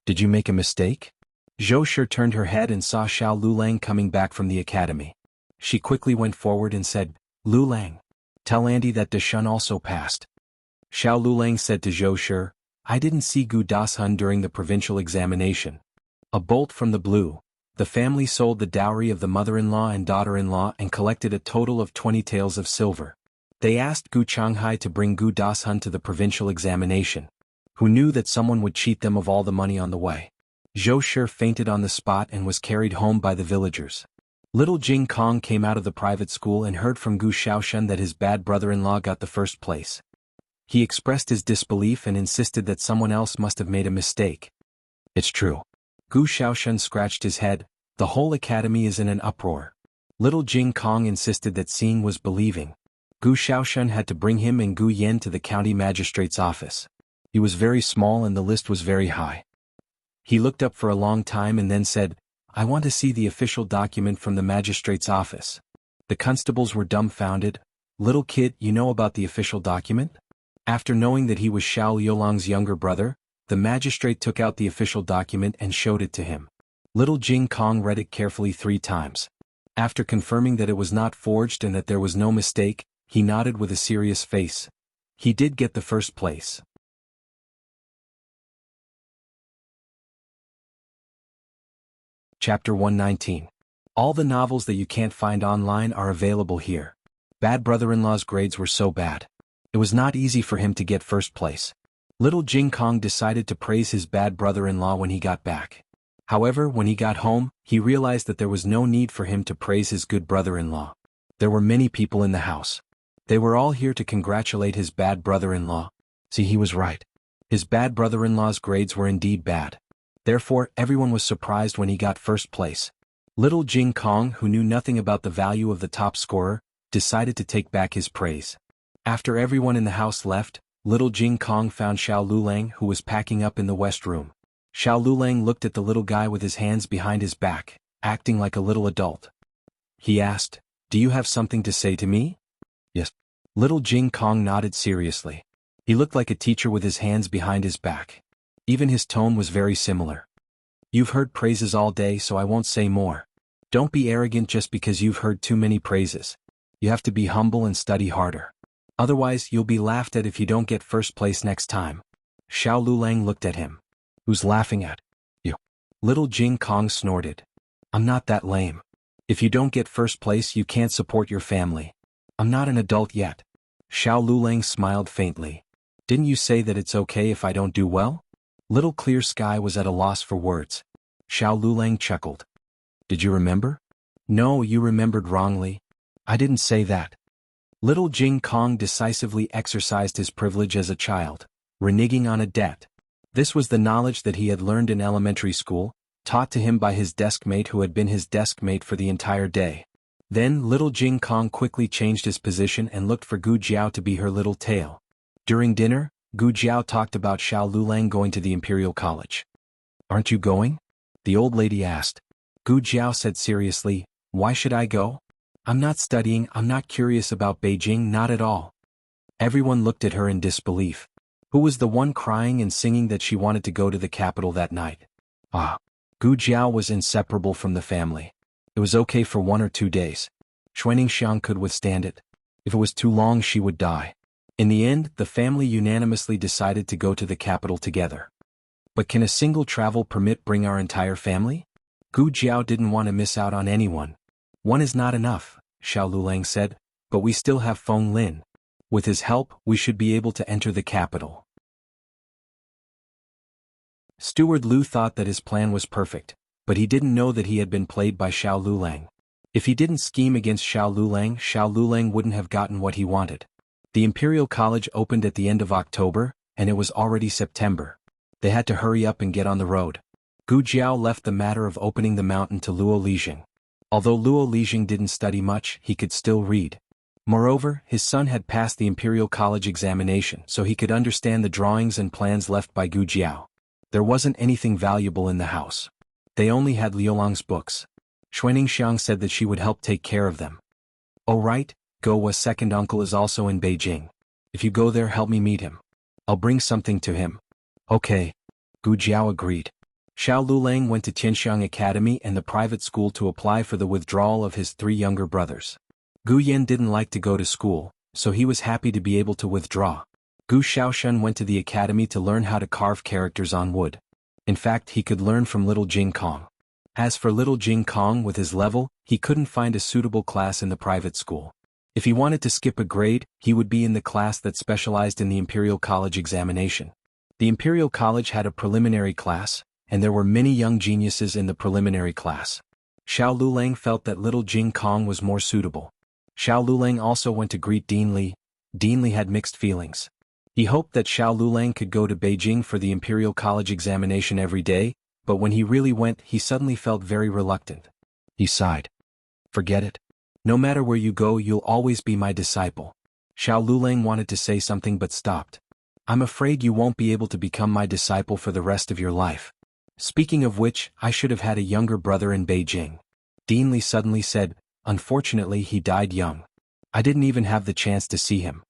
Did you make a mistake? Zhou Shi turned her head and saw Xiao Lulang coming back from the academy. She quickly went forward and said, Lulang, tell Andy that Dashun also passed. Xiao Lulang said to Zhou Shi, I didn't see Gu Dashun during the provincial examination. A bolt from the blue, the family sold the dowry of the mother-in-law and daughter-in-law and collected a total of 20 taels of silver. They asked Gu Changhai to bring Gu Dashun to the provincial examination. Who knew that someone would cheat them of all the money on the way? Zhou Shi fainted on the spot and was carried home by the villagers. Little Jing Kong came out of the private school and heard from Gu Xiaoshen that his bad brother-in-law got the first place. He expressed his disbelief and insisted that someone else must have made a mistake. It's true. Gu Xiaoshen scratched his head. The whole academy is in an uproar. Little Jing Kong insisted that seeing was believing. Gu Xiaoshen had to bring him and Gu Yen to the county magistrate's office. He was very small and the list was very high. He looked up for a long time and then said, I want to see the official document from the magistrate's office. The constables were dumbfounded. Little kid, you know about the official document? After knowing that he was Xiao Liulang's younger brother, The magistrate took out the official document and showed it to him. Little Jing Kong read it carefully 3 times. After confirming that it was not forged and that there was no mistake, he nodded with a serious face. He did get the first place. Chapter 119. All the novels that you can't find online are available here. Bad brother-in-law's grades were so bad. It was not easy for him to get first place. Little Jing Kong decided to praise his bad brother-in-law when he got back. However, when he got home, he realized that there was no need for him to praise his good brother-in-law. There were many people in the house. They were all here to congratulate his bad brother-in-law. See, he was right. His bad brother-in-law's grades were indeed bad. Therefore, everyone was surprised when he got first place. Little Jing Kong, who knew nothing about the value of the top scorer, decided to take back his praise. After everyone in the house left, Little Jing Kong found Xiao Lulang, who was packing up in the west room. Xiao Lulang looked at the little guy with his hands behind his back, acting like a little adult. He asked, "Do you have something to say to me?" "Yes." Little Jing Kong nodded seriously. He looked like a teacher with his hands behind his back. Even his tone was very similar. "You've heard praises all day, so I won't say more. Don't be arrogant just because you've heard too many praises. You have to be humble and study harder. Otherwise, you'll be laughed at if you don't get first place next time." Xiao Lulang looked at him. "Who's laughing at you?" Little Jing Kong snorted. "I'm not that lame. If you don't get first place, you can't support your family. I'm not an adult yet." Xiao Lulang smiled faintly. "Didn't you say that it's okay if I don't do well?" Little Clear Sky was at a loss for words. Xiao Lulang chuckled. "Did you remember?" "No, you remembered wrongly. I didn't say that." Little Jing Kong decisively exercised his privilege as a child, reneging on a debt. This was the knowledge that he had learned in elementary school, taught to him by his deskmate who had been his deskmate for the entire day. Then Little Jing Kong quickly changed his position and looked for Gu Jiao to be her little tail. During dinner, Gu Jiao talked about Xiao Lulang going to the Imperial College. "Aren't you going?" the old lady asked. Gu Jiao said seriously, "Why should I go? I'm not studying, I'm not curious about Beijing, not at all." Everyone looked at her in disbelief. Who was the one crying and singing that she wanted to go to the capital that night? Gu Jiao was inseparable from the family. It was okay for 1 or 2 days. Xuaningxiang could withstand it. If it was too long, she would die. In the end, the family unanimously decided to go to the capital together. But can a single travel permit bring our entire family? Gu Jiao didn't want to miss out on anyone. "One is not enough," Xiao Lulang said, "but we still have Feng Lin. With his help, we should be able to enter the capital." Steward Lu thought that his plan was perfect, but he didn't know that he had been played by Xiao Lulang. If he didn't scheme against Xiao Lulang wouldn't have gotten what he wanted. The Imperial College opened at the end of October, and it was already September. They had to hurry up and get on the road. Gu Jiao left the matter of opening the mountain to Luo Lijing. Although Luo Lijing didn't study much, he could still read. Moreover, his son had passed the Imperial College examination, so he could understand the drawings and plans left by Gu Jiao. There wasn't anything valuable in the house. They only had Liulang's books. Xuaningxiang said that she would help take care of them. "Oh right, Gowa's second uncle is also in Beijing. If you go there, help me meet him. I'll bring something to him." "Okay." Gu Jiao agreed. Xiao Lulang went to Tianxiang Academy and the private school to apply for the withdrawal of his 3 younger brothers. Gu Yan didn't like to go to school, so he was happy to be able to withdraw. Gu Xiaoshen went to the academy to learn how to carve characters on wood. In fact, he could learn from Little Jing Kong. As for Little Jing Kong with his level, he couldn't find a suitable class in the private school. If he wanted to skip a grade, he would be in the class that specialized in the Imperial College examination. The Imperial College had a preliminary class, and there were many young geniuses in the preliminary class. Xiao Lulang felt that Little Jing Kong was more suitable. Xiao Lulang also went to greet Dean Li. Dean Li had mixed feelings. He hoped that Xiao Lulang could go to Beijing for the Imperial College examination every day, but when he really went, he suddenly felt very reluctant. He sighed. "Forget it. No matter where you go, you'll always be my disciple." Xiao Lulang wanted to say something but stopped. "I'm afraid you won't be able to become my disciple for the rest of your life. Speaking of which, I should have had a younger brother in Beijing." Dean Li suddenly said, "Unfortunately, he died young. I didn't even have the chance to see him."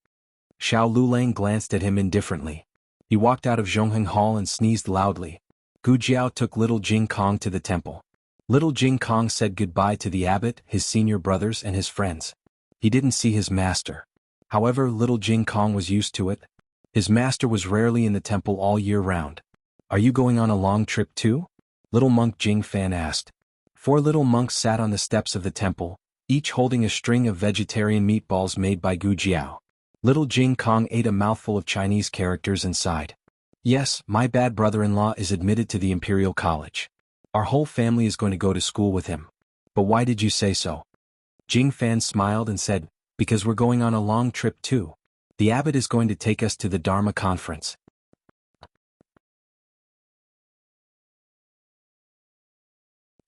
Xiao Lulang glanced at him indifferently. He walked out of Zhongheng Hall and sneezed loudly. Gu Jiao took little Jing Kong to the temple. Little Jing Kong said goodbye to the abbot, his senior brothers and his friends. He didn't see his master. However, little Jing Kong was used to it. His master was rarely in the temple all year round. Are you going on a long trip too? Little monk Jing Fan asked. 4 little monks sat on the steps of the temple, each holding a string of vegetarian meatballs made by Gu Jiao. Little Jing Kong ate a mouthful of Chinese characters and sighed. Yes, my bad brother-in-law is admitted to the Imperial College. Our whole family is going to go to school with him. But why did you say so? Jing Fan smiled and said, because we're going on a long trip too. The abbot is going to take us to the Dharma conference.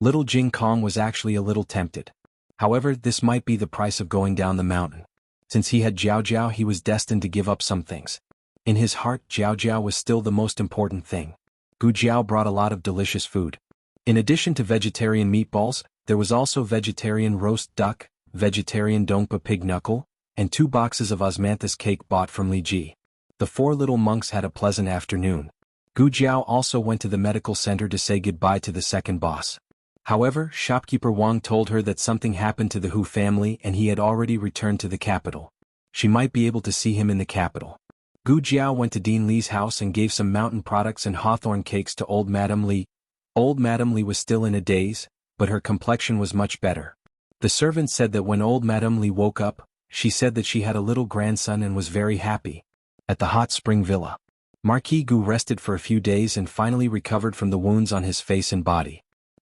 Little Jing Kong was actually a little tempted. However, this might be the price of going down the mountain. Since he had Jiao Jiao, he was destined to give up some things. In his heart, Jiao Jiao was still the most important thing. Gu Jiao brought a lot of delicious food. In addition to vegetarian meatballs, there was also vegetarian roast duck, vegetarian dongpa pig knuckle, and 2 boxes of osmanthus cake bought from Li Ji. The 4 little monks had a pleasant afternoon. Gu Jiao also went to the medical center to say goodbye to the second boss. However, shopkeeper Wang told her that something happened to the Hu family and he had already returned to the capital. She might be able to see him in the capital. Gu Jiao went to Dean Li's house and gave some mountain products and hawthorn cakes to old Madame Li. Old Madame Li was still in a daze, but her complexion was much better. The servant said that when old Madame Li woke up, she said that she had a little grandson and was very happy. At the hot spring villa, Marquis Gu rested for a few days and finally recovered from the wounds on his face and body.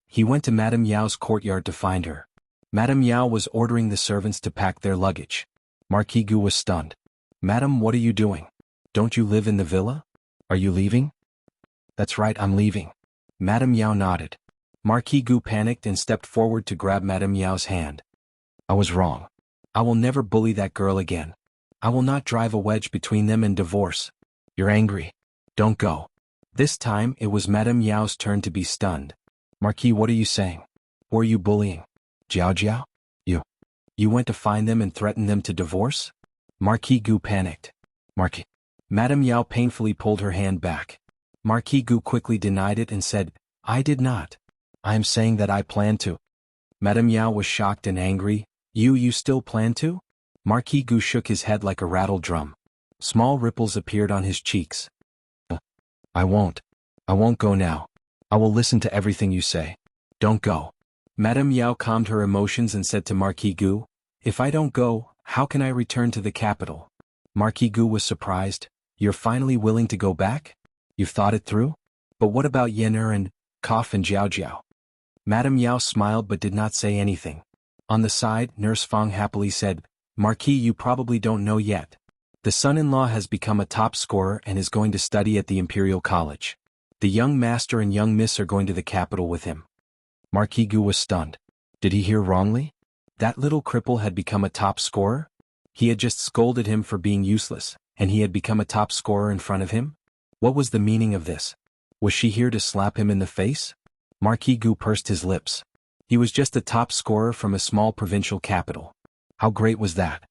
He went to Madame Yao's courtyard to find her. Madame Yao was ordering the servants to pack their luggage. Marquis Gu was stunned. Madam, what are you doing? Don't you live in the villa? Are you leaving? That's right, I'm leaving. Madame Yao nodded. Marquis Gu panicked and stepped forward to grab Madame Yao's hand. I was wrong. I will never bully that girl again. I will not drive a wedge between them and divorce. You're angry. Don't go. This time it was Madame Yao's turn to be stunned. Marquis, what are you saying? Who are you bullying? Jiao Jiao? You went to find them and threaten them to divorce? Marquis Gu panicked. Marquis. Madame Yao painfully pulled her hand back. Marquis Gu quickly denied it and said, I did not. I am saying that I plan to. Madame Yao was shocked and angry. You still plan to? Marquis Gu shook his head like a rattled drum. Small ripples appeared on his cheeks. I won't go now. I will listen to everything you say. Don't go. Madame Yao calmed her emotions and said to Marquis Gu, if I don't go, how can I return to the capital? Marquis Gu was surprised. You're finally willing to go back? You've thought it through? But what about Yener and Koff and Jiao Jiao? Madame Yao smiled but did not say anything. On the side, Nurse Fang happily said, Marquis, you probably don't know yet. The son-in-law has become a top scorer and is going to study at the Imperial College. The young master and young miss are going to the capital with him. Marquis Gu was stunned. Did he hear wrongly? That little cripple had become a top scorer? He had just scolded him for being useless, and he had become a top scorer in front of him? What was the meaning of this? Was she here to slap him in the face? Marquis Gu pursed his lips. He was just a top scorer from a small provincial capital. How great was that?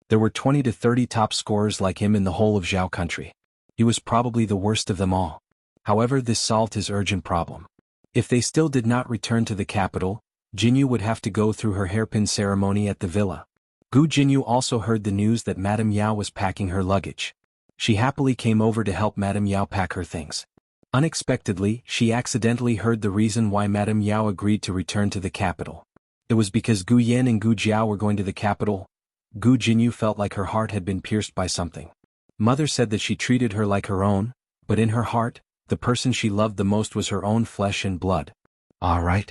There were 20 to 30 top scorers like him in the whole of Zhao country. He was probably the worst of them all. However, this solved his urgent problem. If they still did not return to the capital, Jinyu would have to go through her hairpin ceremony at the villa. Gu Jinyu also heard the news that Madame Yao was packing her luggage. She happily came over to help Madame Yao pack her things. Unexpectedly, she accidentally heard the reason why Madame Yao agreed to return to the capital. It was because Gu Yan and Gu Jiao were going to the capital. Gu Jinyu felt like her heart had been pierced by something. Mother said that she treated her like her own, but in her heart, the person she loved the most was her own flesh and blood. All right.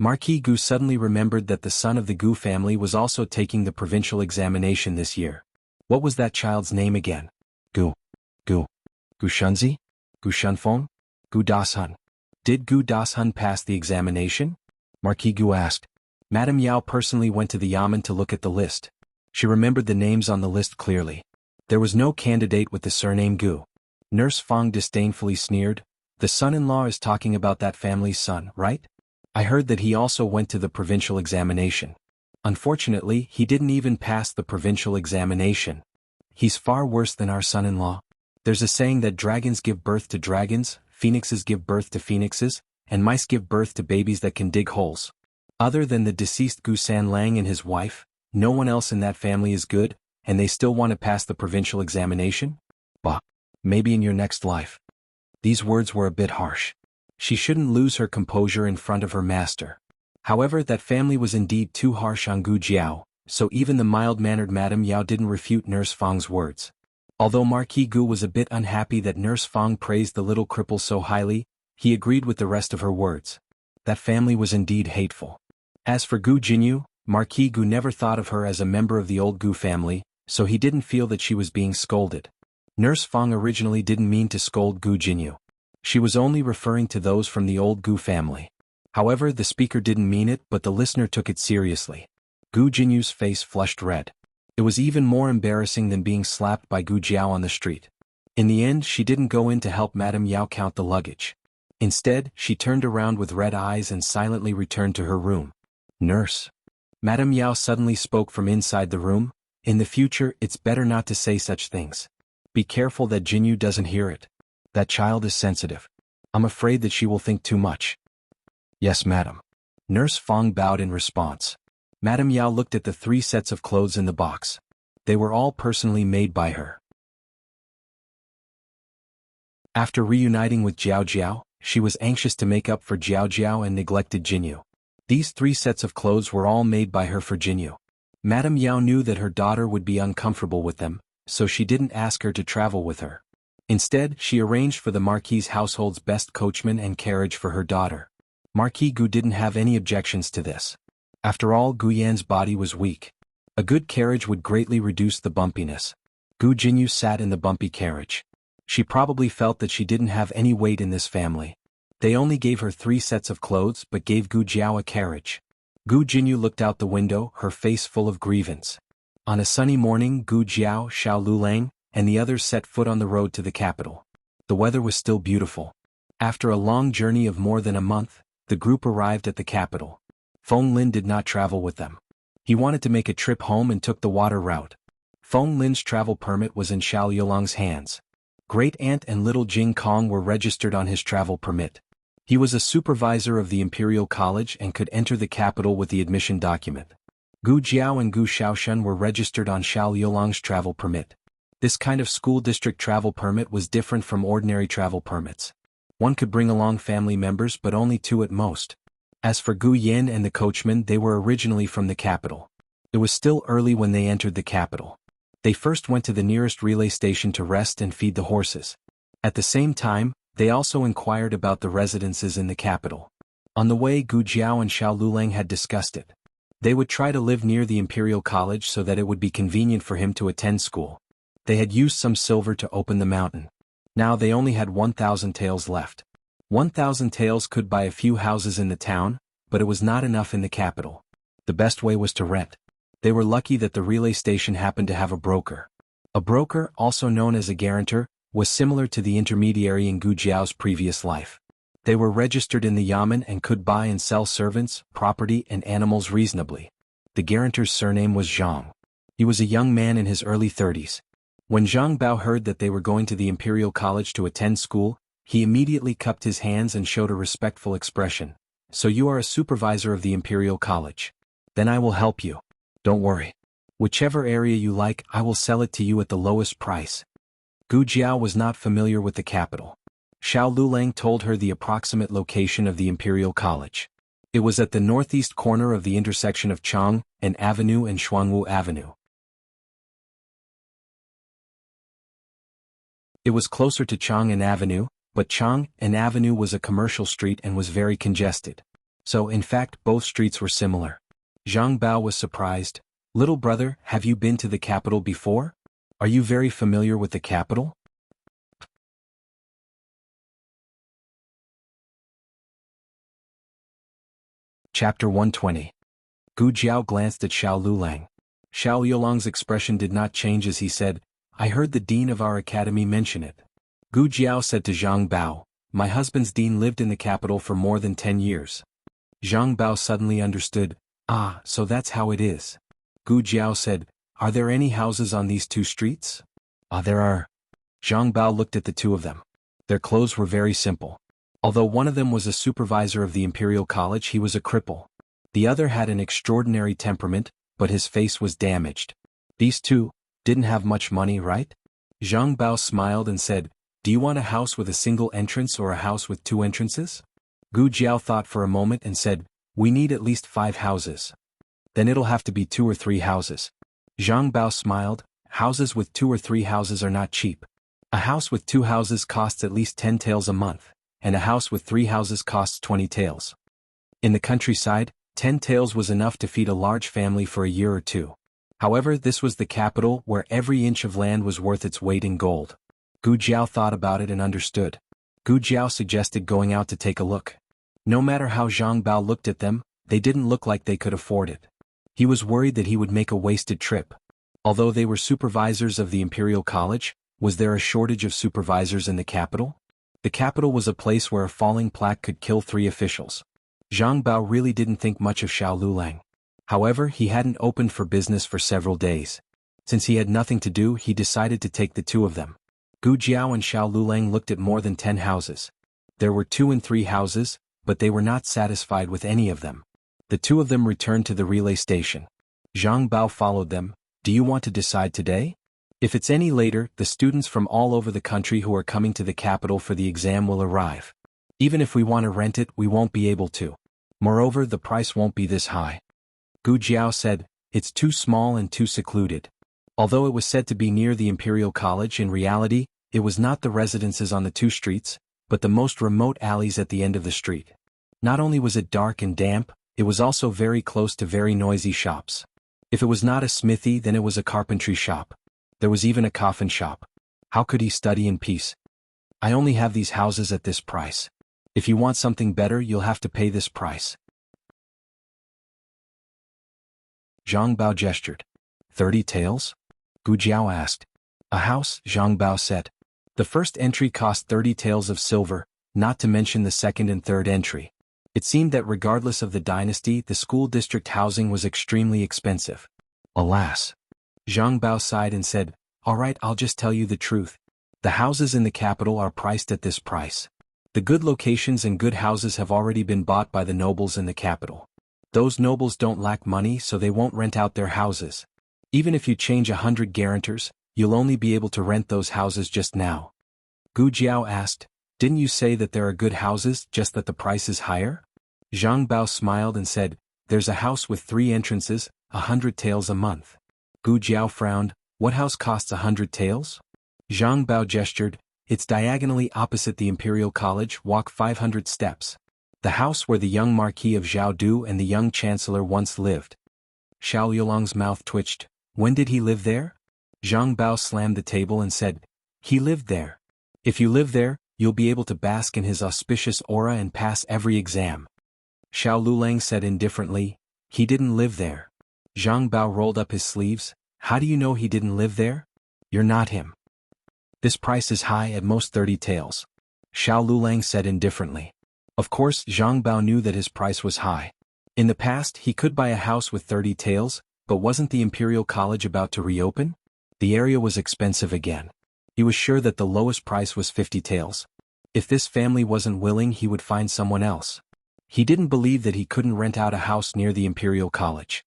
Marquis Gu suddenly remembered that the son of the Gu family was also taking the provincial examination this year. What was that child's name again? Gu Shunzi? Gu Shunfeng? Gu Dashun. Did Gu Dashun pass the examination? Marquis Gu asked. Madame Yao personally went to the Yamen to look at the list. She remembered the names on the list clearly. There was no candidate with the surname Gu. Nurse Fang disdainfully sneered. The son-in-law is talking about that family's son, right? I heard that he also went to the provincial examination. Unfortunately, he didn't even pass the provincial examination. He's far worse than our son-in-law. There's a saying that dragons give birth to dragons, phoenixes give birth to phoenixes, and mice give birth to babies that can dig holes. Other than the deceased Gu Sanlang and his wife, no one else in that family is good, and they still want to pass the provincial examination? Bah. Maybe in your next life. These words were a bit harsh. She shouldn't lose her composure in front of her master. However, that family was indeed too harsh on Gu Jiao, so even the mild-mannered Madame Yao didn't refute Nurse Fang's words. Although Marquis Gu was a bit unhappy that Nurse Fang praised the little cripple so highly, he agreed with the rest of her words. That family was indeed hateful. As for Gu Jinyu, Marquis Gu never thought of her as a member of the old Gu family, so he didn't feel that she was being scolded. Nurse Fang originally didn't mean to scold Gu Jinyu. She was only referring to those from the old Gu family. However, the speaker didn't mean it, but the listener took it seriously. Gu Jinyu's face flushed red. It was even more embarrassing than being slapped by Gu Jiao on the street. In the end, she didn't go in to help Madame Yao count the luggage. Instead, she turned around with red eyes and silently returned to her room. Nurse. Madame Yao suddenly spoke from inside the room. In the future, it's better not to say such things. Be careful that Jinyu doesn't hear it. That child is sensitive. I'm afraid that she will think too much. Yes, madam. Nurse Fang bowed in response. Madame Yao looked at the 3 sets of clothes in the box. They were all personally made by her. After reuniting with Jiao Jiao, she was anxious to make up for Jiao Jiao and neglected Jinyu. These 3 sets of clothes were all made by her for Jinyu. Madame Yao knew that her daughter would be uncomfortable with them, so she didn't ask her to travel with her. Instead, she arranged for the Marquis' household's best coachman and carriage for her daughter. Marquis Gu didn't have any objections to this. After all, Gu Yan's body was weak. A good carriage would greatly reduce the bumpiness. Gu Jinyu sat in the bumpy carriage. She probably felt that she didn't have any weight in this family. They only gave her 3 sets of clothes but gave Gu Jiao a carriage. Gu Jinyu looked out the window, her face full of grievance. On a sunny morning, Gu Jiao, Xiao Lulang, and the others set foot on the road to the capital. The weather was still beautiful. After a long journey of more than a month, the group arrived at the capital. Feng Lin did not travel with them. He wanted to make a trip home and took the water route. Feng Lin's travel permit was in Xiao Yulong's hands. Great Aunt and Little Jing Kong were registered on his travel permit. He was a supervisor of the Imperial College and could enter the capital with the admission document. Gu Jiao and Gu Xiaoshan were registered on Xiao Yulong's travel permit. This kind of school district travel permit was different from ordinary travel permits. One could bring along family members but only 2 at most. As for Gu Yan and the coachman, they were originally from the capital. It was still early when they entered the capital. They first went to the nearest relay station to rest and feed the horses. At the same time, they also inquired about the residences in the capital. On the way, Gu Jiao and Xiao Lulang had discussed it. They would try to live near the Imperial College so that it would be convenient for him to attend school. They had used some silver to open the mountain. Now they only had 1,000 taels left. 1,000 taels could buy a few houses in the town, but it was not enough in the capital. The best way was to rent. They were lucky that the relay station happened to have a broker. A broker, also known as a guarantor, was similar to the intermediary in Gu Jiao's previous life. They were registered in the yamen and could buy and sell servants, property, and animals reasonably. The guarantor's surname was Zhang. He was a young man in his early 30s. When Zhang Bao heard that they were going to the Imperial College to attend school, he immediately cupped his hands and showed a respectful expression. So you are a supervisor of the Imperial College. Then I will help you. Don't worry. Whichever area you like, I will sell it to you at the lowest price. Gu Jiao was not familiar with the capital. Xiao Lulang told her the approximate location of the Imperial College. It was at the northeast corner of the intersection of Chang and Avenue and Xuanwu Avenue. It was closer to Chang and Avenue, but Chang and Avenue was a commercial street and was very congested. So in fact both streets were similar. Zhang Bao was surprised. Little brother, have you been to the capital before? Are you very familiar with the capital? Chapter 120. Gu Jiao glanced at Xiao Lulang. Xiao Yulong's expression did not change as he said, I heard the dean of our academy mention it. Gu Jiao said to Zhang Bao, my husband's dean lived in the capital for more than 10 years. Zhang Bao suddenly understood, ah, so that's how it is. Gu Jiao said, are there any houses on these 2 streets? Ah, there are. Zhang Bao looked at the two of them. Their clothes were very simple. Although one of them was a supervisor of the Imperial College, he was a cripple. The other had an extraordinary temperament, but his face was damaged. These two didn't have much money, right? Zhang Bao smiled and said, "Do you want a house with a single entrance or a house with two entrances?" Gu Jiao thought for a moment and said, "We need at least 5 houses. Then it'll have to be 2 or 3 houses." Zhang Bao smiled. Houses with 2 or 3 houses are not cheap. A house with 2 houses costs at least 10 taels a month, and a house with 3 houses costs 20 taels. In the countryside, 10 taels was enough to feed a large family for a year or two. However, this was the capital where every inch of land was worth its weight in gold. Gu Jiao thought about it and understood. Gu Jiao suggested going out to take a look. No matter how Zhang Bao looked at them, they didn't look like they could afford it. He was worried that he would make a wasted trip. Although they were supervisors of the Imperial College, was there a shortage of supervisors in the capital? The capital was a place where a falling plaque could kill 3 officials. Zhang Bao really didn't think much of Xiao Lulang. However, he hadn't opened for business for several days. Since he had nothing to do, he decided to take the two of them. Gu Jiao and Xiao Lulang looked at more than 10 houses. There were 2 and 3 houses, but they were not satisfied with any of them. The two of them returned to the relay station. Zhang Bao followed them. "Do you want to decide today? If it's any later, the students from all over the country who are coming to the capital for the exam will arrive. Even if we want to rent it, we won't be able to. Moreover, the price won't be this high." Gu Jiao said, "It's too small and too secluded." Although it was said to be near the Imperial College, in reality, it was not the residences on the 2 streets, but the most remote alleys at the end of the street. Not only was it dark and damp, it was also very close to very noisy shops. If it was not a smithy, then it was a carpentry shop. There was even a coffin shop. How could he study in peace? "I only have these houses at this price. If you want something better, you'll have to pay this price." Zhang Bao gestured. 30 taels? Gu Jiao asked. "A house," Zhang Bao said. "The first entry cost 30 taels of silver, not to mention the second and third entry." It seemed that regardless of the dynasty, the school district housing was extremely expensive. Alas. Zhang Bao sighed and said, "All right, I'll just tell you the truth. The houses in the capital are priced at this price. The good locations and good houses have already been bought by the nobles in the capital. Those nobles don't lack money, so they won't rent out their houses. Even if you change 100 guarantors, you'll only be able to rent those houses just now." Gu Jiao asked, "Didn't you say that there are good houses, just that the price is higher?" Zhang Bao smiled and said, "There's a house with 3 entrances, 100 taels a month." Gu Jiao frowned. "What house costs 100 taels?" Zhang Bao gestured. "It's diagonally opposite the Imperial College, walk 500 steps. The house where the young Marquis of Zhaodu and the young Chancellor once lived." Xiao Yulong's mouth twitched. "When did he live there?" Zhang Bao slammed the table and said, "He lived there. If you live there, you'll be able to bask in his auspicious aura and pass every exam." Xiao Lulang said indifferently, "He didn't live there." Zhang Bao rolled up his sleeves. "How do you know he didn't live there? You're not him." "This price is high, at most 30 taels." Xiao Lulang said indifferently. Of course, Zhang Bao knew that his price was high. In the past, he could buy a house with 30 taels, but wasn't the Imperial College about to reopen? The area was expensive again. He was sure that the lowest price was 50 taels. If this family wasn't willing, he would find someone else. He didn't believe that he couldn't rent out a house near the Imperial College.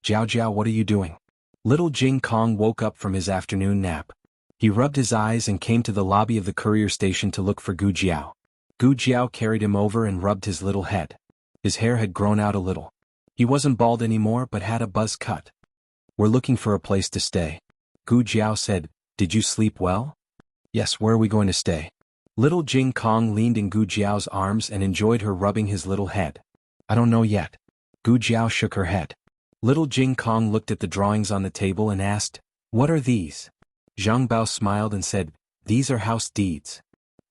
"Jiao Jiao, what are you doing?" Little Jing Kong woke up from his afternoon nap. He rubbed his eyes and came to the lobby of the courier station to look for Gu Jiao. Gu Jiao carried him over and rubbed his little head. His hair had grown out a little. He wasn't bald anymore but had a buzz cut. "We're looking for a place to stay." Gu Jiao said, "Did you sleep well?" "Yes, where are we going to stay?" Little Jing Kong leaned in Gu Jiao's arms and enjoyed her rubbing his little head. "I don't know yet." Gu Jiao shook her head. Little Jing Kong looked at the drawings on the table and asked, "What are these?" Zhang Bao smiled and said, "These are house deeds."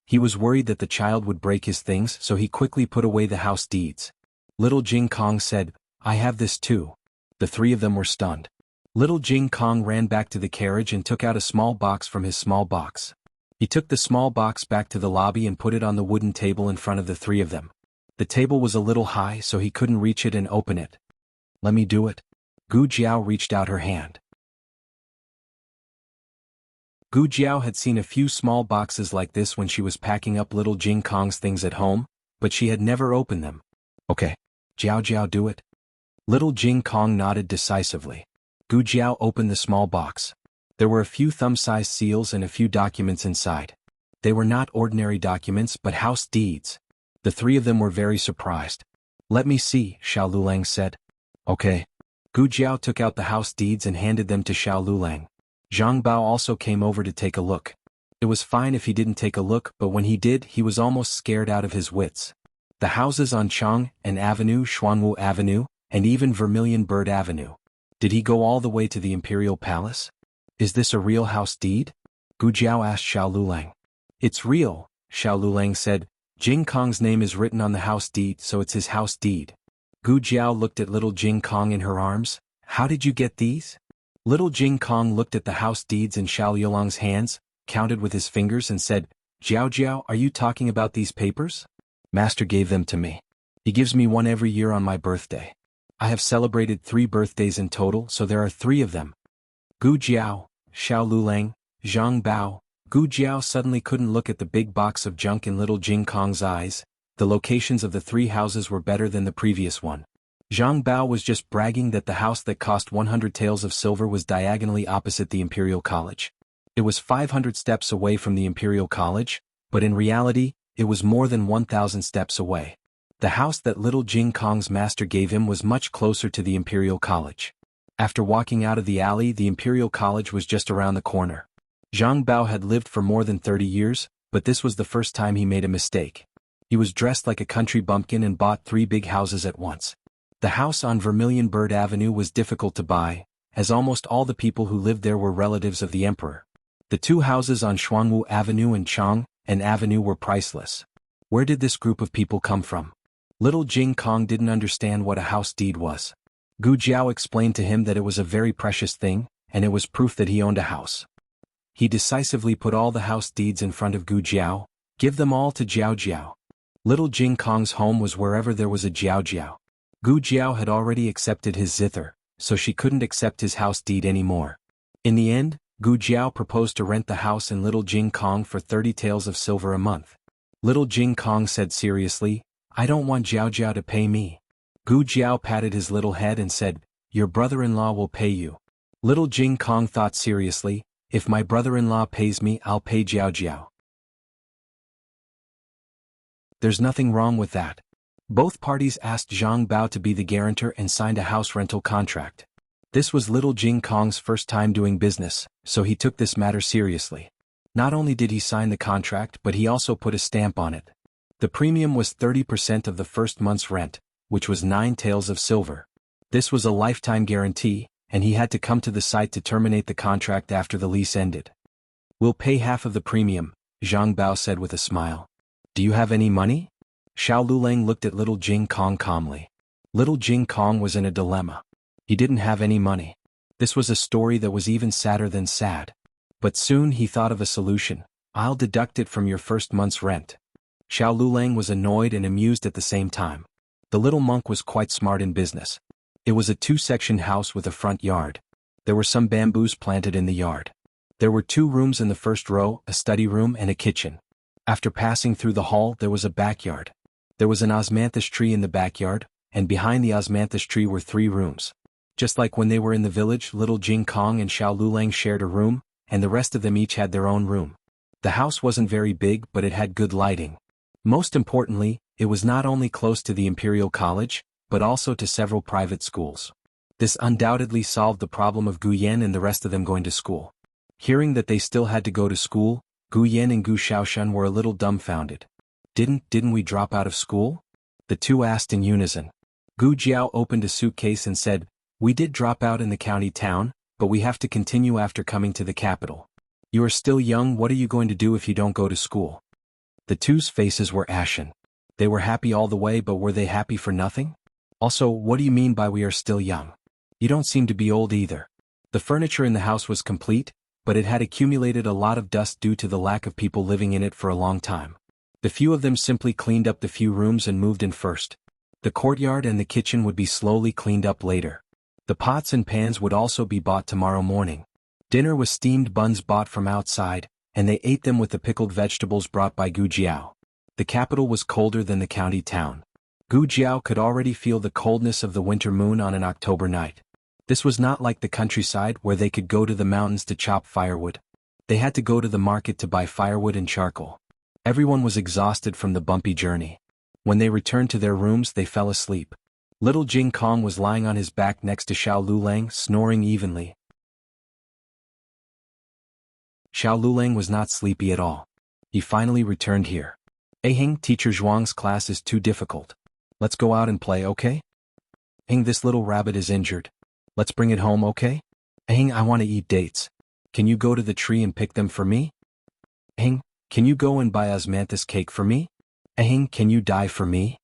He was worried that the child would break his things, so he quickly put away the house deeds. Little Jing Kong said, "I have this too." The 3 of them were stunned. Little Jing Kong ran back to the carriage and took out a small box from his small box. He took the small box back to the lobby and put it on the wooden table in front of the 3 of them. The table was a little high, so he couldn't reach it and open it. "Let me do it." Gu Jiao reached out her hand. Gu Jiao had seen a few small boxes like this when she was packing up little Jing Kong's things at home, but she had never opened them. Okay. Jiao Jiao, do it. Little Jing Kong nodded decisively. Gu Jiao opened the small box. There were a few thumb-sized seals and a few documents inside. They were not ordinary documents but house deeds. The three of them were very surprised. Let me see, Xiao Lulang said. Okay. Gu Jiao took out the house deeds and handed them to Xiao Lulang. Zhang Bao also came over to take a look. It was fine if he didn't take a look, but when he did, he was almost scared out of his wits. The houses on Chang'an Avenue, Xuanwu Avenue, and even Vermilion Bird Avenue. Did he go all the way to the Imperial Palace? Is this a real house deed? Gu Jiao asked Xiao Lulang. It's real, Xiao Lulang said. Jing Kong's name is written on the house deed, so it's his house deed. Gu Jiao looked at little Jing Kong in her arms. How did you get these? Little Jing Kong looked at the house deeds in Xiao Yulang's hands, counted with his fingers and said, Jiao Jiao, are you talking about these papers? Master gave them to me. He gives me one every year on my birthday. I have celebrated 3 birthdays in total, so there are 3 of them. Gu Jiao, Xiao Lulang, Zhang Bao. Gu Jiao suddenly couldn't look at the big box of junk in little Jing Kong's eyes. The locations of the 3 houses were better than the previous one. Zhang Bao was just bragging that the house that cost 100 taels of silver was diagonally opposite the Imperial College. It was 500 steps away from the Imperial College, but in reality, it was more than 1,000 steps away. The house that little Jing Kong's master gave him was much closer to the Imperial College. After walking out of the alley, the Imperial College was just around the corner. Zhang Bao had lived for more than 30 years, but this was the first time he made a mistake. He was dressed like a country bumpkin and bought 3 big houses at once. The house on Vermilion Bird Avenue was difficult to buy, as almost all the people who lived there were relatives of the emperor. The 2 houses on Xuanwu Avenue and Chang'an Avenue were priceless. Where did this group of people come from? Little Jing Kong didn't understand what a house deed was. Gu Jiao explained to him that it was a very precious thing, and it was proof that he owned a house. He decisively put all the house deeds in front of Gu Jiao. Give them all to Jiao Jiao. Little Jing Kong's home was wherever there was a Jiao Jiao. Gu Jiao had already accepted his zither, so she couldn't accept his house deed anymore. In the end, Gu Jiao proposed to rent the house in Little Jing Kong for 30 taels of silver a month. Little Jing Kong said seriously, I don't want Jiao Jiao to pay me. Gu Jiao patted his little head and said, your brother-in-law will pay you. Little Jing Kong thought seriously, if my brother-in-law pays me, I'll pay Jiao Jiao. There's nothing wrong with that. Both parties asked Zhang Bao to be the guarantor and signed a house rental contract. This was little Jing Kong's first time doing business, so he took this matter seriously. Not only did he sign the contract, but he also put a stamp on it. The premium was 30% of the first month's rent, which was 9 taels of silver. This was a lifetime guarantee, and he had to come to the site to terminate the contract after the lease ended. We'll pay half of the premium, Zhang Bao said with a smile. Do you have any money? Xiao Lulang looked at little Jing Kong calmly. Little Jing Kong was in a dilemma. He didn't have any money. This was a story that was even sadder than sad. But soon he thought of a solution. I'll deduct it from your first month's rent. Xiao Lulang was annoyed and amused at the same time. The little monk was quite smart in business. It was a 2-section house with a front yard. There were some bamboos planted in the yard. There were 2 rooms in the first row, a study room and a kitchen. After passing through the hall, there was a backyard. There was an osmanthus tree in the backyard, and behind the osmanthus tree were 3 rooms. Just like when they were in the village, little Jing Kong and Xiao Lulang shared a room, and the rest of them each had their own room. The house wasn't very big, but it had good lighting. Most importantly, it was not only close to the Imperial College, but also to several private schools. This undoubtedly solved the problem of Gu Yan and the rest of them going to school. Hearing that they still had to go to school, Gu Yan and Gu Shaoshan were a little dumbfounded. Didn't we drop out of school? The 2 asked in unison. Gu Jiao opened a suitcase and said, we did drop out in the county town, but we have to continue after coming to the capital. You are still young, what are you going to do if you don't go to school? The 2's faces were ashen. They were happy all the way, but were they happy for nothing? Also, what do you mean by we are still young? You don't seem to be old either. The furniture in the house was complete, but it had accumulated a lot of dust due to the lack of people living in it for a long time. The few of them simply cleaned up the few rooms and moved in first. The courtyard and the kitchen would be slowly cleaned up later. The pots and pans would also be bought tomorrow morning. Dinner was steamed buns bought from outside, and they ate them with the pickled vegetables brought by Gu Jiao. The capital was colder than the county town. Gu Jiao could already feel the coldness of the winter moon on an October night. This was not like the countryside where they could go to the mountains to chop firewood. They had to go to the market to buy firewood and charcoal. Everyone was exhausted from the bumpy journey. When they returned to their rooms, they fell asleep. Little Jing Kong was lying on his back next to Xiao Lulang, snoring evenly. Xiao Lulang was not sleepy at all. He finally returned here. Hing, Teacher Zhuang's class is too difficult. Let's go out and play, okay? Hing, this little rabbit is injured. Let's bring it home, okay? Hing, I want to eat dates. Can you go to the tree and pick them for me? Hing, can you go and buy osmanthus cake for me? Hing, can you die for me?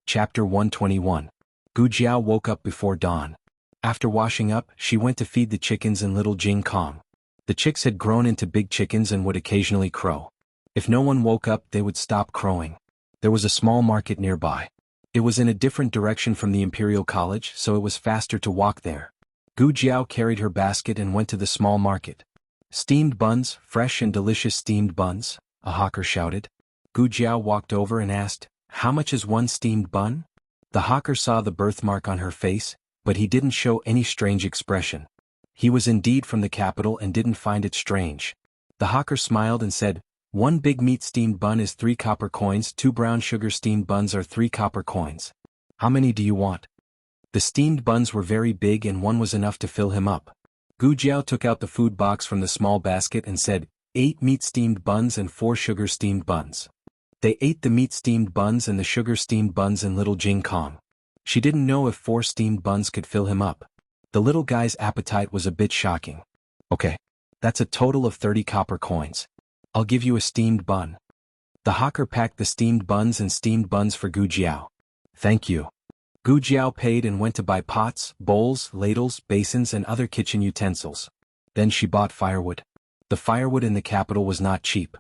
Chapter 121. Gu Jiao woke up before dawn. After washing up, she went to feed the chickens and little Jing Kong. The chicks had grown into big chickens and would occasionally crow. If no one woke up, they would stop crowing. There was a small market nearby. It was in a different direction from the Imperial College, so it was faster to walk there. Gu Jiao carried her basket and went to the small market. Steamed buns, fresh and delicious steamed buns, a hawker shouted. Gu Jiao walked over and asked, "How much is one steamed bun?" The hawker saw the birthmark on her face, but he didn't show any strange expression. He was indeed from the capital and didn't find it strange. The hawker smiled and said, "One big meat steamed bun is 3 copper coins, 2 brown sugar steamed buns are 3 copper coins. How many do you want?" The steamed buns were very big and one was enough to fill him up. Gu Jiao took out the food box from the small basket and said, 8 meat steamed buns and 4 sugar steamed buns. They ate the meat steamed buns and the sugar steamed buns in little Jing Kong. She didn't know if 4 steamed buns could fill him up. The little guy's appetite was a bit shocking. "Okay. That's a total of 30 copper coins. I'll give you a steamed bun." The hawker packed the steamed buns and steamed buns for Gu Jiao. "Thank you." Gu Jiao paid and went to buy pots, bowls, ladles, basins and other kitchen utensils. Then she bought firewood. The firewood in the capital was not cheap.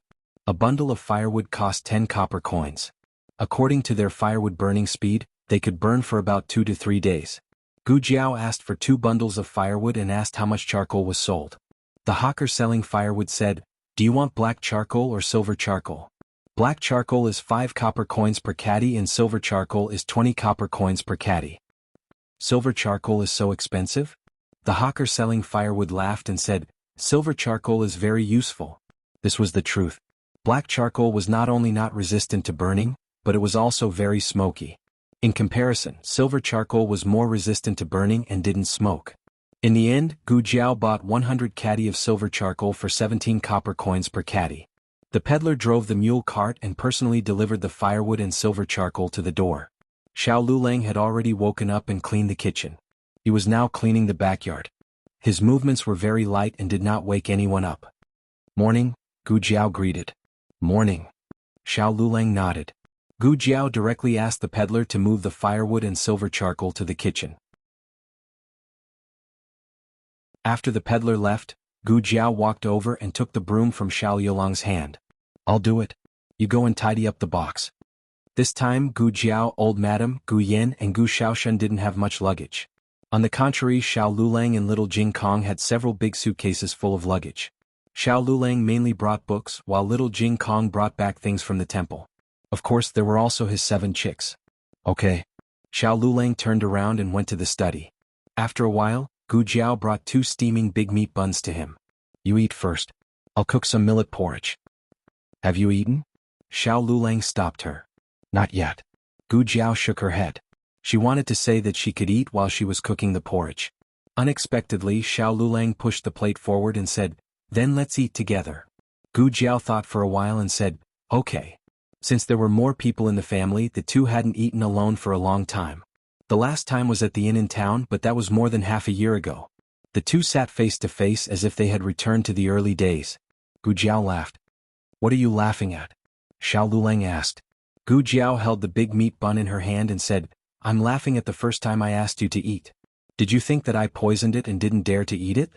A bundle of firewood cost 10 copper coins. According to their firewood burning speed, they could burn for about 2 to 3 days. Gu Jiao asked for 2 bundles of firewood and asked how much charcoal was sold. The hawker selling firewood said, "Do you want black charcoal or silver charcoal? Black charcoal is 5 copper coins per caddy and silver charcoal is 20 copper coins per caddy." "Silver charcoal is so expensive?" The hawker selling firewood laughed and said, "Silver charcoal is very useful." This was the truth. Black charcoal was not only not resistant to burning, but it was also very smoky. In comparison, silver charcoal was more resistant to burning and didn't smoke. In the end, Gu Jiao bought 100 caddy of silver charcoal for 17 copper coins per caddy. The peddler drove the mule cart and personally delivered the firewood and silver charcoal to the door. Xiao Lulang had already woken up and cleaned the kitchen. He was now cleaning the backyard. His movements were very light and did not wake anyone up. "Morning," Gu Jiao greeted. "Morning." Xiao Lulang nodded. Gu Jiao directly asked the peddler to move the firewood and silver charcoal to the kitchen. After the peddler left, Gu Jiao walked over and took the broom from Xiao Yulang's hand. "I'll do it. You go and tidy up the box." This time Gu Jiao, Old Madam, Gu Yen and Gu Shaoshan didn't have much luggage. On the contrary, Xiao Lulang and little Jing Kong had several big suitcases full of luggage. Xiao Lulang mainly brought books while little Jing Kong brought back things from the temple. Of course there were also his 7 chicks. "Okay." Xiao Lulang turned around and went to the study. After a while, Gu Jiao brought 2 steaming big meat buns to him. "You eat first. I'll cook some millet porridge." "Have you eaten?" Xiao Lulang stopped her. "Not yet." Gu Jiao shook her head. She wanted to say that she could eat while she was cooking the porridge. Unexpectedly, Xiao Lulang pushed the plate forward and said, "Then let's eat together." Gu Jiao thought for a while and said, "Okay." Since there were more people in the family, the two hadn't eaten alone for a long time. The last time was at the inn in town, but that was more than half a year ago. The two sat face to face as if they had returned to the early days. Gu Jiao laughed. "What are you laughing at?" Xiao Lulang asked. Gu Jiao held the big meat bun in her hand and said, "I'm laughing at the first time I asked you to eat. Did you think that I poisoned it and didn't dare to eat it?"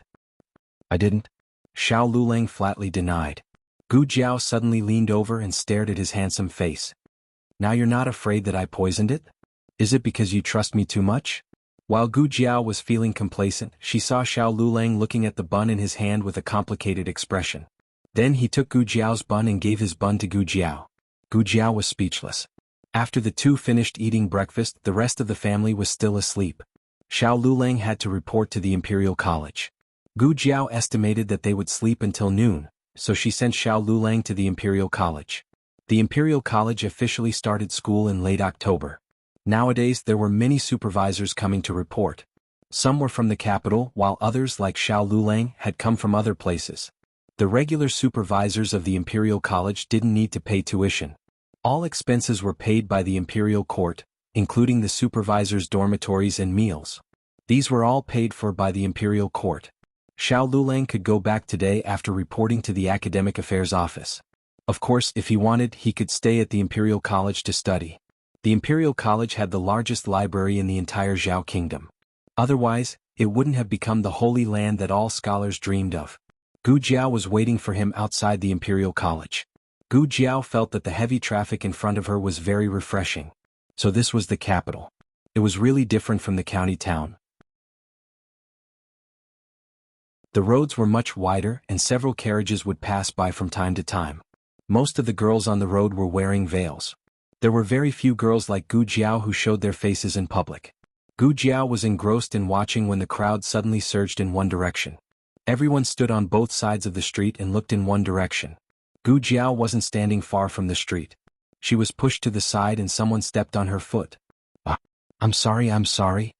"I didn't." Xiao Lulang flatly denied. Gu Jiao suddenly leaned over and stared at his handsome face. "Now you're not afraid that I poisoned it?" Is it because you trust me too much? While Gu Jiao was feeling complacent, she saw Xiao Lulang looking at the bun in his hand with a complicated expression. Then he took Gu Jiao's bun and gave his bun to Gu Jiao. Gu Jiao was speechless. After the two finished eating breakfast, the rest of the family was still asleep. Xiao Lulang had to report to the Imperial College. Gu Jiao estimated that they would sleep until noon, so she sent Xiao Lulang to the Imperial College. The Imperial College officially started school in late October. Nowadays there were many supervisors coming to report. Some were from the capital, while others like Xiao Lulang had come from other places. The regular supervisors of the Imperial College didn't need to pay tuition. All expenses were paid by the Imperial Court, including the supervisors' dormitories and meals. These were all paid for by the Imperial Court. Xiao Lulang could go back today after reporting to the Academic Affairs Office. Of course, if he wanted, he could stay at the Imperial College to study. The Imperial College had the largest library in the entire Zhao Kingdom. Otherwise, it wouldn't have become the holy land that all scholars dreamed of. Gu Jiao was waiting for him outside the Imperial College. Gu Jiao felt that the heavy traffic in front of her was very refreshing. So this was the capital. It was really different from the county town. The roads were much wider and several carriages would pass by from time to time. Most of the girls on the road were wearing veils. There were very few girls like Gu Jiao who showed their faces in public. Gu Jiao was engrossed in watching when the crowd suddenly surged in one direction. Everyone stood on both sides of the street and looked in one direction. Gu Jiao wasn't standing far from the street. She was pushed to the side and someone stepped on her foot. I'm sorry.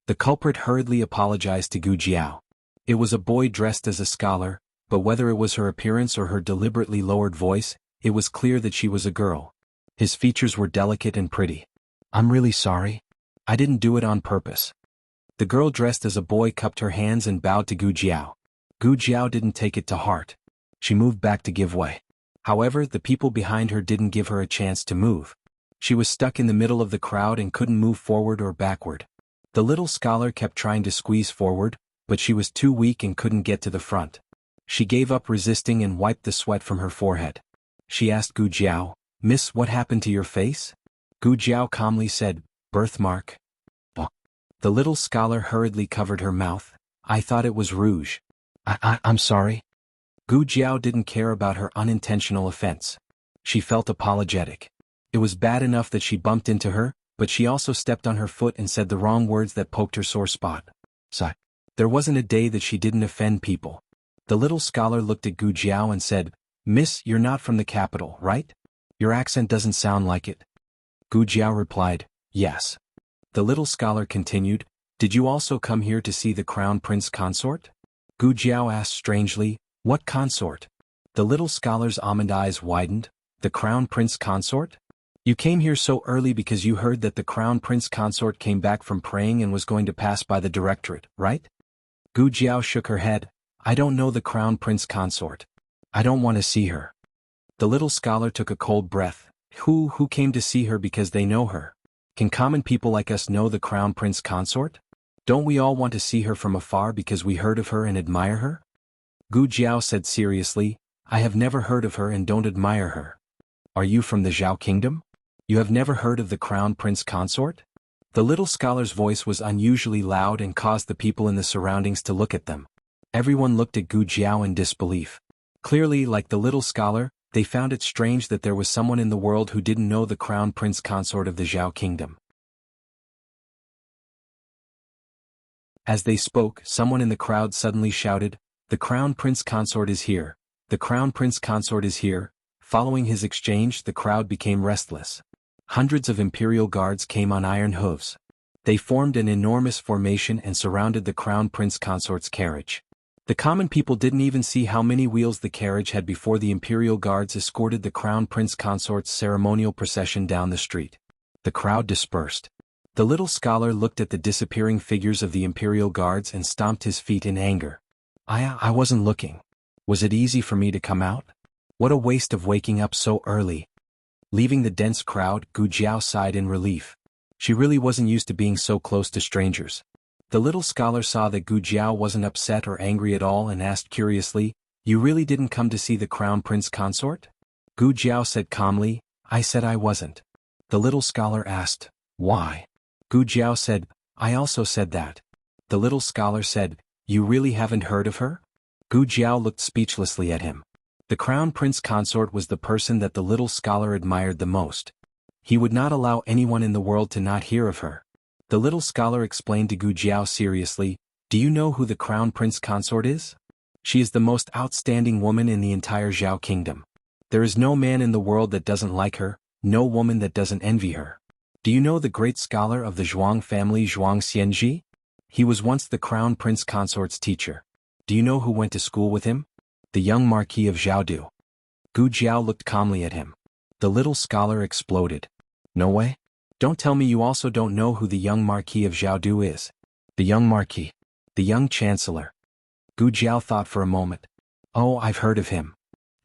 The culprit hurriedly apologized to Gu Jiao. It was a boy dressed as a scholar, but whether it was her appearance or her deliberately lowered voice, it was clear that she was a girl. His features were delicate and pretty. I'm really sorry. I didn't do it on purpose. The girl dressed as a boy cupped her hands and bowed to Gu Jiao. Gu Jiao didn't take it to heart. She moved back to give way. However, the people behind her didn't give her a chance to move. She was stuck in the middle of the crowd and couldn't move forward or backward. The little scholar kept trying to squeeze forward, but she was too weak and couldn't get to the front. She gave up resisting and wiped the sweat from her forehead. She asked Gu Jiao, "Miss, what happened to your face?" Gu Jiao calmly said, "Birthmark." The little scholar hurriedly covered her mouth. "I thought it was rouge." I'm sorry." Gu Jiao didn't care about her unintentional offense. She felt apologetic. It was bad enough that she bumped into her, but she also stepped on her foot and said the wrong words that poked her sore spot. There wasn't a day that she didn't offend people. The little scholar looked at Gu Jiao and said, "Miss, you're not from the capital, right? Your accent doesn't sound like it." Gu Jiao replied, "Yes." The little scholar continued, "Did you also come here to see the crown prince consort?" Gu Jiao asked strangely, "What consort?" The little scholar's almond eyes widened. "The crown prince consort? You came here so early because you heard that the crown prince consort came back from praying and was going to pass by the directorate, right?" Gu Jiao shook her head. "I don't know the crown prince consort. I don't want to see her." The little scholar took a cold breath. Who came to see her because they know her? Can common people like us know the crown prince consort? Don't we all want to see her from afar because we heard of her and admire her? Gu Jiao said seriously, "I have never heard of her and don't admire her." "Are you from the Zhao Kingdom? You have never heard of the crown prince consort?" The little scholar's voice was unusually loud and caused the people in the surroundings to look at them. Everyone looked at Gu Jiao in disbelief. Clearly, like the little scholar, they found it strange that there was someone in the world who didn't know the crown prince consort of the Zhao Kingdom. As they spoke, someone in the crowd suddenly shouted, "The crown prince consort is here! The crown prince consort is here!" Following his exchange, the crowd became restless. Hundreds of imperial guards came on iron hooves. They formed an enormous formation and surrounded the crown prince consort's carriage. The common people didn't even see how many wheels the carriage had before the imperial guards escorted the crown prince consort's ceremonial procession down the street. The crowd dispersed. The little scholar looked at the disappearing figures of the imperial guards and stomped his feet in anger. I wasn't looking. Was it easy for me to come out? What a waste of waking up so early." Leaving the dense crowd, Gu Jiao sighed in relief. She really wasn't used to being so close to strangers. The little scholar saw that Gu Jiao wasn't upset or angry at all and asked curiously, "You really didn't come to see the crown prince consort?" Gu Jiao said calmly, "I said I wasn't." The little scholar asked, "Why?" Gu Jiao said, I also said that. The little scholar said, you really haven't heard of her? Gu Jiao looked speechlessly at him. The crown prince consort was the person that the little scholar admired the most. He would not allow anyone in the world to not hear of her. The little scholar explained to Gu Jiao seriously, do you know who the crown prince consort is? She is the most outstanding woman in the entire Zhao kingdom. There is no man in the world that doesn't like her, no woman that doesn't envy her. Do you know the great scholar of the Zhuang family Zhuang Xianji? He was once the crown prince consort's teacher. Do you know who went to school with him? The young Marquis of Zhaodu. Gu Jiao looked calmly at him. The little scholar exploded. No way? Don't tell me you also don't know who the young Marquis of Zhaodu is. The young Marquis. The young chancellor. Gu Jiao thought for a moment. Oh, I've heard of him.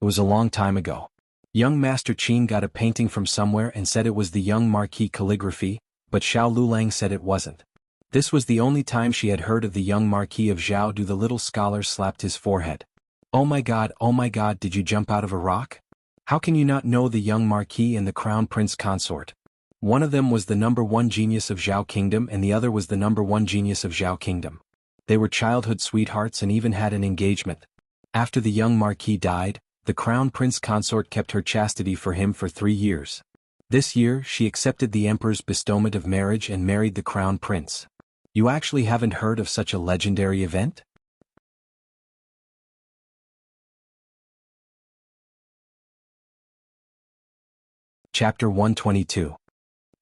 It was a long time ago. Young Master Qin got a painting from somewhere and said it was the young Marquis calligraphy, but Xiao Lulang said it wasn't. This was the only time she had heard of the young Marquis of Zhaodu. The little scholar slapped his forehead. Oh my God, did you jump out of a rock? How can you not know the young Marquis and the crown prince consort? One of them was the #1 genius of Zhao Kingdom and the other was the #1 genius of Zhao Kingdom. They were childhood sweethearts and even had an engagement. After the young Marquis died, the crown prince consort kept her chastity for him for 3 years. This year she accepted the emperor's bestowment of marriage and married the crown prince. You actually haven't heard of such a legendary event? Chapter 122.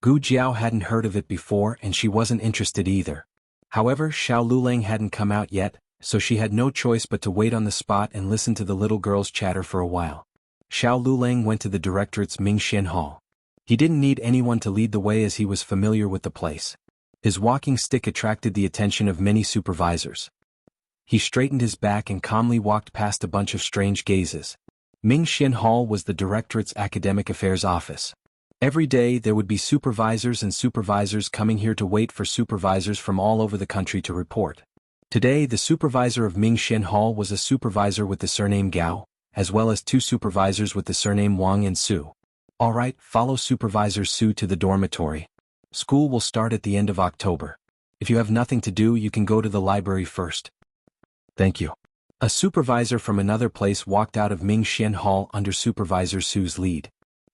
Gu Jiao hadn't heard of it before and she wasn't interested either. However, Xiao Lulang hadn't come out yet, so she had no choice but to wait on the spot and listen to the little girl's chatter for a while. Xiao Lulang went to the directorate's Mingxian Hall. He didn't need anyone to lead the way as he was familiar with the place. His walking stick attracted the attention of many supervisors. He straightened his back and calmly walked past a bunch of strange gazes. Mingxian Hall was the directorate's academic affairs office. Every day there would be supervisors and supervisors coming here to wait for supervisors from all over the country to report. Today the supervisor of Mingxian Hall was a supervisor with the surname Gao, as well as 2 supervisors with the surname Wang and Su. Alright, follow Supervisor Su to the dormitory. School will start at the end of October. If you have nothing to do you can go to the library first. Thank you. A supervisor from another place walked out of Mingxian Hall under Supervisor Su's lead.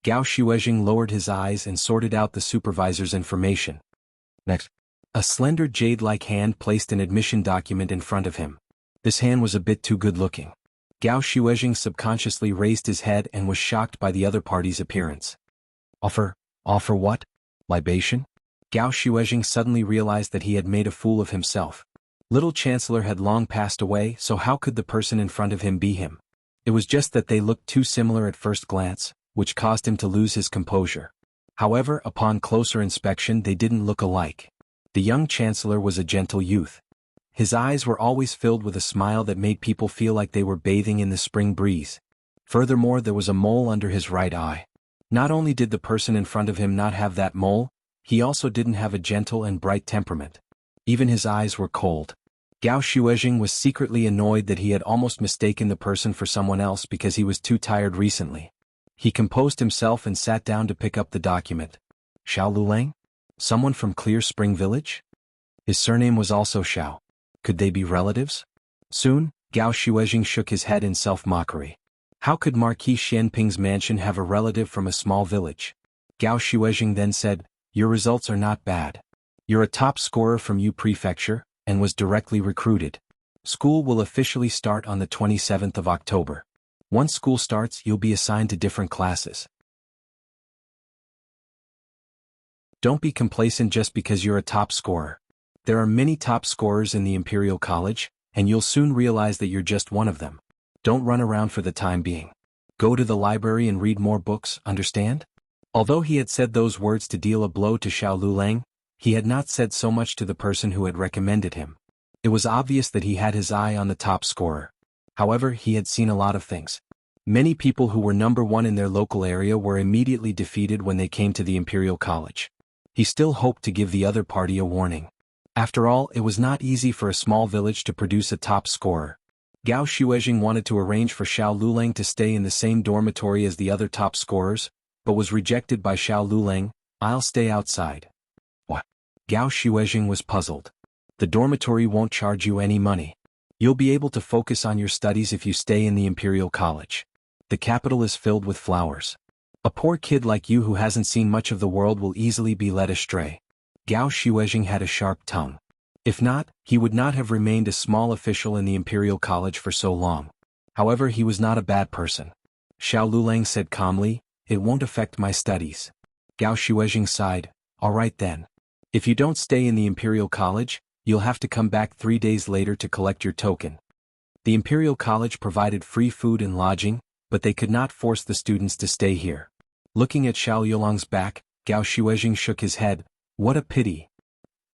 Gao Xuezheng lowered his eyes and sorted out the supervisor's information. Next. A slender jade-like hand placed an admission document in front of him. This hand was a bit too good-looking. Gao Xuezheng subconsciously raised his head and was shocked by the other party's appearance. Offer what? Libation? Gao Xuezheng suddenly realized that he had made a fool of himself. Little Chancellor had long passed away, so how could the person in front of him be him? It was just that they looked too similar at first glance, which caused him to lose his composure. However, upon closer inspection they didn't look alike. The young Chancellor was a gentle youth. His eyes were always filled with a smile that made people feel like they were bathing in the spring breeze. Furthermore, there was a mole under his right eye. Not only did the person in front of him not have that mole, he also didn't have a gentle and bright temperament. Even his eyes were cold. Gao Xuezheng was secretly annoyed that he had almost mistaken the person for someone else because he was too tired recently. He composed himself and sat down to pick up the document. Xiao Lulang? Someone from Clear Spring Village? His surname was also Xiao. Could they be relatives? Soon, Gao Xuezheng shook his head in self-mockery. How could Marquis Xianping's mansion have a relative from a small village? Gao Xuezheng then said, your results are not bad. You're a top scorer from Yu Prefecture, and was directly recruited. School will officially start on the 27th of October. Once school starts, you'll be assigned to different classes. Don't be complacent just because you're a top scorer. There are many top scorers in the Imperial College, and you'll soon realize that you're just one of them. Don't run around for the time being. Go to the library and read more books, understand? Although he had said those words to deal a blow to Xiao Lulang, he had not said so much to the person who had recommended him. It was obvious that he had his eye on the top scorer. However, he had seen a lot of things. Many people who were #1 in their local area were immediately defeated when they came to the Imperial College. He still hoped to give the other party a warning. After all, it was not easy for a small village to produce a top scorer. Gao Xuezheng wanted to arrange for Xiao Lulang to stay in the same dormitory as the other top scorers, but was rejected by Xiao Lulang. I'll stay outside. What? Gao Shuizheng was puzzled. The dormitory won't charge you any money. You'll be able to focus on your studies if you stay in the Imperial College. The capital is filled with flowers. A poor kid like you who hasn't seen much of the world will easily be led astray. Gao Shuizheng had a sharp tongue. If not, he would not have remained a small official in the Imperial College for so long. However, he was not a bad person. Xiao Lulang said calmly, "It won't affect my studies." Gao Shuizheng sighed, "All right then. If you don't stay in the Imperial College, you'll have to come back 3 days later to collect your token." The Imperial College provided free food and lodging, but they could not force the students to stay here. Looking at Xiao Yulong's back, Gao Shuizheng shook his head. What a pity.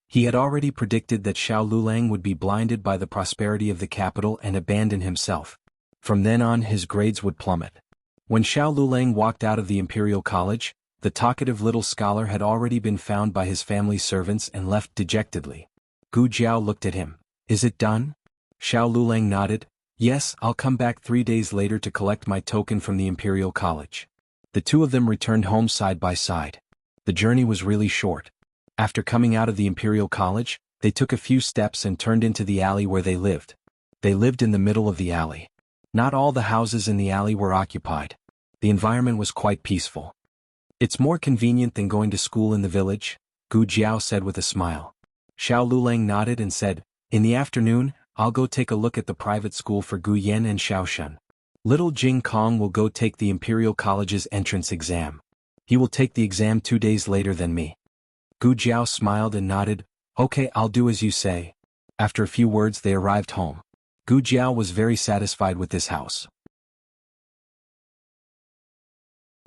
He had already predicted that Xiao Lulang would be blinded by the prosperity of the capital and abandon himself. From then on his grades would plummet. When Xiao Lulang walked out of the Imperial College, the talkative little scholar had already been found by his family servants and left dejectedly. Gu Jiao looked at him. "Is it done?" Xiao Lulang nodded. "Yes, I'll come back 3 days later to collect my token from the Imperial College." The two of them returned home side by side. The journey was really short. After coming out of the Imperial College, they took a few steps and turned into the alley where they lived. They lived in the middle of the alley. Not all the houses in the alley were occupied. The environment was quite peaceful. "It's more convenient than going to school in the village," Gu Jiao said with a smile. Xiao Lulang nodded and said, "In the afternoon, I'll go take a look at the private school for Gu Yan and Xiaoshen. Little Jing Kong will go take the Imperial College's entrance exam. He will take the exam 2 days later than me." Gu Jiao smiled and nodded. "Okay, I'll do as you say." After a few words they arrived home. Gu Jiao was very satisfied with this house.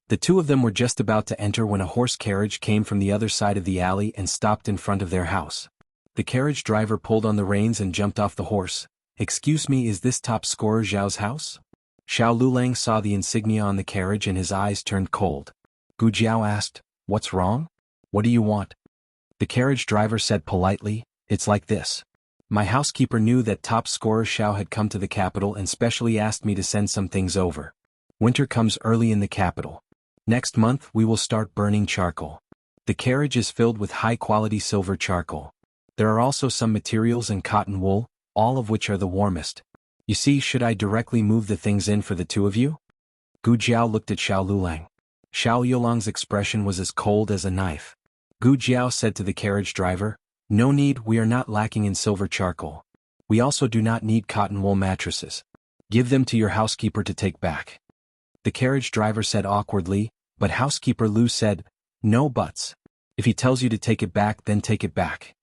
The two of them were just about to enter when a horse carriage came from the other side of the alley and stopped in front of their house. The carriage driver pulled on the reins and jumped off the horse. "Excuse me, is this top scorer Zhao's house?" Xiao Lulang saw the insignia on the carriage and his eyes turned cold. Gu Jiao asked, "What's wrong? What do you want?" The carriage driver said politely, "It's like this. My housekeeper knew that top scorer Xiao had come to the capital and specially asked me to send some things over. Winter comes early in the capital. Next month we will start burning charcoal. The carriage is filled with high-quality silver charcoal. There are also some materials and cotton wool, all of which are the warmest. You see, should I directly move the things in for the two of you?" Gu Jiao looked at Xiao Lulang. Xiao Yulong's expression was as cold as a knife. Gu Jiao said to the carriage driver, "No need, we are not lacking in silver charcoal. We also do not need cotton wool mattresses. Give them to your housekeeper to take back." The carriage driver said awkwardly, but housekeeper Lu said, "No buts. If he tells you to take it back, then take it back."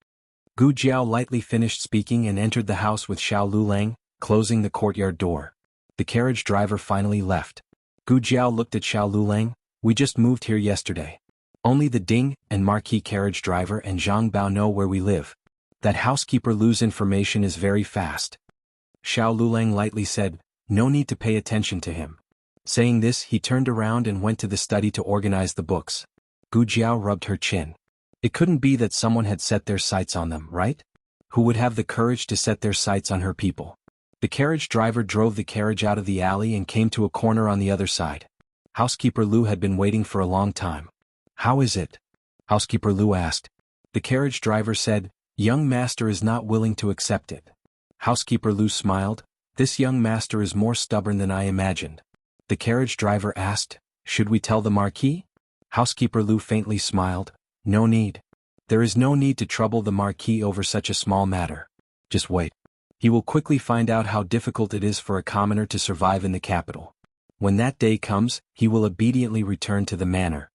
Gu Jiao lightly finished speaking and entered the house with Xiao Lulang, closing the courtyard door. The carriage driver finally left. Gu Jiao looked at Xiao Lulang. "We just moved here yesterday. Only the Ding and Marquis carriage driver and Zhang Bao know where we live. That housekeeper Lu's information is very fast." Xiao Lulang lightly said, "No need to pay attention to him." Saying this, he turned around and went to the study to organize the books. Gu Jiao rubbed her chin. It couldn't be that someone had set their sights on them, right? Who would have the courage to set their sights on her people? The carriage driver drove the carriage out of the alley and came to a corner on the other side. Housekeeper Lu had been waiting for a long time. "How is it?" Housekeeper Lu asked. The carriage driver said, "Young master is not willing to accept it." Housekeeper Lu smiled. "This young master is more stubborn than I imagined." The carriage driver asked, "Should we tell the Marquis?" Housekeeper Lu faintly smiled. "No need. There is no need to trouble the Marquis over such a small matter. Just wait. He will quickly find out how difficult it is for a commoner to survive in the capital. When that day comes, he will obediently return to the manor."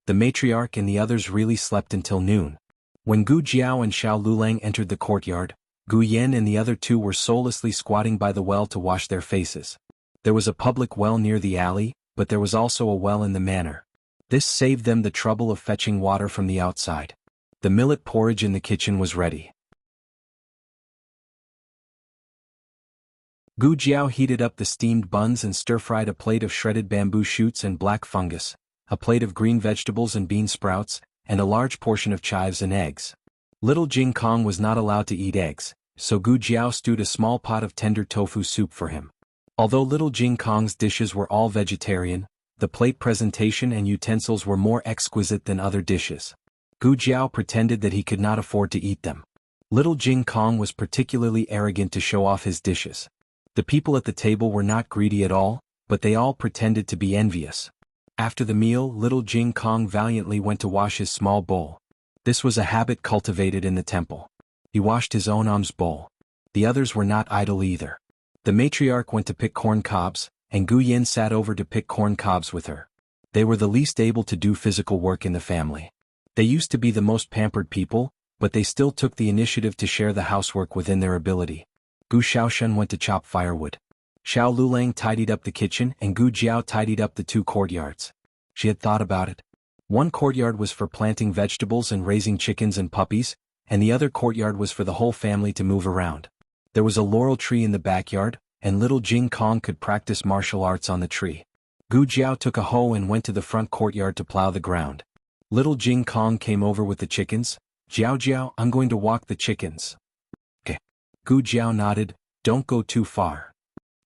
The matriarch and the others really slept until noon. When Gu Jiao and Xiao Lulang entered the courtyard, Gu Yan and the other two were soullessly squatting by the well to wash their faces. There was a public well near the alley, but there was also a well in the manor. This saved them the trouble of fetching water from the outside. The millet porridge in the kitchen was ready. Gu Jiao heated up the steamed buns and stir-fried a plate of shredded bamboo shoots and black fungus, a plate of green vegetables and bean sprouts, and a large portion of chives and eggs. Little Jing Kong was not allowed to eat eggs, so Gu Jiao stewed a small pot of tender tofu soup for him. Although Little Jing Kong's dishes were all vegetarian, the plate presentation and utensils were more exquisite than other dishes. Gu Jiao pretended that he could not afford to eat them. Little Jing Kong was particularly arrogant to show off his dishes. The people at the table were not greedy at all, but they all pretended to be envious. After the meal, little Jing Kong valiantly went to wash his small bowl. This was a habit cultivated in the temple. He washed his own alms bowl. The others were not idle either. The matriarch went to pick corn cobs, and Gu Yin sat over to pick corn cobs with her. They were the least able to do physical work in the family. They used to be the most pampered people, but they still took the initiative to share the housework within their ability. Gu Shaoshan went to chop firewood. Xiao Lulang tidied up the kitchen and Gu Jiao tidied up the 2 courtyards. She had thought about it. One courtyard was for planting vegetables and raising chickens and puppies, and the other courtyard was for the whole family to move around. There was a laurel tree in the backyard, and little Jing Kong could practice martial arts on the tree. Gu Jiao took a hoe and went to the front courtyard to plow the ground. Little Jing Kong came over with the chickens. Jiao Jiao, I'm going to walk the chickens. Okay. Gu Jiao nodded, don't go too far.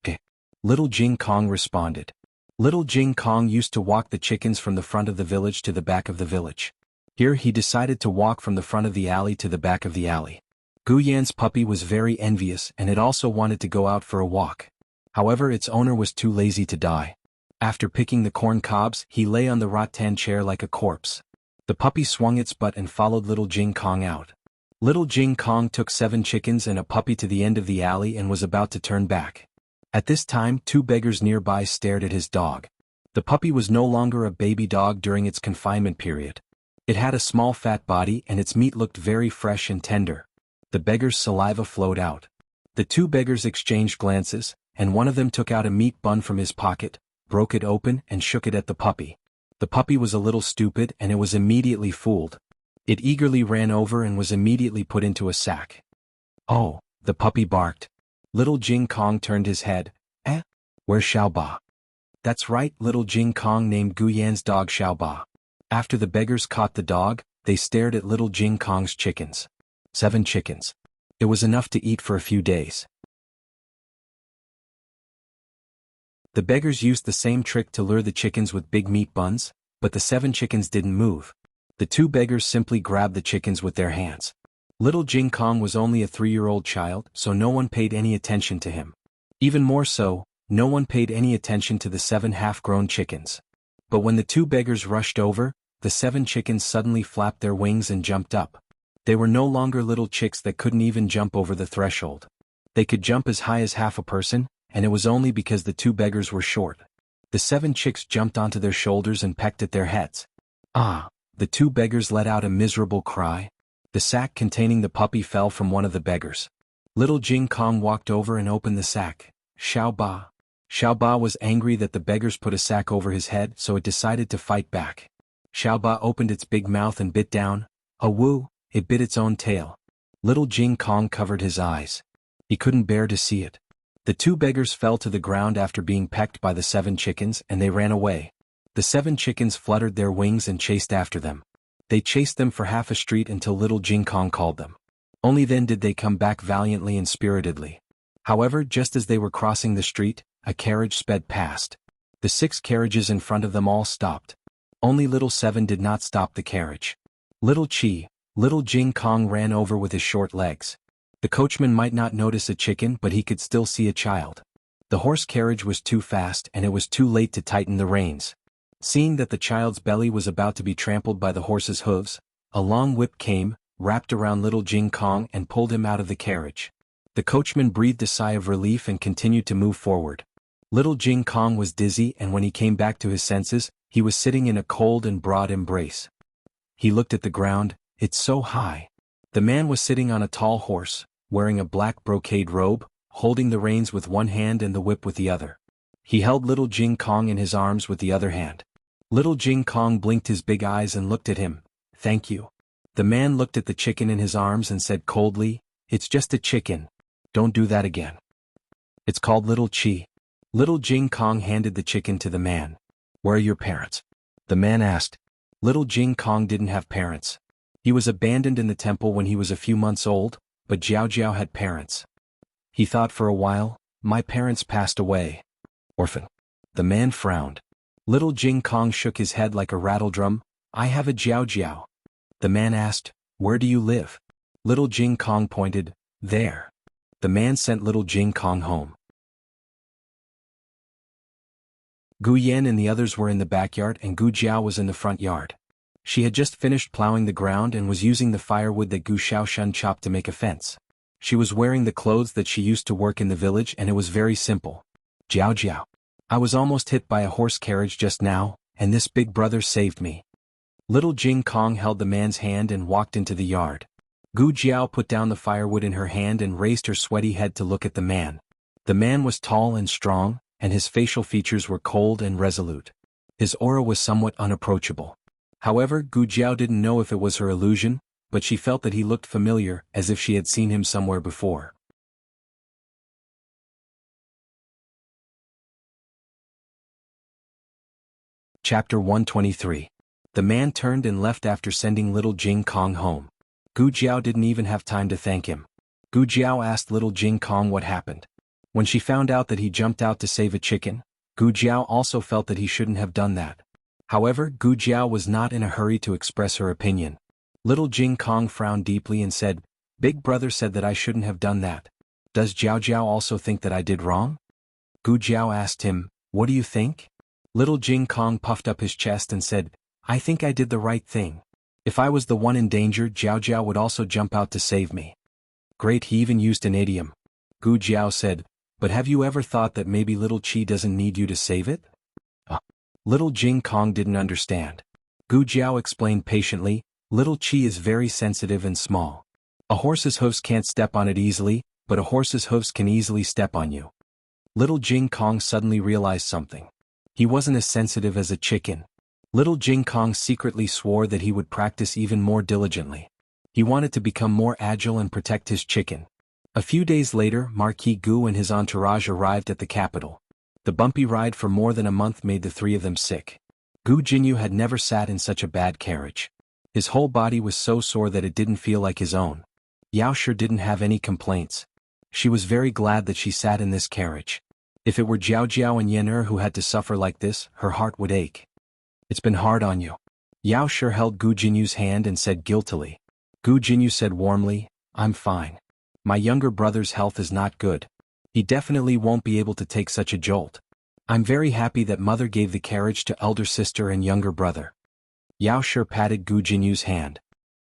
Okay. Little Jing Kong responded. Little Jing Kong used to walk the chickens from the front of the village to the back of the village. Here he decided to walk from the front of the alley to the back of the alley. Gu Yan's puppy was very envious and it also wanted to go out for a walk. However, its owner was too lazy to die. After picking the corn cobs, he lay on the rattan chair like a corpse. The puppy swung its butt and followed little Jing Kong out. Little Jing Kong took 7 chickens and a puppy to the end of the alley and was about to turn back. At this time, 2 beggars nearby stared at his dog. The puppy was no longer a baby dog during its confinement period. It had a small fat body and its meat looked very fresh and tender. The beggar's saliva flowed out. The 2 beggars exchanged glances, and one of them took out a meat bun from his pocket, broke it open and shook it at the puppy. The puppy was a little stupid and it was immediately fooled. It eagerly ran over and was immediately put into a sack. Oh, the puppy barked. Little Jing Kong turned his head. Where's Xiaoba? That's right, little Jing Kong named Gu Yan's dog Xiaoba. After the beggars caught the dog, they stared at little Jing Kong's chickens. 7 chickens. It was enough to eat for a few days. The beggars used the same trick to lure the chickens with big meat buns, but the 7 chickens didn't move. The 2 beggars simply grabbed the chickens with their hands. Little Jing Kong was only a 3-year-old child, so no one paid any attention to him. Even more so, no one paid any attention to the 7 half-grown chickens. But when the 2 beggars rushed over, the 7 chickens suddenly flapped their wings and jumped up. They were no longer little chicks that couldn't even jump over the threshold. They could jump as high as half a person, and it was only because the 2 beggars were short. The 7 chicks jumped onto their shoulders and pecked at their heads. The 2 beggars let out a miserable cry. The sack containing the puppy fell from one of the beggars. Little Jing Kong walked over and opened the sack. Xiaoba. Xiaoba was angry that the beggars put a sack over his head, so it decided to fight back. Xiaoba opened its big mouth and bit down. It bit its own tail. Little Jing Kong covered his eyes. He couldn't bear to see it. The 2 beggars fell to the ground after being pecked by the 7 chickens and they ran away. The 7 chickens fluttered their wings and chased after them. They chased them for half a street until little Jing Kong called them. Only then did they come back valiantly and spiritedly. However, just as they were crossing the street, a carriage sped past. The 6 carriages in front of them all stopped. Only little 7 did not stop the carriage. Little Jing Kong ran over with his short legs. The coachman might not notice a chicken, but he could still see a child. The horse carriage was too fast and it was too late to tighten the reins. Seeing that the child's belly was about to be trampled by the horse's hooves, a long whip came, wrapped around little Jing Kong and pulled him out of the carriage. The coachman breathed a sigh of relief and continued to move forward. Little Jing Kong was dizzy, and when he came back to his senses, he was sitting in a cold and broad embrace. He looked at the ground. It's so high. The man was sitting on a tall horse, wearing a black brocade robe, holding the reins with one hand and the whip with the other. He held little Jing Kong in his arms with the other hand. Little Jing Kong blinked his big eyes and looked at him. Thank you. The man looked at the chicken in his arms and said coldly, It's just a chicken. Don't do that again. It's called Little Chi. Little Jing Kong handed the chicken to the man. Where are your parents? The man asked. Little Jing Kong didn't have parents. He was abandoned in the temple when he was a few months old, but Jiao Jiao had parents. He thought for a while. My parents passed away. Orphan. The man frowned. Little Jing Kong shook his head like a rattledrum. I have a Jiao Jiao. The man asked, "Where do you live?" Little Jing Kong pointed, "There." The man sent little Jing Kong home. Gu Yan and the others were in the backyard and Gu Jiao was in the front yard. She had just finished plowing the ground and was using the firewood that Gu Xiaoshan chopped to make a fence. She was wearing the clothes that she used to work in the village and it was very simple. "Jiao Jiao. I was almost hit by a horse carriage just now, and this big brother saved me." Little Jing Kong held the man's hand and walked into the yard. Gu Jiao put down the firewood in her hand and raised her sweaty head to look at the man. The man was tall and strong, and his facial features were cold and resolute. His aura was somewhat unapproachable. However, Gu Jiao didn't know if it was her illusion, but she felt that he looked familiar, as if she had seen him somewhere before. Chapter 123. The man turned and left after sending little Jing Kong home. Gu Jiao didn't even have time to thank him. Gu Jiao asked little Jing Kong what happened. When she found out that he jumped out to save a chicken, Gu Jiao also felt that he shouldn't have done that. However, Gu Jiao was not in a hurry to express her opinion. Little Jing Kong frowned deeply and said, "Big brother said that I shouldn't have done that. Does Jiao Jiao also think that I did wrong?" Gu Jiao asked him, "What do you think?" Little Jing Kong puffed up his chest and said, "I think I did the right thing. If I was the one in danger, Jiao Jiao would also jump out to save me." Great, he even used an idiom. Gu Jiao said, "But have you ever thought that maybe little Chi doesn't need you to save it?" Little Jing Kong didn't understand. Gu Jiao explained patiently, "Little Chi is very sensitive and small. A horse's hooves can't step on it easily, but a horse's hooves can easily step on you." Little Jing Kong suddenly realized something. He wasn't as sensitive as a chicken. Little Jing Kong secretly swore that he would practice even more diligently. He wanted to become more agile and protect his chicken. A few days later, Marquis Gu and his entourage arrived at the capital. The bumpy ride for more than a month made the three of them sick. Gu Jinyu had never sat in such a bad carriage. His whole body was so sore that it didn't feel like his own. Yao Shi didn't have any complaints. She was very glad that she sat in this carriage. If it were Jiao Jiao and Yan who had to suffer like this, her heart would ache. "It's been hard on you." Yao Shi held Gu Jinyu's hand and said guiltily. Gu Jinyu said warmly, "I'm fine. My younger brother's health is not good. He definitely won't be able to take such a jolt. I'm very happy that mother gave the carriage to elder sister and younger brother." Yao Shi patted Gu Jinyu's hand.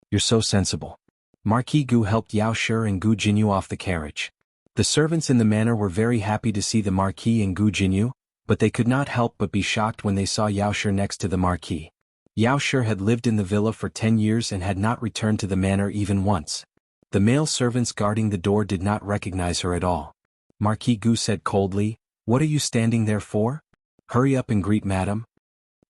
"You're so sensible." Marquis Gu helped Yao Shi and Gu Jinyu off the carriage. The servants in the manor were very happy to see the Marquis and Gu Jinyu, but they could not help but be shocked when they saw Yao Shi next to the Marquis. Yao Shi had lived in the villa for 10 years and had not returned to the manor even once. The male servants guarding the door did not recognize her at all. Marquis Gu said coldly, "What are you standing there for? Hurry up and greet madam."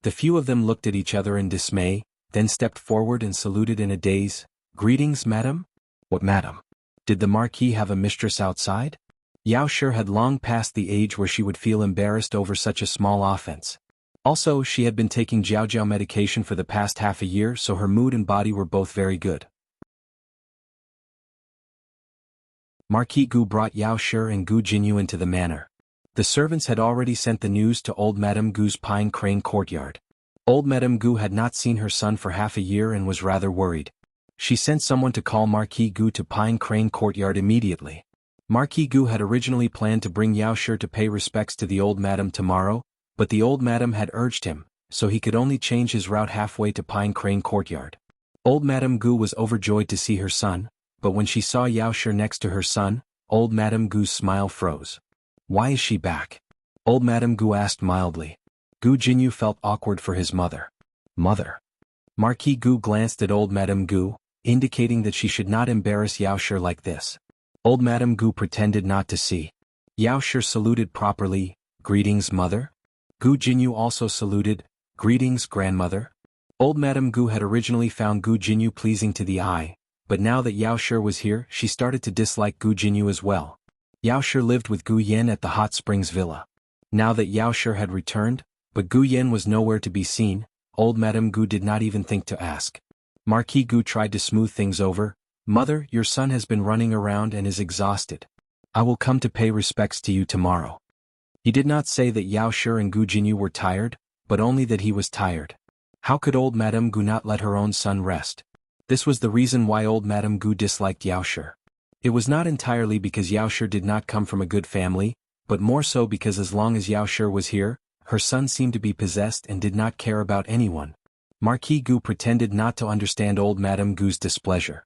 The few of them looked at each other in dismay, then stepped forward and saluted in a daze. "Greetings, madam?" "What madam? Did the Marquis have a mistress outside?" Yao Shi had long passed the age where she would feel embarrassed over such a small offense. Also, she had been taking Jiao Jiao medication for the past half a year, so her mood and body were both very good. Marquis Gu brought Yao Shi and Gu Jinyu into the manor. The servants had already sent the news to old Madame Gu's pine crane courtyard. Old Madame Gu had not seen her son for half a year and was rather worried. She sent someone to call Marquis Gu to pine crane courtyard immediately. Marquis Gu had originally planned to bring Yao Shi to pay respects to the old madam tomorrow, but the old madam had urged him, so he could only change his route halfway to pine crane courtyard. Old Madame Gu was overjoyed to see her son, but when she saw Yao Shi next to her son, old Madame Gu's smile froze. "Why is she back?" Old Madame Gu asked mildly. Gu Jinyu felt awkward for his mother. "Mother." Marquis Gu glanced at old Madame Gu, indicating that she should not embarrass Yao Shi like this. Old Madame Gu pretended not to see. Yao Shi saluted properly, "Greetings, mother." Gu Jinyu also saluted, "Greetings, grandmother." Old Madame Gu had originally found Gu Jinyu pleasing to the eye, but now that Yao Shi was here, she started to dislike Gu Jinyu as well. Yao Shi lived with Gu Yan at the Hot Springs Villa. Now that Yao Shi had returned, but Gu Yan was nowhere to be seen, old Madame Gu did not even think to ask. Marquis Gu tried to smooth things over. "Mother, your son has been running around and is exhausted. I will come to pay respects to you tomorrow." He did not say that Yao Shi and Gu Jinyu were tired, but only that he was tired. How could old Madame Gu not let her own son rest? This was the reason why old Madame Gu disliked Yaoshi. It was not entirely because Yaoshi did not come from a good family, but more so because as long as Yaoshi was here, her son seemed to be possessed and did not care about anyone. Marquis Gu pretended not to understand old Madame Gu's displeasure.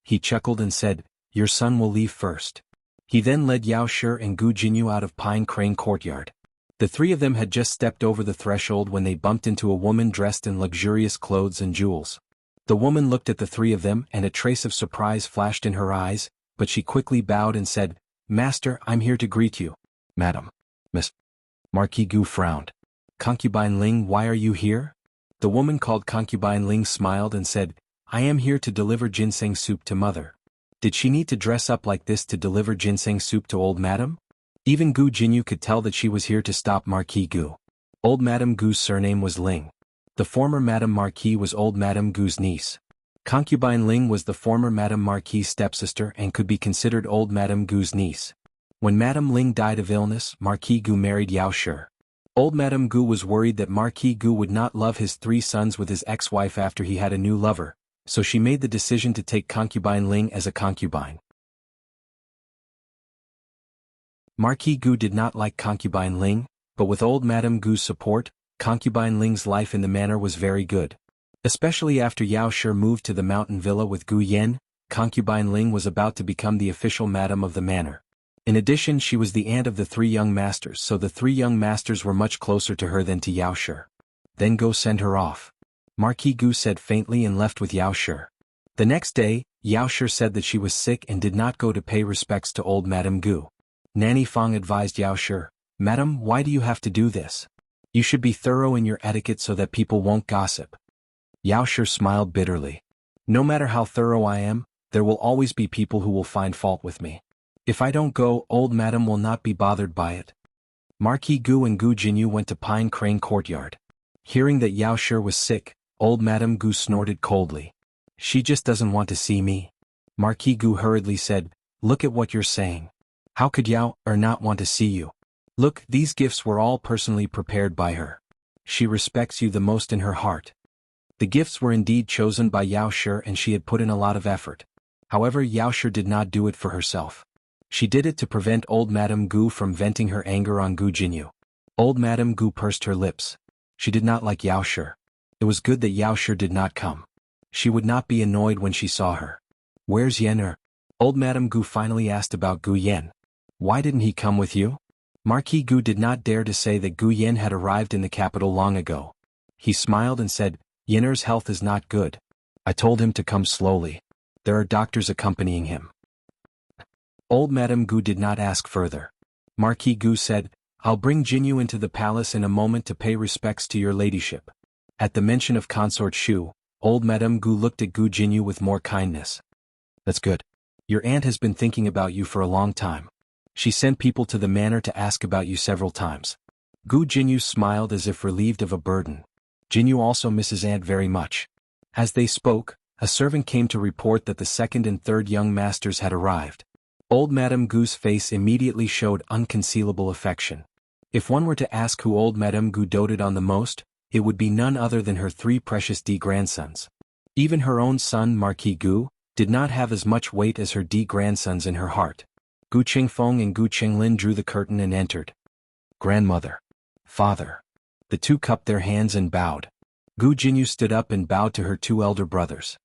He chuckled and said, "Your son will leave first." He then led Yaoshi and Gu Jinyu out of Pine Crane Courtyard. The three of them had just stepped over the threshold when they bumped into a woman dressed in luxurious clothes and jewels. The woman looked at the three of them and a trace of surprise flashed in her eyes, but she quickly bowed and said, "Master, I'm here to greet you." "Madam." "Miss." Marquis Gu frowned. "Concubine Ling, why are you here?" The woman called Concubine Ling smiled and said, "I am here to deliver ginseng soup to mother." Did she need to dress up like this to deliver ginseng soup to old madam? Even Gu Jinyu could tell that she was here to stop Marquis Gu. Old Madame Gu's surname was Ling. The former Madame Marquis was old Madame Gu's niece. Concubine Ling was the former Madame Marquis' stepsister and could be considered old Madame Gu's niece. When Madame Ling died of illness, Marquis Gu married Yaoshi. Old Madame Gu was worried that Marquis Gu would not love his three sons with his ex-wife after he had a new lover, so she made the decision to take Concubine Ling as a concubine. Marquis Gu did not like Concubine Ling, but with old Madame Gu's support, Concubine Ling's life in the manor was very good. Especially after Yaoshi moved to the mountain villa with Gu Yen, Concubine Ling was about to become the official madam of the manor. In addition, she was the aunt of the three young masters, so the three young masters were much closer to her than to Yaoshi. "Then go send her off," Marquis Gu said faintly and left with Yaoshi. The next day, Yaoshi said that she was sick and did not go to pay respects to old Madame Gu. Nanny Fong advised Yaoshi, "Madam, why do you have to do this? You should be thorough in your etiquette so that people won't gossip." Yaoshi smiled bitterly. "No matter how thorough I am, there will always be people who will find fault with me. If I don't go, old madam will not be bothered by it." Marquis Gu and Gu Jinyu went to Pine Crane Courtyard. Hearing that Yaoshi was sick, old Madame Gu snorted coldly. "She just doesn't want to see me." Marquis Gu hurriedly said, "Look at what you're saying. How could Yao not want to see you? Look, these gifts were all personally prepared by her. She respects you the most in her heart." The gifts were indeed chosen by Yaoshi and she had put in a lot of effort. However, Yaoshi did not do it for herself. She did it to prevent old Madame Gu from venting her anger on Gu Jinyu. Old Madame Gu pursed her lips. She did not like Yaoshi. It was good that Yaoshi did not come. She would not be annoyed when she saw her. "Where's Yen?" Old Madame Gu finally asked about Gu Yen. "Why didn't he come with you?" Marquis Gu did not dare to say that Gu Yen had arrived in the capital long ago. He smiled and said, "Yen's health is not good. I told him to come slowly. There are doctors accompanying him." Old Madame Gu did not ask further. Marquis Gu said, "I'll bring Jinyu into the palace in a moment to pay respects to your ladyship." At the mention of Consort Shu, old Madame Gu looked at Gu Jinyu with more kindness. "That's good. Your aunt has been thinking about you for a long time. She sent people to the manor to ask about you several times." Gu Jinyu smiled as if relieved of a burden. Jinyu also misses aunt very much. As they spoke, a servant came to report that the second and third young masters had arrived. Old Madame Gu's face immediately showed unconcealable affection. If one were to ask who old Madame Gu doted on the most, it would be none other than her three precious grandsons. Even her own son Marquis Gu did not have as much weight as her grandsons in her heart. Gu Qingfeng and Gu Qinglin drew the curtain and entered. "Grandmother. Father." The two cupped their hands and bowed. Gu Jinyu stood up and bowed to her two elder brothers.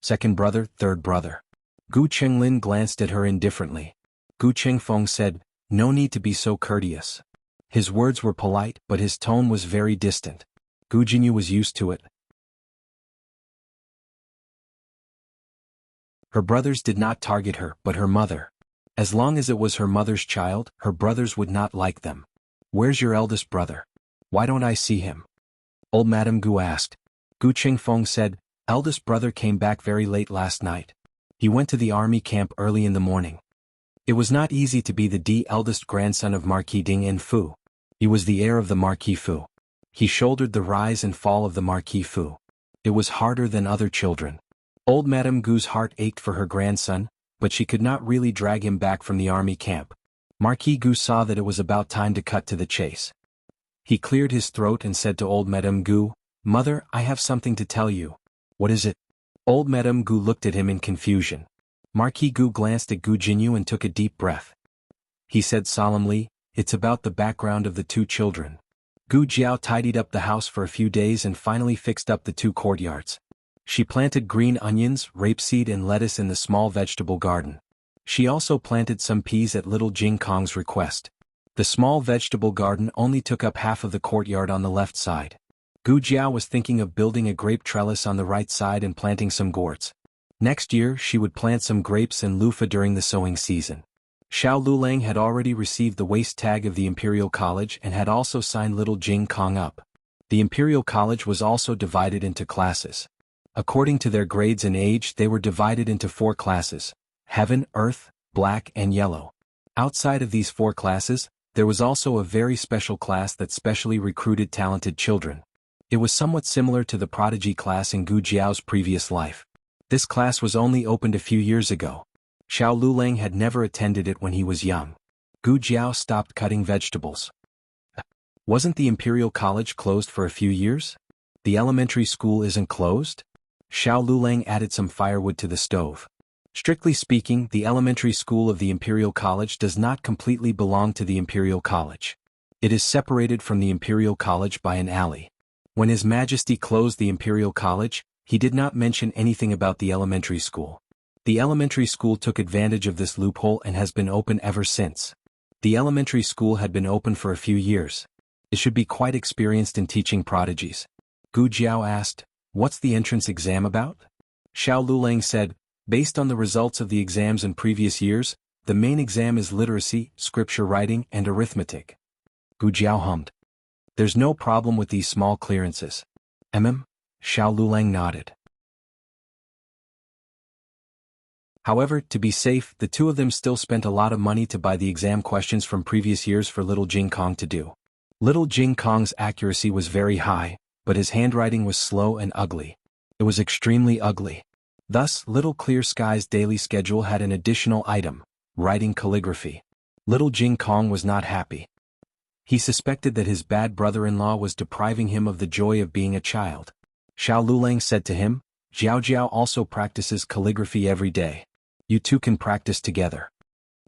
"Second brother, third brother." Gu Qinglin glanced at her indifferently. Gu Qingfeng said, "No need to be so courteous." His words were polite, but his tone was very distant. Gu Jinyu was used to it. Her brothers did not target her, but her mother. As long as it was her mother's child, her brothers would not like them. "Where's your eldest brother? Why don't I see him?" Old Madame Gu asked. Gu Qingfeng said, "Eldest brother came back very late last night. He went to the army camp early in the morning." It was not easy to be the eldest grandson of Marquis Ding En Fu. He was the heir of the Marquis Fu. He shouldered the rise and fall of the Marquis Fu. It was harder than other children. Old Madame Gu's heart ached for her grandson, but she could not really drag him back from the army camp. Marquis Gu saw that it was about time to cut to the chase. He cleared his throat and said to old Madame Gu, "Mother, I have something to tell you." "What is it?" Old Madame Gu looked at him in confusion. Marquis Gu glanced at Gu Jinyu and took a deep breath. He said solemnly, "It's about the background of the two children." Gu Jiao tidied up the house for a few days and finally fixed up the two courtyards. She planted green onions, rapeseed and lettuce in the small vegetable garden. She also planted some peas at little Jing Kong's request. The small vegetable garden only took up half of the courtyard on the left side. Gu Jiao was thinking of building a grape trellis on the right side and planting some gourds. Next year she would plant some grapes and loofah during the sowing season. Xiao Lulang had already received the waist tag of the Imperial College and had also signed little Jing Kong up. The Imperial College was also divided into classes. According to their grades and age, they were divided into 4 classes: Heaven, Earth, Black and Yellow. Outside of these 4 classes, there was also a very special class that specially recruited talented children. It was somewhat similar to the prodigy class in Gu Jiao's previous life. This class was only opened a few years ago. Xiao Lulang had never attended it when he was young. Gu Jiao stopped cutting vegetables. Wasn't the Imperial College closed for a few years? The elementary school isn't closed? Xiao Lulang added some firewood to the stove. Strictly speaking, the elementary school of the Imperial College does not completely belong to the Imperial College. It is separated from the Imperial College by an alley. When His Majesty closed the Imperial College, he did not mention anything about the elementary school. The elementary school took advantage of this loophole and has been open ever since. The elementary school had been open for a few years. It should be quite experienced in teaching prodigies. Gu Jiao asked, "What's the entrance exam about?" Xiao Lulang said, "Based on the results of the exams in previous years, the main exam is literacy, scripture writing, and arithmetic." Gu Jiao hummed. "There's no problem with these small clearances." Xiao Lulang nodded. However, to be safe, the two of them still spent a lot of money to buy the exam questions from previous years for little Jing Kong to do. Little Jing Kong's accuracy was very high, but his handwriting was slow and ugly. It was extremely ugly. Thus, Little Clear Sky's daily schedule had an additional item: writing calligraphy. Little Jing Kong was not happy. He suspected that his bad brother-in-law was depriving him of the joy of being a child. Xiao Lulang said to him, "Jiao Jiao also practices calligraphy every day. You two can practice together."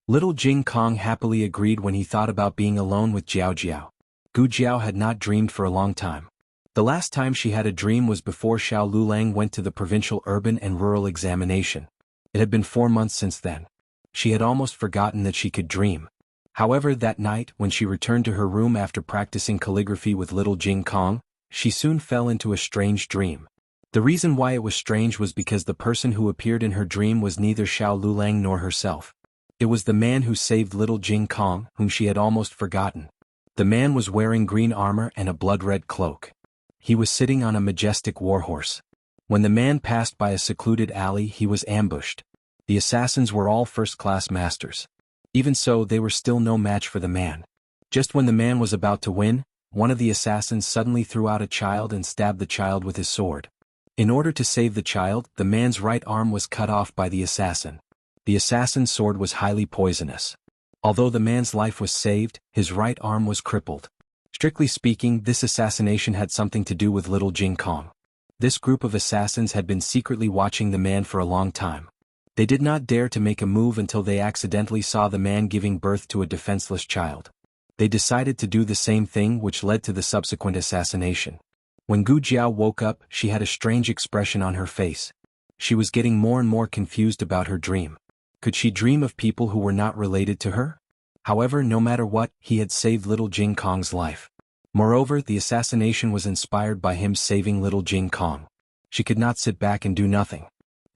Little Jing Kong happily agreed when he thought about being alone with Jiao Jiao. Gu Jiao had not dreamed for a long time. The last time she had a dream was before Xiao Lulang went to the provincial urban and rural examination. It had been 4 months since then. She had almost forgotten that she could dream. However, that night, when she returned to her room after practicing calligraphy with little Jing Kong, she soon fell into a strange dream. The reason why it was strange was because the person who appeared in her dream was neither Xiao Lulang nor herself. It was the man who saved little Jing Kong, whom she had almost forgotten. The man was wearing green armor and a blood-red cloak. He was sitting on a majestic warhorse. When the man passed by a secluded alley, he was ambushed. The assassins were all first-class masters. Even so, they were still no match for the man. Just when the man was about to win, one of the assassins suddenly threw out a child and stabbed the child with his sword. In order to save the child, the man's right arm was cut off by the assassin. The assassin's sword was highly poisonous. Although the man's life was saved, his right arm was crippled. Strictly speaking, this assassination had something to do with little Jing Kong. This group of assassins had been secretly watching the man for a long time. They did not dare to make a move until they accidentally saw the man giving birth to a defenseless child. They decided to do the same thing, which led to the subsequent assassination. When Gu Jiao woke up, she had a strange expression on her face. She was getting more and more confused about her dream. Could she dream of people who were not related to her? However, no matter what, he had saved little Jing Kong's life. Moreover, the assassination was inspired by him saving little Jing Kong. She could not sit back and do nothing.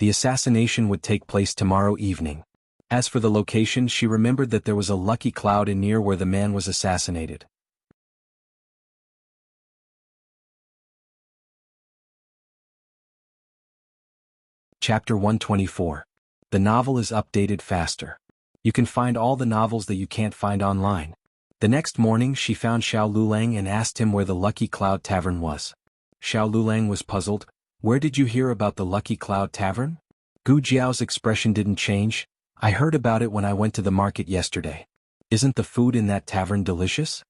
The assassination would take place tomorrow evening. As for the location, she remembered that there was a lucky cloud near where the man was assassinated. Chapter 124. The novel is updated faster. You can find all the novels that you can't find online. The next morning she found Xiao Lulang and asked him where the Lucky Cloud Tavern was. Xiao Lulang was puzzled. "Where did you hear about the Lucky Cloud Tavern?" Gu Jiao's expression didn't change. "I heard about it when I went to the market yesterday." "Isn't the food in that tavern delicious?"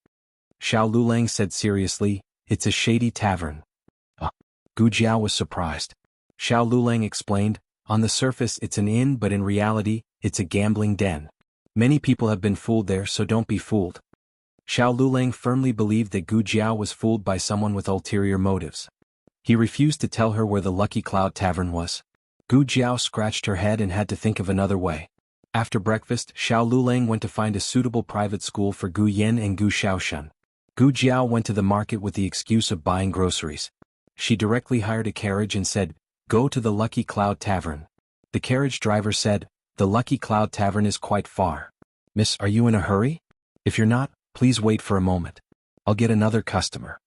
Xiao Lulang said seriously, "It's a shady tavern." Gu Jiao was surprised. Xiao Lulang explained, on the surface it's an inn but in reality, it's a gambling den. Many people have been fooled there so don't be fooled. Xiao Lulang firmly believed that Gu Jiao was fooled by someone with ulterior motives. He refused to tell her where the Lucky Cloud Tavern was. Gu Jiao scratched her head and had to think of another way. After breakfast, Xiao Lulang went to find a suitable private school for Gu Yan and Gu Xiaoshan. Gu Jiao went to the market with the excuse of buying groceries. She directly hired a carriage and said, "Go to the Lucky Cloud Tavern." The carriage driver said, "The Lucky Cloud Tavern is quite far. Miss, are you in a hurry? If you're not, please wait for a moment. I'll get another customer."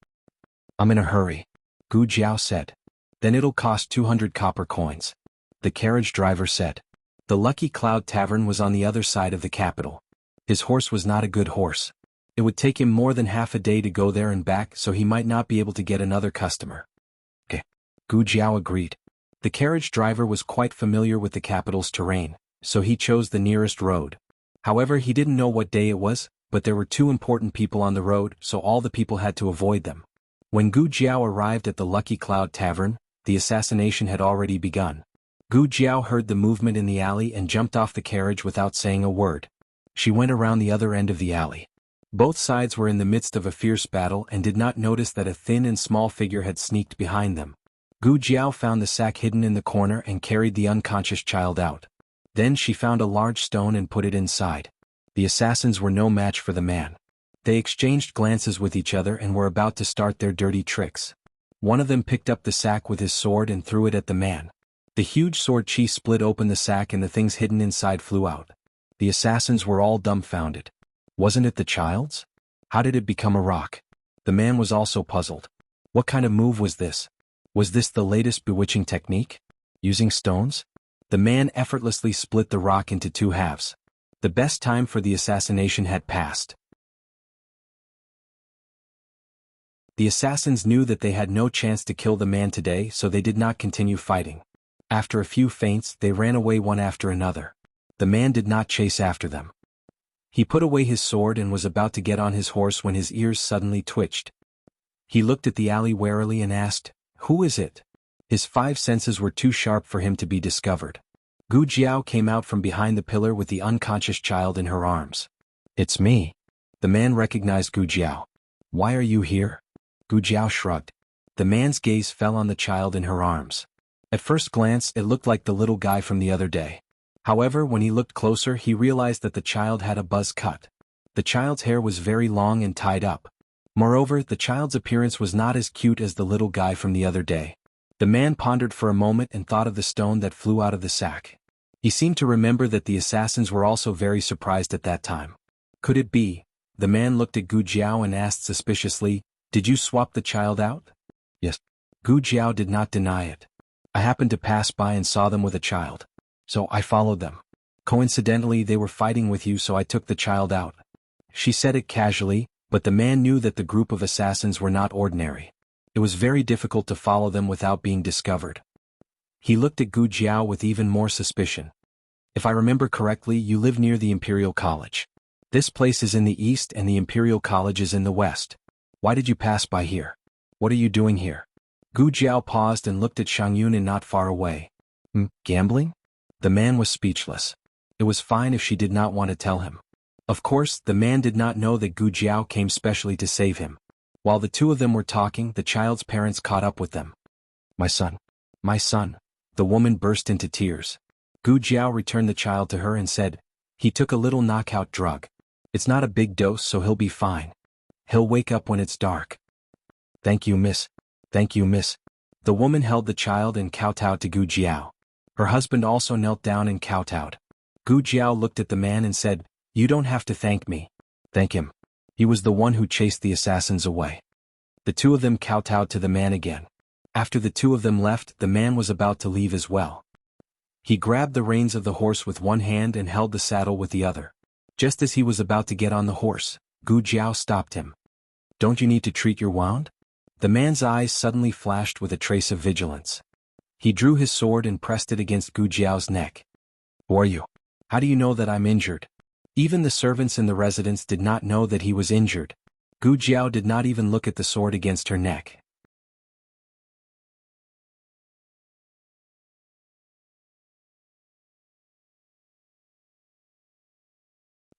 "I'm in a hurry," Gu Jiao said. "Then it'll cost 200 copper coins." The carriage driver said. The Lucky Cloud Tavern was on the other side of the capital. His horse was not a good horse. It would take him more than half a day to go there and back, so he might not be able to get another customer. Okay. Gu Jiao agreed. The carriage driver was quite familiar with the capital's terrain, so he chose the nearest road. However, he didn't know what day it was, but there were two important people on the road, so all the people had to avoid them. When Gu Jiao arrived at the Lucky Cloud Tavern, the assassination had already begun. Gu Jiao heard the movement in the alley and jumped off the carriage without saying a word. She went around the other end of the alley. Both sides were in the midst of a fierce battle and did not notice that a thin and small figure had sneaked behind them. Gu Jiao found the sack hidden in the corner and carried the unconscious child out. Then she found a large stone and put it inside. The assassins were no match for the man. They exchanged glances with each other and were about to start their dirty tricks. One of them picked up the sack with his sword and threw it at the man. The huge sword chi split open the sack and the things hidden inside flew out. The assassins were all dumbfounded. Wasn't it the child's? How did it become a rock? The man was also puzzled. What kind of move was this? Was this the latest bewitching technique? Using stones? The man effortlessly split the rock into two halves. The best time for the assassination had passed. The assassins knew that they had no chance to kill the man today, so they did not continue fighting. After a few feints, they ran away one after another. The man did not chase after them. He put away his sword and was about to get on his horse when his ears suddenly twitched. He looked at the alley warily and asked, "Who is it?" His five senses were too sharp for him to be discovered. Gu Jiao came out from behind the pillar with the unconscious child in her arms. "It's me." The man recognized Gu Jiao. "Why are you here?" Gu Jiao shrugged. The man's gaze fell on the child in her arms. At first glance, it looked like the little guy from the other day. However, when he looked closer, he realized that the child had a buzz cut. The child's hair was very long and tied up. Moreover, the child's appearance was not as cute as the little guy from the other day. The man pondered for a moment and thought of the stone that flew out of the sack. He seemed to remember that the assassins were also very surprised at that time. Could it be? The man looked at Gu Jiao and asked suspiciously, "Did you swap the child out?" "Yes." Gu Jiao did not deny it. "I happened to pass by and saw them with a child. So I followed them. Coincidentally, they were fighting with you, so I took the child out." She said it casually, but the man knew that the group of assassins were not ordinary. It was very difficult to follow them without being discovered. He looked at Gu Jiao with even more suspicion. "If I remember correctly, you live near the Imperial College. This place is in the east and the Imperial College is in the west. Why did you pass by here? What are you doing here?" Gu Jiao paused and looked at Shang Yunin not far away. Gambling? The man was speechless. It was fine if she did not want to tell him. Of course, the man did not know that Gu Jiao came specially to save him. While the two of them were talking, the child's parents caught up with them. My son. My son." The woman burst into tears. Gu Jiao returned the child to her and said, "He took a little knockout drug. It's not a big dose, so he'll be fine. He'll wake up when it's dark." "Thank you, miss. Thank you, miss." The woman held the child and kowtowed to Gu Jiao. Her husband also knelt down and kowtowed. Gu Jiao looked at the man and said, "You don't have to thank me. Thank him. He was the one who chased the assassins away." The two of them kowtowed to the man again. After the two of them left, the man was about to leave as well. He grabbed the reins of the horse with one hand and held the saddle with the other. Just as he was about to get on the horse, Gu Jiao stopped him. "Don't you need to treat your wound?" The man's eyes suddenly flashed with a trace of vigilance. He drew his sword and pressed it against Gu Jiao's neck. "Who are you? How do you know that I'm injured?" Even the servants in the residence did not know that he was injured. Gu Jiao did not even look at the sword against her neck.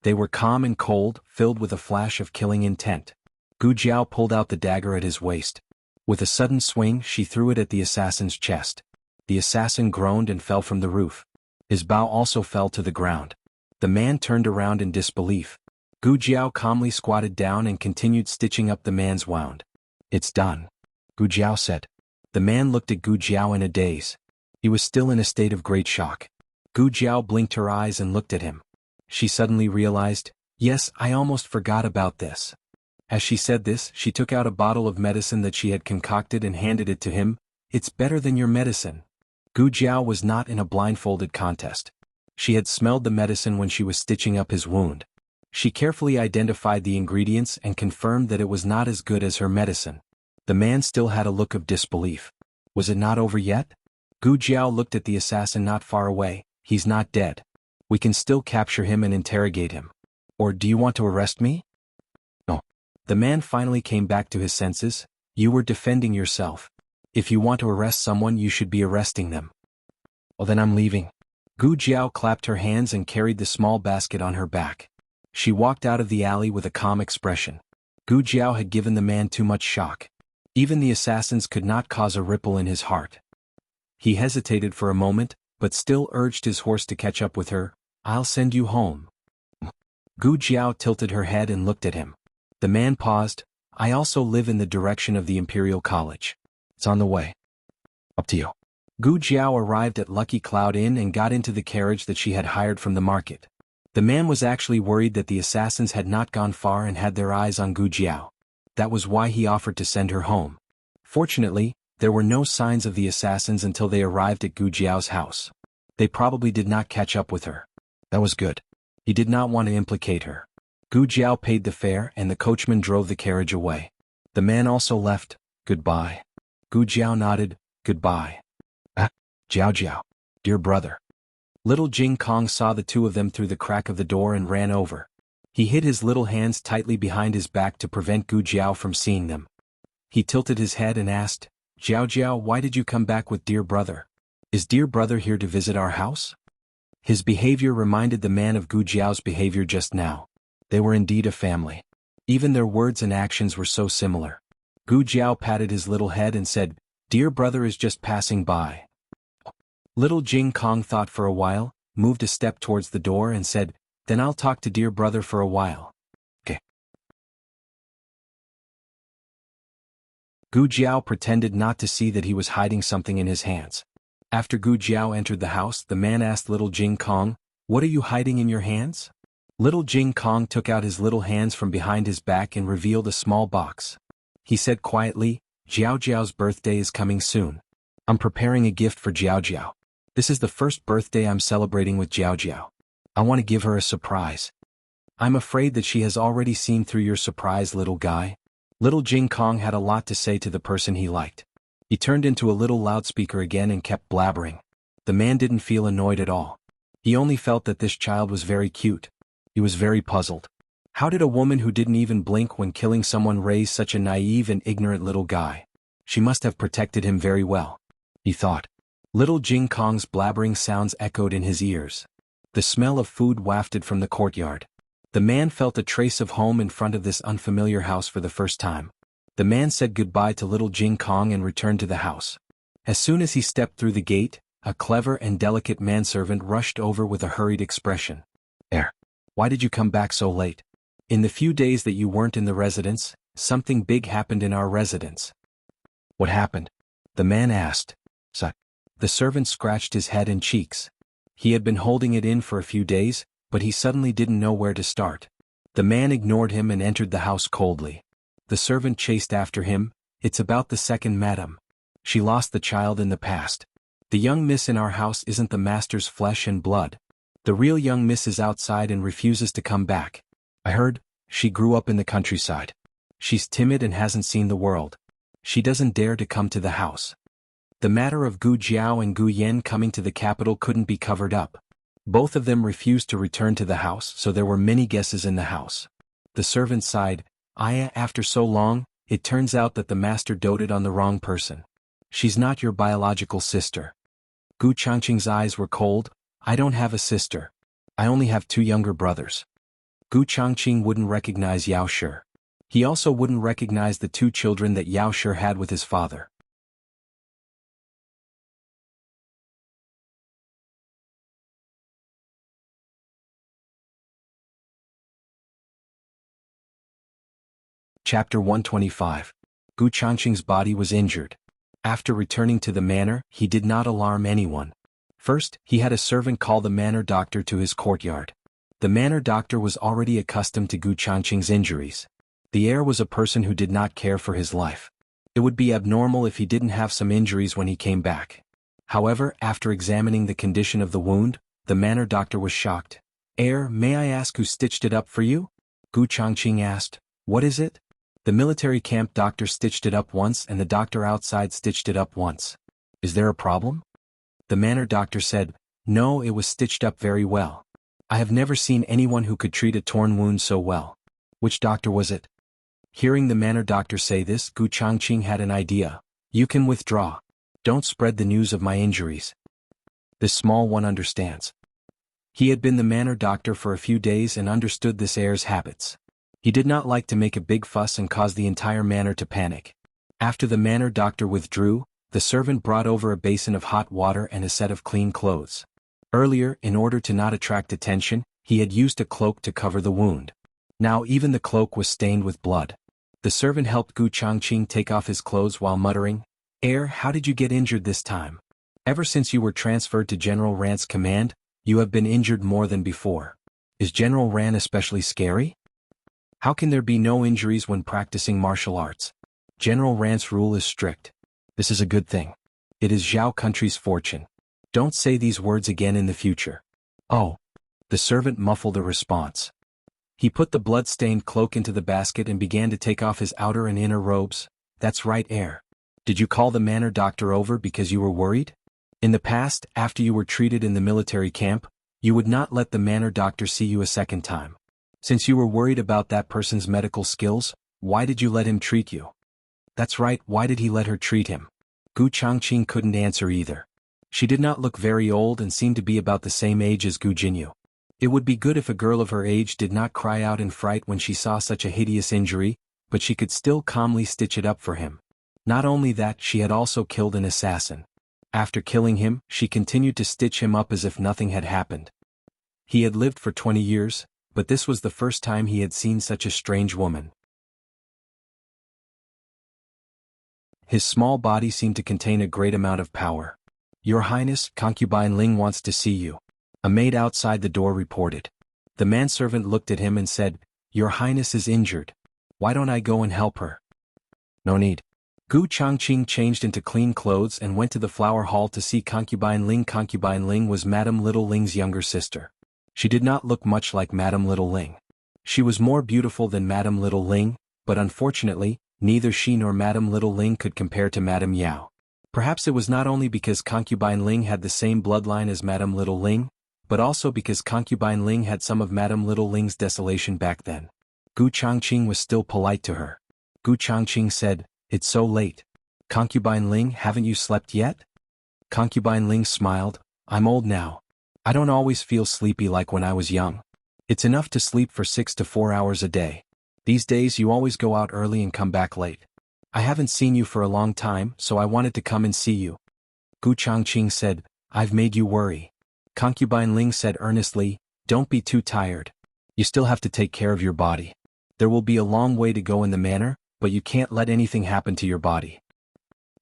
They were calm and cold, filled with a flash of killing intent. Gu Jiao pulled out the dagger at his waist. With a sudden swing, she threw it at the assassin's chest. The assassin groaned and fell from the roof. His bow also fell to the ground. The man turned around in disbelief. Gu Jiao calmly squatted down and continued stitching up the man's wound. "It's done," Gu Jiao said. The man looked at Gu Jiao in a daze. He was still in a state of great shock. Gu Jiao blinked her eyes and looked at him. She suddenly realized, "Yes, I almost forgot about this." As she said this, she took out a bottle of medicine that she had concocted and handed it to him. "It's better than your medicine." Gu Jiao was not in a blindfolded contest. She had smelled the medicine when she was stitching up his wound. She carefully identified the ingredients and confirmed that it was not as good as her medicine. The man still had a look of disbelief. Was it not over yet? Gu Jiao looked at the assassin not far away. "He's not dead. We can still capture him and interrogate him. Or do you want to arrest me?" "No." The man finally came back to his senses. "You were defending yourself. If you want to arrest someone, you should be arresting them." "Well, then I'm leaving." Gu Jiao clapped her hands and carried the small basket on her back. She walked out of the alley with a calm expression. Gu Jiao had given the man too much shock. Even the assassins could not cause a ripple in his heart. He hesitated for a moment, but still urged his horse to catch up with her. "I'll send you home." Gu Jiao tilted her head and looked at him. The man paused. "I also live in the direction of the Imperial College. It's on the way." "Up to you." Gu Jiao arrived at Lucky Cloud Inn and got into the carriage that she had hired from the market. The man was actually worried that the assassins had not gone far and had their eyes on Gu Jiao. That was why he offered to send her home. Fortunately, there were no signs of the assassins until they arrived at Gu Jiao's house. They probably did not catch up with her. That was good. He did not want to implicate her. Gu Jiao paid the fare and the coachman drove the carriage away. The man also left. "Goodbye." Gu Jiao nodded. "Goodbye." "Ah, Jiao Jiao. Dear brother." Little Jing Kong saw the two of them through the crack of the door and ran over. He hid his little hands tightly behind his back to prevent Gu Jiao from seeing them. He tilted his head and asked, "Jiao Jiao, why did you come back with dear brother? Is dear brother here to visit our house?" His behavior reminded the man of Gu Jiao's behavior just now. They were indeed a family. Even their words and actions were so similar. Gu Jiao patted his little head and said, "Dear brother is just passing by." Little Jing Kong thought for a while, moved a step towards the door and said, "Then I'll talk to dear brother for a while." "Okay." Gu Jiao pretended not to see that he was hiding something in his hands. After Gu Jiao entered the house, the man asked Little Jing Kong, "What are you hiding in your hands?" Little Jing Kong took out his little hands from behind his back and revealed a small box. He said quietly, "Jiao Jiao's birthday is coming soon. I'm preparing a gift for Jiao Jiao. This is the first birthday I'm celebrating with Jiao Jiao. I want to give her a surprise. I'm afraid that she has already seen through your surprise, little guy." Little Jing Kong had a lot to say to the person he liked. He turned into a little loudspeaker again and kept blabbering. The man didn't feel annoyed at all. He only felt that this child was very cute. He was very puzzled. How did a woman who didn't even blink when killing someone raise such a naive and ignorant little guy? She must have protected him very well, he thought. Little Jing Kong's blabbering sounds echoed in his ears. The smell of food wafted from the courtyard. The man felt a trace of home in front of this unfamiliar house for the first time. The man said goodbye to Little Jing Kong and returned to the house. As soon as he stepped through the gate, a clever and delicate manservant rushed over with a hurried expression. Why did you come back so late? In the few days that you weren't in the residence, something big happened in our residence." "What happened?" the man asked. The servant scratched his head and cheeks. He had been holding it in for a few days, but he suddenly didn't know where to start. The man ignored him and entered the house coldly. The servant chased after him. "It's about the second madam. She lost the child in the past. The young miss in our house isn't the master's flesh and blood. The real young miss is outside and refuses to come back. I heard, she grew up in the countryside. She's timid and hasn't seen the world. She doesn't dare to come to the house." The matter of Gu Jiao and Gu Yen coming to the capital couldn't be covered up. Both of them refused to return to the house, so there were many guesses in the house. The servant sighed, After so long, it turns out that the master doted on the wrong person. She's not your biological sister." Gu Changqing's eyes were cold. "I don't have a sister. I only have two younger brothers." Gu Changqing wouldn't recognize Yao Shi. He also wouldn't recognize the two children that Yao Shi had with his father. Chapter 125. Gu Changqing's body was injured. After returning to the manor, he did not alarm anyone. First, he had a servant call the manor doctor to his courtyard. The manor doctor was already accustomed to Gu Changqing's injuries. The heir was a person who did not care for his life. It would be abnormal if he didn't have some injuries when he came back. However, after examining the condition of the wound, the manor doctor was shocked. "Heir, may I ask who stitched it up for you?" Gu Changqing asked. "What is it?" "The military camp doctor stitched it up once and the doctor outside stitched it up once. Is there a problem?" The manor doctor said, "No, it was stitched up very well. I have never seen anyone who could treat a torn wound so well." "Which doctor was it?" Hearing the manor doctor say this, Gu Changqing had an idea. "You can withdraw. Don't spread the news of my injuries. This small one understands." He had been the manor doctor for a few days and understood this heir's habits. He did not like to make a big fuss and cause the entire manor to panic. After the manor doctor withdrew, the servant brought over a basin of hot water and a set of clean clothes. Earlier, in order to not attract attention, he had used a cloak to cover the wound. Now even the cloak was stained with blood. The servant helped Gu Changqing take off his clothes while muttering, "Heir, how did you get injured this time? Ever since you were transferred to General Ran's command, you have been injured more than before. Is General Ran especially scary? How can there be no injuries when practicing martial arts? General Ran's rule is strict. This is a good thing. It is Zhao country's fortune. Don't say these words again in the future." "Oh." The servant muffled a response. He put the blood-stained cloak into the basket and began to take off his outer and inner robes. "That's right, heir. Did you call the manor doctor over because you were worried? In the past, after you were treated in the military camp, you would not let the manor doctor see you a second time. Since you were worried about that person's medical skills, why did you let him treat you?" "That's right, why did he let her treat him?" Gu Changqing couldn't answer either. She did not look very old and seemed to be about the same age as Gu Jinyu. It would be good if a girl of her age did not cry out in fright when she saw such a hideous injury, but she could still calmly stitch it up for him. Not only that, she had also killed an assassin. After killing him, she continued to stitch him up as if nothing had happened. He had lived for 20 years, but this was the first time he had seen such a strange woman. His small body seemed to contain a great amount of power. "Your Highness, concubine Ling wants to see you," a maid outside the door reported. The manservant looked at him and said, "Your Highness is injured. Why don't I go and help her?" "No need." Gu Changqing changed into clean clothes and went to the flower hall to see concubine Ling. Concubine Ling was Madame Little Ling's younger sister. She did not look much like Madame Little Ling. She was more beautiful than Madame Little Ling, but unfortunately, neither she nor Madame Little Ling could compare to Madame Yao. Perhaps it was not only because concubine Ling had the same bloodline as Madame Little Ling, but also because concubine Ling had some of Madame Little Ling's desolation back then. Gu Changqing was still polite to her. Gu Changqing said, "It's so late. Concubine Ling, haven't you slept yet?" Concubine Ling smiled, "I'm old now. I don't always feel sleepy like when I was young. It's enough to sleep for 6 to 4 hours a day. These days you always go out early and come back late. I haven't seen you for a long time, so I wanted to come and see you." Gu Changqing said, "I've made you worry." Concubine Ling said earnestly, "Don't be too tired. You still have to take care of your body. There will be a long way to go in the manor, but you can't let anything happen to your body."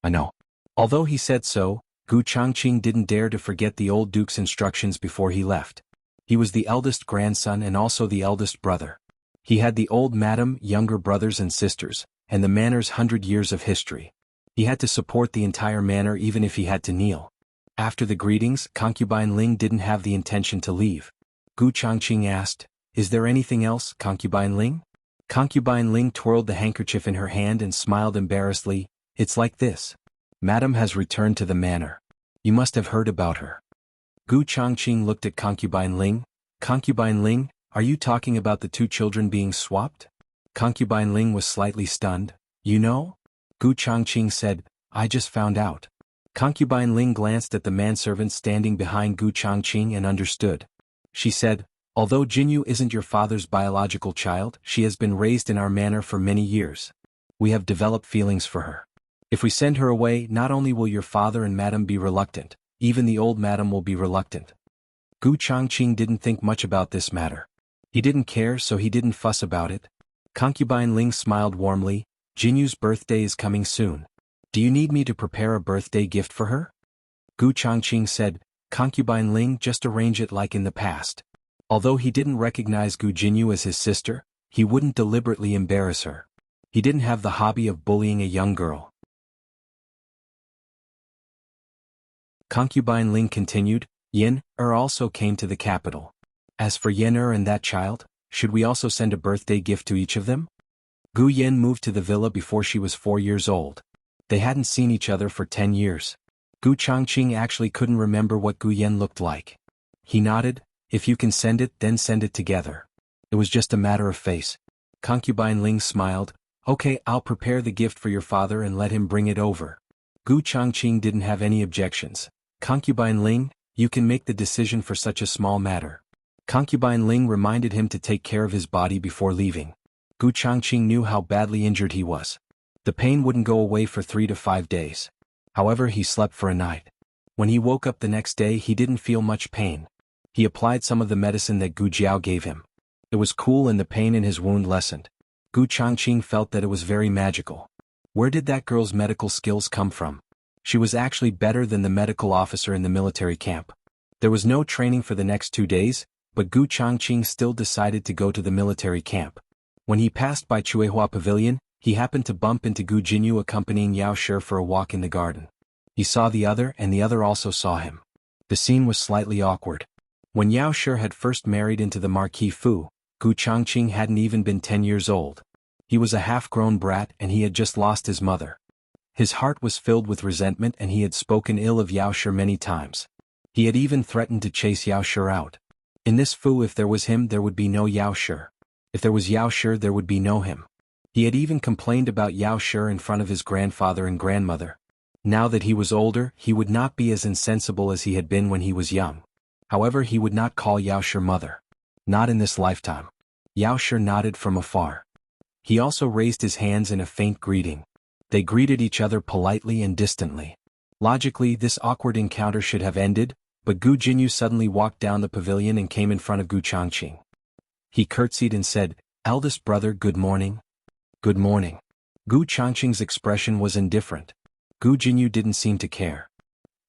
"I know." Although he said so, Gu Changqing didn't dare to forget the old duke's instructions before he left. He was the eldest grandson and also the eldest brother. He had the old madam, younger brothers and sisters, and the manor's 100 years of history. He had to support the entire manor even if he had to kneel. After the greetings, concubine Ling didn't have the intention to leave. Gu Changqing asked, "Is there anything else, concubine Ling?" Concubine Ling twirled the handkerchief in her hand and smiled embarrassedly. "It's like this. Madam has returned to the manor. You must have heard about her." Gu Changqing looked at concubine Ling. "Concubine Ling, are you talking about the two children being swapped?" Concubine Ling was slightly stunned. "You know?" Gu Changqing said, "I just found out." Concubine Ling glanced at the manservant standing behind Gu Changqing and understood. She said, Although Jinyu isn't your father's biological child, she has been raised in our manor for many years. We have developed feelings for her. If we send her away, not only will your father and madam be reluctant, even the old madam will be reluctant. Gu Changqing didn't think much about this matter. He didn't care, so he didn't fuss about it. Concubine Ling smiled warmly. Jinyu's birthday is coming soon. Do you need me to prepare a birthday gift for her? Gu Changqing said. Concubine Ling, just arrange it like in the past. Although he didn't recognize Gu Jinyu as his sister, he wouldn't deliberately embarrass her. He didn't have the hobby of bullying a young girl. Concubine Ling continued. Yin also came to the capital. As for Yin and that child, should we also send a birthday gift to each of them? Gu Yin moved to the villa before she was 4 years old. They hadn't seen each other for 10 years. Gu Changqing actually couldn't remember what Gu Yin looked like. He nodded. If you can send it, then send it together. It was just a matter of face. Concubine Ling smiled. Okay, I'll prepare the gift for your father and let him bring it over. Gu Changqing didn't have any objections. Concubine Ling, you can make the decision for such a small matter. Concubine Ling reminded him to take care of his body before leaving. Gu Changqing knew how badly injured he was. The pain wouldn't go away for 3 to 5 days. However, he slept for a night. When he woke up the next day, he didn't feel much pain. He applied some of the medicine that Gu Jiao gave him. It was cool and the pain in his wound lessened. Gu Changqing felt that it was very magical. Where did that girl's medical skills come from? She was actually better than the medical officer in the military camp. There was no training for the next 2 days, but Gu Changqing still decided to go to the military camp. When he passed by Chuehua Pavilion, he happened to bump into Gu Jinyu accompanying Yao Shi for a walk in the garden. He saw the other and the other also saw him. The scene was slightly awkward. When Yao Shi had first married into the Marquis Fu, Gu Changqing hadn't even been 10 years old. He was a half-grown brat and he had just lost his mother. His heart was filled with resentment and he had spoken ill of Yao Shi many times. He had even threatened to chase Yao Shi out. In this Fu, if there was him, there would be no Yao Shi. If there was Yao Shi, there would be no him. He had even complained about Yao Shi in front of his grandfather and grandmother. Now that he was older, he would not be as insensible as he had been when he was young. However, he would not call Yao Shi mother. Not in this lifetime. Yao Shi nodded from afar. He also raised his hands in a faint greeting. They greeted each other politely and distantly. Logically, this awkward encounter should have ended, but Gu Jinyu suddenly walked down the pavilion and came in front of Gu Changqing. He curtsied and said, "Eldest brother, good morning." "Good morning." Gu Changqing's expression was indifferent. Gu Jinyu didn't seem to care.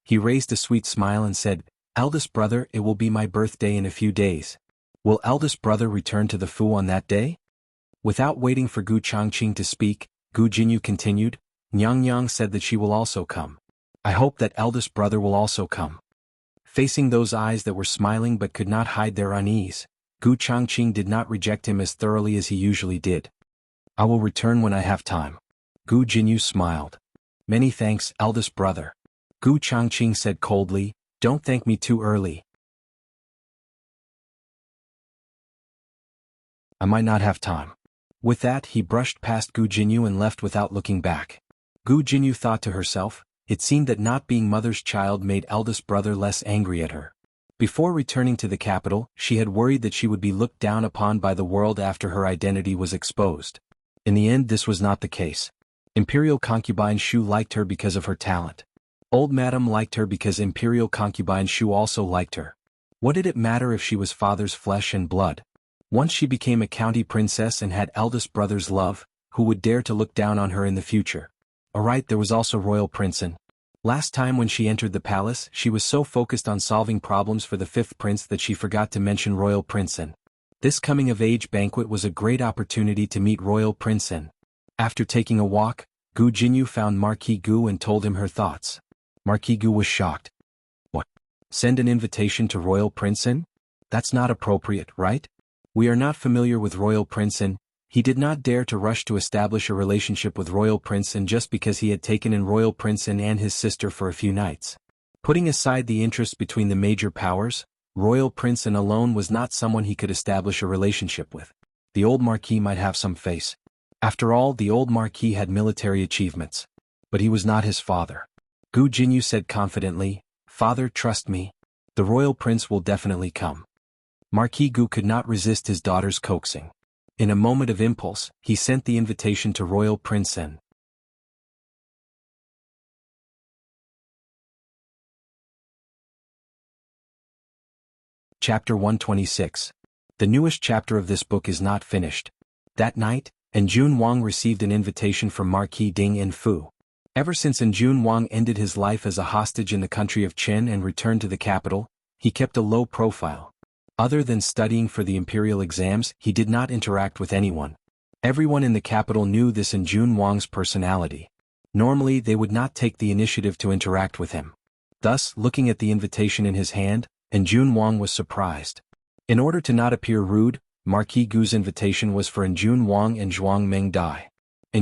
He raised a sweet smile and said, "Eldest brother, it will be my birthday in a few days. Will eldest brother return to the Fu on that day?" Without waiting for Gu Changqing to speak, Gu Jinyu continued, "Nyang Nyang said that she will also come. I hope that eldest brother will also come." Facing those eyes that were smiling but could not hide their unease, Gu Changqing did not reject him as thoroughly as he usually did. "I will return when I have time." Gu Jinyu smiled. "Many thanks, eldest brother." Gu Changqing said coldly, "Don't thank me too early. I might not have time." With that, he brushed past Gu Jinyu and left without looking back. Gu Jinyu thought to herself, it seemed that not being mother's child made eldest brother less angry at her. Before returning to the capital, she had worried that she would be looked down upon by the world after her identity was exposed. In the end, this was not the case. Imperial concubine Shu liked her because of her talent. Old Madam liked her because Imperial concubine Shu also liked her. What did it matter if she was father's flesh and blood? Once she became a county princess and had eldest brother's love, who would dare to look down on her in the future? Alright, there was also Royal Princein. Last time when she entered the palace, she was so focused on solving problems for the fifth prince that she forgot to mention Royal Princein. This coming-of-age banquet was a great opportunity to meet Royal Princein. After taking a walk, Gu Jinyu found Marquis Gu and told him her thoughts. Marquis Gu was shocked. "What? Send an invitation to Royal Princein? That's not appropriate, right? We are not familiar with Royal Princein." He did not dare to rush to establish a relationship with Royal Princein just because he had taken in Royal Princein and his sister for a few nights. Putting aside the interest between the major powers, Royal Princein alone was not someone he could establish a relationship with. The old Marquis might have some face. After all, the old Marquis had military achievements. But he was not his father. Gu Jinyu said confidently, "Father, trust me. The Royal Prince will definitely come." Marquis Gu could not resist his daughter's coaxing. In a moment of impulse, he sent the invitation to Royal Prince N. Chapter 126. The newest chapter of this book is not finished. That night, Jun Wang received an invitation from Marquis Ding in Fu. Ever since Jun Wang ended his life as a hostage in the country of Qin and returned to the capital, he kept a low profile. Other than studying for the imperial exams, he did not interact with anyone. Everyone in the capital knew this in Jun Wang's personality. Normally they would not take the initiative to interact with him. Thus, looking at the invitation in his hand, Jun Wang was surprised. In order to not appear rude, Marquis Gu's invitation was for Jun Wang and Zhuang Mengdai.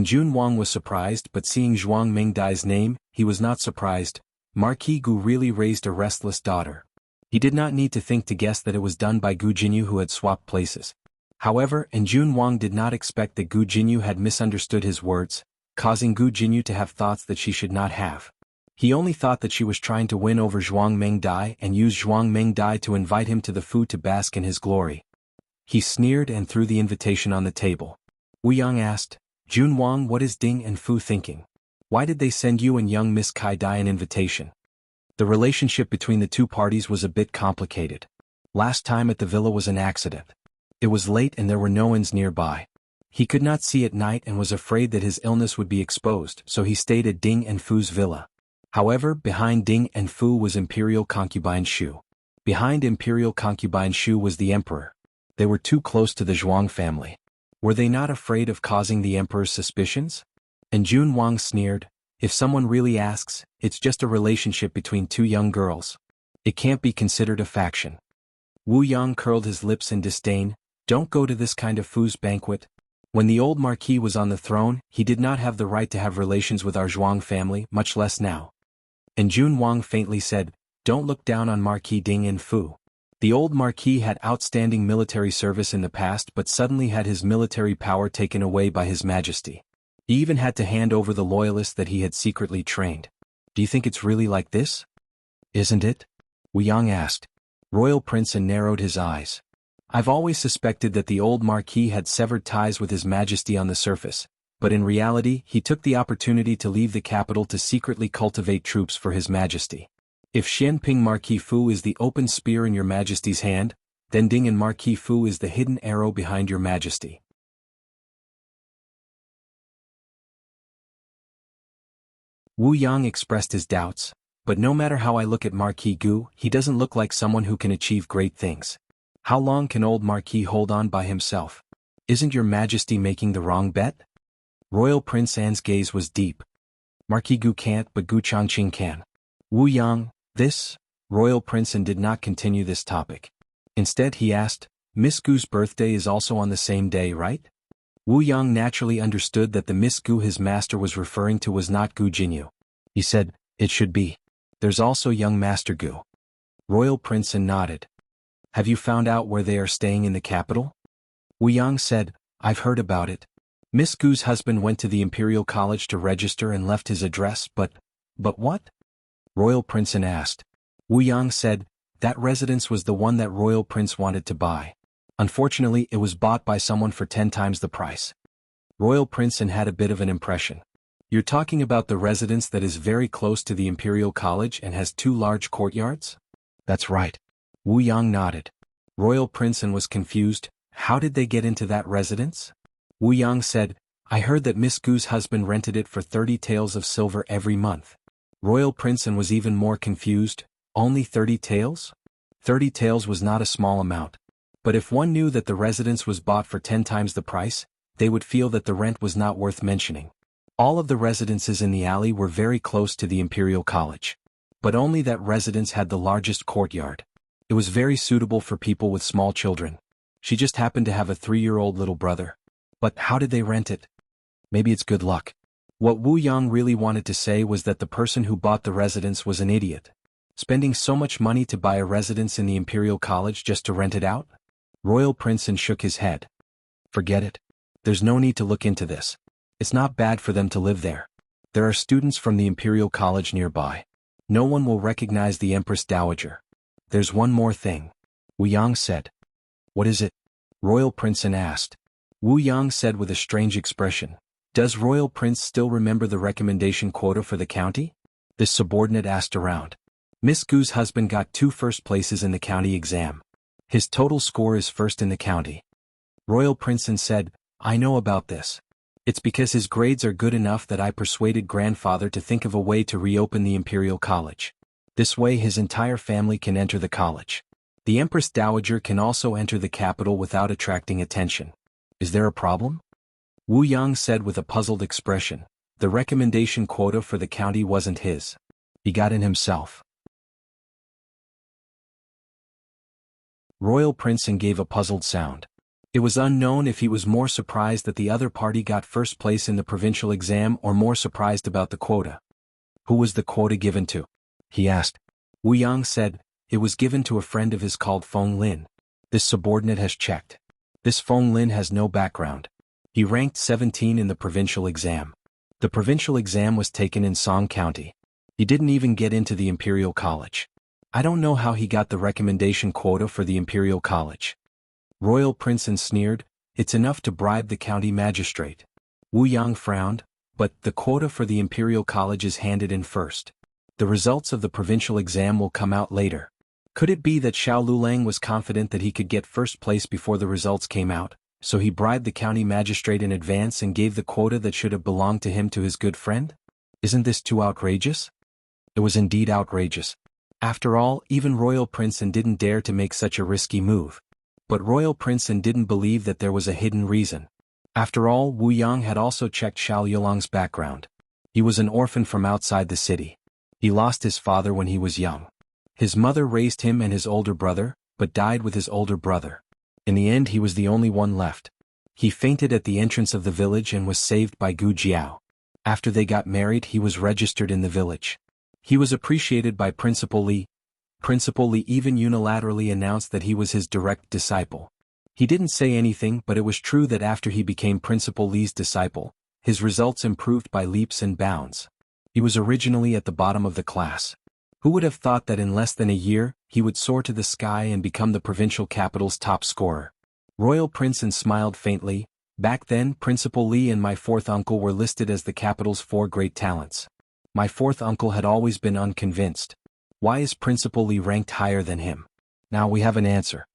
Jun Wang was surprised, but seeing Zhuang Mengdai's name, he was not surprised. Marquis Gu really raised a restless daughter. He did not need to think to guess that it was done by Gu Jinyu, who had swapped places. However, Jun Wang did not expect that Gu Jinyu had misunderstood his words, causing Gu Jinyu to have thoughts that she should not have. He only thought that she was trying to win over Zhuang Mengdai and use Zhuang Mengdai to invite him to the Fu to bask in his glory. He sneered and threw the invitation on the table. Wu Yang asked, "Jun Wang, what is Ding and Fu thinking? Why did they send you and young Miss Kai Dai an invitation?" The relationship between the two parties was a bit complicated. Last time at the villa was an accident. It was late and there were no inns nearby. He could not see at night and was afraid that his illness would be exposed, so he stayed at Ding and Fu's villa. However, behind Ding and Fu was Imperial Concubine Shu. Behind Imperial Concubine Shu was the Emperor. They were too close to the Zhuang family. Were they not afraid of causing the Emperor's suspicions? Jun Wang sneered, "If someone really asks, it's just a relationship between two young girls. It can't be considered a faction." Wu Yang curled his lips in disdain, "Don't go to this kind of Fu's banquet." When the old Marquis was on the throne, he did not have the right to have relations with our Zhuang family, much less now. Jun Wang faintly said, "Don't look down on Marquis Ding and Fu. The old Marquis had outstanding military service in the past but suddenly had his military power taken away by His Majesty. He even had to hand over the loyalists that he had secretly trained. Do you think it's really like this?" "Isn't it?" Wu Yang asked. Royal Prince narrowed his eyes. "I've always suspected that the old Marquis had severed ties with His Majesty on the surface, but in reality he took the opportunity to leave the capital to secretly cultivate troops for His Majesty. If Xianping Marquis Fu is the open spear in Your Majesty's hand, then Ding and Marquis Fu is the hidden arrow behind Your Majesty." Wu Yang expressed his doubts, "But no matter how I look at Marquis Gu, he doesn't look like someone who can achieve great things. How long can old Marquis hold on by himself? Isn't Your Majesty making the wrong bet?" Royal Prince An's gaze was deep. "Marquis Gu can't, but Gu Changqing can." Wu Yang, this? Royal Prince An did not continue this topic. Instead he asked, "Miss Gu's birthday is also on the same day, right?" Wu Yang naturally understood that the Miss Gu his master was referring to was not Gu Jinyu. He said, "It should be. There's also young Master Gu." Royal Prince An nodded. "Have you found out where they are staying in the capital?" Wu Yang said, "I've heard about it. Miss Gu's husband went to the Imperial College to register and left his address, but what?" Royal Prince An asked. Wu Yang said, "That residence was the one that Royal Prince wanted to buy. Unfortunately, it was bought by someone for 10 times the price." Royal Prince An had a bit of an impression. "You're talking about the residence that is very close to the Imperial College and has 2 large courtyards?" "That's right." Wu Yang nodded. Royal Prince An was confused. How did they get into that residence? Wu Yang said, "I heard that Miss Gu's husband rented it for 30 taels of silver every month." Royal Prince An was even more confused. Only 30 taels? 30 taels was not a small amount. But if one knew that the residence was bought for 10 times the price, they would feel that the rent was not worth mentioning. All of the residences in the alley were very close to the Imperial College. But only that residence had the largest courtyard. It was very suitable for people with small children. She just happened to have a 3-year-old little brother. But how did they rent it? Maybe it's good luck. What Wu Yang really wanted to say was that the person who bought the residence was an idiot. Spending so much money to buy a residence in the Imperial College just to rent it out? Royal Prince An shook his head. "Forget it. There's no need to look into this. It's not bad for them to live there. There are students from the Imperial College nearby. No one will recognize the Empress Dowager. There's one more thing," Wu Yang said. What is it? Royal Prince asked. Wu Yang said with a strange expression. Does Royal Prince still remember the recommendation quota for the county? This subordinate asked around. Miss Gu's husband got 2 first places in the county exam. His total score is first in the county. Royal Prince said, I know about this. It's because his grades are good enough that I persuaded grandfather to think of a way to reopen the Imperial College. This way his entire family can enter the college. The Empress Dowager can also enter the capital without attracting attention. Is there a problem? Wu Yang said with a puzzled expression. The recommendation quota for the county wasn't his. He got in himself. Royal Prince gave a puzzled sound. It was unknown if he was more surprised that the other party got first place in the provincial exam or more surprised about the quota. Who was the quota given to? He asked. Wu Yang said, it was given to a friend of his called Feng Lin. This subordinate has checked. This Feng Lin has no background. He ranked 17 in the provincial exam. The provincial exam was taken in Song County. He didn't even get into the Imperial College. I don't know how he got the recommendation quota for the Imperial College. Royal Prince sneered, it's enough to bribe the county magistrate. Wu Yang frowned, but the quota for the Imperial College is handed in first. The results of the provincial exam will come out later. Could it be that Xiao Lulang was confident that he could get first place before the results came out, so he bribed the county magistrate in advance and gave the quota that should have belonged to him to his good friend? Isn't this too outrageous? It was indeed outrageous. After all, even Royal Prince didn't dare to make such a risky move. But Royal Prince didn't believe that there was a hidden reason. After all, Wu Yang had also checked Xiao Yulang's background. He was an orphan from outside the city. He lost his father when he was young. His mother raised him and his older brother, but died with his older brother. In the end he was the only one left. He fainted at the entrance of the village and was saved by Gu Jiao. After they got married he was registered in the village. He was appreciated by Principal Li. Principal Li even unilaterally announced that he was his direct disciple. He didn't say anything, but it was true that after he became Principal Li's disciple, his results improved by leaps and bounds. He was originally at the bottom of the class. Who would have thought that in less than a year, he would soar to the sky and become the provincial capital's top scorer? Royal Prince smiled faintly. Back then, Principal Li and my 4th uncle were listed as the capital's 4 great talents. My 4th uncle had always been unconvinced. Why is Principal Li ranked higher than him? Now we have an answer.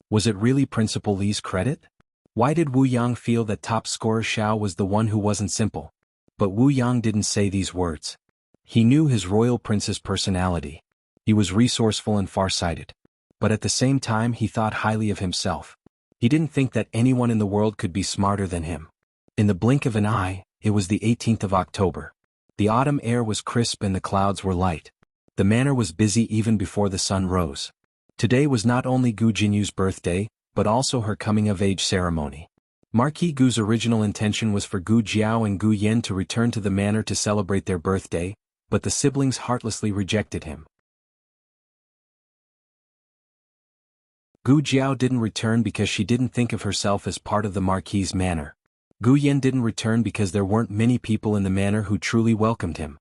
Was it really Principal Li's credit? Why did Wu Yang feel that top scorer Xiao was the one who wasn't simple? But Wu Yang didn't say these words. He knew his Royal Prince's personality. He was resourceful and far-sighted. But at the same time he thought highly of himself. He didn't think that anyone in the world could be smarter than him. In the blink of an eye, it was the 18th of October. The autumn air was crisp and the clouds were light. The manor was busy even before the sun rose. Today was not only Gu Jinyu's birthday, but also her coming-of-age ceremony. Marquis Gu's original intention was for Gu Jiao and Gu Yen to return to the manor to celebrate their birthday, but the siblings heartlessly rejected him. Gu Jiao didn't return because she didn't think of herself as part of the Marquis's manor. Gu Yen didn't return because there weren't many people in the manor who truly welcomed him.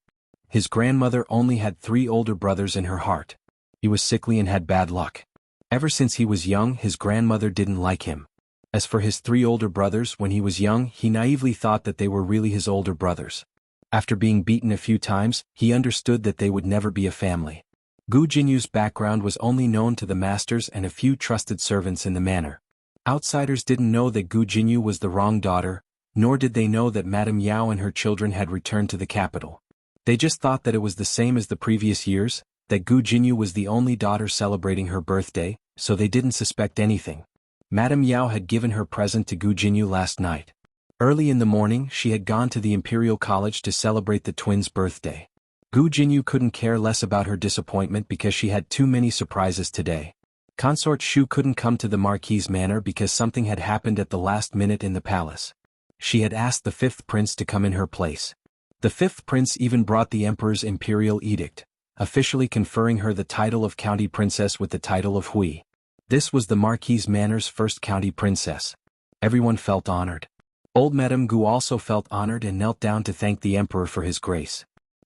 His grandmother only had 3 older brothers in her heart. He was sickly and had bad luck. Ever since he was young, his grandmother didn't like him. As for his 3 older brothers, when he was young, he naively thought that they were really his older brothers. After being beaten a few times, he understood that they would never be a family. Gu Jinyu's background was only known to the masters and a few trusted servants in the manor. Outsiders didn't know that Gu Jinyu was the wrong daughter, nor did they know that Madame Yao and her children had returned to the capital. They just thought that it was the same as the previous years, that Gu Jinyu was the only daughter celebrating her birthday, so they didn't suspect anything. Madame Yao had given her present to Gu Jinyu last night. Early in the morning she had gone to the Imperial College to celebrate the twins' birthday. Gu Jinyu couldn't care less about her disappointment because she had too many surprises today. Consort Shu couldn't come to the Marquis's manor because something had happened at the last minute in the palace. She had asked the 5th prince to come in her place. The 5th prince even brought the emperor's imperial edict, officially conferring her the title of county princess with the title of Hui. This was the Marquis's manor's first county princess. Everyone felt honored. Old Madame Gu also felt honored and knelt down to thank the emperor for his grace.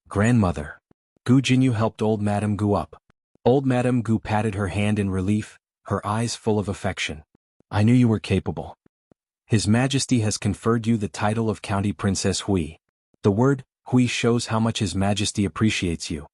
Grandmother. Gu Jinyu helped old Madame Gu up. Old Madame Gu patted her hand in relief, her eyes full of affection. I knew you were capable. His Majesty has conferred you the title of County Princess Hui. The word, Hui, shows how much His Majesty appreciates you.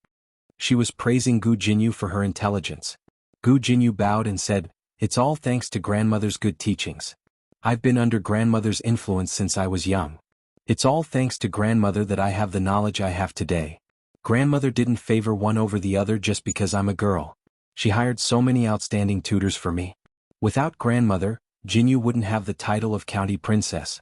She was praising Gu Jinyu for her intelligence. Gu Jinyu bowed and said, It's all thanks to grandmother's good teachings. I've been under grandmother's influence since I was young. It's all thanks to grandmother that I have the knowledge I have today. Grandmother didn't favor one over the other just because I'm a girl. She hired so many outstanding tutors for me. Without grandmother, Jinyu wouldn't have the title of County Princess.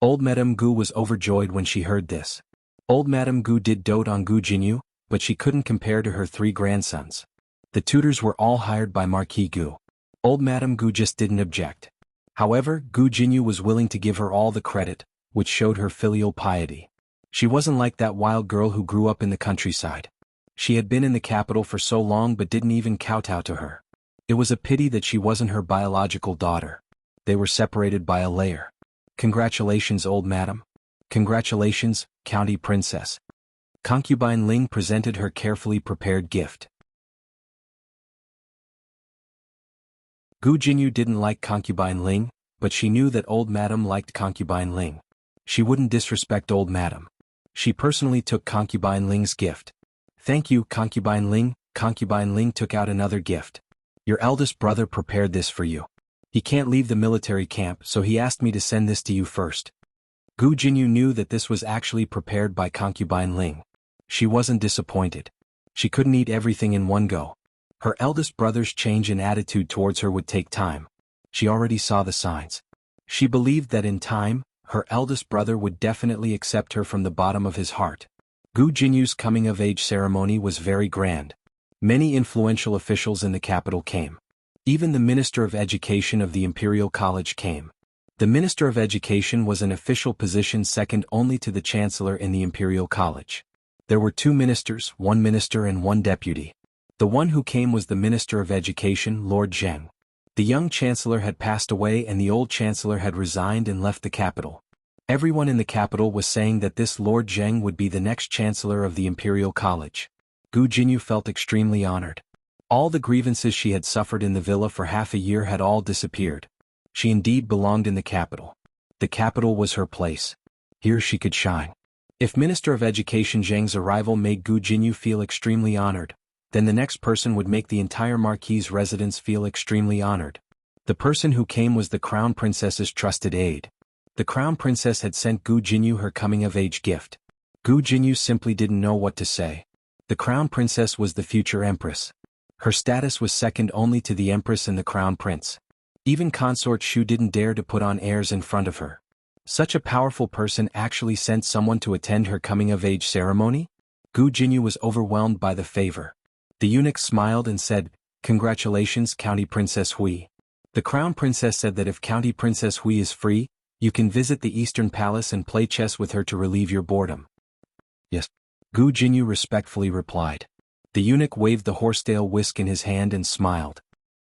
Old Madame Gu was overjoyed when she heard this. Old Madame Gu did dote on Gu Jinyu, but she couldn't compare to her 3 grandsons. The tutors were all hired by Marquis Gu. Old Madame Gu just didn't object. However, Gu Jinyu was willing to give her all the credit, which showed her filial piety. She wasn't like that wild girl who grew up in the countryside. She had been in the capital for so long but didn't even kowtow to her. It was a pity that she wasn't her biological daughter. They were separated by a layer. Congratulations, old madam. Congratulations, County Princess. Concubine Ling presented her carefully prepared gift. Gu Jinyu didn't like Concubine Ling, but she knew that old madam liked Concubine Ling. She wouldn't disrespect old madam. She personally took Concubine Ling's gift. Thank you, Concubine Ling. Concubine Ling took out another gift. Your eldest brother prepared this for you. He can't leave the military camp, so he asked me to send this to you first. Gu Jinyu knew that this was actually prepared by Concubine Ling. She wasn't disappointed. She couldn't eat everything in one go. Her eldest brother's change in attitude towards her would take time. She already saw the signs. She believed that in time, her eldest brother would definitely accept her from the bottom of his heart. Gu Jinyu's coming-of-age ceremony was very grand. Many influential officials in the capital came. Even the Minister of Education of the Imperial College came. The Minister of Education was an official position second only to the Chancellor in the Imperial College. There were 2 ministers, 1 minister and 1 deputy. The one who came was the Minister of Education, Lord Zheng. The young Chancellor had passed away and the old Chancellor had resigned and left the capital. Everyone in the capital was saying that this Lord Zheng would be the next Chancellor of the Imperial College. Gu Jinyu felt extremely honored. All the grievances she had suffered in the villa for half a year had all disappeared. She indeed belonged in the capital. The capital was her place. Here she could shine. If Minister of Education Zheng's arrival made Gu Jinyu feel extremely honored, then the next person would make the entire Marquis' residence feel extremely honored. The person who came was the Crown Princess's trusted aide. The Crown Princess had sent Gu Jinyu her coming-of-age gift. Gu Jinyu simply didn't know what to say. The Crown Princess was the future Empress. Her status was second only to the Empress and the Crown Prince. Even Consort Shu didn't dare to put on airs in front of her. Such a powerful person actually sent someone to attend her coming-of-age ceremony? Gu Jinyu was overwhelmed by the favor. The eunuch smiled and said, Congratulations, County Princess Hui. The Crown Princess said that if County Princess Hui is free, you can visit the Eastern Palace and play chess with her to relieve your boredom. Yes. Gu Jinyu respectfully replied. The eunuch waved the horsetail whisk in his hand and smiled.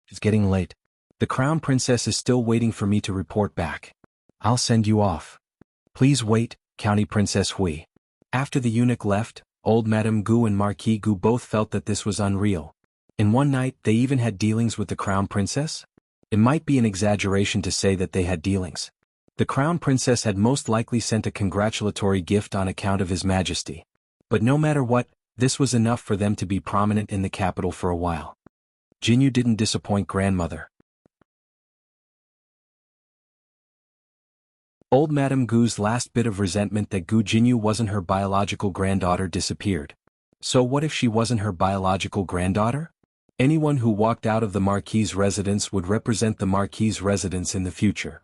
It's getting late. The Crown Princess is still waiting for me to report back. I'll send you off. Please wait, County Princess Hui. After the eunuch left, old Madame Gu and Marquis Gu both felt that this was unreal. In one night they even had dealings with the Crown Princess? It might be an exaggeration to say that they had dealings. The Crown Princess had most likely sent a congratulatory gift on account of His Majesty. But no matter what, this was enough for them to be prominent in the capital for a while. Jinyu didn't disappoint grandmother. Old Madame Gu's last bit of resentment that Gu Jinyu wasn't her biological granddaughter disappeared. So what if she wasn't her biological granddaughter? Anyone who walked out of the Marquis' residence would represent the Marquis' residence in the future.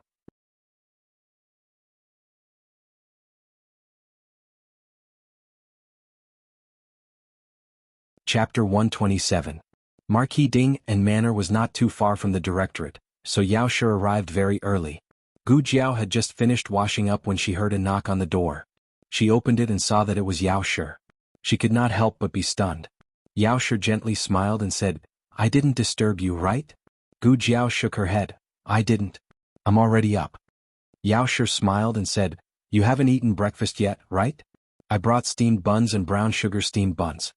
Chapter 127. Marquis Ding and Manor was not too far from the directorate, so Yao Shi arrived very early. Gu Jiao had just finished washing up when she heard a knock on the door. She opened it and saw that it was Yao Shi. She could not help but be stunned. Yao Shi gently smiled and said, I didn't disturb you, right? Gu Jiao shook her head. I didn't. I'm already up. Yao Shi smiled and said, You haven't eaten breakfast yet, right? I brought steamed buns and brown sugar steamed buns.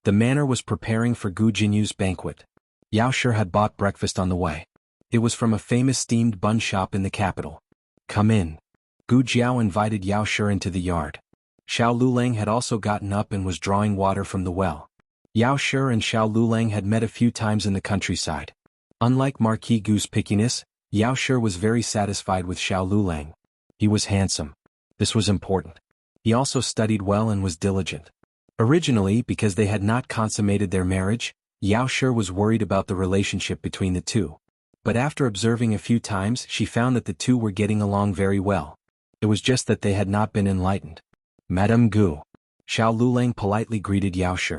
The manor was preparing for Gu Jinyu's banquet. Yao Shi had bought breakfast on the way. It was from a famous steamed bun shop in the capital. Come in. Gu Jiao invited Yao Shi into the yard. Xiao Lulang had also gotten up and was drawing water from the well. Yao Shi and Xiao Lulang had met a few times in the countryside. Unlike Marquis Gu's pickiness, Yao Shi was very satisfied with Xiao Lulang. He was handsome. This was important. He also studied well and was diligent. Originally, because they had not consummated their marriage, Yao Shi was worried about the relationship between the two. But after observing a few times, she found that the two were getting along very well. It was just that they had not been enlightened. Madame Gu. Xiao Lulang politely greeted Yao Shi.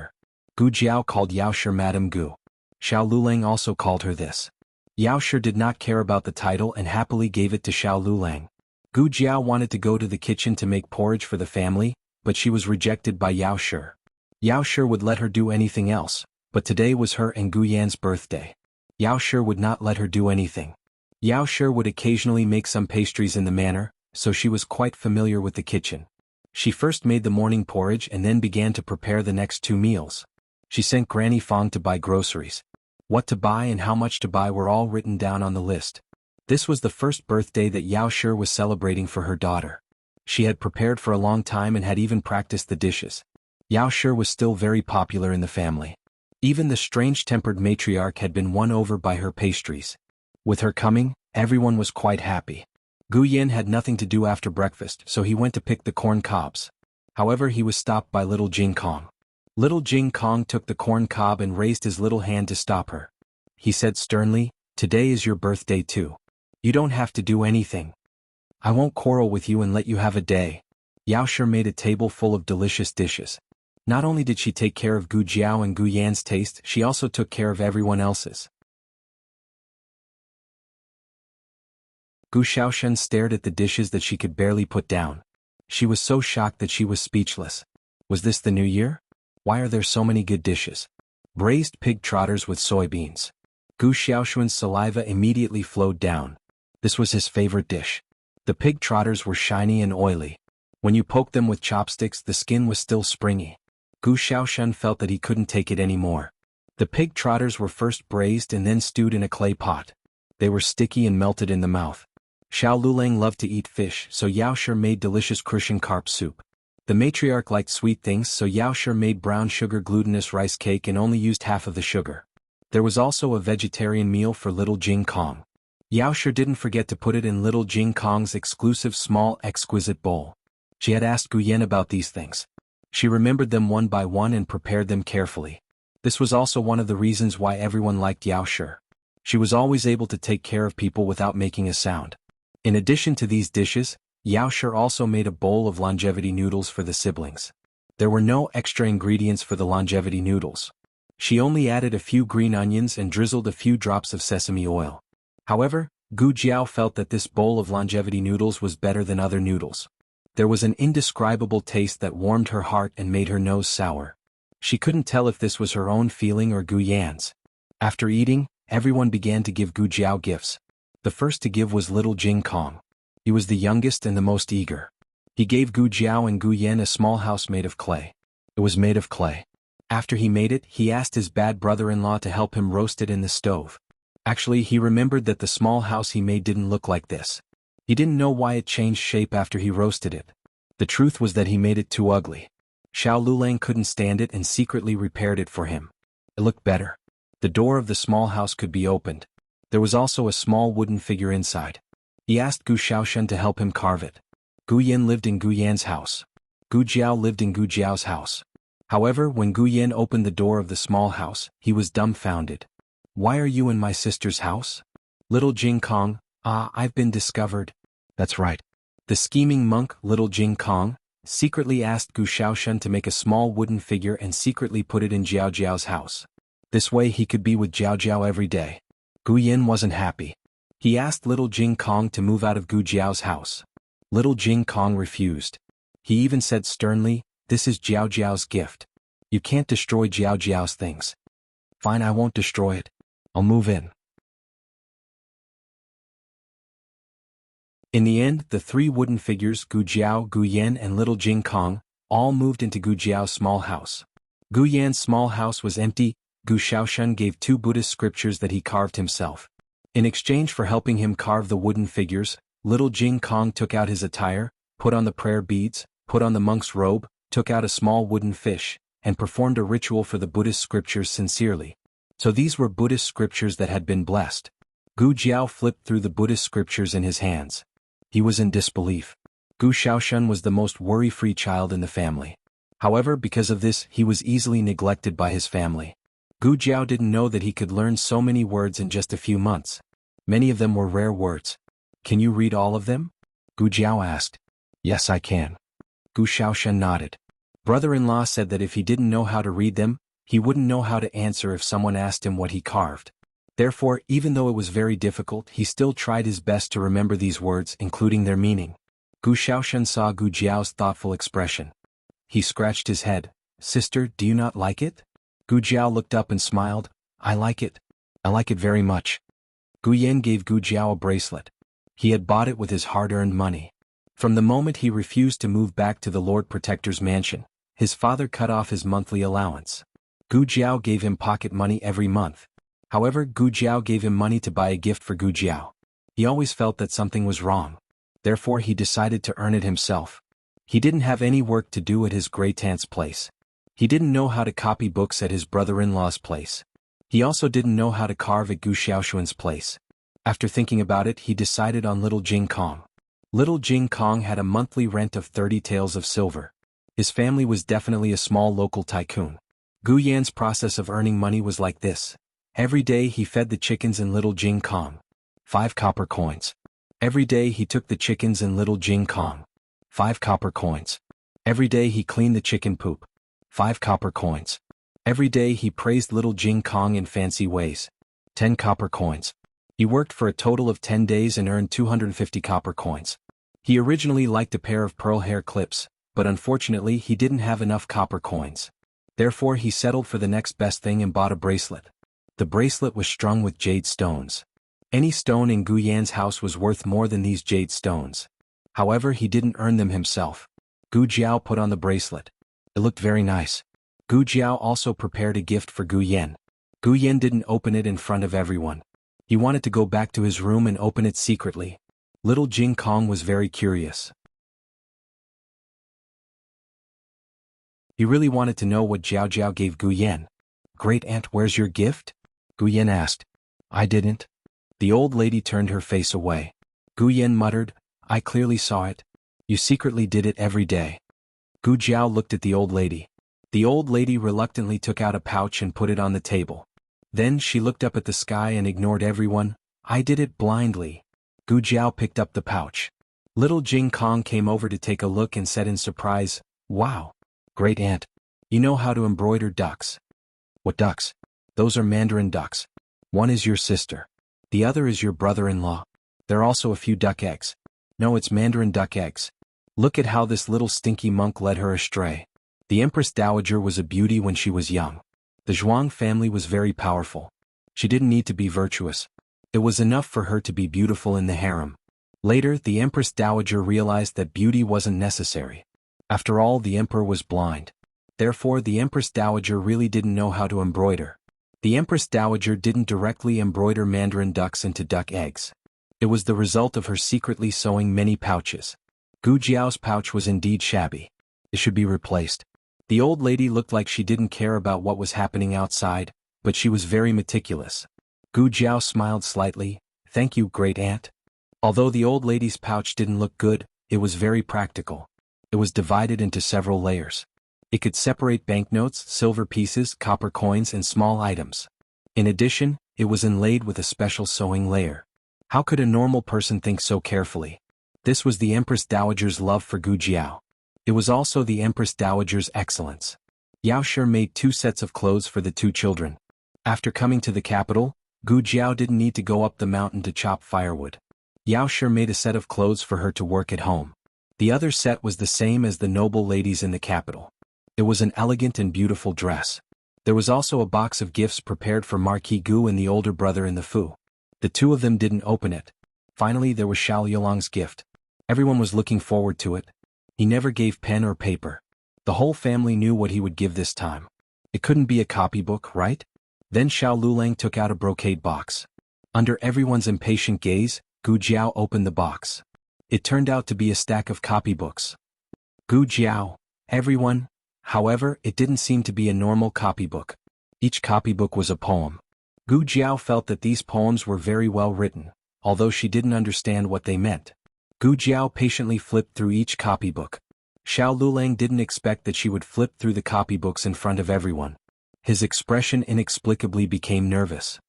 Gu Jiao called Yao Shi Madame Gu. Xiao Lulang also called her this. Yao Shi did not care about the title and happily gave it to Xiao Lulang. Gu Jiao wanted to go to the kitchen to make porridge for the family, but she was rejected by Yao Shi. Yao Shi would let her do anything else, but today was her and Gu Yan's birthday. Yao Shi would not let her do anything. Yao Shi would occasionally make some pastries in the manor, so she was quite familiar with the kitchen. She first made the morning porridge and then began to prepare the next 2 meals. She sent Granny Fong to buy groceries. What to buy and how much to buy were all written down on the list. This was the first birthday that Yao Shi was celebrating for her daughter. She had prepared for a long time and had even practiced the dishes. Yao Shi was still very popular in the family. Even the strange-tempered matriarch had been won over by her pastries. With her coming, everyone was quite happy. Gu Yan had nothing to do after breakfast, so he went to pick the corn cobs. However, he was stopped by little Jing Kong. Little Jing Kong took the corn cob and raised his little hand to stop her. He said sternly, "Today is your birthday too. You don't have to do anything. I won't quarrel with you and let you have a day." Yao Shi made a table full of delicious dishes. Not only did she take care of Gu Jiao and Gu Yan's taste, she also took care of everyone else's. Gu Xiaoshen stared at the dishes that she could barely put down. She was so shocked that she was speechless. Was this the new year? Why are there so many good dishes? Braised pig trotters with soybeans. Gu Xiaoshuan's saliva immediately flowed down. This was his favorite dish. The pig trotters were shiny and oily. When you poked them with chopsticks, the skin was still springy. Gu Xiaoshen felt that he couldn't take it anymore. The pig trotters were first braised and then stewed in a clay pot. They were sticky and melted in the mouth. Xiao Lulang loved to eat fish, so Yao Shi made delicious crucian carp soup. The matriarch liked sweet things, so Yao Shi made brown sugar glutinous rice cake and only used half of the sugar. There was also a vegetarian meal for little Jing Kong. Yao Shi didn't forget to put it in little Jing Kong's exclusive small exquisite bowl. She had asked Gu Yan about these things. She remembered them one by one and prepared them carefully. This was also one of the reasons why everyone liked Yao Shi. She was always able to take care of people without making a sound. In addition to these dishes, Yao Shi also made a bowl of longevity noodles for the siblings. There were no extra ingredients for the longevity noodles. She only added a few green onions and drizzled a few drops of sesame oil. However, Gu Jiao felt that this bowl of longevity noodles was better than other noodles. There was an indescribable taste that warmed her heart and made her nose sour. She couldn't tell if this was her own feeling or Gu Yan's. After eating, everyone began to give Gu Jiao gifts. The first to give was little Jing Kong. He was the youngest and the most eager. He gave Gu Jiao and Gu Yan a small house made of clay. It was made of clay. After he made it, he asked his bad brother-in-law to help him roast it in the stove. Actually, he remembered that the small house he made didn't look like this. He didn't know why it changed shape after he roasted it. The truth was that he made it too ugly. Xiao Lulang couldn't stand it and secretly repaired it for him. It looked better. The door of the small house could be opened. There was also a small wooden figure inside. He asked Gu Xiaoshen to help him carve it. Gu Yan lived in Gu Yan's house. Gu Jiao lived in Gu Jiao's house. However, when Gu Yan opened the door of the small house, he was dumbfounded. "Why are you in my sister's house?" Little Jing Kong, I've been discovered. That's right. The scheming monk, little Jing Kong, secretly asked Gu Xiaoshen to make a small wooden figure and secretly put it in Jiao Jiao's house. This way he could be with Jiao Jiao every day. Gu Yan wasn't happy. He asked little Jing Kong to move out of Gu Jiao's house. Little Jing Kong refused. He even said sternly, "This is Jiao Jiao's gift. You can't destroy Jiao Jiao's things." "Fine, I won't destroy it. I'll move in." In the end, the 3 wooden figures, Gu Jiao, Gu Yan and little Jing Kong, all moved into Gu Jiao's small house. Gu Yan's small house was empty. Gu Xiaoshen gave 2 Buddhist scriptures that he carved himself. In exchange for helping him carve the wooden figures, little Jing Kong took out his attire, put on the prayer beads, put on the monk's robe, took out a small wooden fish, and performed a ritual for the Buddhist scriptures sincerely. So these were Buddhist scriptures that had been blessed. Gu Jiao flipped through the Buddhist scriptures in his hands. He was in disbelief. Gu Xiaoshen was the most worry-free child in the family. However, because of this, he was easily neglected by his family. Gu Jiao didn't know that he could learn so many words in just a few months. Many of them were rare words. Can you read all of them? Gu Jiao asked. Yes, I can. Gu Xiaoshen nodded. Brother-in-law said that if he didn't know how to read them, he wouldn't know how to answer if someone asked him what he carved. Therefore, even though it was very difficult, he still tried his best to remember these words, including their meaning. Gu Xiaoshen saw Gu Jiao's thoughtful expression. He scratched his head. Sister, do you not like it? Gu Jiao looked up and smiled. I like it. I like it very much. Gu Yan gave Gu Jiao a bracelet. He had bought it with his hard-earned money. From the moment he refused to move back to the Lord Protector's mansion, his father cut off his monthly allowance. Gu Jiao gave him pocket money every month. However, Gu Jiao gave him money to buy a gift for Gu Jiao. He always felt that something was wrong. Therefore he decided to earn it himself. He didn't have any work to do at his great-aunt's place. He didn't know how to copy books at his brother-in-law's place. He also didn't know how to carve at Gu Xiaoshuan's place. After thinking about it, he decided on little Jing Kong. Little Jing Kong had a monthly rent of 30 taels of silver. His family was definitely a small local tycoon. Gu Yan's process of earning money was like this. Every day he fed the chickens in little Jing Kong. 5 copper coins. Every day he took the chickens in little Jing Kong. 5 copper coins. Every day he cleaned the chicken poop. 5 copper coins. Every day he praised little Jing Kong in fancy ways. 10 copper coins. He worked for a total of 10 days and earned 250 copper coins. He originally liked a pair of pearl hair clips, but unfortunately he didn't have enough copper coins. Therefore he settled for the next best thing and bought a bracelet. The bracelet was strung with jade stones. Any stone in Gu Yan's house was worth more than these jade stones. However, he didn't earn them himself. Gu Jiao put on the bracelet. It looked very nice. Gu Jiao also prepared a gift for Gu Yan. Gu Yan didn't open it in front of everyone. He wanted to go back to his room and open it secretly. Little Jing Kong was very curious. He really wanted to know what Jiao Jiao gave Gu Yan. Great aunt, where's your gift? Gu Yan asked. I didn't. The old lady turned her face away. Gu Yan muttered, I clearly saw it. You secretly did it every day. Gu Jiao looked at the old lady. The old lady reluctantly took out a pouch and put it on the table. Then she looked up at the sky and ignored everyone. I did it blindly. Gu Jiao picked up the pouch. Little Jing Kong came over to take a look and said in surprise, Wow! Great aunt. You know how to embroider ducks. What ducks? Those are mandarin ducks. One is your sister. The other is your brother-in-law. There are also a few duck eggs. No, it's mandarin duck eggs. Look at how this little stinky monk led her astray. The Empress Dowager was a beauty when she was young. The Zhuang family was very powerful. She didn't need to be virtuous. It was enough for her to be beautiful in the harem. Later, the Empress Dowager realized that beauty wasn't necessary. After all, the emperor was blind. Therefore, the Empress Dowager really didn't know how to embroider. The Empress Dowager didn't directly embroider mandarin ducks into duck eggs. It was the result of her secretly sewing many pouches. Gu Jiao's pouch was indeed shabby. It should be replaced. The old lady looked like she didn't care about what was happening outside, but she was very meticulous. Gu Jiao smiled slightly. Thank you, great aunt. Although the old lady's pouch didn't look good, it was very practical. It was divided into several layers. It could separate banknotes, silver pieces, copper coins, and small items. In addition, it was inlaid with a special sewing layer. How could a normal person think so carefully? This was the Empress Dowager's love for Gu Jiao. It was also the Empress Dowager's excellence. Yao Shi made 2 sets of clothes for the 2 children. After coming to the capital, Gu Jiao didn't need to go up the mountain to chop firewood. Yao Shi made a set of clothes for her to work at home. The other set was the same as the noble ladies in the capital. It was an elegant and beautiful dress. There was also a box of gifts prepared for Marquis Gu and the older brother in the Fu. The 2 of them didn't open it. Finally, there was Xiao Yulong's gift. Everyone was looking forward to it. He never gave pen or paper. The whole family knew what he would give this time. It couldn't be a copybook, right? Then Xiao Lulang took out a brocade box. Under everyone's impatient gaze, Gu Jiao opened the box. It turned out to be a stack of copybooks. Gu Jiao, everyone. However, it didn't seem to be a normal copybook. Each copybook was a poem. Gu Jiao felt that these poems were very well written, although she didn't understand what they meant. Gu Jiao patiently flipped through each copybook. Xiao Lulang didn't expect that she would flip through the copybooks in front of everyone. His expression inexplicably became nervous.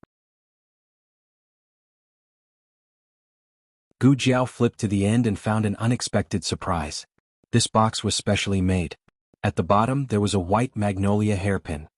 Gu Jiao flipped to the end and found an unexpected surprise. This box was specially made. At the bottom there was a white magnolia hairpin.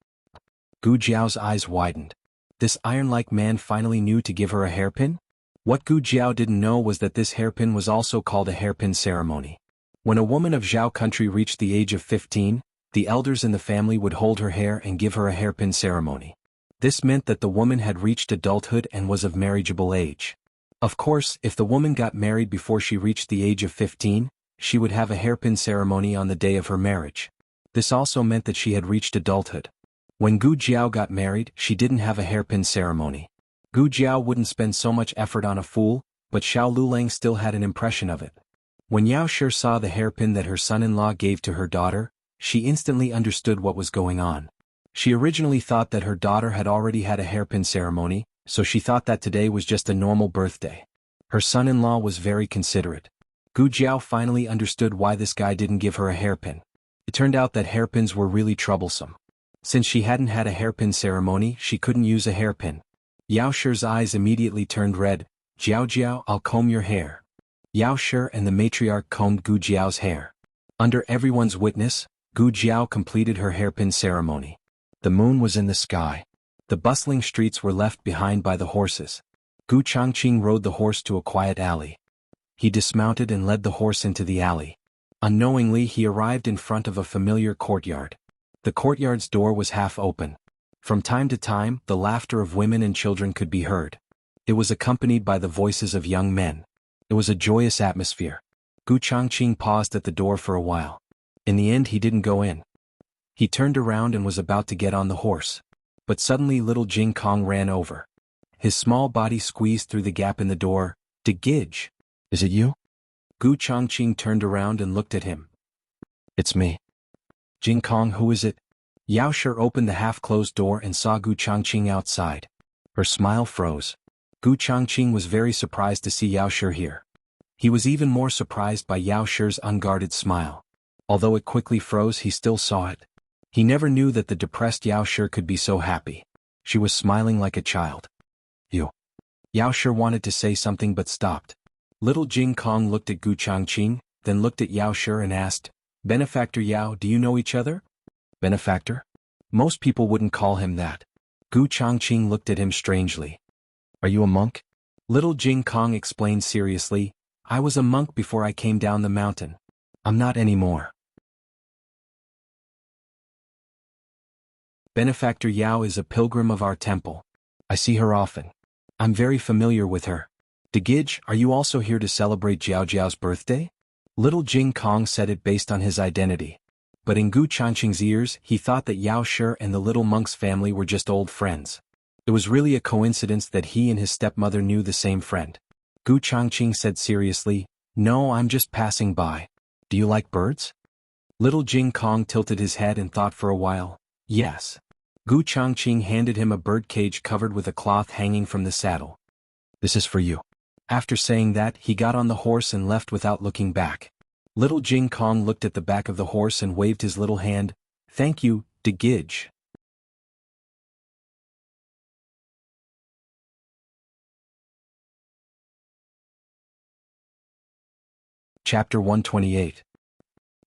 Gu Jiao's eyes widened. This iron-like man finally knew to give her a hairpin? What Gu Jiao didn't know was that this hairpin was also called a hairpin ceremony. When a woman of Zhao country reached the age of 15, the elders in the family would hold her hair and give her a hairpin ceremony. This meant that the woman had reached adulthood and was of marriageable age. Of course, if the woman got married before she reached the age of 15, she would have a hairpin ceremony on the day of her marriage. This also meant that she had reached adulthood. When Gu Jiao got married, she didn't have a hairpin ceremony. Gu Jiao wouldn't spend so much effort on a fool, but Xiao Lulang still had an impression of it. When Yao Shi saw the hairpin that her son-in-law gave to her daughter, she instantly understood what was going on. She originally thought that her daughter had already had a hairpin ceremony, so she thought that today was just a normal birthday. Her son-in-law was very considerate. Gu Jiao finally understood why this guy didn't give her a hairpin. It turned out that hairpins were really troublesome. Since she hadn't had a hairpin ceremony, she couldn't use a hairpin. Yao Shi's eyes immediately turned red. Jiao Jiao, I'll comb your hair. Yao Shi and the matriarch combed Gu Jiao's hair. Under everyone's witness, Gu Jiao completed her hairpin ceremony. The moon was in the sky. The bustling streets were left behind by the horses. Gu Changqing rode the horse to a quiet alley. He dismounted and led the horse into the alley. Unknowingly he arrived in front of a familiar courtyard. The courtyard's door was half open. From time to time, the laughter of women and children could be heard. It was accompanied by the voices of young men. It was a joyous atmosphere. Gu Changqing paused at the door for a while. In the end he didn't go in. He turned around and was about to get on the horse. But suddenly little Jing Kong ran over. His small body squeezed through the gap in the door. "De Gidge, is it you?" Gu Changqing turned around and looked at him. "It's me." "Jing Kong, who is it?" Yao Shi opened the half-closed door and saw Gu Changqing outside. Her smile froze. Gu Changqing was very surprised to see Yao Shi here. He was even more surprised by Yao Shi's unguarded smile. Although it quickly froze, he still saw it. He never knew that the depressed Yao Shi could be so happy. She was smiling like a child. "You." Yao Shi wanted to say something but stopped. Little Jing Kong looked at Gu Changqing, then looked at Yao Shi and asked, "Benefactor Yao, do you know each other?" "Benefactor?" Most people wouldn't call him that. Gu Changqing looked at him strangely. "Are you a monk?" Little Jing Kong explained seriously, "I was a monk before I came down the mountain. I'm not anymore." Benefactor Yao is a pilgrim of our temple. I see her often. I'm very familiar with her. De Gidge, are you also here to celebrate Jiao Jiao's birthday? Little Jing Kong said it based on his identity. But in Gu Changqing's ears, he thought that Yao Shi and the little monk's family were just old friends. It was really a coincidence that he and his stepmother knew the same friend. Gu Changqing said seriously, "No, I'm just passing by. Do you like birds?" Little Jing Kong tilted his head and thought for a while. "Yes." Gu Changqing handed him a bird cage covered with a cloth hanging from the saddle. "This is for you." After saying that, he got on the horse and left without looking back. Little Jing Kong looked at the back of the horse and waved his little hand. "Thank you, De Gidge." Chapter 128.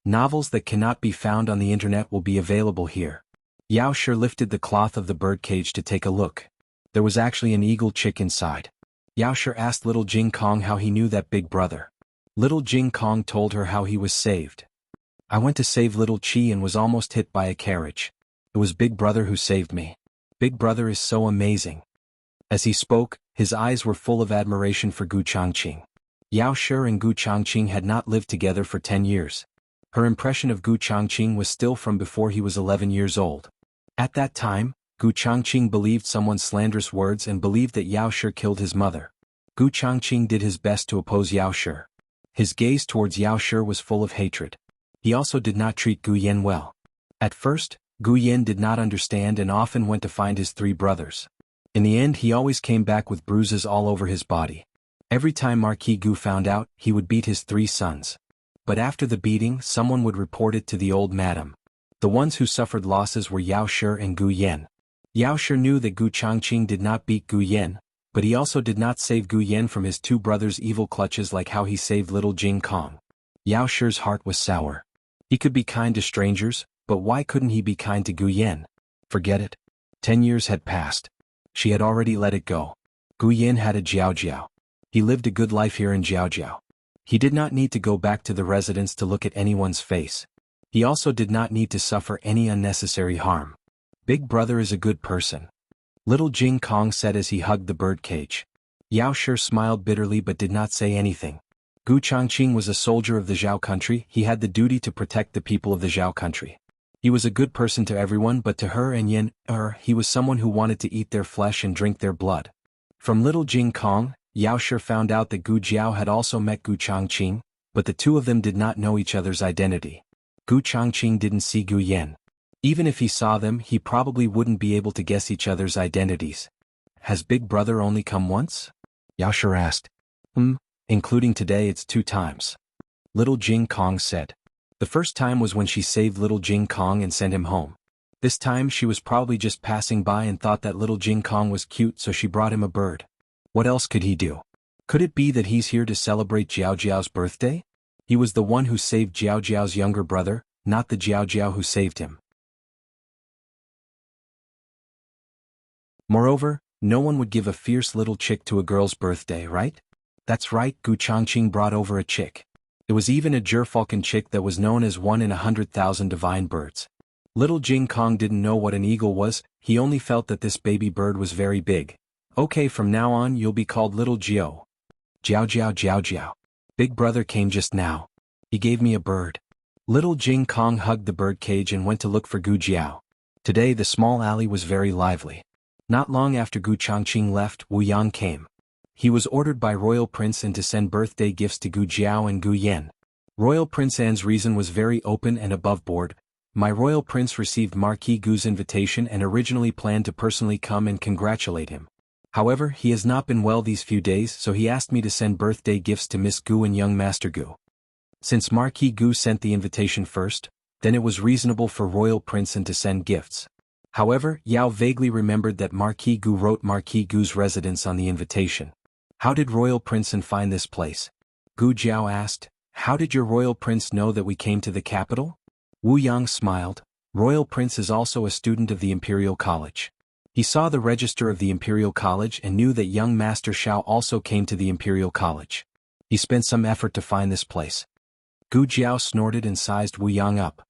Novels that cannot be found on the internet will be available here. Yao Shi lifted the cloth of the birdcage to take a look. There was actually an eagle chick inside. Yao Shi asked Little Jing Kong how he knew that big brother. Little Jing Kong told her how he was saved. "I went to save Little Chi and was almost hit by a carriage. It was Big Brother who saved me. Big Brother is so amazing." As he spoke, his eyes were full of admiration for Gu Changqing. Yao Shi and Gu Changqing had not lived together for 10 years. Her impression of Gu Changqing was still from before he was 11 years old. At that time, Gu Changqing believed someone's slanderous words and believed that Yao Shi killed his mother. Gu Changqing did his best to oppose Yao Shi. His gaze towards Yao Shi was full of hatred. He also did not treat Gu Yan well. At first, Gu Yan did not understand and often went to find his three brothers. In the end, he always came back with bruises all over his body. Every time Marquis Gu found out, he would beat his three sons. But after the beating, someone would report it to the old madam. The ones who suffered losses were Yao Shi and Gu Yan. Yao Shi knew that Gu Changqing did not beat Gu Yan, but he also did not save Gu Yan from his two brothers' evil clutches like how he saved little Jing Kong. Yao Shi's heart was sour. He could be kind to strangers, but why couldn't he be kind to Gu Yan? Forget it. 10 years had passed. She had already let it go. Gu Yan had a Jiao. He lived a good life here in Jiao. He did not need to go back to the residence to look at anyone's face. He also did not need to suffer any unnecessary harm. Big brother is a good person. Little Jing Kong said as he hugged the bird cage. Yao Shi smiled bitterly but did not say anything. Gu Changqing was a soldier of the Zhao country. He had the duty to protect the people of the Zhao country. He was a good person to everyone, but to her and Yan, he was someone who wanted to eat their flesh and drink their blood. From little Jing Kong, Yao Shi found out that Gu Jiao had also met Gu Changqing, but the two of them did not know each other's identity. Gu Changqing didn't see Gu Yan. Even if he saw them, he probably wouldn't be able to guess each other's identities. Has Big Brother only come once? Yao Shi asked. Including today it's 2 times. Little Jing Kong said. The first time was when she saved little Jing Kong and sent him home. This time she was probably just passing by and thought that little Jing Kong was cute, so she brought him a bird. What else could he do? Could it be that he's here to celebrate Jiao Jiao's birthday? He was the one who saved Jiao Jiao's younger brother, not the Jiao Jiao who saved him. Moreover, no one would give a fierce little chick to a girl's birthday, right? That's right, Gu Changqing brought over a chick. It was even a gerfalcon chick that was known as 1 in 100,000 divine birds. Little Jing Kong didn't know what an eagle was, he only felt that this baby bird was very big. Okay, from now on you'll be called Little Jiao. Jiao Jiao Jiao Jiao. Big brother came just now. He gave me a bird. Little Jing Kong hugged the bird cage and went to look for Gu Jiao. Today the small alley was very lively. Not long after Gu Changqing left, Wu Yang came. He was ordered by Royal Prince An to send birthday gifts to Gu Jiao and Gu Yan. Royal Prince An's reason was very open and above board. My Royal Prince received Marquis Gu's invitation and originally planned to personally come and congratulate him. However, he has not been well these few days, so he asked me to send birthday gifts to Miss Gu and young Master Gu. Since Marquis Gu sent the invitation first, then it was reasonable for Royal Prince An to send gifts. However, Yao vaguely remembered that Marquis Gu wrote Marquis Gu's residence on the invitation. How did Royal Prince An find this place? Gu Jiao asked. How did your Royal Prince know that we came to the capital? Wu Yang smiled. Royal Prince is also a student of the Imperial College. He saw the register of the Imperial College and knew that young Master Shao also came to the Imperial College. He spent some effort to find this place. Gu Jiao snorted and sized Wu Yang up.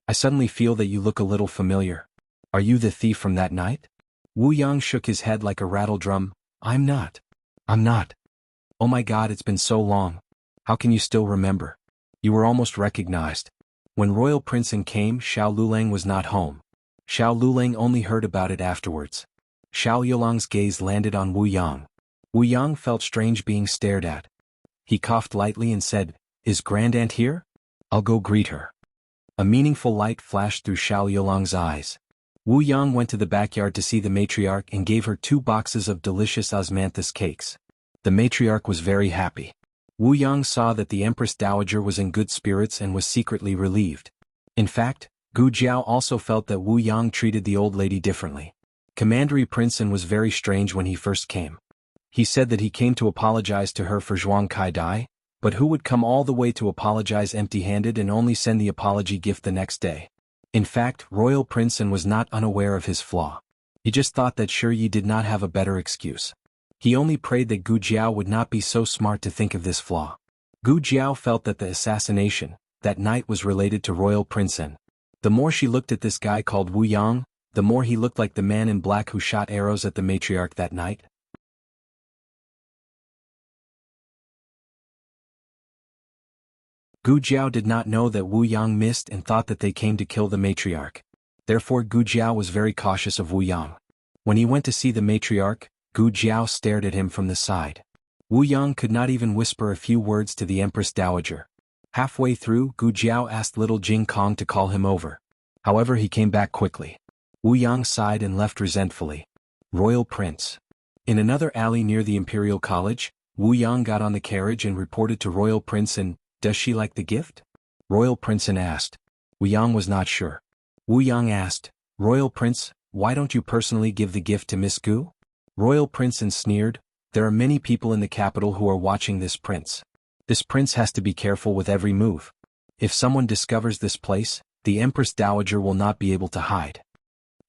I suddenly feel that you look a little familiar. Are you the thief from that night? Wu Yang shook his head like a rattle drum. I'm not. Oh my god, it's been so long. How can you still remember? You were almost recognized. When Royal Prince An came, Xiao Lulang was not home. Xiao Lulang only heard about it afterwards. Xiao Yulang's gaze landed on Wu Yang. Wu Yang felt strange being stared at. He coughed lightly and said, Is Grandaunt here? I'll go greet her. A meaningful light flashed through Xiao Yulang's eyes. Wu Yang went to the backyard to see the matriarch and gave her 2 boxes of delicious osmanthus cakes. The matriarch was very happy. Wu Yang saw that the Empress Dowager was in good spirits and was secretly relieved. In fact, Gu Jiao also felt that Wu Yang treated the old lady differently. Commandery Prince An was very strange when he first came. He said that he came to apologize to her for Zhuang Kai Dai, but who would come all the way to apologize empty-handed and only send the apology gift the next day? In fact, Royal Prince An was not unaware of his flaw. He just thought that Shi Yi did not have a better excuse. He only prayed that Gu Jiao would not be so smart to think of this flaw. Gu Jiao felt that the assassination, that night, was related to Royal Prince An. The more she looked at this guy called Wu Yang, the more he looked like the man in black who shot arrows at the matriarch that night. Gu Jiao did not know that Wu Yang missed and thought that they came to kill the matriarch. Therefore Gu Jiao was very cautious of Wu Yang. When he went to see the matriarch, Gu Jiao stared at him from the side. Wu Yang could not even whisper a few words to the Empress Dowager. Halfway through, Gu Jiao asked little Jing Kong to call him over. However, he came back quickly. Wu Yang sighed and left resentfully. Royal Prince. In another alley near the Imperial College, Wu Yang got on the carriage and reported to Royal Prince and, "Does she like the gift?" Royal Prince asked. Wu Yang was not sure. Wu Yang asked, "Royal Prince, why don't you personally give the gift to Miss Gu?" Royal Prince sneered, "There are many people in the capital who are watching this prince. This prince has to be careful with every move. If someone discovers this place, the Empress Dowager will not be able to hide."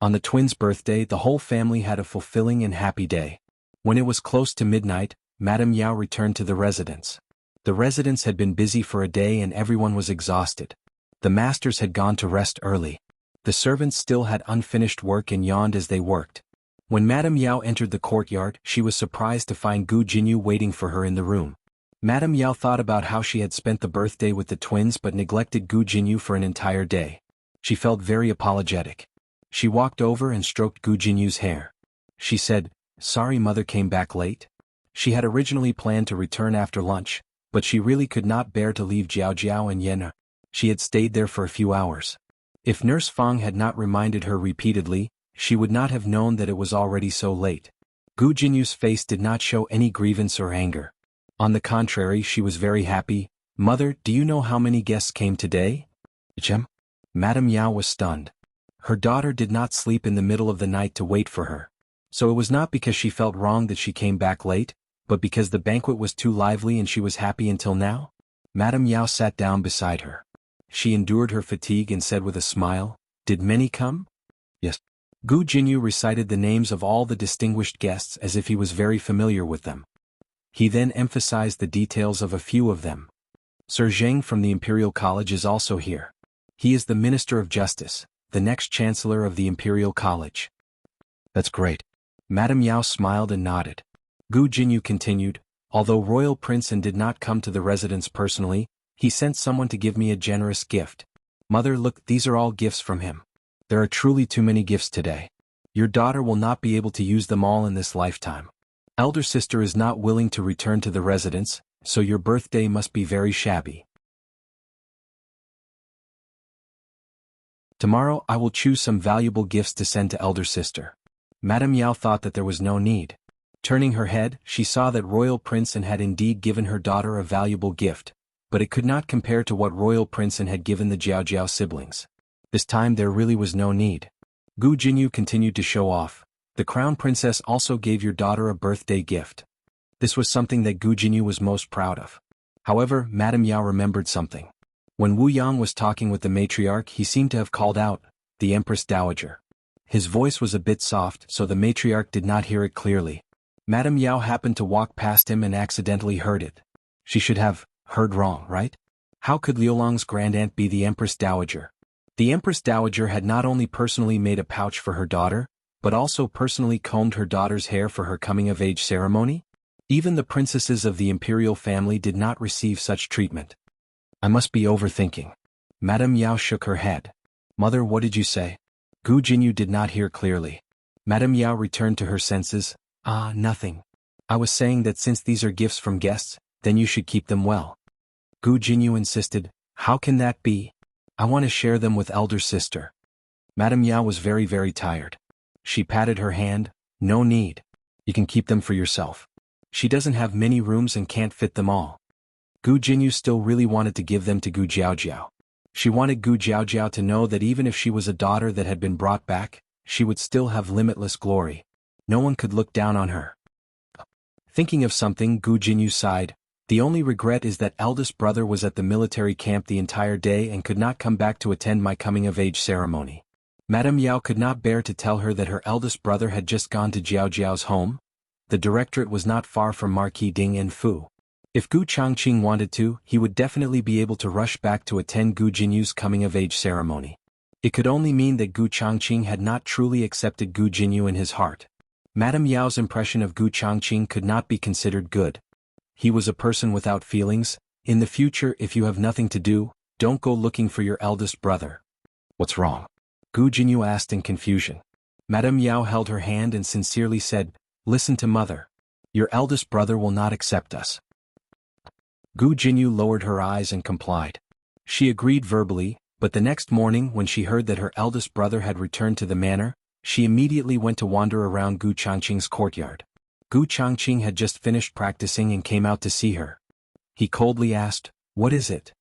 On the twins' birthday, the whole family had a fulfilling and happy day. When it was close to midnight, Madame Yao returned to the residence. The residence had been busy for a day and everyone was exhausted. The masters had gone to rest early. The servants still had unfinished work and yawned as they worked. When Madame Yao entered the courtyard, she was surprised to find Gu Jinyu waiting for her in the room. Madame Yao thought about how she had spent the birthday with the twins but neglected Gu Jinyu for an entire day. She felt very apologetic. She walked over and stroked Gu Jinyu's hair. She said, "Sorry mother came back late." She had originally planned to return after lunch, but she really could not bear to leave Jiao Jiao and Yen. She had stayed there for a few hours. If Nurse Fang had not reminded her repeatedly, she would not have known that it was already so late. Gu Jinyu's face did not show any grievance or anger. On the contrary, she was very happy. "Mother, do you know how many guests came today?" "Chem?" Madame Yao was stunned. Her daughter did not sleep in the middle of the night to wait for her. So it was not because she felt wrong that she came back late, but because the banquet was too lively and she was happy until now? Madame Yao sat down beside her. She endured her fatigue and said with a smile, "Did many come?" "Yes." Gu Jinyu recited the names of all the distinguished guests as if he was very familiar with them. He then emphasized the details of a few of them. "Sir Zheng from the Imperial College is also here. He is the Minister of Justice, the next Chancellor of the Imperial College." "That's great." Madame Yao smiled and nodded. Gu Jinyu continued, "Although Royal Prince did not come to the residence personally, he sent someone to give me a generous gift. Mother, look, these are all gifts from him. There are truly too many gifts today. Your daughter will not be able to use them all in this lifetime. Elder sister is not willing to return to the residence, so your birthday must be very shabby. Tomorrow I will choose some valuable gifts to send to elder sister." Madame Yao thought that there was no need. Turning her head, she saw that Royal Prince had indeed given her daughter a valuable gift, but it could not compare to what Royal Prince had given the Jiao Jiao siblings. This time there really was no need. Gu Jinyu continued to show off. "The Crown Princess also gave your daughter a birthday gift." This was something that Gu Jinyu was most proud of. However, Madame Yao remembered something. When Wu Yang was talking with the matriarch, he seemed to have called out, "The Empress Dowager." His voice was a bit soft, so the matriarch did not hear it clearly. Madame Yao happened to walk past him and accidentally heard it. She should have heard wrong, right? How could Liulong's grandaunt be the Empress Dowager? The Empress Dowager had not only personally made a pouch for her daughter, but also personally combed her daughter's hair for her coming-of-age ceremony? Even the princesses of the imperial family did not receive such treatment. I must be overthinking. Madame Yao shook her head. Mother, what did you say? Gu Jinyu did not hear clearly. Madame Yao returned to her senses. Nothing. I was saying that since these are gifts from guests, then you should keep them well. Gu Jinyu insisted. How can that be? I want to share them with elder sister. Madame Yao was very tired. She patted her hand. No need. You can keep them for yourself. She doesn't have many rooms and can't fit them all. Gu Jinyu still really wanted to give them to Gu Jiaojiao. She wanted Gu Jiaojiao to know that even if she was a daughter that had been brought back, she would still have limitless glory. No one could look down on her. Thinking of something, Gu Jinyu sighed. The only regret is that eldest brother was at the military camp the entire day and could not come back to attend my coming-of-age ceremony. Madame Yao could not bear to tell her that her eldest brother had just gone to Jiaojiao's home. The directorate was not far from Marquis Ding and Fu. If Gu Changqing wanted to, he would definitely be able to rush back to attend Gu Jinyu's coming-of-age ceremony. It could only mean that Gu Changqing had not truly accepted Gu Jinyu in his heart. Madame Yao's impression of Gu Changqing could not be considered good. He was a person without feelings. In the future, if you have nothing to do, don't go looking for your eldest brother. What's wrong? Gu Jinyu asked in confusion. Madame Yao held her hand and sincerely said, "Listen to mother. Your eldest brother will not accept us." Gu Jinyu lowered her eyes and complied. She agreed verbally, but the next morning when she heard that her eldest brother had returned to the manor, she immediately went to wander around Gu Changqing's courtyard. Gu Changqing had just finished practicing and came out to see her. He coldly asked, "What is it?